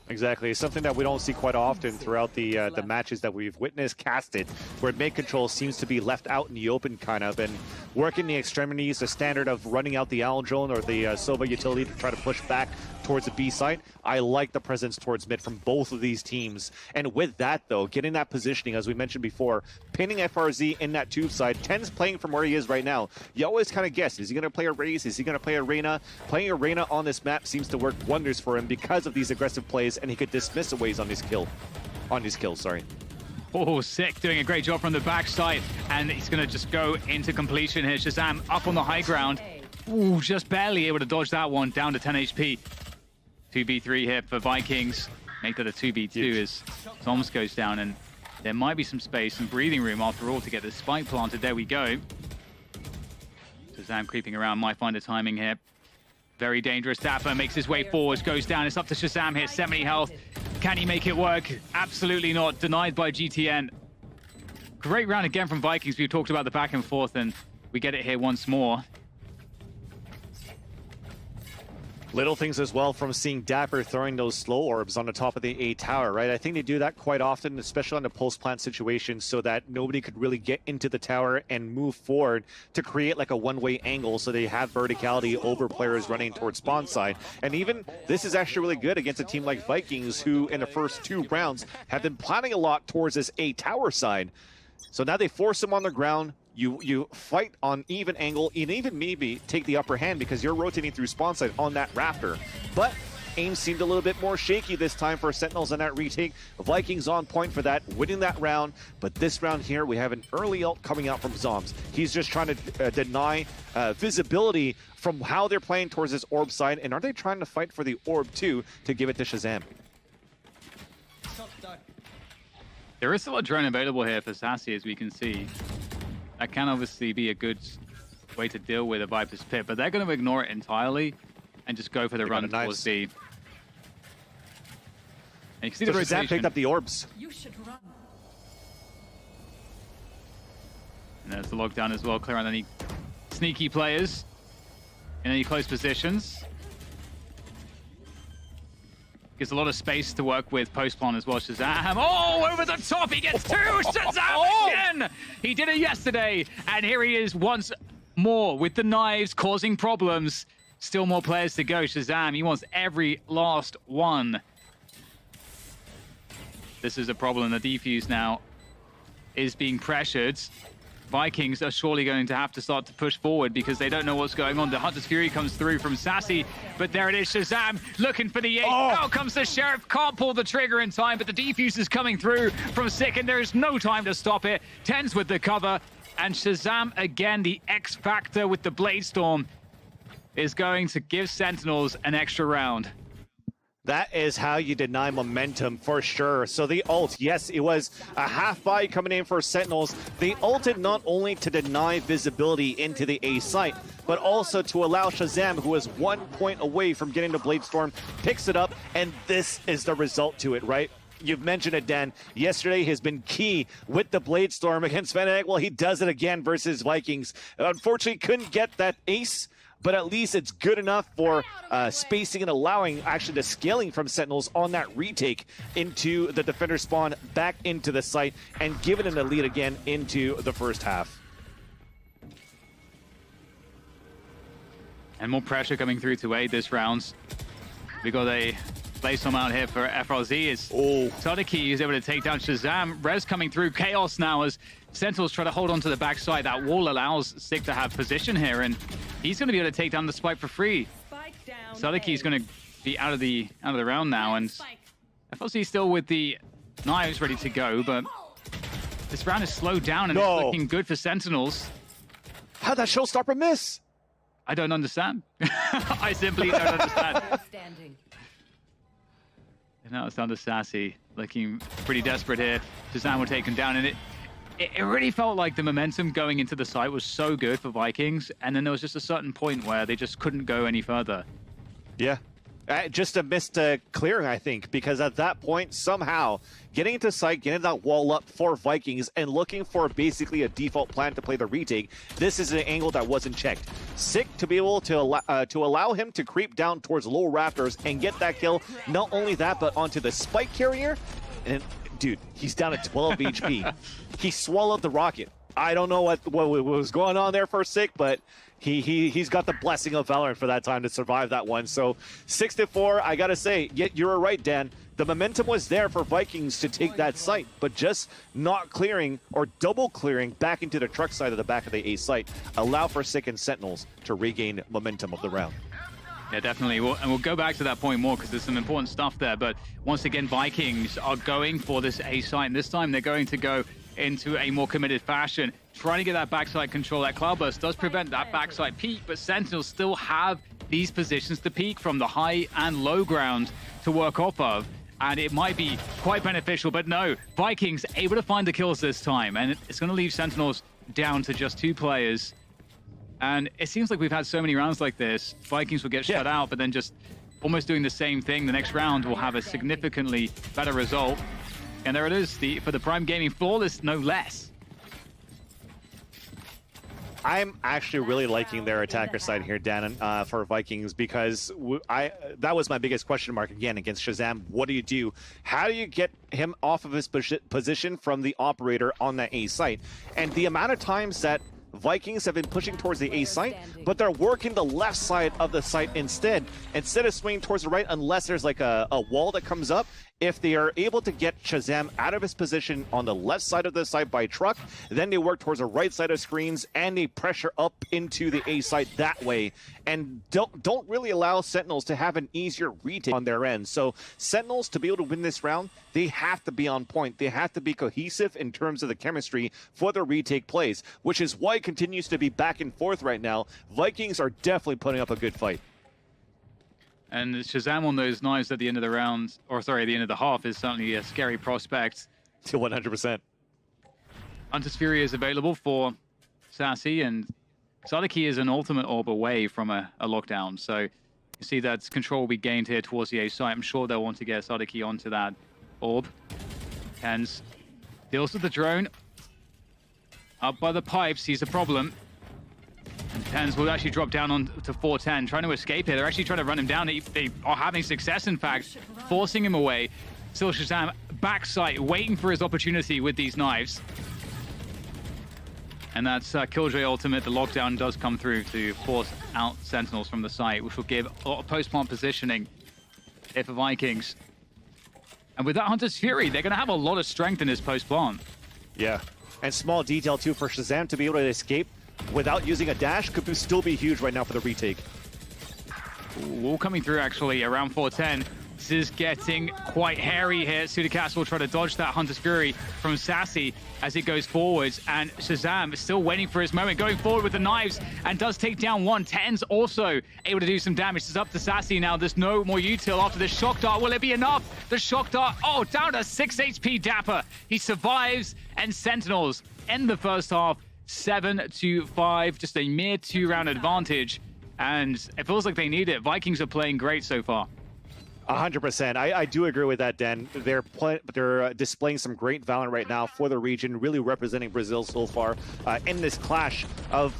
Exactly. It's something that we don't see quite often throughout the matches that we've witnessed casted, where mid control seems to be left out in the open kind of, and working the extremities, the standard of running out the Owl Drone or the Sova utility to try to push back towards the B site. I like the presence towards mid from both of these teams. And with that, though, getting that positioning, as we mentioned before, pinning FRZ in that tube side, TenZ playing from where he is right now. You always kind of guess, is he going to play a Raze? Is he going to play Arena? Playing Arena on this map seems to work wonders for him because of these aggressive plays, and he could dismiss aways on his kill. Sorry. Oh, Sick doing a great job from the backside, and he's going to just go into completion here. Shazam up on the high ground. Ooh, just barely able to dodge that one, down to 10 HP. 2v3 here for Vikings. Make that a 2v2 as Toms goes down, and there might be some space and breathing room after all to get the spike planted. There we go. Shazam creeping around, might find a timing here. Very dangerous. Dapper makes his way forward, goes down. It's up to Shazam here, 70 health. Can he make it work? Absolutely not. Denied by GTN. Great round again from Vikings. We've talked about the back and forth, and we get it here once more. Little things as well from seeing Dapper throwing those slow orbs on the top of the A tower, right? I think they do that quite often, especially on the post-plant situation, so that nobody could really get into the tower and move forward to create like a one-way angle so they have verticality over players running towards spawn side. And even this is actually really good against a team like Vikings, who in the first 2 rounds have been planning a lot towards this A tower side. So now they force them on the ground. You fight on even angle, and even maybe take the upper hand because you're rotating through spawn side on that rafter. But aim seemed a little bit more shaky this time for Sentinels on that retake. Vikings on point for that, winning that round. But this round here, we have an early ult coming out from Zombs. He's just trying to deny visibility from how they're playing towards this orb side. And are they trying to fight for the orb too to give it to Shazam? There is still a drone available here for Sassy, as we can see. That can obviously be a good way to deal with a Viper's Pit, but they're going to ignore it entirely and just go for the run towards B. And you can see the rotation. Shazam picked up the orbs. You should run. And there's the lockdown as well, clear on any sneaky players in any close positions. Gives a lot of space to work with post-plant as well. Shazam, oh, over the top, he gets 2! Shazam again! He did it yesterday, and here he is once more with the knives causing problems. Still more players to go. Shazam, he wants every last one. This is a problem. The defuse now is being pressured. Vikings are surely going to have to start to push forward because they don't know what's going on. The Hunter's Fury comes through from Sassy, but there it is, Shazam looking for the 8. Out comes the Sheriff, can't pull the trigger in time, but the defuse is coming through from Sick, and there is no time to stop it. TenZ with the cover, and Shazam again, the X Factor with the Blade Storm, is going to give Sentinels an extra round. That is how you deny momentum for sure. So the ult, yes, it was a half buy coming in for Sentinels. They ulted not only to deny visibility into the A site, but also to allow Shazam, who is 1 point away from getting the Blade Storm, picks it up, and this is the result to it, right? You've mentioned it, Dan. Yesterday has been key with the Blade Storm against Fnatic. Well, he does it again versus Vikings. Unfortunately, couldn't get that ace, but at least it's good enough for spacing and allowing actually the scaling from Sentinels on that retake into the defender spawn back into the site and giving it a lead again into the first half. And more pressure coming through to aid this round. We got a Blaze out here for FRZ. Is Sadiki is able to take down Shazam. Rez coming through. Chaos now as Sentinels try to hold on to the backside. That wall allows Sick to have position here, and he's going to be able to take down the spike for free. Sadiki is going to be out of the round now, and FRZ still with the knives ready to go, but this round is slowed down and it's looking good for Sentinels. How'd that showstopper miss? I don't understand. I simply don't understand. And now it's down to Sassy, looking pretty desperate here. Shazam will take him down, and it really felt like the momentum going into the site was so good for Vikings, and then there was just a certain point where they just couldn't go any further. Yeah. Just a missed clearing, I think, because at that point, somehow, getting into sight, getting that wall up for Vikings, and looking for basically a default plan to play the retake, this is an angle that wasn't checked. Sick to be able to allow him to creep down towards low rafters and get that kill. Not only that, but onto the spike carrier. And, dude, he's down at 12 HP. He swallowed the rocket. I don't know what was going on there for Sick, but he's got the blessing of Valorant for that time to survive that one. So 6-4, I gotta say, you were right, Dan. The momentum was there for Vikings to take that site, but just not clearing or double clearing back into the truck side of the back of the A site allow for Sick and Sentinels to regain momentum of the round. Yeah, definitely. And we'll go back to that point more because there's some important stuff there. But once again, Vikings are going for this A site, and this time they're going to go into a more committed fashion, trying to get that backside control. That Cloudburst does prevent that backside peak, but Sentinels still have these positions to peak from the high and low ground to work off of, and it might be quite beneficial. But no, Vikings able to find the kills this time, and it's going to leave Sentinels down to just 2 players. And it seems like we've had so many rounds like this. Vikings will get shut out, but then just almost doing the same thing. The next round will have a significantly better result. And there it is, for the Prime Gaming flawless, no less. I'm actually really liking their attacker side here, Dan, for Vikings, because that was my biggest question mark again against Shazam. What do you do? How do you get him off of his position from the operator on that A site? And the amount of times that Vikings have been pushing towards the A site, but they're working the left side of the site instead of swinging towards the right, unless there's like a wall that comes up. If they are able to get Shazam out of his position on the left side of the site by truck, then they work towards the right side of screens and they pressure up into the A site that way, and don't really allow Sentinels to have an easier retake on their end. So Sentinels, to be able to win this round, they have to be on point. They have to be cohesive in terms of the chemistry for the retake plays, which is why it continues to be back and forth right now. Vikings are definitely putting up a good fight. And Shazam on those knives at the end of the round, or sorry, at the end of the half, is certainly a scary prospect. To 100%. Hunter's Fury is available for Sassy, and Sadiki is an ultimate orb away from a lockdown. So you see that control will be gained here towards the A site. I'm sure they'll want to get Sadiki onto that orb. Tens deals with the drone. Up by the pipes, he's a problem. And Tens will actually drop down on to 410, trying to escape here. They're actually trying to run him down. They are having success, in fact, forcing him away. Still Shazam backside, waiting for his opportunity with these knives. And that's Killjoy ultimate. The lockdown does come through to force out Sentinels from the site, which will give a lot of post-plant positioning here for Vikings. And with that Hunter's Fury, they're going to have a lot of strength in his post-plant. Yeah, and small detail too for Shazam to be able to escape without using a dash could still be huge right now for the retake. Wall coming through actually around 410. This is getting quite hairy here. Sudicast will try to dodge that Hunter's Fury from Sassy as it goes forwards, and Shazam is still waiting for his moment, going forward with the knives, and does take down one. Tens also able to do some damage. It's up to Sassy now. There's no more util after this shock dart. Will it be enough? The shock dart, oh, down to 6 HP Dapper. He survives, and Sentinels end the first half 7-5, just a mere 2-round advantage, and it feels like they need it. Vikings are playing great so far. 100%. I do agree with that, Dan. They're displaying some great Valorant right now for the region, really representing Brazil so far in this clash of,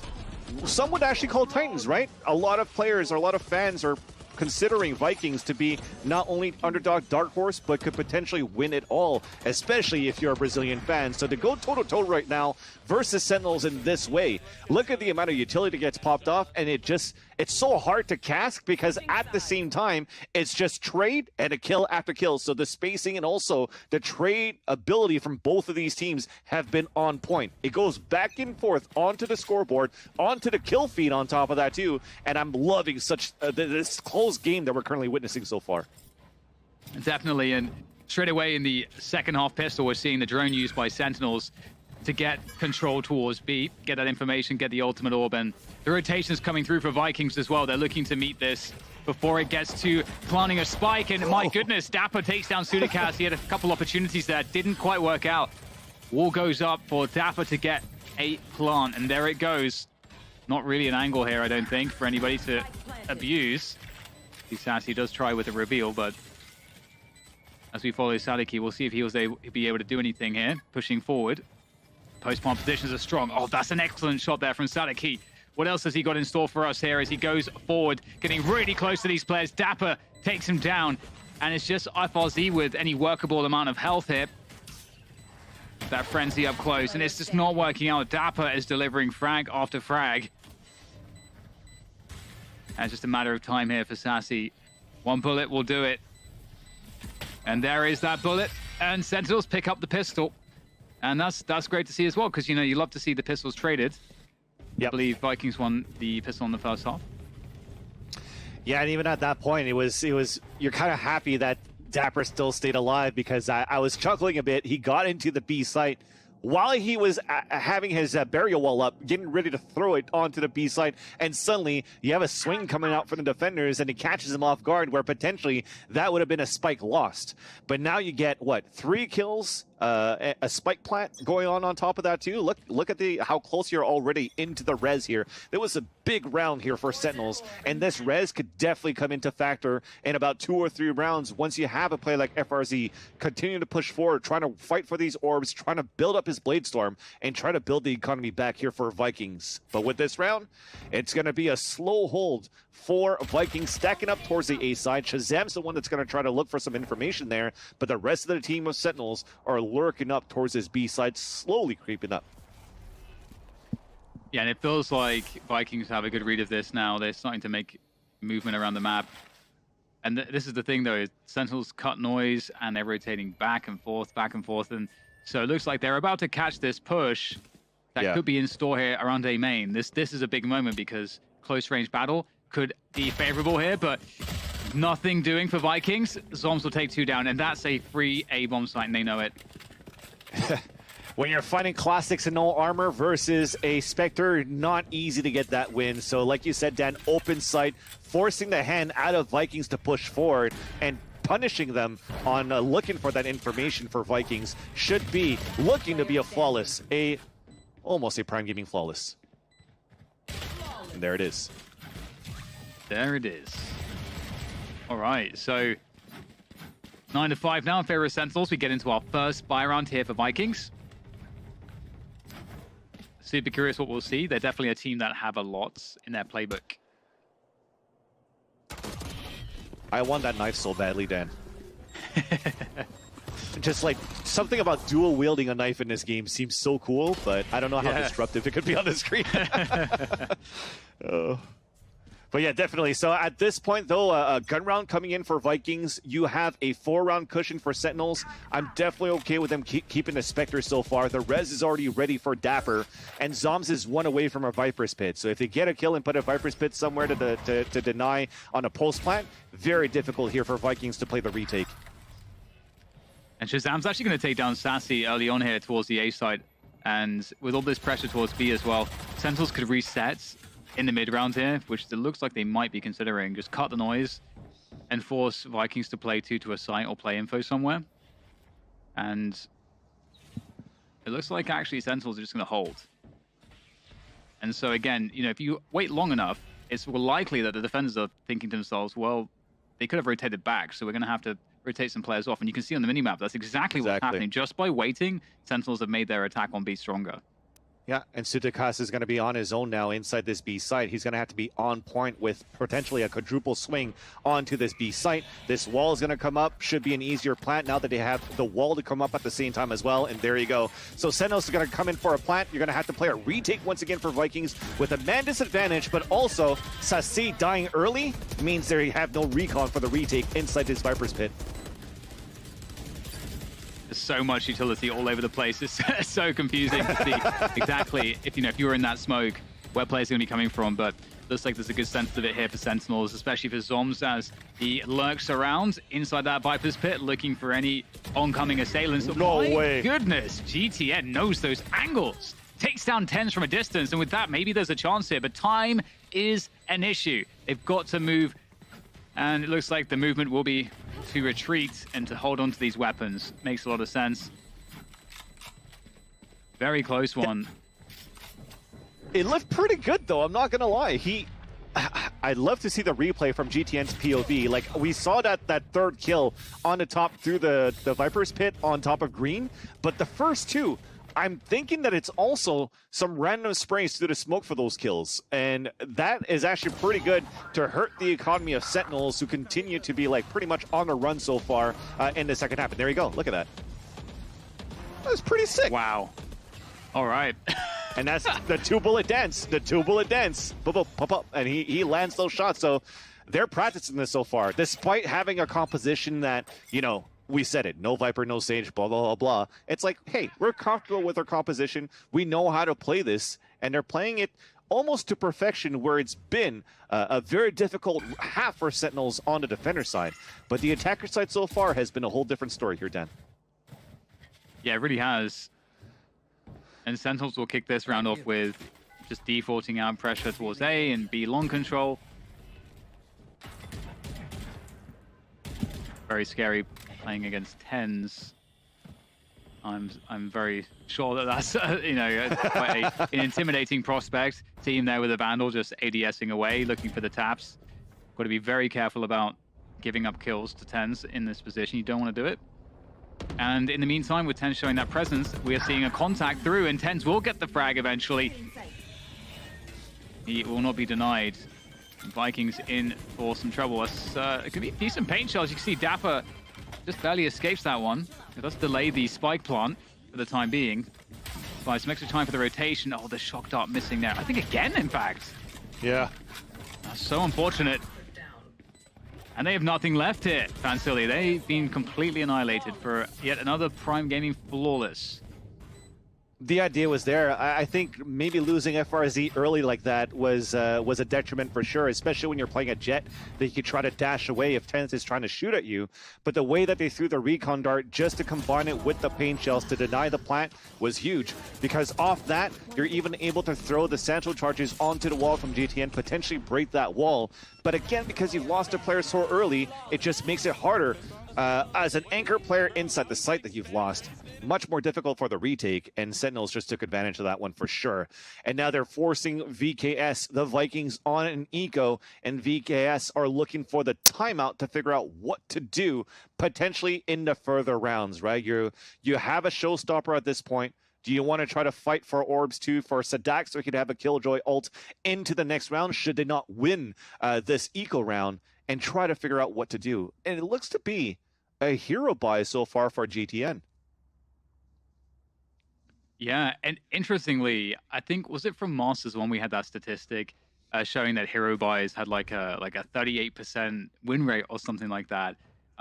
some would actually call Titans, right? A lot of players or a lot of fans are considering Vikings to be not only underdog dark horse, but could potentially win it all, especially if you're a Brazilian fan. So to go toe-to-toe right now versus Sentinels in this way, look at the amount of utility that gets popped off, and it's so hard to cast because at the same time, it's just trade and a kill after kill. So the spacing and also the trade ability from both of these teams have been on point. It goes back and forth onto the scoreboard, onto the kill feed on top of that too, and I'm loving such this close game that we're currently witnessing so far. Definitely, and straight away in the second half pistol, we're seeing the drone used by Sentinels to get control towards B, get that information, get the ultimate orb, and the rotations coming through for Vikings as well. They're looking to meet this before it gets to planting a spike, and my goodness, Dapper takes down Sudicast. He had a couple opportunities there, didn't quite work out. Wall goes up for Dapper to get a plant, and there it goes. Not really an angle here, I don't think, for anybody to abuse. Sassy does try with a reveal, but as we follow Sadiki, we'll see if he was able to be able to do anything here, pushing forward. Post-plant positions are strong. Oh, that's an excellent shot there from Sadiki. What else has he got in store for us here as he goes forward, getting really close to these players? Dapper takes him down, and it's just FRZ with any workable amount of health here. That frenzy up close, and it's just not working out. Dapper is delivering frag after frag. And it's just a matter of time here for Sassy. One bullet will do it. And there is that bullet. And Sentinels pick up the pistol. And that's great to see as well, because, you know, you love to see the pistols traded. Yep. I believe Vikings won the pistol in the first half. Yeah, and even at that point, it was you're kind of happy that Dapper still stayed alive, because I was chuckling a bit. He got into the B site while he was having his burial wall up, getting ready to throw it onto the B site, and suddenly you have a swing coming out from the defenders, and it catches him off guard, where potentially that would have been a spike lost. But now you get, what, 3 kills, a spike plant going on top of that too. Look at how close you're already into the res here. There was a big round here for Sentinels, and this res could definitely come into factor in about 2 or 3 rounds once you have a play like FRZ continue to push forward, trying to fight for these orbs, trying to build up his Blade Storm, and try to build the economy back here for Vikings. But with this round, it's going to be a slow hold for Vikings, stacking up towards the A side. Shazam's the one that's going to try to look for some information there, but the rest of the team of Sentinels are lurking up towards this B side, slowly creeping up. Yeah, and it feels like Vikings have a good read of this now. They're starting to make movement around the map. And this is the thing, though, is Sentinels cut noise, and they're rotating back and forth, and so it looks like they're about to catch this push that could be in store here around A main. This is a big moment, because close range battle could be favorable here, but nothing doing for Vikings. Zombs will take 2 down, and that's a free A bomb site, and they know it. When you're fighting Classics in no armor versus a Spectre, not easy to get that win. So like you said, Dan, open sight, forcing the hand out of Vikings to push forward, and punishing them on looking for that information for Vikings should be looking to be a flawless, almost a Prime Gaming flawless. And there it is. There it is. All right, so 9-5 now in favor of Sentinels. We get into our first buy round here for Vikings. Super curious what we'll see. They're definitely a team that have a lot in their playbook. I want that knife so badly, Dan. Just like something about dual wielding a knife in this game seems so cool, but I don't know how disruptive it could be on the screen. But yeah, definitely. So at this point, though, a gun round coming in for Vikings. You have a 4-round cushion for Sentinels. I'm definitely okay with them keeping the Spectre so far. The res is already ready for Dapper, and Zoms is 1 away from a Viper's Pit. So if they get a kill and put a Viper's Pit somewhere to deny on a post plant, very difficult here for Vikings to play the retake. And Shazam's actually going to take down Sassy early on here towards the A side. And with all this pressure towards B as well, Sentinels could reset in the mid round here, which it looks like they might be considering. Just cut the noise and force Vikings to play 2 to a site or play info somewhere. And it looks like actually Sentinels are just going to hold. And so again, you know, if you wait long enough, it's likely that the defenders are thinking to themselves, well, they could have rotated back, so we're going to have to rotate some players off. And you can see on the minimap, that's exactly what's happening. Just by waiting, Sentinels have made their attack on B stronger. Yeah, and Sutakas is going to be on his own now inside this B site. He's going to have to be on point with potentially a quadruple swing onto this B site. This wall is going to come up. Should be an easier plant now that they have the wall to come up at the same time as well. And there you go. So Sentinels are going to come in for a plant. You're going to have to play a retake once again for Vikings with a man disadvantage, but also Sassi dying early means they have no recon for the retake inside this Viper's Pit. There's so much utility all over the place. It's so confusing to see exactly if you were in that smoke where players are going to be coming from. But looks like there's a good sense of it here for Sentinels, especially for Zoms as he lurks around inside that Viper's Pit looking for any oncoming assailants. No way. Goodness, GTN knows those angles. Takes down 10s from a distance, and with that, maybe there's a chance here, but time is an issue. They've got to move, and it looks like the movement will be to retreat and to hold on to these weapons. Makes a lot of sense. Very close one. It looked pretty good, though. I'm not gonna lie. I'd love to see the replay from GTN's POV. Like, we saw that third kill on the top through the Viper's pit on top of green, but the first two, I'm thinking that it's also some random sprays through the smoke for those kills. And that is actually pretty good to hurt the economy of Sentinels, who continue to be like pretty much on the run so far in the second half. And there you go. Look at that. That was pretty sick. Wow. All right. And that's the two-bullet dance. The two-bullet dance. Pop, pop, pop. And he lands those shots. So they're practicing this so far, despite having a composition that, you know, we said it, no Viper, no Sage, blah, blah, blah, blah. It's like, hey, we're comfortable with our composition. We know how to play this, and they're playing it almost to perfection, where it's been a very difficult half for Sentinels on the defender side. But the attacker side so far has been a whole different story here, Dan. Yeah, it really has. And Sentinels will kick this round off with just defaulting out pressure towards A and B long control. Very scary playing against 10s. I'm very sure that that's you know, quite an intimidating prospect. Team there with a Vandal just ADSing away, looking for the taps. Got to be very careful about giving up kills to 10s in this position. You don't want to do it. And in the meantime, with 10 showing that presence, we are seeing a contact through, and 10s will get the frag eventually. He will not be denied. Vikings in for some trouble. It could be decent paint shells. You can see Dapper just barely escapes that one. It does delay the spike plant for the time being. Buys some extra time for the rotation. Oh, the shock dart missing there. I think again, in fact. Yeah. That's so unfortunate. And they have nothing left here, Fancilli. They've been completely annihilated for yet another Prime Gaming flawless. The idea was there. I think maybe losing FRZ early like that was a detriment for sure, especially when you're playing a Jet that you could try to dash away if Tennis is trying to shoot at you. But the way that they threw the recon dart just to combine it with the paint shells to deny the plant was huge, because off that, you're even able to throw the Sancho charges onto the wall from GTN, potentially break that wall. But again, because you've lost a player so early, it just makes it harder as an anchor player inside the site that you've lost. Much more difficult for the retake, and Sentinels just took advantage of that one for sure. And now they're forcing VKS, the Vikings, on an eco, and VKS are looking for the timeout to figure out what to do, potentially in the further rounds, right? You have a showstopper at this point. Do you want to try to fight for orbs too for Sadak so he could have a Killjoy ult into the next round should they not win this eco round, and try to figure out what to do? And it looks to be a hero buy so far for GTN. Yeah, and interestingly, I think, was it from Masters when we had that statistic showing that hero buys had like a 38% win rate or something like that.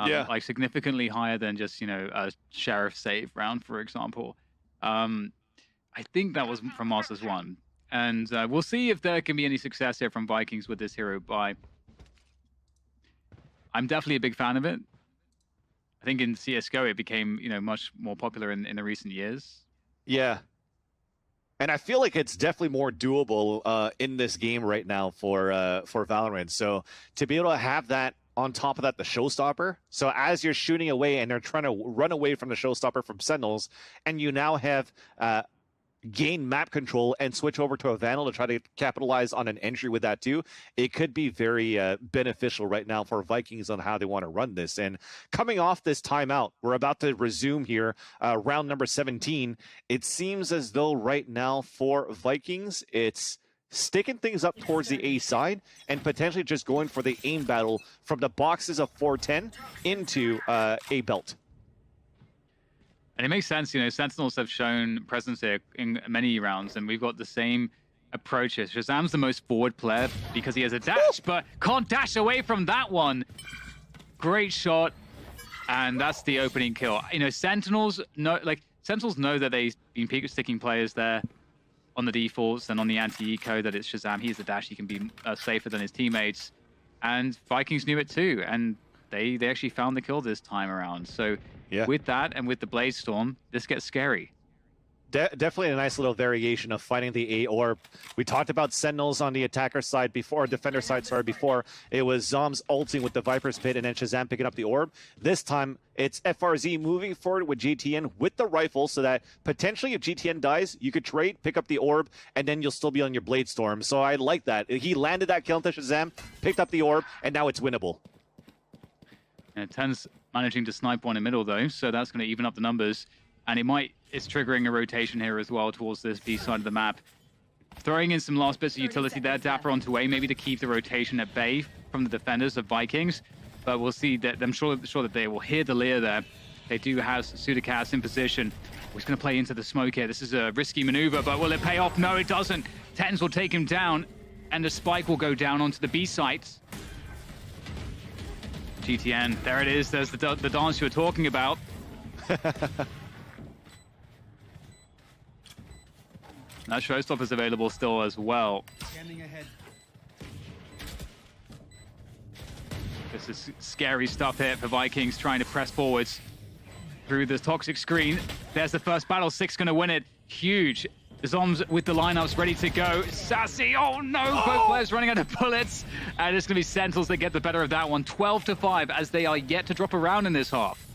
Yeah. Like significantly higher than just, you know, a Sheriff save round, for example. I think that was from Masters 1. And we'll see if there can be any success here from Vikings with this hero buy. I'm definitely a big fan of it. I think in CSGO it became, you know, much more popular in the recent years. Yeah. And I feel like it's definitely more doable in this game right now for Valorant. So to be able to have that on top of that, the showstopper. So as you're shooting away and they're trying to run away from the showstopper from Sentinels, and you now have gain map control and switch over to a Vandal to try to capitalize on an entry with that too, it could be very beneficial right now for Vikings on how they want to run this. And coming off this timeout, we're about to resume here round number 17. It seems as though right now for Vikings, it's sticking things up towards the A side and potentially just going for the aim battle from the boxes of 410 into A belt. And it makes sense, you know, Sentinels have shown presence here in many rounds, and we've got the same approaches. Shazam's the most forward player because he has a dash, but can't dash away from that one. Great shot, and that's the opening kill. You know, Sentinels know that they've been peak sticking players there on the defaults and on the anti-eco, that it's Shazam. He has the dash, he can be safer than his teammates. And Vikings knew it too, and they actually found the kill this time around. So yeah, with that and with the Blade Storm, this gets scary. Definitely a nice little variation of fighting the A orb. We talked about Sentinels on the attacker side before, defender side, sorry, before. It was Zombs ulting with the Viper's Pit and then Shazam picking up the orb. This time, it's FRZ moving forward with GTN with the rifle so that potentially if GTN dies, you could trade, pick up the orb, and then you'll still be on your Blade Storm. So I like that. He landed that kill into Shazam, picked up the orb, and now it's winnable. And Ten's managing to snipe one in middle, though, so that's going to even up the numbers. And it's triggering a rotation here as well towards this B side of the map. Throwing in some last bits of utility there, Dapper onto A, maybe to keep the rotation at bay from the defenders of Vikings. But we'll see that I'm sure that they will hear the Leer there. They do have Sudicast in position. He's going to play into the smoke here. This is a risky maneuver, but will it pay off? No, it doesn't. Tens will take him down, and the spike will go down onto the B site. GTN, there it is. There's the dance you were talking about. That showstopper's available still as well. This is scary stuff here for Vikings trying to press forwards through the toxic screen. There's the first battle. Six going to win it. Huge. The Zombs with the lineups ready to go. Sassy, oh no, both players running out of bullets. And it's going to be Sentinels that get the better of that one. 12-5 as they are yet to drop around in this half.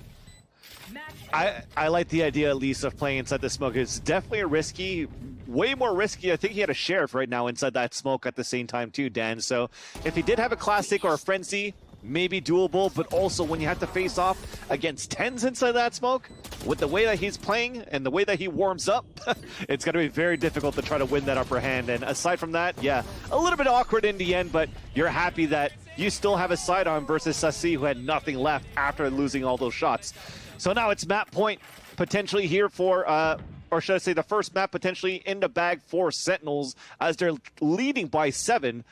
I like the idea, at least, of playing inside the smoke. It's definitely a risky, way more risky. I think he had a Sheriff right now inside that smoke at the same time too, Dan. So if he did have a Classic or a Frenzy, maybe doable, but also when you have to face off against Tens inside that smoke, with the way that he's playing and the way that he warms up, it's going to be very difficult to try to win that upper hand. And aside from that, yeah, a little bit awkward in the end, but you're happy that you still have a sidearm versus Sassi, who had nothing left after losing all those shots. So now it's map point potentially here for, or should I say the first map potentially in the bag for Sentinels as they're leading by 7.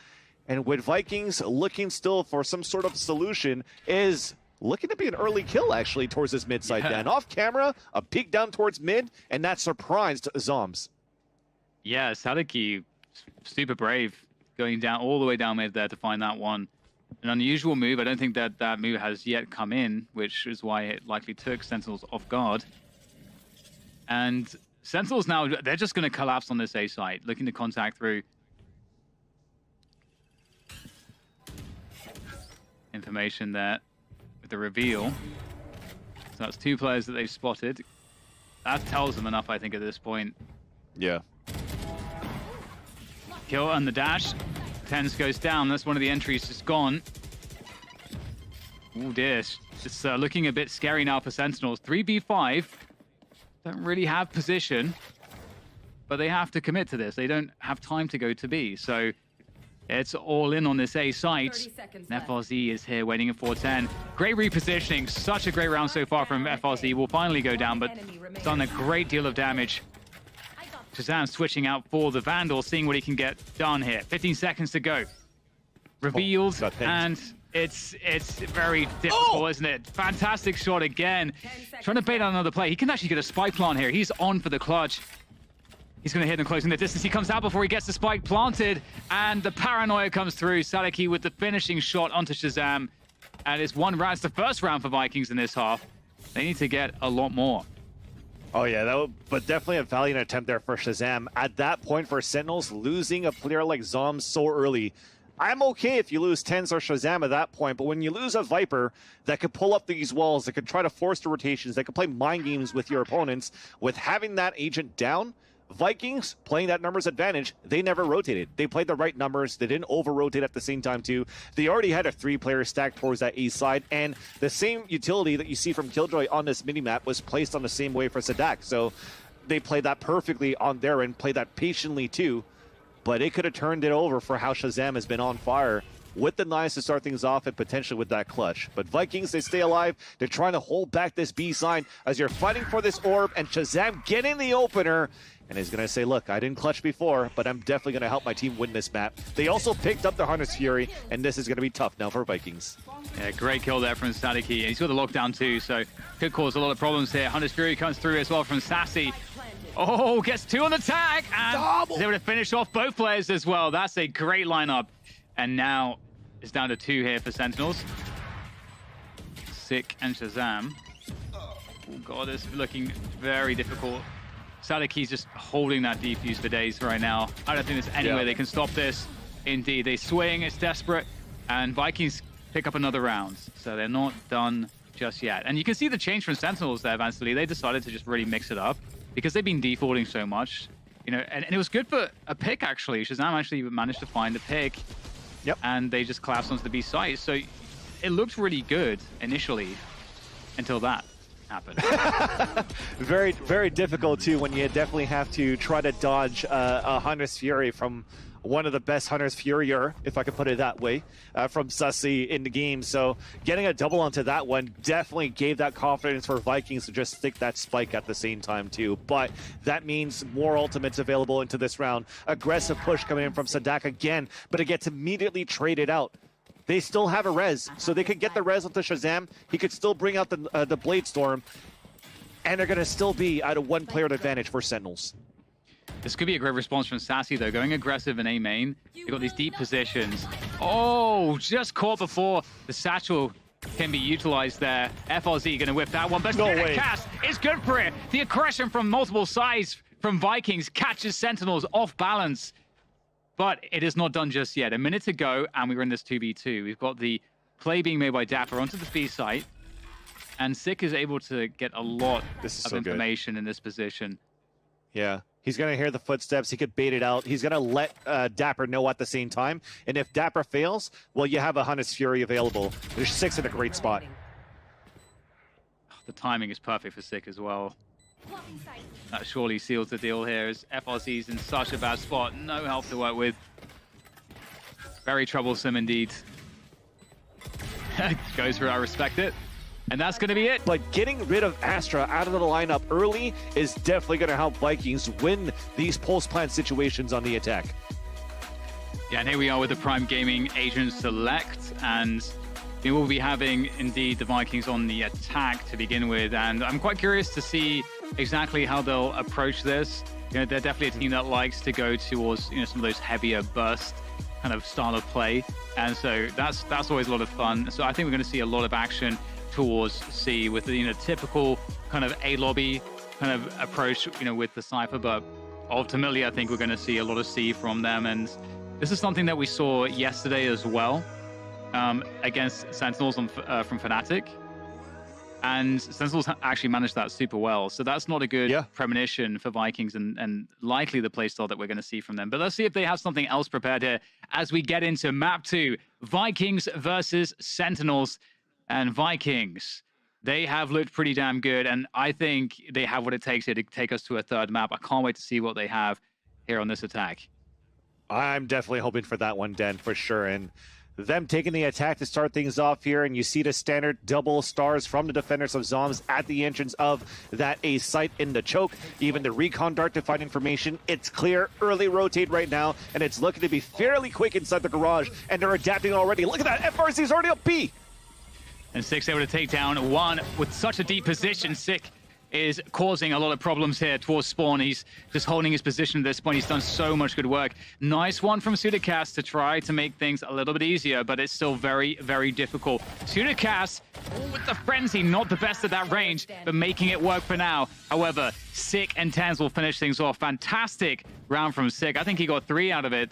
And with Vikings looking still for some sort of solution, is looking to be an early kill actually towards this mid side. Dan off camera, a peek down towards mid, and that surprised Zombs. Yeah, Sadiki, super brave, going down all the way down mid there to find that one. An unusual move. I don't think that move has yet come in, which is why it likely took Sentinels off guard. And Sentinels now, they're just going to collapse on this A site, looking to contact through. Information there with the reveal. So that's 2 players that they've spotted. That tells them enough, I think, at this point. Yeah. Kill on the dash. Tens goes down. That's one of the entries just gone. Oh dear. It's looking a bit scary now for Sentinels. 3v5. Don't really have position, but they have to commit to this. They don't have time to go to B. So it's all in on this A site. FRZ is here waiting at 410. Great repositioning. Such a great round so far from FRZ. Will finally go down, but it's done a great deal of damage. Shazam switching out for the Vandal, seeing what he can get done here. 15 seconds to go. Revealed, and it's very difficult, isn't it? Fantastic shot again. Trying to bait out another play. He can actually get a spike plant here. He's on for the clutch. He's going to hit them closing the distance. He comes out before he gets the spike planted, and the paranoia comes through. Sadiki with the finishing shot onto Shazam, and it's it's the first round for Vikings in this half. They need to get a lot more. Oh yeah, but definitely a valiant attempt there for Shazam. At that point for Sentinels, losing a player like Zom so early, I'm okay if you lose Tens or Shazam at that point, but when you lose a Viper that could pull up these walls, that could try to force the rotations, that could play mind games with your opponents, with having that agent down, Vikings playing that numbers advantage, they never rotated. They played the right numbers. They didn't over-rotate at the same time, too. They already had a 3-player stack towards that A side, and the same utility that you see from Killjoy on this minimap was placed on the same way for Sadak. So they played that perfectly on their end, played that patiently, too. But it could have turned it over for how Shazam has been on fire with the knives to start things off and potentially with that clutch. But Vikings, they stay alive. They're trying to hold back this B side as you're fighting for this orb, and Shazam getting the opener. And he's going to say, look, I didn't clutch before, but I'm definitely going to help my team win this map. They also picked up the Hunter's Fury, and this is going to be tough now for Vikings. Yeah, great kill there from Sadiki. He's got the lockdown too, so could cause a lot of problems here. Hunter's Fury comes through as well from Sassy. Oh, gets 2 on the tag, and is able to finish off both players as well. That's a great lineup. And now it's down to 2 here for Sentinels. Sick and Shazam. Oh god, it's looking very difficult Sadaki's just holding that defuse for days right now. I don't think there's any way they can stop this. Indeed, they swing, it's desperate, and Vikings pick up another round. So they're not done just yet. And you can see the change from Sentinels there, Vansily. They decided to just really mix it up because they've been defaulting so much. You know, and it was good for a pick, actually. Shazam actually managed to find a pick. Yep. And they just collapsed onto the B site. So it looked really good initially until that happened. Very, very difficult, too, when you definitely have to try to dodge a Hunter's Fury from one of the best Hunter's Furier, if I could put it that way, from Sussy in the game. So getting a double onto that one definitely gave that confidence for Vikings to just stick that spike at the same time too. But that means more ultimates available into this round. Aggressive push coming in from Sadak again, but it gets immediately traded out. They still have a res, so they could get the res onto Shazam. He could still bring out the Blade Storm, and they're going to still be at a one-player advantage for Sentinels. This could be a great response from Sassy, though. Going aggressive in A main. They've got these deep positions. Oh, just caught before the satchel can be utilized there. FRZ going to whip that one, but No way. cast is good for it. The aggression from multiple sides from Vikings catches Sentinels off balance. But it is not done just yet. A minute to go, and we're in this 2v2. We've got the play being made by Dapper onto the B site. And Sick is able to get a lot of information in this position. Yeah. He's going to hear the footsteps. He could bait it out. He's going to let Dapper know at the same time. And if Dapper fails, well, you have a Hunter's Fury available. There's 6 in a great spot. The timing is perfect for Sick as well. That surely seals the deal here as FRC's in such a bad spot. No help to work with. Very troublesome indeed. Goes through, I respect it. And that's going to be it. But getting rid of Astra out of the lineup early is definitely going to help Vikings win these post-plant situations on the attack. Yeah, and here we are with the Prime Gaming Agent Select. And we will be having, indeed, the Vikings on the attack to begin with. And I'm quite curious to see exactly how they'll approach this. You know, they're definitely a team that likes to go towards, you know, some of those heavier burst kind of style of play. And so that's always a lot of fun. So I think we're going to see a lot of action towards C with the, you know, typical kind of A lobby kind of approach, you know, with the Cypher, but ultimately I think we're going to see a lot of C from them. And this is something that we saw yesterday as well against Sentinels from Fnatic. And Sentinels actually managed that super well. So that's not a good premonition for Vikings and likely the playstyle that we're going to see from them. But let's see if they have something else prepared here as we get into map 2, Vikings versus Sentinels. And Vikings, they have looked pretty damn good, and I think they have what it takes here to take us to a third map. I can't wait to see what they have here on this attack. I'm definitely hoping for that one, Den, for sure. And them taking the attack to start things off here, and you see the standard double stars from the defenders of Zoms at the entrance of that A site in the choke. Even the recon dart to find information. It's clear, early rotate right now, and it's looking to be fairly quick inside the garage, and they're adapting already. Look at that, FRC's already up B. And Sick's able to take down one with such a deep position. Sick is causing a lot of problems here towards Spawn. He's just holding his position at this point. He's done so much good work. Nice one from Sudacast to try to make things a little bit easier, but it's still very, very difficult. Sudacast with the frenzy, not the best at that range, but making it work for now. However, Sick and Tens will finish things off. Fantastic round from Sick. I think he got 3 out of it.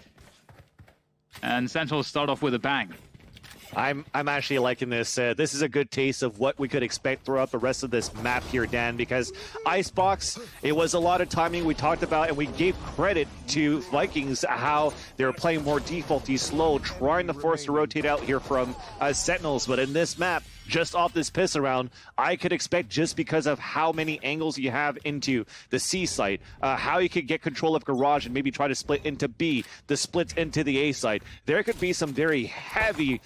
And Sentinels start off with a bang. I'm actually liking this. This is a good taste of what we could expect throughout the rest of this map here, Dan, because Icebox, it was a lot of timing we talked about, and we gave credit to Vikings how they were playing more defaulty, slow, trying to force to rotate out here from Sentinels. But in this map, just off this piss around, I could expect, just because of how many angles you have into the C site, how you could get control of Garage and maybe try to split into B, the splits into the A site. There could be some very heavy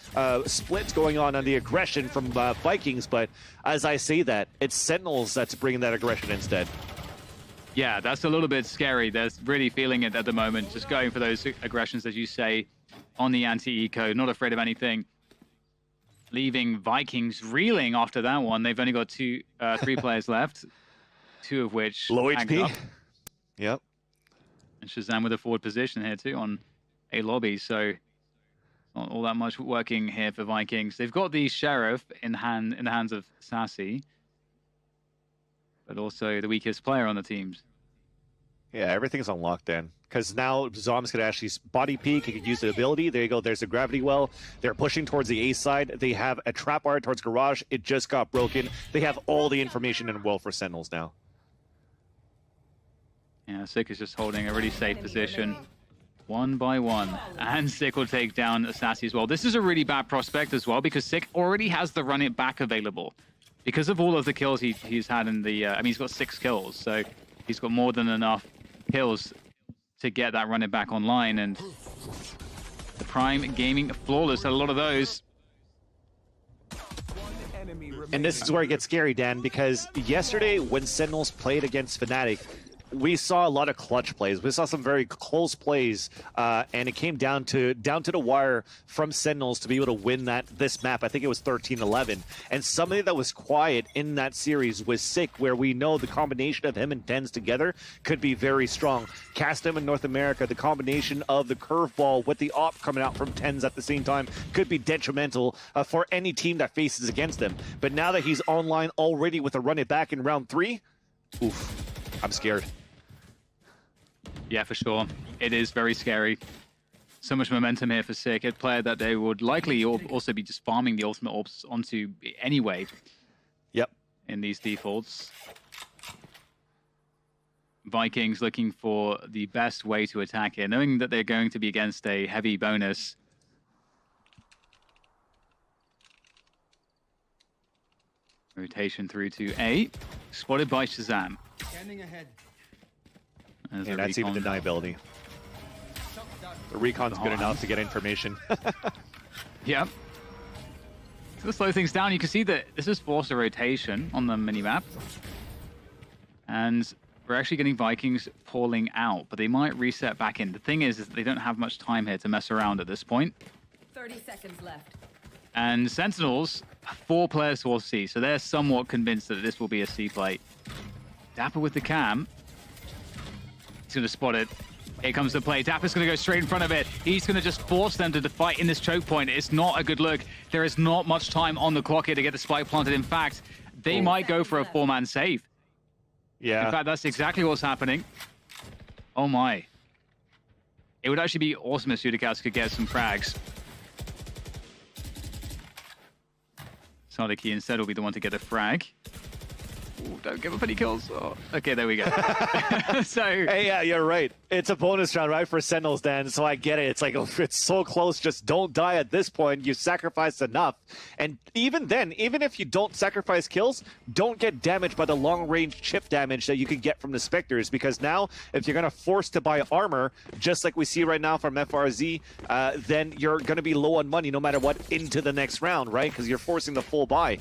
splits going on the aggression from Vikings, but as I say that, it's Sentinels that's bringing that aggression instead. Yeah, that's a little bit scary. They're really feeling it at the moment, just going for those aggressions, as you say, on the anti-eco, not afraid of anything. Leaving Vikings reeling after that one. They've only got 3 players left, 2 of which low HP. Yep. And Shazam with a forward position here too on A lobby, so not all that much working here for Vikings. They've got the Sheriff in the hands of Sassy, but also the weakest player on the teams. Yeah, everything's unlocked then. Because now Zom's going to actually body peek. He could use the ability. There you go. There's the gravity well. They're pushing towards the A side. They have a trap wire towards Garage. It just got broken. They have all the information in the world for Sentinels now. Yeah, Sick is just holding a really safe position. 1 by 1. And Sick will take down Sassy as well. This is a really bad prospect as well because Sick already has the run it back available. Because of all of the kills he's had in the... I mean, he's got 6 kills, so he's got more than enough kills to get that run it back online. And the Prime Gaming Flawless had a lot of those. And this is where it gets scary, Dan, because yesterday when Sentinels played against Fnatic, we saw a lot of clutch plays. We saw some very close plays, and it came down to the wire from Sentinels to be able to win this map. I think it was 13-11. And somebody that was quiet in that series was Sick, where we know the combination of him and Tens together could be very strong. Cast him in North America, the combination of the curveball with the op coming out from Tens at the same time could be detrimental for any team that faces against him. But now that he's online already with a run it back in round 3, oof, I'm scared. Yeah, for sure. It is very scary. So much momentum here for Sick. A player that they would likely also be just farming the ultimate orbs onto anyway. Yep. In these defaults. Vikings looking for the best way to attack here, knowing that they're going to be against a heavy bonus. Rotation through to A. Spotted by Shazam. Standing ahead. And that's even deniability. The recon's good enough to get information. Yep. To slow things down, you can see that this is forced a rotation on the minimap. And we're actually getting Vikings pulling out, but they might reset back in. The thing is that they don't have much time here to mess around at this point. 30 seconds left. And Sentinels, 4 players for C, so they're somewhat convinced that this will be a C play. Dapper with the cam. He's going to spot it. Here comes the play. Dapper's going to go straight in front of it. He's going to just force them to fight in this choke point. It's not a good look. There is not much time on the clock here to get the spike planted. In fact, they might go for a 4-man save. Yeah. In fact, that's exactly what's happening. Oh my. It would actually be awesome if Sudicast could get some frags. Sadiki instead will be the one to get a frag. Ooh, don't give up any kills. Oh, okay, there we go. So, hey, yeah, you're right. It's a bonus round, right, for Sentinels, Dan. So I get it. It's like, it's so close. Just don't die at this point. You sacrificed enough. And even then, even if you don't sacrifice kills, don't get damaged by the long-range chip damage that you can get from the Spectres. Because now, if you're going to force to buy armor, just like we see right now from FRZ, then you're going to be low on money no matter what into the next round, right? Because you're forcing the full buy.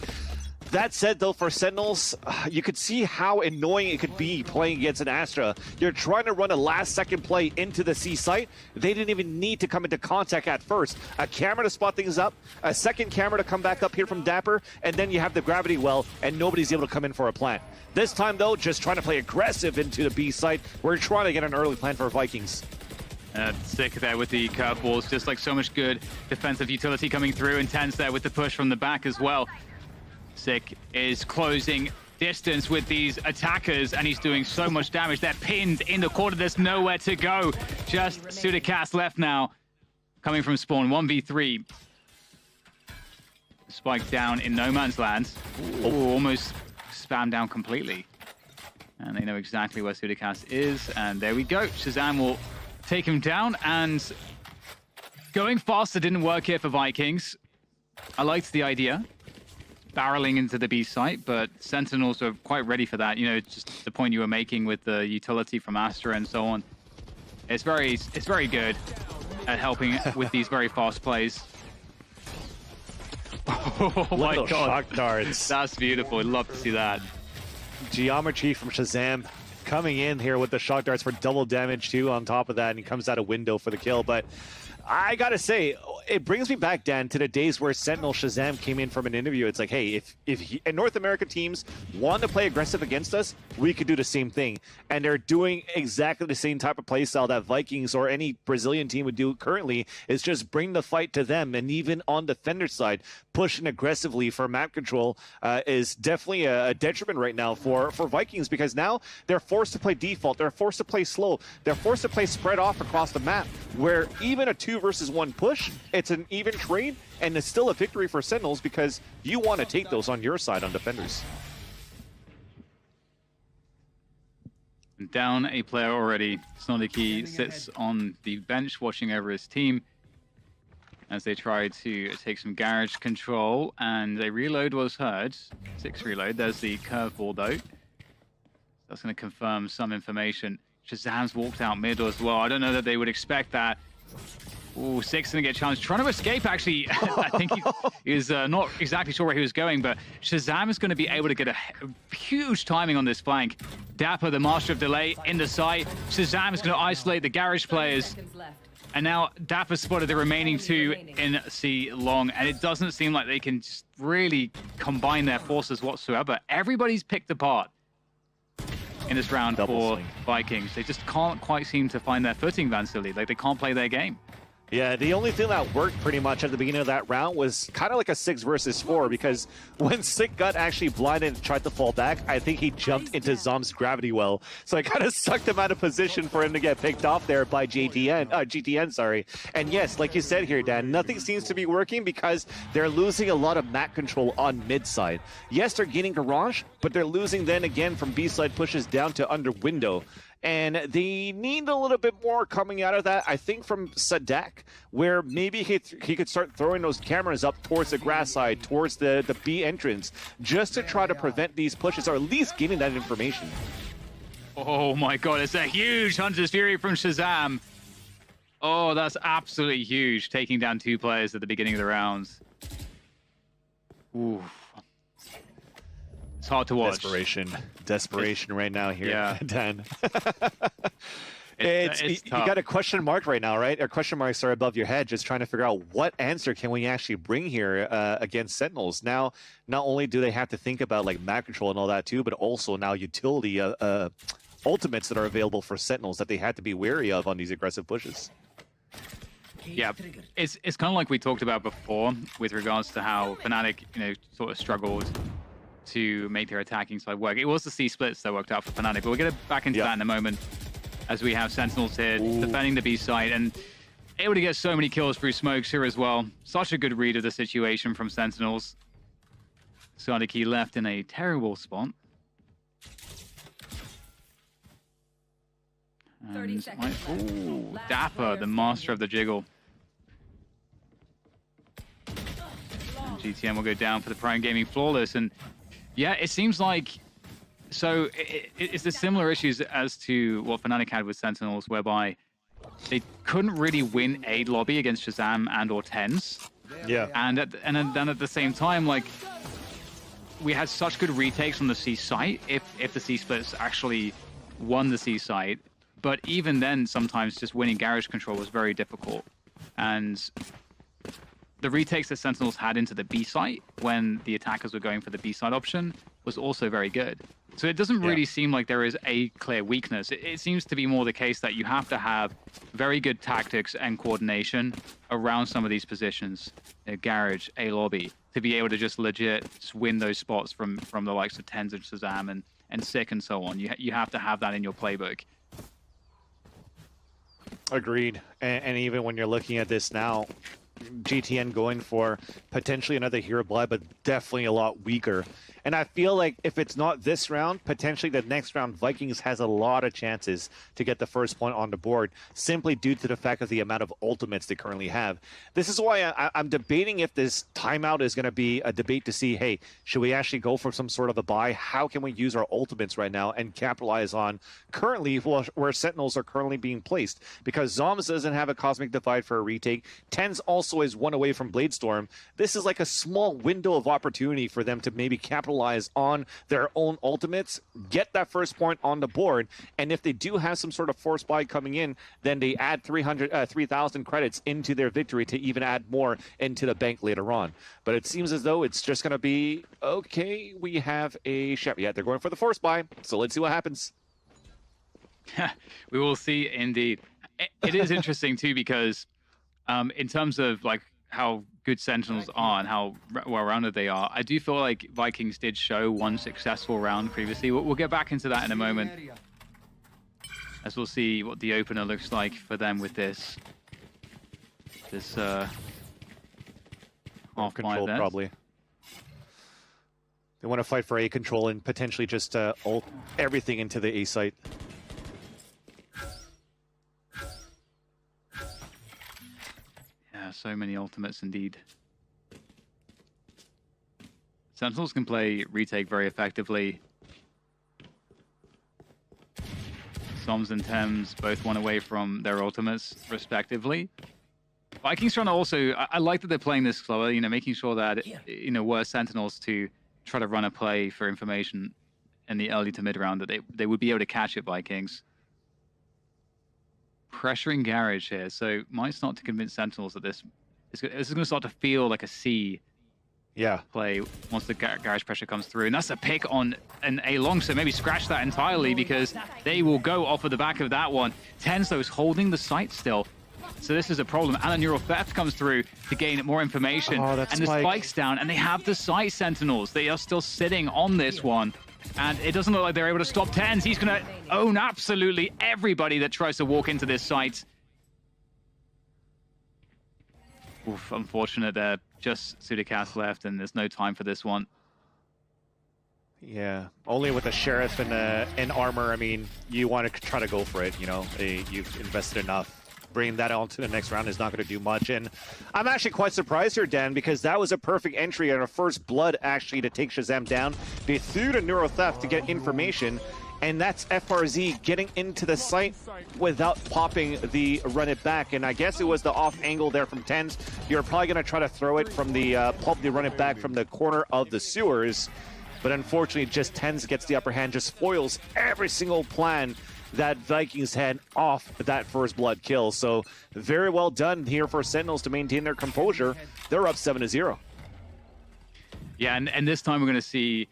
That said, though, for Sentinels, you could see how annoying it could be playing against an Astra. You're trying to run a last-second play into the C site. They didn't even need to come into contact at first. A camera to spot things up, a second camera to come back up here from Dapper, and then you have the gravity well, and nobody's able to come in for a plant. This time, though, just trying to play aggressive into the B site. We're trying to get an early plant for Vikings. Sick there with the curveballs, just like so much good defensive utility coming through, and Tens there with the push from the back as well. Sick is closing distance with these attackers, and he's doing so much damage. They're pinned in the corner. There's nowhere to go. Just Sudicast left now, coming from spawn. 1v3. Spike down in no man's land. Ooh, almost spammed down completely. And they know exactly where Sudicast is. And there we go. Shazam will take him down. And going faster didn't work here for Vikings. I liked the idea. Barreling into the B site, but Sentinels are quite ready for that. You know, just the point you were making with the utility from Astra and so on. It's very good at helping with these very fast plays. Oh my god. Shock darts. That's beautiful. I'd love to see that. Geometry from Shazam coming in here with the shock darts for double damage too on top of that, and he comes out a window for the kill. But I gotta say, it brings me back, Dan, to the days where Sentinel Shazam came in from an interview. It's like, hey, if North American teams want to play aggressive against us, we could do the same thing. And they're doing exactly the same type of play style that Vikings or any Brazilian team would do currently, is just bring the fight to them. And even on the Fender side, pushing aggressively for map control is definitely a detriment right now for Vikings, because now they're forced to play default, they're forced to play slow, they're forced to play spread off across the map, where even a 2 versus 1 push, it's an even trade, and it's still a victory for Sentinels because you want to take those on your side on defenders. Down a player already. Soniki sits on the bench watching over his team as they try to take some garage control, and a reload was heard. 6 reload. There's the curveball though. That's going to confirm some information. Shazam's walked out mid as well. I don't know that they would expect that. Ooh, 6 going to get challenged. Trying to escape, actually. I think he was not exactly sure where he was going, but Shazam is going to be able to get a huge timing on this flank. Dapper, the master of delay, in the site. Shazam is going to isolate the garage players. And now Dapper spotted the remaining 2 in C long, and it doesn't seem like they can just really combine their forces whatsoever. Everybody's picked apart in this round for Vikings. They just can't quite seem to find their footing, Vansili. Like, they can't play their game. Yeah, the only thing that worked pretty much at the beginning of that round was kind of like a 6 versus 4, because when Sick got actually blinded and tried to fall back, I think he jumped into Zom's gravity well. So it kind of sucked him out of position for him to get picked off there by GTN, sorry. And yes, like you said here, Dan, nothing seems to be working because they're losing a lot of map control on mid side. Yes, they're gaining garage, but they're losing then again from B side pushes down to under window. And they need a little bit more coming out of that, I think, from Sadak, where maybe he could start throwing those cameras up towards the grass side, towards the B entrance, just to try to prevent these pushes, or at least getting that information. Oh my god, it's a huge Hunter's Fury from Shazam. Oh, that's absolutely huge, taking down 2 players at the beginning of the rounds. Ooh. It's hard to watch. Desperation right now here, yeah. Dan. It's you got a question mark right now, right? Or question marks are above your head, just trying to figure out what answer can we actually bring here against Sentinels. Now, not only do they have to think about like map control and all that too, but also now utility ultimates that are available for Sentinels that they had to be wary of on these aggressive pushes. Yeah, it's kind of like we talked about before with regards to how Fnatic, sort of struggled to make their attacking side work. It was the C splits that worked out for Fnatic, but we'll get back into that in a moment as we have Sentinels here defending the B side and able to get so many kills through smokes here as well. Such a good read of the situation from Sentinels. Sadiki left in a terrible spot. 30 seconds. Ooh, Dapper, the master of the jiggle. And GTN will go down for the Prime Gaming Flawless. And yeah, it seems like, so it's the similar issues as to what Fnatic had with Sentinels, whereby they couldn't really win a lobby against Shazam and or Tens. Yeah. And then at the same time, like, we had such good retakes on the C site if the C splits actually won the C site. But even then, sometimes just winning garage control was very difficult. And the retakes that Sentinels had into the B site when the attackers were going for the B side option was also very good. So it doesn't really seem like there is a clear weakness. It seems to be more the case that you have to have very good tactics and coordination around some of these positions, garage, A lobby, to be able to just legit just win those spots from the likes of Tens and Shazam and Sick and so on. You have to have that in your playbook. Agreed. And even when you're looking at this now, GTN going for potentially another hero blood, but definitely a lot weaker. And I feel like if it's not this round, potentially the next round, Vikings has a lot of chances to get the first point on the board, simply due to the fact of the amount of ultimates they currently have. This is why I'm debating if this timeout is going to be a debate to see, hey, should we actually go for some sort of a buy? How can we use our ultimates right now and capitalize on currently where Sentinels are currently being placed? Because Zoms doesn't have a Cosmic Divide for a retake. Tens also also is one away from Bladestorm. This is like a small window of opportunity for them to maybe capitalize on their own ultimates, get that first point on the board, and if they do have some sort of force buy coming in, then they add 3,000 credits into their victory to even add more into the bank later on. But it seems as though it's just going to be, okay, we have a Shep. Yeah, they're going for the force buy, so let's see what happens. We will see indeed. It is interesting too, because in terms of like how good Sentinels are and how well-rounded they are, I do feel like Vikings did show one successful round previously. We'll get back into that in a moment, as we'll see what the opener looks like for them with this half control there. Probably. They want to fight for A control and potentially just ult everything into the A site. Yeah, so many ultimates indeed. Sentinels can play retake very effectively. Soms and Thames both won away from their ultimates respectively. Vikings trying to also, I like that they're playing this slower, you know, making sure that, you know, were Sentinels to try to run a play for information in the early to mid round, that they would be able to catch it, Vikings. Pressuring Garage here, so might start to convince Sentinels that this is going to start to feel like a C play once the Garage pressure comes through. And that's a pick on an A long, so maybe scratch that entirely, because they will go off of the back of that one. Tens, though, is holding the site still. So this is a problem. And a neural theft comes through to gain more information. And the spike's down, and they have the site Sentinels. They are still sitting on this one. And it doesn't look like they're able to stop Tens. He's going to own absolutely everybody that tries to walk into this site. Oof, unfortunate there. Just Sudicast left, and there's no time for this one. Yeah, only with a Sheriff and armor, I mean, you want to try to go for it, you know. You've invested enough. Bringing that on to the next round is not going to do much. And I'm actually quite surprised here, Dan, because that was a perfect entry and a first blood actually to take Shazam down. They threw the Neuro Theft to get information, and that's FRZ getting into the site without popping the run it back. And I guess it was the off angle there from Tens. You're probably going to try to throw it from the pop the run it back from the corner of the sewers. But unfortunately, just Tens gets the upper hand, just foils every single plan that Vikings had off that first blood kill. So very well done here for Sentinels to maintain their composure. They're up 7-0. Yeah, and this time we're going to see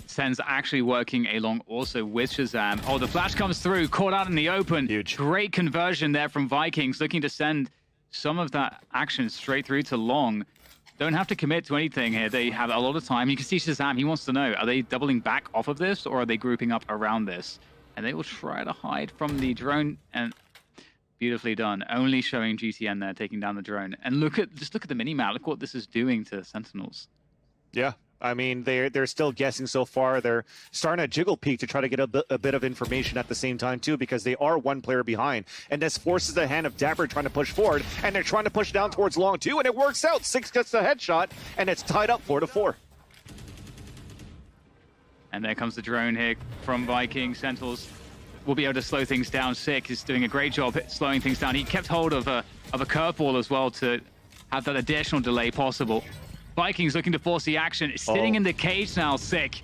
Sen's actually working along also with Shazam. Oh, the flash comes through, caught out in the open. Huge. Great conversion there from Vikings, looking to send some of that action straight through to Long. Don't have to commit to anything here. They have a lot of time. You can see Shazam, he wants to know, are they doubling back off of this, or are they grouping up around this? And they will try to hide from the drone, and beautifully done. Only showing GTN there taking down the drone. And just look at the mini-map. Look what this is doing to Sentinels. Yeah, I mean, they're still guessing so far. They're starting to jiggle peek to try to get a bit of information at the same time, too, because they are one player behind. And this forces the hand of Dapper trying to push forward, and they're trying to push down towards Long, too, and it works out. 6 gets the headshot, and it's tied up 4-4. And there comes the drone here from Viking. Sentinels will be able to slow things down. Sick is doing a great job at slowing things down. He kept hold of a curveball as well to have that additional delay possible. Vikings looking to force the action. Sitting in the cage now, Sick.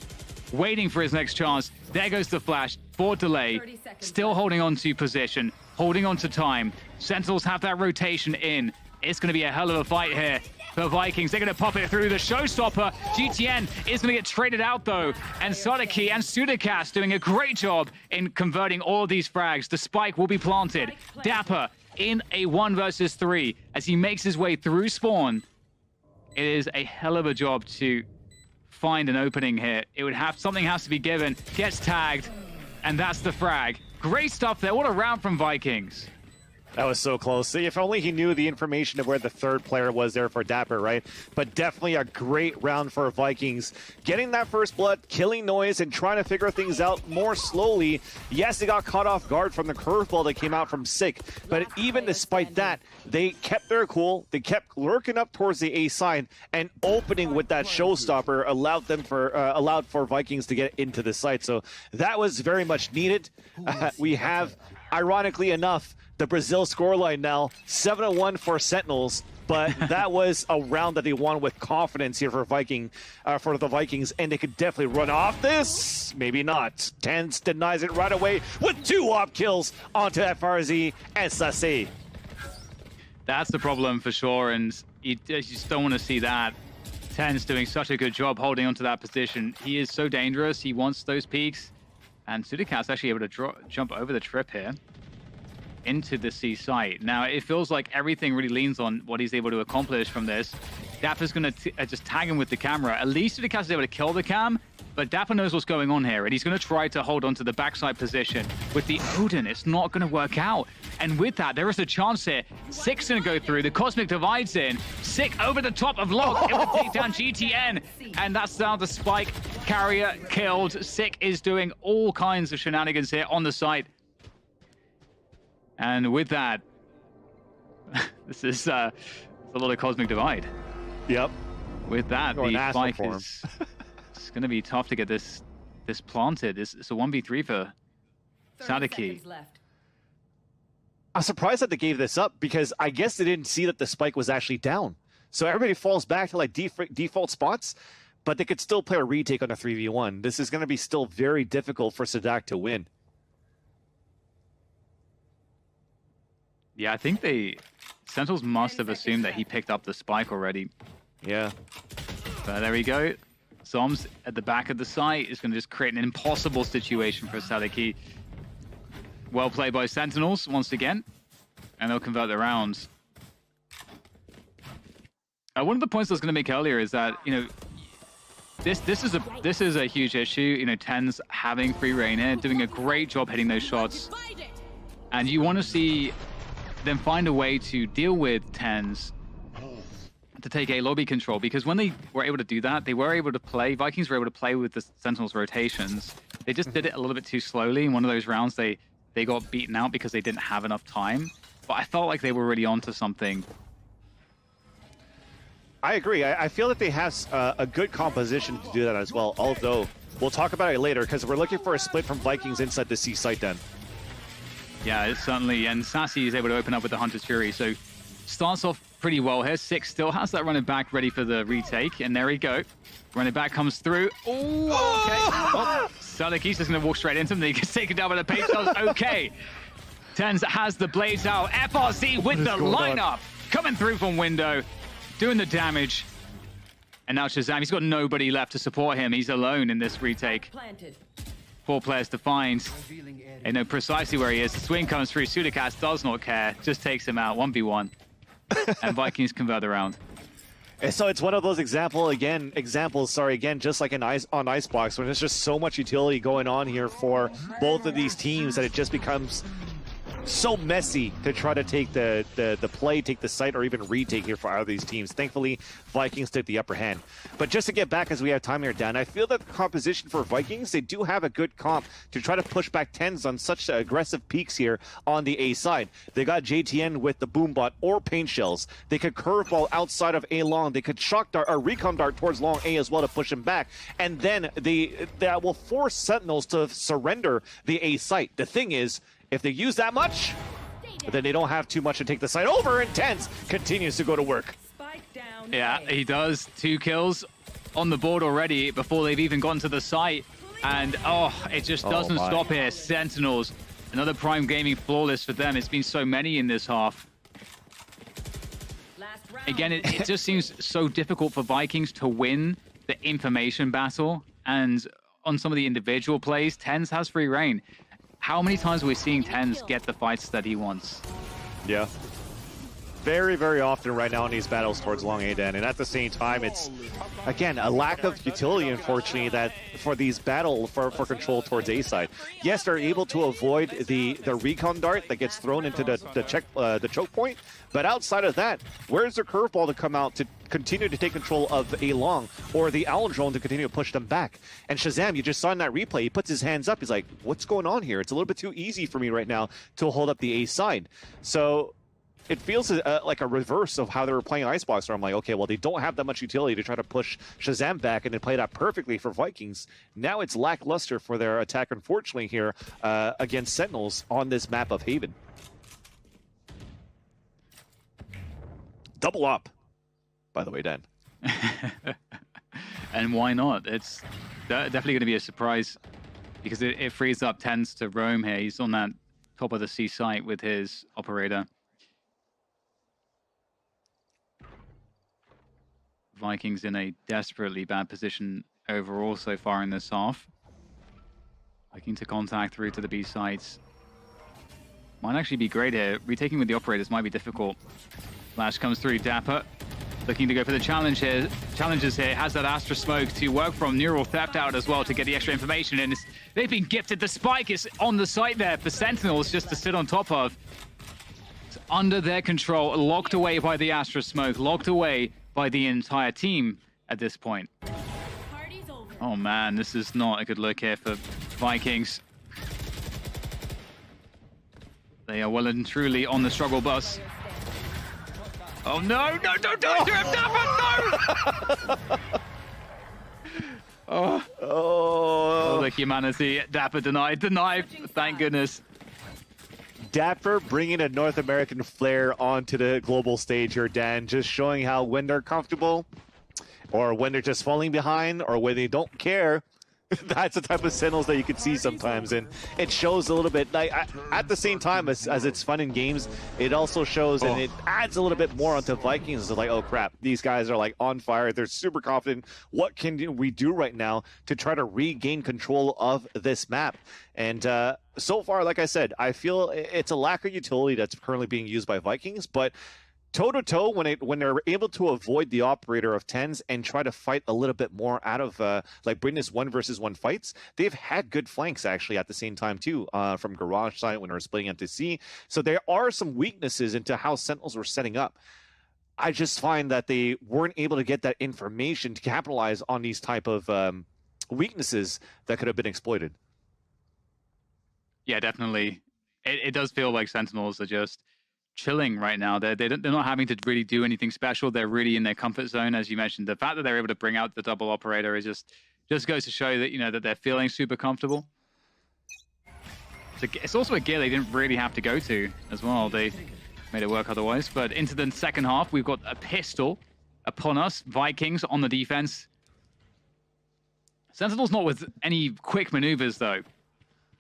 Waiting for his next chance. There goes the flash. Board delay. Still holding on to position. Holding on to time. Sentinels have that rotation in. It's going to be a hell of a fight here for Vikings. They're going to pop it through the showstopper. GTN is going to get traded out, though. And Sadaki and Sudicast doing a great job in converting all of these frags. The spike will be planted. Dapper in a 1 versus 3 as he makes his way through spawn. It is a hell of a job to find an opening here. Something has to be given. Gets tagged, and that's the frag. Great stuff there. What a round from Vikings. That was so close. See, if only he knew the information of where the third player was there for Dapper, right? But definitely a great round for Vikings. Getting that first blood, killing Noise, and trying to figure things out more slowly. Yes, they got caught off guard from the curveball that came out from Sick, but even despite that, they kept their cool. They kept lurking up towards the A side, and opening with that showstopper allowed for Vikings to get into the site. So that was very much needed. We have, ironically enough, the Brazil scoreline now, 7-1 for Sentinels. but that was a round that they won with confidence here for the Vikings, and they could definitely run off this. Maybe not. TenZ denies it right away with 2 op kills onto FRZ and Sase. That's the problem for sure, and you just don't want to see that. TenZ doing such a good job holding onto that position. He is so dangerous. He wants those peaks, and Sudicat's actually able to jump over the trip here into the C site. Now, it feels like everything really leans on what he's able to accomplish from this. Dapper's going to just tag him with the camera. At least Sudicat's is able to kill the cam, but Dapper knows what's going on here, and he's going to try to hold on to the backside position. With the Odin, it's not going to work out. And with that, there is a chance here. Sick's going to go through. The Cosmic Divide's in. Sick over the top of Log. Able to take down GTN. And that's down to Spike. Carrier killed. Sick is doing all kinds of shenanigans here on the site. And with that, this is a lot of Cosmic Divide. Yep. With that, the Spike is it's going to be tough to get this planted. It's a 1v3 for Sadiki. I'm surprised that they gave this up because I guess they didn't see that the spike was actually down. So everybody falls back to like default spots, but they could still play a retake on a 3v1. This is going to be still very difficult for Sadak to win. Yeah, I think Sentinels must have assumed that he picked up the spike already. Yeah. But there we go. Zoms at the back of the site is going to just create an impossible situation for Sadiki. Well played by Sentinels once again, and they'll convert the rounds. One of the points I was going to make earlier is that, you know, this is a huge issue. You know, TenZ having free reign here, doing a great job hitting those shots, and you want to see them find a way to deal with TenZ to take a lobby control, because when they were able to do that, they were able to play. Vikings were able to play with the Sentinels rotations. They just did it a little bit too slowly. In one of those rounds, they got beaten out because they didn't have enough time. But I felt like they were really onto something. I agree. I feel that they have a good composition to do that as well, although we'll talk about it later because we're looking for a split from Vikings inside the C site then. Yeah, it's certainly, and Sassy is able to open up with the Hunter's Fury, so starts off pretty well here. Six still has that running back ready for the retake, and there we go. Running back comes through. Ooh, okay. Oh, Sadaki's just going to walk straight into him. Then he gets taken down by the page. Okay. TenZ has the blades out. FRC with the lineup. Coming through from window. Doing the damage. And now Shazam, he's got nobody left to support him. He's alone in this retake. 4 players to find. They know precisely where he is. The swing comes through. Sudicast does not care. Just takes him out. 1v1. And Vikings convert the round. And so it's one of those examples, just like on Icebox, when there's just so much utility going on here for both of these teams that it just becomes so messy to try to take the play, take the site, or even retake here for either of these teams. Thankfully, Vikings took the upper hand. But just to get back as we have time here, Dan, I feel that the composition for Vikings, they do have a good comp to try to push back TenZ on such aggressive peaks here on the A side. They got JTN with the Boombot or Paint Shells. They could curveball outside of A long. They could shock dart or recon dart towards long A as well to push him back. And then that will force Sentinels to surrender the A site. The thing is, if they use that much, then they don't have too much to take the site over, and TenZ continues to go to work. Yeah, he does. 2 kills on the board already before they've even gotten to the site. And, it just doesn't stop here. Sentinels, another Prime Gaming flawless for them. It's been so many in this half. Again, it just seems so difficult for Vikings to win the information battle. And on some of the individual plays, TenZ has free reign. How many times are we seeing TenZ get the fights that he wants? Yeah. Very, very often right now in these battles towards long A-Den. And at the same time, it's, again, a lack of utility, unfortunately, that for these battle for control towards A-side. Yes, they're able to avoid the recon dart that gets thrown into the choke point. But outside of that, where's their curveball to come out to continue to take control of A long, or the Owl Drone to continue to push them back? And Shazam, you just saw in that replay, he puts his hands up. He's like, what's going on here? It's a little bit too easy for me right now to hold up the A side. So it feels like a reverse of how they were playing Icebox, where I'm like, okay, well, they don't have that much utility to try to push Shazam back, and they play that perfectly for Vikings. Now it's lackluster for their attack, unfortunately, here against Sentinels on this map of Haven. double up, by the way, Dan. And why not? It's definitely going to be a surprise because it frees up Tens to roam here. He's on that top of the C site with his operator. Vikings in a desperately bad position overall so far in this half. Looking to contact through to the B sites. Might actually be great here. Retaking with the operators might be difficult. Flash comes through, Dapper. Looking to go for the challenges here. Has that Astra smoke to work from. Neural Theft out as well to get the extra information. And they've been gifted. The spike is on the site there for Sentinels just to sit on top of. It's under their control, locked away by the Astra smoke, locked away by the entire team at this point. Oh man, this is not a good look here for Vikings. They are well and truly on the struggle bus. Oh no, no, don't do it to him, Dapper, no! Oh, the humanity. Dapper denied, thank goodness. Dapper bringing a North American flair onto the global stage here, Dan, just showing how when they're comfortable, or when they're just falling behind, or when they don't care, that's the type of Sentinels that you can see sometimes, and it shows a little bit. Like at the same time as it's fun in games, it also shows and it adds a little bit more onto Vikings. It's like, oh crap, these guys are like on fire. They're super confident. What can we do right now to try to regain control of this map? And so far, like I said, I feel it's a lack of utility that's currently being used by Vikings, but toe-to-toe, when they're able to avoid the operator of Tens and try to fight a little bit more out of like bring this 1v1 fights, they've had good flanks actually at the same time too, from Garage side when they're splitting into C. So there are some weaknesses into how Sentinels were setting up. I just find that they weren't able to get that information to capitalize on these type of weaknesses that could have been exploited. Yeah, definitely. It does feel like Sentinels are just chilling right now. They're not having to really do anything special. They're really in their comfort zone, as you mentioned. The fact that they're able to bring out the double operator is just goes to show that, you know, that they're feeling super comfortable. It's also a gear they didn't really have to go to as well. They made it work otherwise. But into the second half, we've got a pistol upon us. Vikings on the defense. Sentinels not with any quick maneuvers though.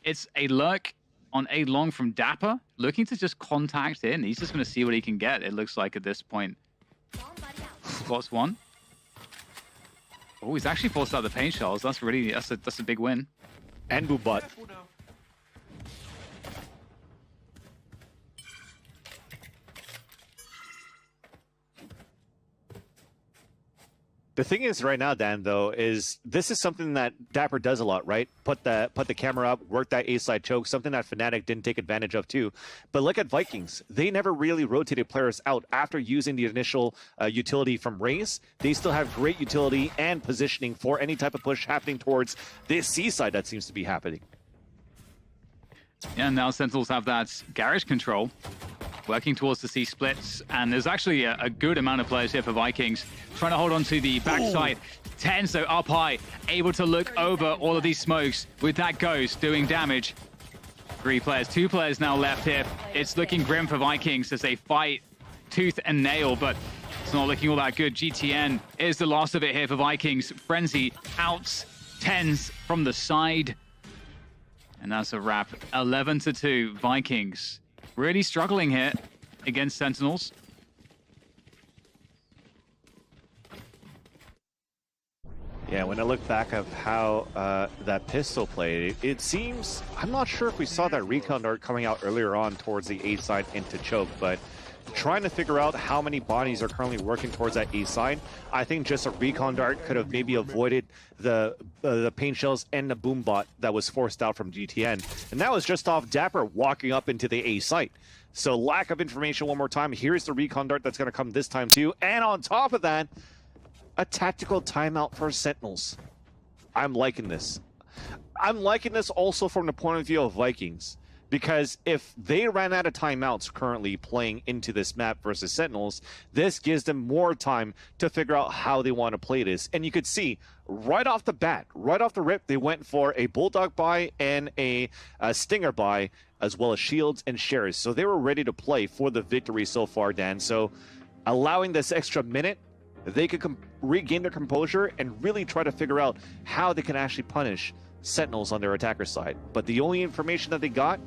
It's a lurk on A long from Dapper, looking to just contact in. He's just going to see what he can get, it looks like at this point. Spots one. Oh, he's actually forced out the paint shells. That's a big win. And Boobot. The thing is right now, Dan, though, is this is something that Dapper does a lot, right? Put the camera up, work that A-side choke, something that Fnatic didn't take advantage of too. But look at Vikings. They never really rotated players out after using the initial utility from Raze. They still have great utility and positioning for any type of push happening towards this C-side that seems to be happening. Yeah, now Sentinels have that garage control, working towards the C splits, and there's actually a good amount of players here for Vikings trying to hold on to the backside. Tens, though, up high, able to look over all of these smokes with that Ghost doing damage. 3 players, 2 players now left here. It's looking grim for Vikings as they fight tooth and nail, but it's not looking all that good. GTN is the last of it here for Vikings. Frenzy outs Tens from the side. And that's a wrap. 11-2, Vikings. Really struggling here against Sentinels. Yeah, when I look back of how that pistol played, it seems, I'm not sure if we saw that recon dart coming out earlier on towards the A side into choke, but trying to figure out how many bodies are currently working towards that A side, I think just a recon dart could have maybe avoided the paint shells and the boom bot that was forced out from GTN. And that was just off Dapper walking up into the A site. So lack of information one more time. Here's the recon dart that's going to come this time too. And on top of that, a tactical timeout for Sentinels. I'm liking this. I'm liking this also from the point of view of Vikings. Because if they ran out of timeouts currently playing into this map versus Sentinels, this gives them more time to figure out how they want to play this. And you could see right off the bat, right off the rip, they went for a Bulldog buy and a Stinger buy, as well as shields and shares. So they were ready to play for the victory so far, Dan. So allowing this extra minute, they could regain their composure and really try to figure out how they can actually punish Sentinels on their attacker side. But the only information that they got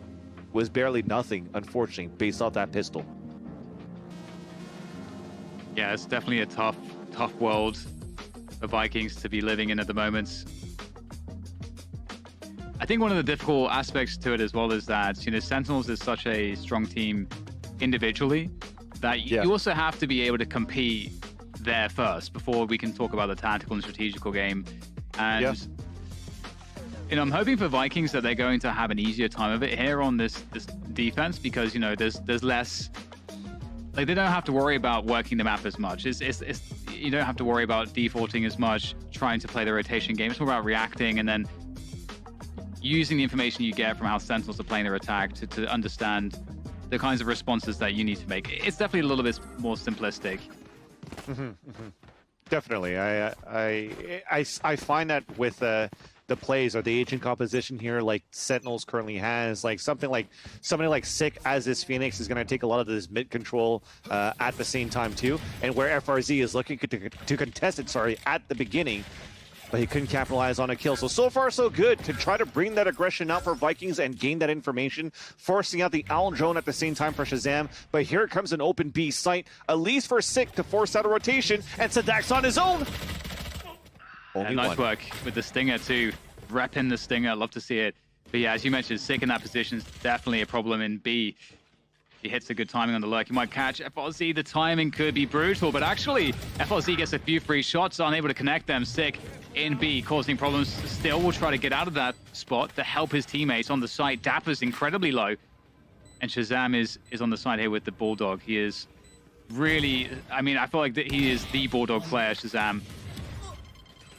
was barely nothing, unfortunately, based off that pistol. Yeah, it's definitely a tough world for Vikings to be living in at the moment. I think one of the difficult aspects to it as well is that, you know, Sentinels is such a strong team individually that you also have to be able to compete there first before we can talk about the tactical and strategical game. And you know, I'm hoping for Vikings that they're going to have an easier time of it here on this defense, because, you know, there's less, like, they don't have to worry about working the map as much. It's you don't have to worry about defaulting as much, trying to play the rotation game. It's more about reacting and then using the information you get from how Sentinels are playing their attack to understand the kinds of responses that you need to make. It's definitely a little bit more simplistic. Definitely. I find that with the plays or the agent composition here, like Sentinels currently has, like somebody like Sick as this Phoenix is going to take a lot of this mid control at the same time too, and where FRZ is looking to contest it, at the beginning, but he couldn't capitalize on a kill. So far so good to try to bring that aggression out for Vikings and gain that information, forcing out the Owl drone at the same time for Shazam. But here comes an open B site, at least for Sick to force out a rotation, and Sadak's on his own. Nice work with the Stinger too. Repping the Stinger, love to see it. But yeah, as you mentioned, Sick in that position is definitely a problem in B. He hits the good timing on the lurk. He might catch FRZ. The timing could be brutal, but actually, FRZ gets a few free shots, unable to connect them. Sick in B, causing problems. Still will try to get out of that spot to help his teammates on the site. Dapper's incredibly low. And Shazam is on the side here with the Bulldog. He is really, I mean, I feel like that he is the Bulldog player, Shazam.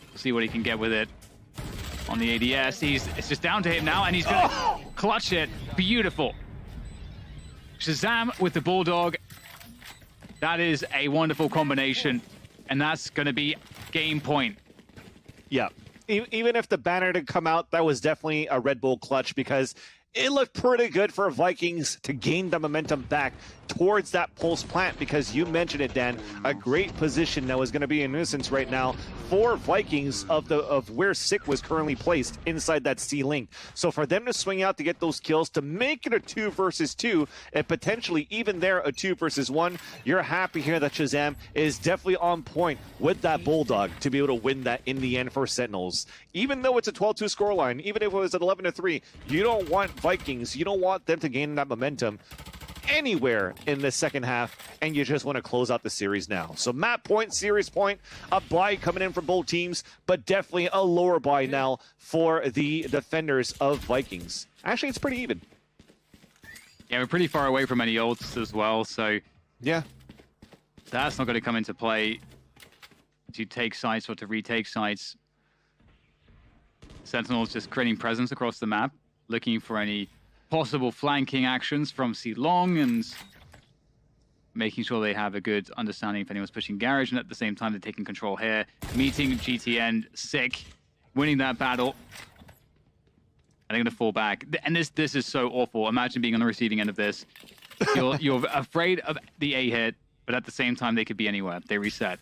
We'll see what he can get with it. On the ADS, it's just down to him now, and he's gonna clutch it. Beautiful. Shazam with the Bulldog. That is a wonderful combination, and that's gonna be game point. Yeah, even if the banner didn't come out, that was definitely a Red Bull clutch, because it looked pretty good for Vikings to gain the momentum back towards that pulse plant, because you mentioned it, Dan, a great position that was going to be a nuisance right now for Vikings of where Sick was currently placed inside that C link. So for them to swing out to get those kills, to make it a 2 versus 2, and potentially even there a 2 versus 1, you're happy here that Shazam is definitely on point with that Bulldog to be able to win that in the end for Sentinels. Even though it's a 12-2 scoreline, even if it was at 11-3, you don't want Vikings, you don't want them to gain that momentum anywhere in the second half, and you just want to close out the series now. So map point, series point, a buy coming in from both teams, but definitely a lower buy now for the defenders of Vikings. Actually, it's pretty even. Yeah, we're pretty far away from any ults as well, so yeah, that's not going to come into play to take sites or to retake sites. Sentinels just creating presence across the map, looking for any possible flanking actions from C Long and making sure they have a good understanding if anyone's pushing Garage, and at the same time they're taking control here, meeting GTN Sick, winning that battle, and they're going to fall back. And this is so awful. Imagine being on the receiving end of this. You're afraid of the A hit, but at the same time they could be anywhere. They reset.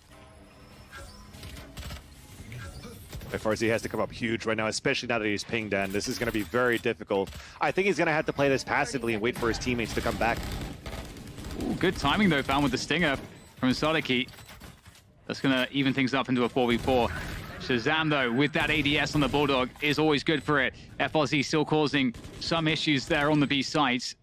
FRZ has to come up huge right now, especially now that he's pinged in. This is going to be very difficult. I think he's going to have to play this passively and wait for his teammates to come back. Ooh, good timing, though, found with the Stinger from Sadaki. That's going to even things up into a 4v4. Shazam, though, with that ADS on the Bulldog, is always good for it. FRZ still causing some issues there on the B sites.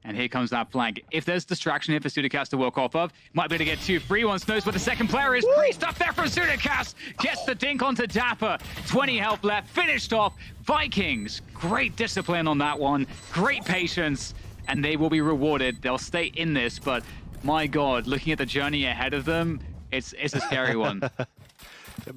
And here comes that flank. If there's distraction here for Sudicast to work off of, might be able to get 2 free ones. Knows where the second player is. Priest up there from Sudicast. Gets the dink onto Dapper. 20 health left. Finished off. Vikings. Great discipline on that one. Great patience. And they will be rewarded. They'll stay in this. But my God, looking at the journey ahead of them, it's a scary one.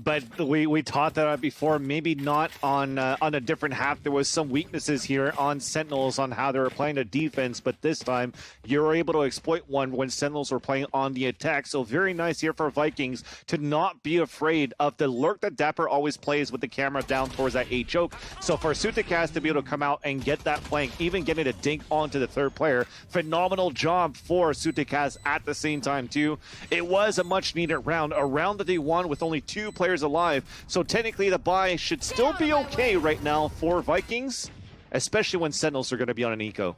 But we taught that before, maybe not on a different half. There was some weaknesses here on Sentinels on how they were playing the defense, but this time you were able to exploit one when Sentinels were playing on the attack. So very nice here for Vikings to not be afraid of the lurk that Dapper always plays with the camera down towards that A choke. So for Sutikaz to be able to come out and get that flank, even getting a dink onto the third player, phenomenal job for Sutikaz at the same time too. It was a much needed round, a round that they won with only 2 players alive. So technically the bye should still be okay right now for Vikings, especially when Sentinels are going to be on an eco.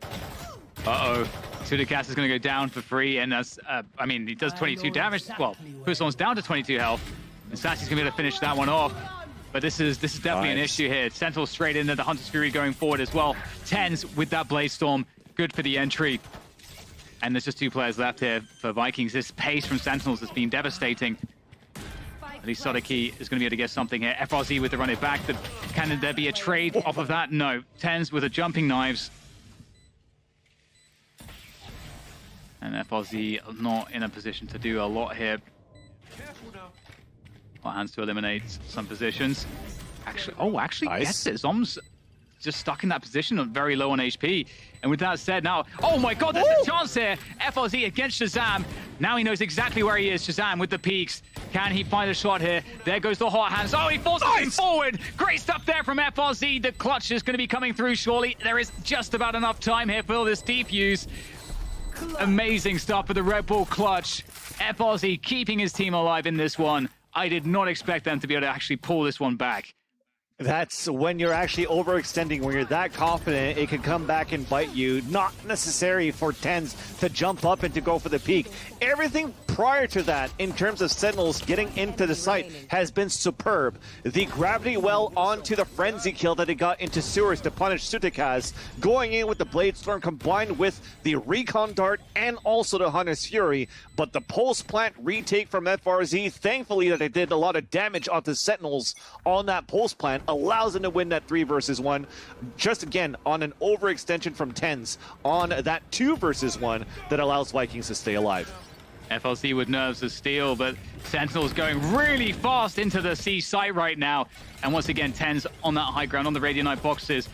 Uh-oh. Sutikaz is going to go down for free, and that's, I mean, he does 22 damage. Well, Puson's down to 22 health, and Sassy's going to be able to finish that one off. But this is definitely an issue here. Sentinel straight into the Hunter's Fury going forward as well. Tens with that Blaze Storm, good for the entry. And there's just 2 players left here for Vikings. This pace from Sentinels has been devastating. At least Sodaki is going to be able to get something here. FRZ with the run it back. But can there be a trade off of that? No. Tens with the jumping knives. And FRZ not in a position to do a lot here. Well, hands to eliminate some positions. Actually nice. gets it. Zom's just stuck in that position, very low on HP. And with that said, now, oh my god, there's a chance here. FRZ against Shazam. Now he knows exactly where he is, Shazam with the peaks. Can he find a shot here? There goes the hot hands. Oh, he forces him forward. Great stuff there from FRZ. The clutch is going to be coming through surely. There is just about enough time here for this defuse. Amazing stuff for the Red Bull clutch. FRZ keeping his team alive in this one. I did not expect them to be able to actually pull this one back. That's when you're actually overextending, when you're that confident, it can come back and bite you. Not necessary for Tens to jump up and to go for the peak. Everything prior to that, in terms of Sentinels getting into the site, has been superb. The gravity well onto the frenzy kill that he got into sewers to punish Sutikaz, going in with the Blade Storm combined with the Recon Dart and also the Hunter's Fury. But the Pulse Plant retake from FRZ, thankfully that they did a lot of damage onto Sentinels on that Pulse Plant, allows them to win that 3 versus 1. Just again, on an overextension from Tens on that 2 versus 1 that allows Vikings to stay alive. FLC with nerves of steel, but Sentinel's going really fast into the C site right now. And once again, Tens on that high ground on the Radiant boxes.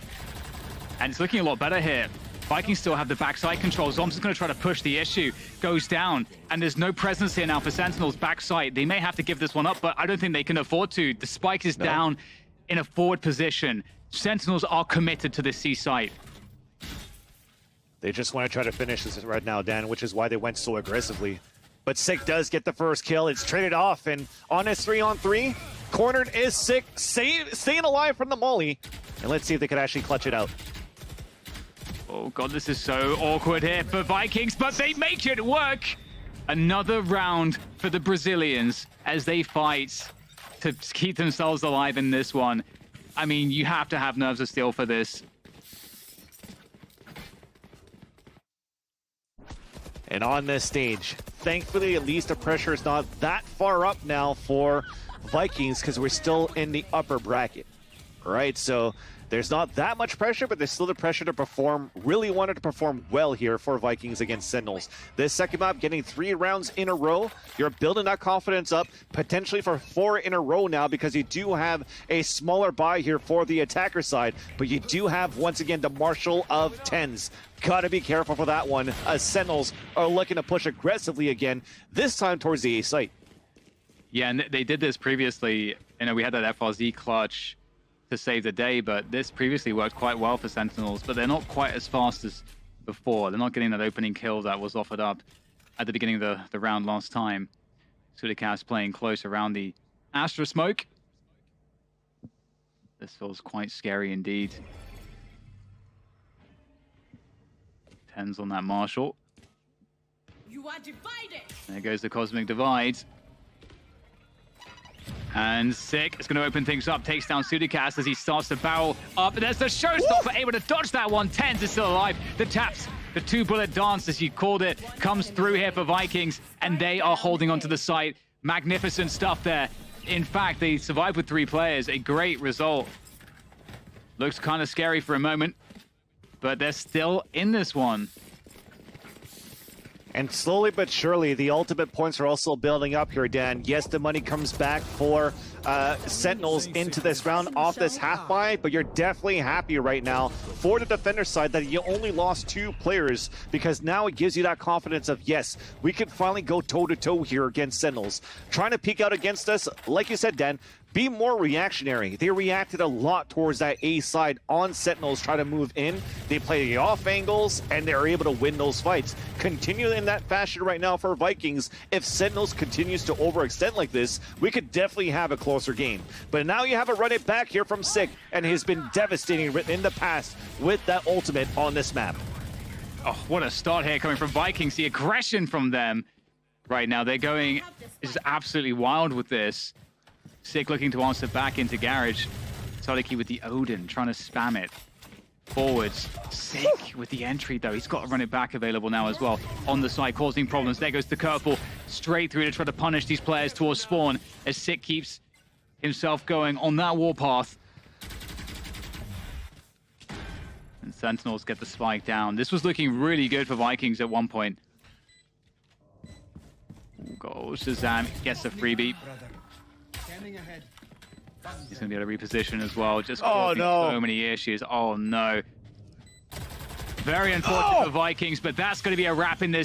And it's looking a lot better here. Vikings still have the backside control. Zoms is going to try to push the issue. Goes down. And there's no presence here now for Sentinel's backside. They may have to give this one up, but I don't think they can afford to. The spike is down in a forward position. Sentinels are committed to this C site. They just want to try to finish this right now, Dan, which is why they went so aggressively. But Sick does get the first kill. It's traded off, and on his 3-on-3, cornered is Sick, staying alive from the molly. And let's see if they can actually clutch it out. Oh god, this is so awkward here for Vikings, but they make it work! Another round for the Brazilians as they fight to keep themselves alive in this one. I mean, you have to have nerves of steel for this. And on this stage, thankfully, at least the pressure is not that far up now for Vikings because we're still in the upper bracket, right? So there's not that much pressure, but there's still the pressure to perform. Really wanted to perform well here for Vikings against Sentinels. This second map, getting 3 rounds in a row. You're building that confidence up, potentially for 4 in a row now, because you do have a smaller buy here for the attacker side, but you do have, once again, the Marshal of Tens. Gotta be careful for that one, as Sentinels are looking to push aggressively again, this time towards the A site. Yeah, and they did this previously. You know, we had that FRZ clutch to save the day, but this previously worked quite well for Sentinels, but they're not quite as fast as before. They're not getting that opening kill that was offered up at the beginning of the round last time. Sudikas playing close around the Astra smoke. This feels quite scary indeed. Tens on that Marshal. You are divided. There goes the Cosmic Divide. And Sick is going to open things up, takes down Sudikas as he starts to barrel up. And there's the Showstopper able to dodge that one. Tens is still alive. The taps, the 2-bullet dance, as you called it, comes through here for Vikings, and they are holding onto the site. Magnificent stuff there. In fact, they survived with 3 players. A great result. Looks kind of scary for a moment, but they're still in this one. And slowly but surely, the ultimate points are also building up here, Dan. Yes, the money comes back for Sentinels into this round off this half buy, but you're definitely happy right now for the defender side that you only lost 2 players, because now it gives you that confidence of, yes, we can finally go toe-to-toe here against Sentinels. Trying to peek out against us, like you said, Dan, be more reactionary. They reacted a lot towards that A side on Sentinels, try to move in. They play the off angles, and they're able to win those fights. Continue in that fashion right now for Vikings. If Sentinels continues to overextend like this, we could definitely have a closer game. But now you have a run it back here from Sick, and he has been devastating in the past with that ultimate on this map. Oh, what a start here coming from Vikings. The aggression from them right now. They're going just absolutely wild with this. Sick looking to answer back into Garage. Soliki with the Odin, trying to spam it. Forwards. Sick with the entry, though. He's got to run it back available now as well. On the side, causing problems. There goes the curveball. Straight through to try to punish these players towards spawn, as Sick keeps himself going on that warpath. And Sentinels get the spike down. This was looking really good for Vikings at one point. Goes Shazam, gets a freebie. He's going to be able to reposition as well. Just causing so many issues. Oh, no. Very unfortunate for Vikings, but that's going to be a wrap in this